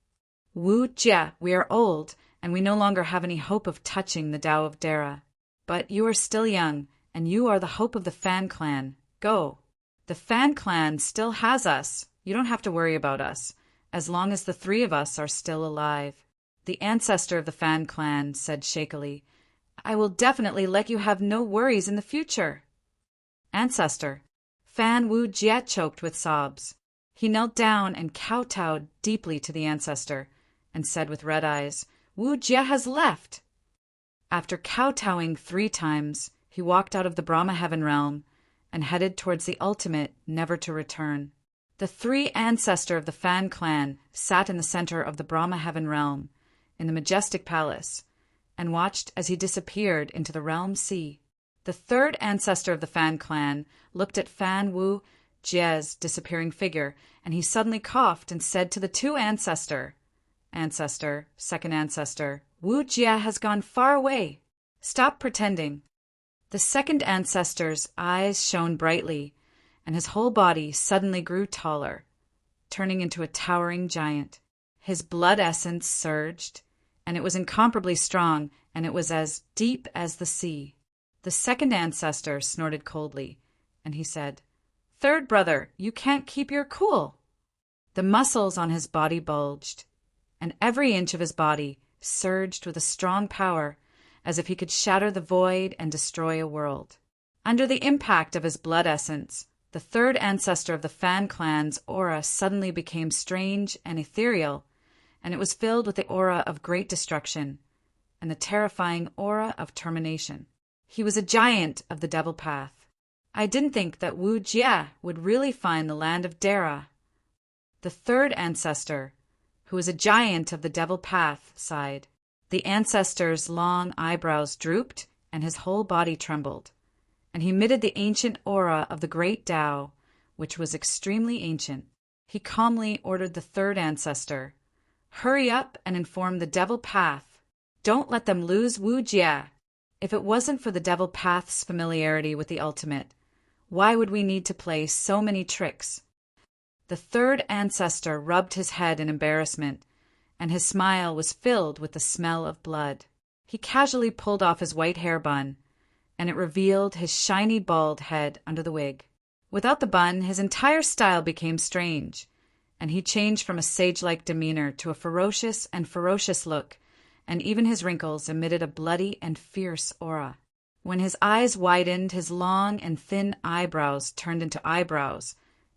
"Wu Jia, we are old, and we no longer have any hope of touching the Tao of Dara. But you are still young, and you are the hope of the Fan clan. Go. The Fan clan still has us. You don't have to worry about us, as long as the three of us are still alive." The ancestor of the Fan clan said shakily, "I will definitely let you have no worries in the future." "Ancestor." Fan Wu Jia choked with sobs. He knelt down and kowtowed deeply to the ancestor, and said with red eyes, "Wu Jia has left." After kowtowing 3 times, he walked out of the Brahma heaven realm and headed towards the ultimate, never to return. The 3 ancestor of the Fan clan sat in the center of the Brahma heaven realm, in the majestic palace, and watched as he disappeared into the realm sea. The 3rd ancestor of the Fan clan looked at Fan Wu Jia's disappearing figure, and he suddenly coughed and said to the 2 ancestor, second ancestor, "Wu Jia has gone far away. Stop pretending." The 2nd ancestor's eyes shone brightly, and his whole body suddenly grew taller, turning into a towering giant. His blood essence surged, and it was incomparably strong, and it was as deep as the sea. The 2nd ancestor snorted coldly, and he said, "Third brother, you can't keep your cool." The muscles on his body bulged, and every inch of his body surged with a strong power, as if he could shatter the void and destroy a world. Under the impact of his blood essence, the 3rd ancestor of the Fan clan's aura suddenly became strange and ethereal, and it was filled with the aura of great destruction and the terrifying aura of termination. He was a giant of the Devil Path. I didn't think that Wu Jia would really find the land of Dara. The 3rd ancestor, who was a giant of the Devil Path, sighed. The ancestor's long eyebrows drooped, and his whole body trembled, and he emitted the ancient aura of the great Tao, which was extremely ancient. He calmly ordered the 3rd ancestor, "Hurry up and inform the Devil Path. Don't let them lose Wu Jia. If it wasn't for the Devil Path's familiarity with the ultimate, why would we need to play so many tricks?" The 3rd ancestor rubbed his head in embarrassment, and his smile was filled with the smell of blood. He casually pulled off his white hair bun, and it revealed his shiny bald head under the wig. Without the bun, his entire style became strange, and he changed from a sage-like demeanor to a ferocious look, and even his wrinkles emitted a bloody and fierce aura. When his eyes widened, his long and thin eyebrows turned into eyebrows,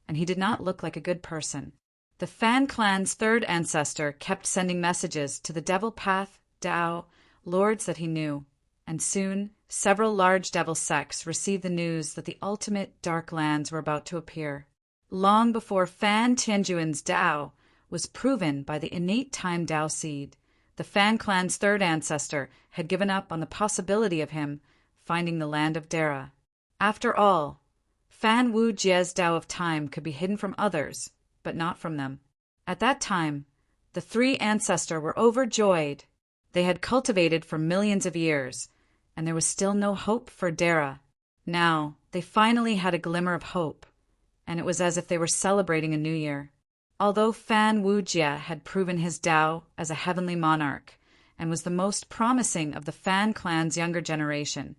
and he did not look like a good person. The Fan clan's 3rd ancestor kept sending messages to the Devil Path, Tao, lords that he knew, and soon several large devil sects received the news that the ultimate dark lands were about to appear. long before Fan Tianjuan's Tao was proven by the innate time Tao seed. The Fan clan's third ancestor had given up on the possibility of him finding the land of Dara. After all, Fan Wu Jie's Tao of time could be hidden from others, but not from them. At that time, the three ancestors were overjoyed. They had cultivated for millions of years, and there was still no hope for Dara. Now, they finally had a glimmer of hope, and it was as if they were celebrating a new year. Although Fan Wujie had proven his Tao as a heavenly monarch and was the most promising of the Fan clan's younger generation,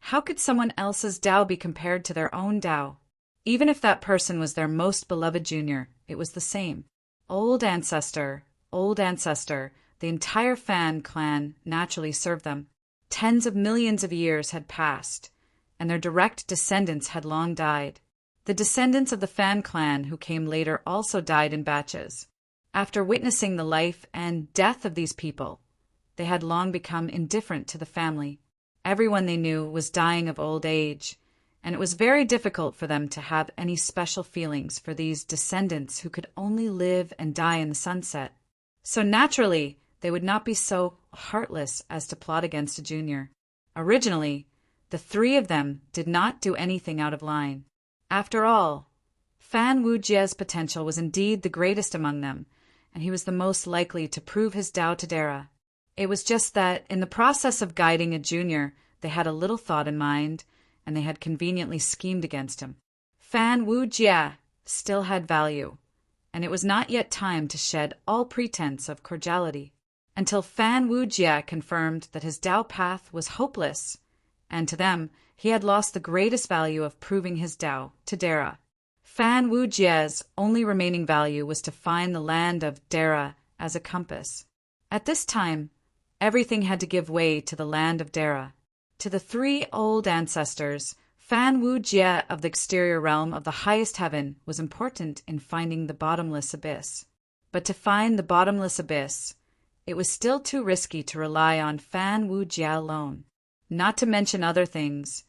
how could someone else's Tao be compared to their own Tao? Even if that person was their most beloved junior, it was the same. Old ancestor, the entire Fan clan naturally served them. Tens of millions of years had passed, and their direct descendants had long died. The descendants of the Fan clan who came later also died in batches. After witnessing the life and death of these people, they had long become indifferent to the family. Everyone they knew was dying of old age, and it was very difficult for them to have any special feelings for these descendants who could only live and die in the sunset. So naturally, they would not be so heartless as to plot against a junior. Originally, the three of them did not do anything out of line. After all, Fan Wujie's potential was indeed the greatest among them, and he was the most likely to prove his Tao to Dara. It was just that, in the process of guiding a junior, they had a little thought in mind, and they had conveniently schemed against him. Fan Wujie still had value, and it was not yet time to shed all pretense of cordiality, until Fan Wujie confirmed that his Tao path was hopeless, and to them, he had lost the greatest value of proving his Tao to Dara. Fan Wujie's only remaining value was to find the land of Dara as a compass. At this time, everything had to give way to the land of Dara. To the three old ancestors, Fan Wujie of the exterior realm of the highest heaven was important in finding the bottomless abyss. But to find the bottomless abyss, it was still too risky to rely on Fan Wujie alone. Not to mention other things,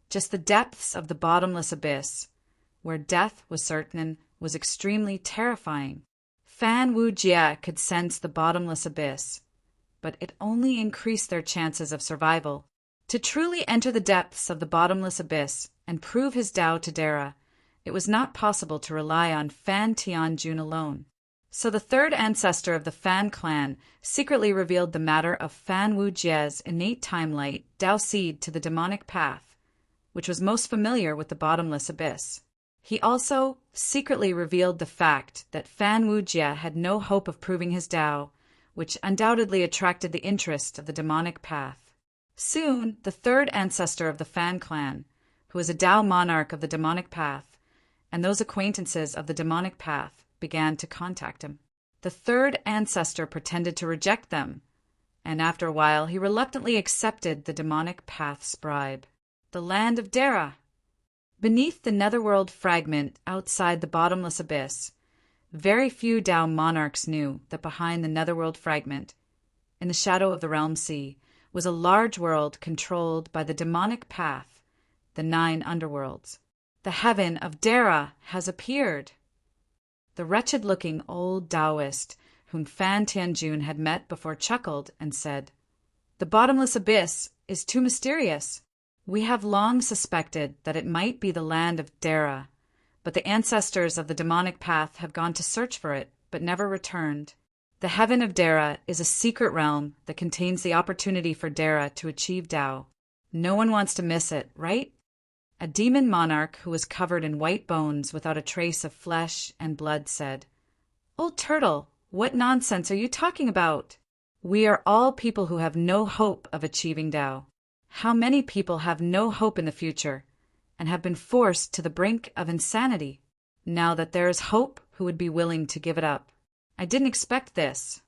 just the depths of the bottomless abyss, where death was certain, was extremely terrifying. Fan Wujie could sense the bottomless abyss, but it only increased their chances of survival. To truly enter the depths of the bottomless abyss and prove his Tao to Dara, it was not possible to rely on Fan Tianjun alone. So the third ancestor of the Fan clan secretly revealed the matter of Fan Wujie's innate time light Tao seed to the demonic path, which was most familiar with the bottomless abyss. He also secretly revealed the fact that Fan Wujie had no hope of proving his Tao, which undoubtedly attracted the interest of the demonic path. Soon, the third ancestor of the Fan clan, who was a Tao monarch of the demonic path, and those acquaintances of the demonic path began to contact him. The third ancestor pretended to reject them, and after a while he reluctantly accepted the demonic path's bribe. The land of Dara. Beneath the netherworld fragment outside the bottomless abyss, very few Tao monarchs knew that behind the netherworld fragment, in the shadow of the realm sea, was a large world controlled by the demonic path, the 9 underworlds. The heaven of Dara has appeared. The wretched-looking old Taoist whom Fan Tianjun had met before chuckled and said, "The bottomless abyss is too mysterious. We have long suspected that it might be the land of Dara, but the ancestors of the demonic path have gone to search for it, but never returned. The heaven of Dara is a secret realm that contains the opportunity for Dara to achieve Tao. No one wants to miss it, right?" A demon monarch who was covered in white bones without a trace of flesh and blood said, "Old turtle, what nonsense are you talking about? We are all people who have no hope of achieving Tao. How many people have no hope in the future and have been forced to the brink of insanity? Now that there is hope, who would be willing to give it up? I didn't expect this."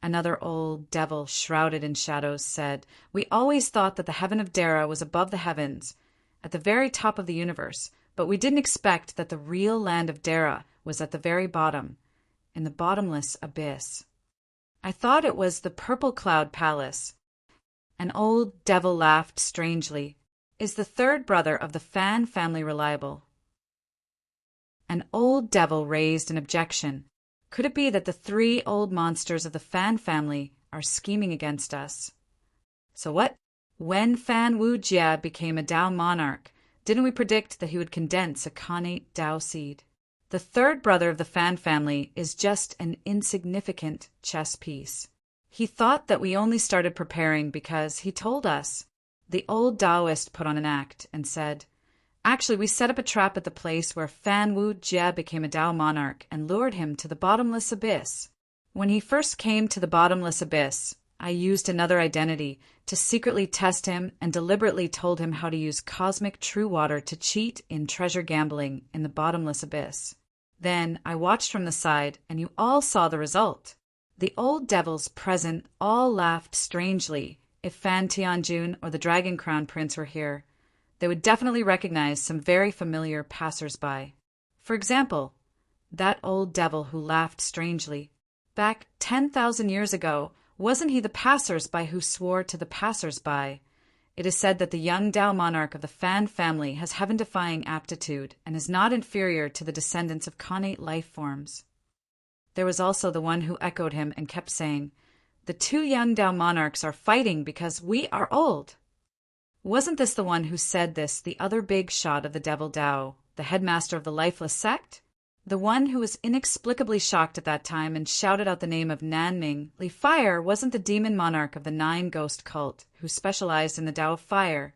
Another old devil shrouded in shadows said, "We always thought that the heaven of Dara was above the heavens, at the very top of the universe, but we didn't expect that the real land of Dara was at the very bottom, in the bottomless abyss. I thought it was the Purple Cloud Palace." An old devil laughed strangely. "Is the third brother of the Fan family reliable?" An old devil raised an objection. Could it be that the three old monsters of the Fan family are scheming against us? So what? When Fan Wu Jia became a Tao monarch, didn't we predict that he would condense a Khanate Tao seed? The third brother of the Fan family is just an insignificant chess piece. He thought that we only started preparing because he told us. The old Taoist put on an act and said, "Actually, we set up a trap at the place where Fan Wu Jia became a Tao monarch and lured him to the bottomless abyss. When he first came to the bottomless abyss, I used another identity to secretly test him and deliberately told him how to use cosmic true water to cheat in treasure gambling in the bottomless abyss. Then I watched from the side, and you all saw the result. The old devils present all laughed strangely. If Fan Tianjun or the Dragon Crown Prince were here, they would definitely recognize some very familiar passers-by. For example, that old devil who laughed strangely. Back 10,000 years ago, wasn't he the passers-by who swore to the passers-by? It is said that the young Tao monarch of the Fan family has heaven-defying aptitude and is not inferior to the descendants of Khanate life forms. There was also the one who echoed him and kept saying, "The two young Tao monarchs are fighting because we are old." Wasn't this the one who said this, the other big shot of the devil Tao, the headmaster of the lifeless sect? The one who was inexplicably shocked at that time and shouted out the name of Nanming Li Fire wasn't the demon monarch of the Nine Ghost cult, who specialized in the Tao of Fire,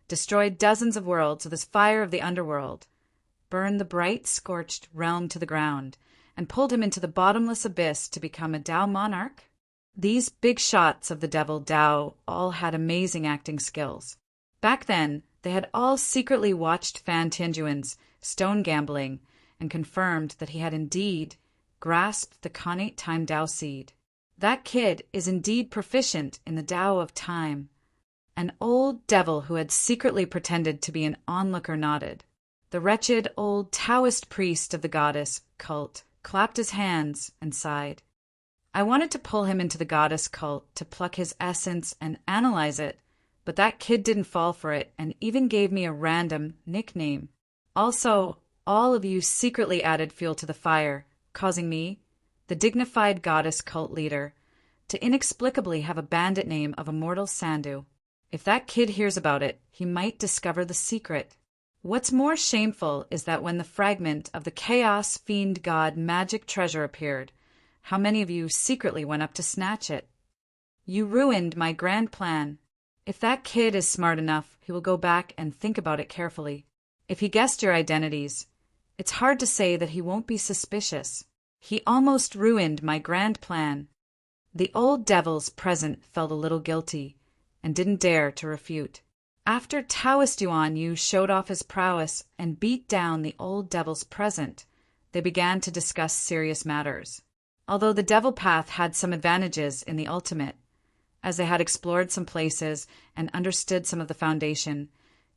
destroyed dozens of worlds with his fire of the underworld, burned the bright, scorched realm to the ground, and pulled him into the bottomless abyss to become a Tao monarch? These big shots of the devil Tao all had amazing acting skills. Back then, they had all secretly watched Fan Tianjuan's stone gambling and confirmed that he had indeed grasped the Khanate time Tao seed. That kid is indeed proficient in the Tao of time. An old devil who had secretly pretended to be an onlooker nodded. The wretched old Taoist priest of the goddess cult clapped his hands and sighed. I wanted to pull him into the goddess cult to pluck his essence and analyze it, but that kid didn't fall for it and even gave me a random nickname. Also, all of you secretly added fuel to the fire, causing me, the dignified goddess cult leader, to inexplicably have a bandit name of Immortal Sandu. If that kid hears about it, he might discover the secret. What's more shameful is that when the fragment of the Chaos Fiend God magic treasure appeared, how many of you secretly went up to snatch it? You ruined my grand plan. If that kid is smart enough, he will go back and think about it carefully. If he guessed your identities, it's hard to say that he won't be suspicious. He almost ruined my grand plan. The old devils present felt a little guilty and didn't dare to refute. After Taoist Yuan Yu showed off his prowess and beat down the old devils present, they began to discuss serious matters. Although the devil path had some advantages in the ultimate, as they had explored some places and understood some of the foundation,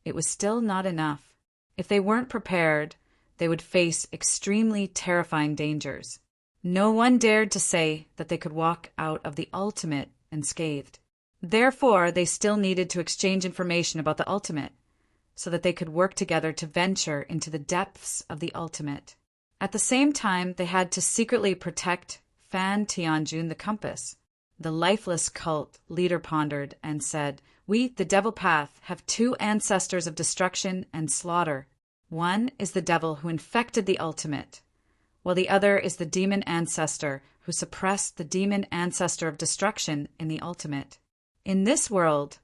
it was still not enough. If they weren't prepared, they would face extremely terrifying dangers. No one dared to say that they could walk out of the ultimate unscathed. Therefore, they still needed to exchange information about the ultimate, so that they could work together to venture into the depths of the ultimate. At the same time, they had to secretly protect Fan Tianjun the Compass. The lifeless cult leader pondered and said, "We, the Devil Path, have two ancestors of destruction and slaughter. One is the devil who infected the ultimate, while the other is the demon ancestor who suppressed the demon ancestor of destruction in the ultimate. In this world,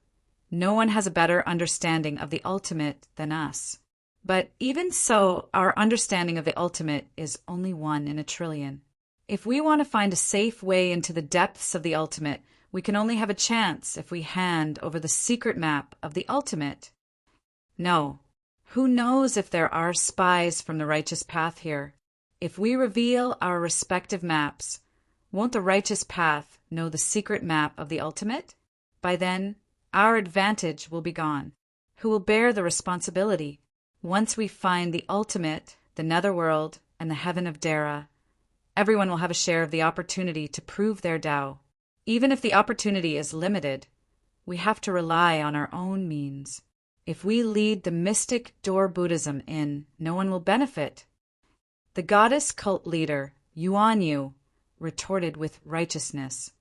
no one has a better understanding of the ultimate than us. But even so, our understanding of the ultimate is only 1 in a trillion. If we want to find a safe way into the depths of the ultimate, we can only have a chance if we hand over the secret map of the ultimate. No, who knows if there are spies from the righteous path here? If we reveal our respective maps, won't the righteous path know the secret map of the ultimate? By then, our advantage will be gone. Who will bear the responsibility? Once we find the ultimate, the netherworld, and the heaven of Dara, everyone will have a share of the opportunity to prove their Tao. Even if the opportunity is limited, we have to rely on our own means. If we lead the mystic door Buddhism in, no one will benefit. The goddess cult leader, Yuan Yu, retorted with righteousness.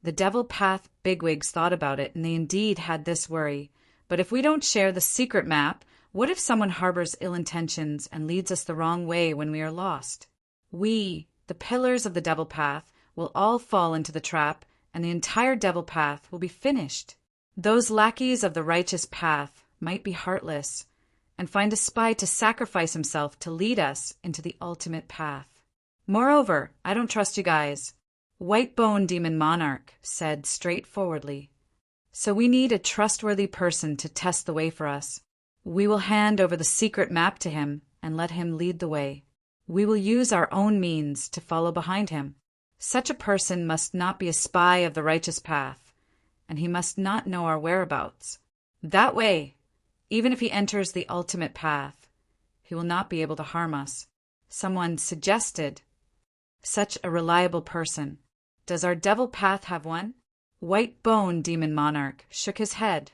The devil path bigwigs thought about it, and they indeed had this worry. But if we don't share the secret map, what if someone harbors ill intentions and leads us the wrong way when we are lost? We, the pillars of the devil path, will all fall into the trap, and the entire devil path will be finished. Those lackeys of the righteous path might be heartless and find a spy to sacrifice himself to lead us into the ultimate path. Moreover, I don't trust you guys, White-Bone Demon Monarch said straightforwardly. So we need a trustworthy person to test the way for us. We will hand over the secret map to him and let him lead the way. We will use our own means to follow behind him. Such a person must not be a spy of the righteous path, and he must not know our whereabouts. That way, even if he enters the ultimate path, he will not be able to harm us. Someone suggested. Such a reliable person. Does our devil path have one? White-Bone Demon Monarch shook his head.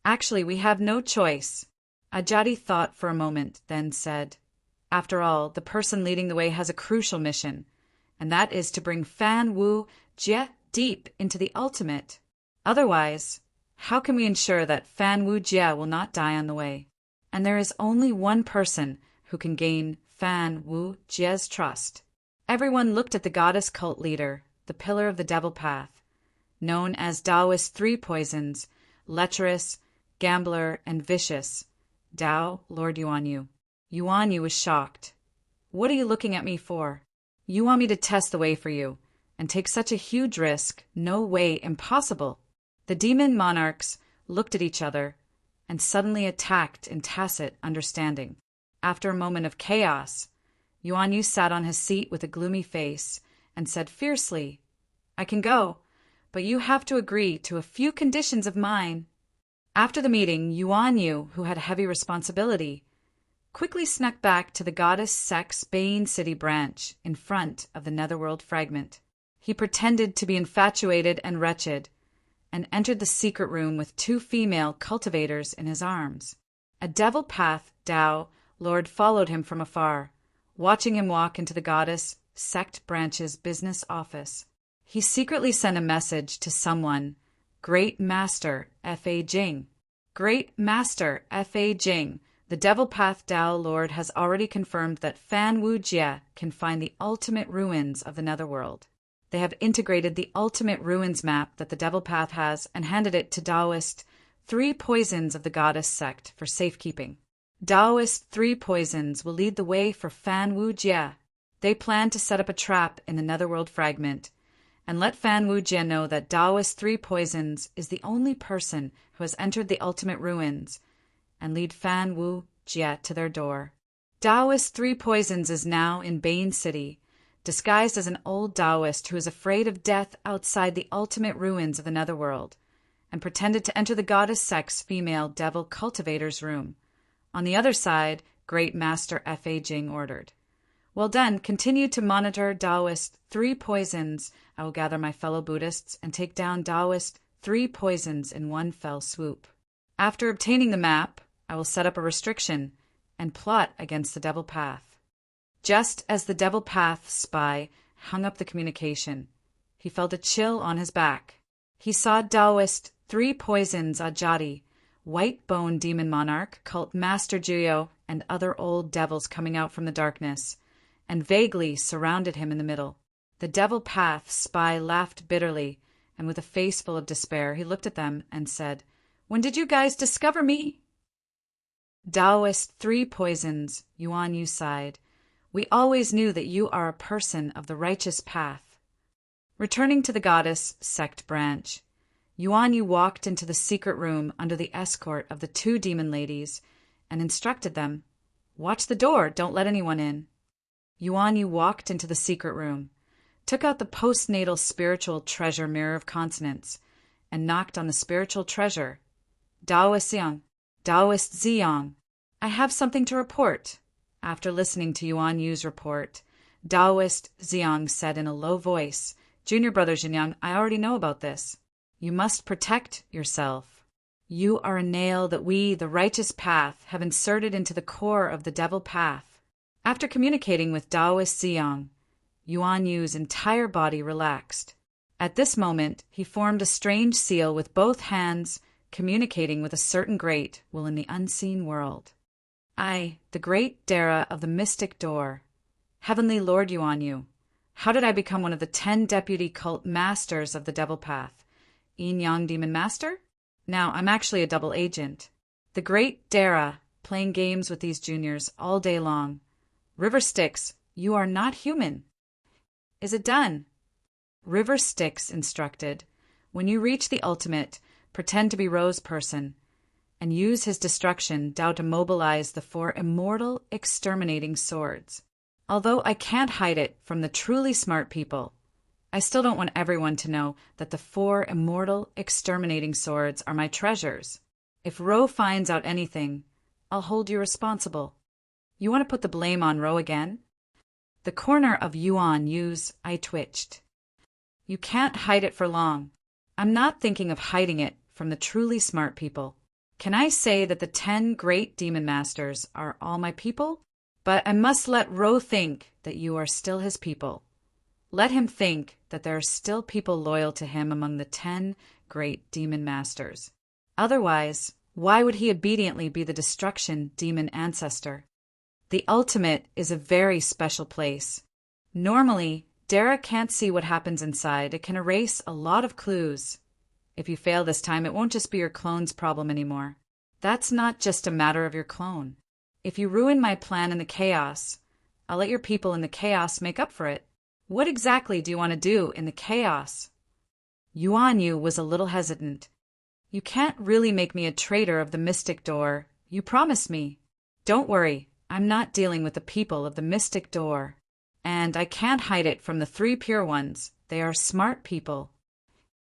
Actually, we have no choice. Ajadi thought for a moment, then said, after all, the person leading the way has a crucial mission, and that is to bring Fan Wu Jie deep into the ultimate. Otherwise, how can we ensure that Fan Wu Jie will not die on the way? And there is only one person who can gain Fan Wu Jie's trust. Everyone looked at the goddess cult leader, the pillar of the devil path, known as Taoist Three Poisons, lecherous, gambler, and vicious. Tao, Lord Yuan Yu. Yuan Yu was shocked. What are you looking at me for? You want me to test the way for you, and take such a huge risk? No way, impossible. The demon monarchs looked at each other and suddenly attacked in tacit understanding. After a moment of chaos, Yuan Yu sat on his seat with a gloomy face and said fiercely, I can go, but you have to agree to a few conditions of mine. After the meeting, Yuan Yu, who had a heavy responsibility, quickly snuck back to the goddess Sek's Bane City branch in front of the Netherworld fragment. He pretended to be infatuated and wretched, and entered the secret room with two female cultivators in his arms. A devil path Tao Lord followed him from afar, watching him walk into the goddess sect branch's business office. He secretly sent a message to someone, Great Master F.A. Jing. Great Master F.A. Jing, the devil path Tao Lord has already confirmed that Fan Wu Jie can find the ultimate ruins of the Netherworld. They have integrated the ultimate ruins map that the devil path has and handed it to Taoist Three Poisons of the goddess sect for safekeeping. Taoist Three Poisons will lead the way for Fan Wu Jie. They plan to set up a trap in the Netherworld fragment and let Fan Wu Jie know that Taoist Three Poisons is the only person who has entered the ultimate ruins, and lead Fan Wu Jie to their door. Taoist Three Poisons is now in Bane City, disguised as an old Taoist who is afraid of death outside the ultimate ruins of the Netherworld, and pretended to enter the goddess sect's female devil cultivator's room. On the other side, Great Master F.A. Jing ordered. Well done, continue to monitor Taoist Three Poisons. I will gather my fellow Buddhists and take down Taoist Three Poisons in one fell swoop. After obtaining the map, I will set up a restriction and plot against the devil path. Just as the devil path spy hung up the communication, he felt a chill on his back. He saw Taoist Three Poisons Ajadi, White-Bone Demon Monarch, Cult Master Juyo, and other old devils coming out from the darkness, and vaguely surrounded him in the middle. The devil path spy laughed bitterly, and with a face full of despair, he looked at them and said, When did you guys discover me? Taoist Three Poisons, Yuan Yu sighed. We always knew that you are a person of the righteous path. Returning to the goddess sect branch, Yuan Yu walked into the secret room under the escort of the two demon ladies and instructed them, Watch the door, don't let anyone in. Yuan Yu walked into the secret room, took out the postnatal spiritual treasure mirror of consonants, and knocked on the spiritual treasure. Taoist Ziyang, I have something to report. After listening to Yuan Yu's report, Taoist Ziyang said in a low voice, Junior brother Jinyang, I already know about this. You must protect yourself. You are a nail that we, the righteous path, have inserted into the core of the devil path. After communicating with Taoist Ziyang, Yuan Yu's entire body relaxed. At this moment, he formed a strange seal with both hands, communicating with a certain great will in the unseen world. I, the great Dara of the mystic door. Heavenly Lord Yuan Yu, how did I become one of the 10 deputy cult masters of the Devil Path? Yin Yang Demon Master? Now, I'm actually a double agent. The great Dara, playing games with these juniors all day long. River Styx, you are not human. Is it done? River Styx instructed, when you reach the ultimate, pretend to be Rose Person, and use his destruction Tao to mobilize the 4 immortal, exterminating swords. Although I can't hide it from the truly smart people, I still don't want everyone to know that the 4 immortal, exterminating swords are my treasures. If Ro finds out anything, I'll hold you responsible. You want to put the blame on Ro again? The corner of Yuan Yu's eye twitched. You can't hide it for long. I'm not thinking of hiding it from the truly smart people. Can I say that the 10 great demon masters are all my people? But I must let Ro think that you are still his people. Let him think that there are still people loyal to him among the 10 great demon masters. Otherwise, why would he obediently be the destruction demon ancestor? The ultimate is a very special place. Normally, Dara can't see what happens inside. It can erase a lot of clues. If you fail this time, it won't just be your clone's problem anymore. That's not just a matter of your clone. If you ruin my plan in the chaos, I'll let your people in the chaos make up for it. What exactly do you want to do in the chaos? Yuan Yu was a little hesitant. You can't really make me a traitor of the mystic door. You promised me. Don't worry, I'm not dealing with the people of the mystic door. And I can't hide it from the 3 pure ones. They are smart people.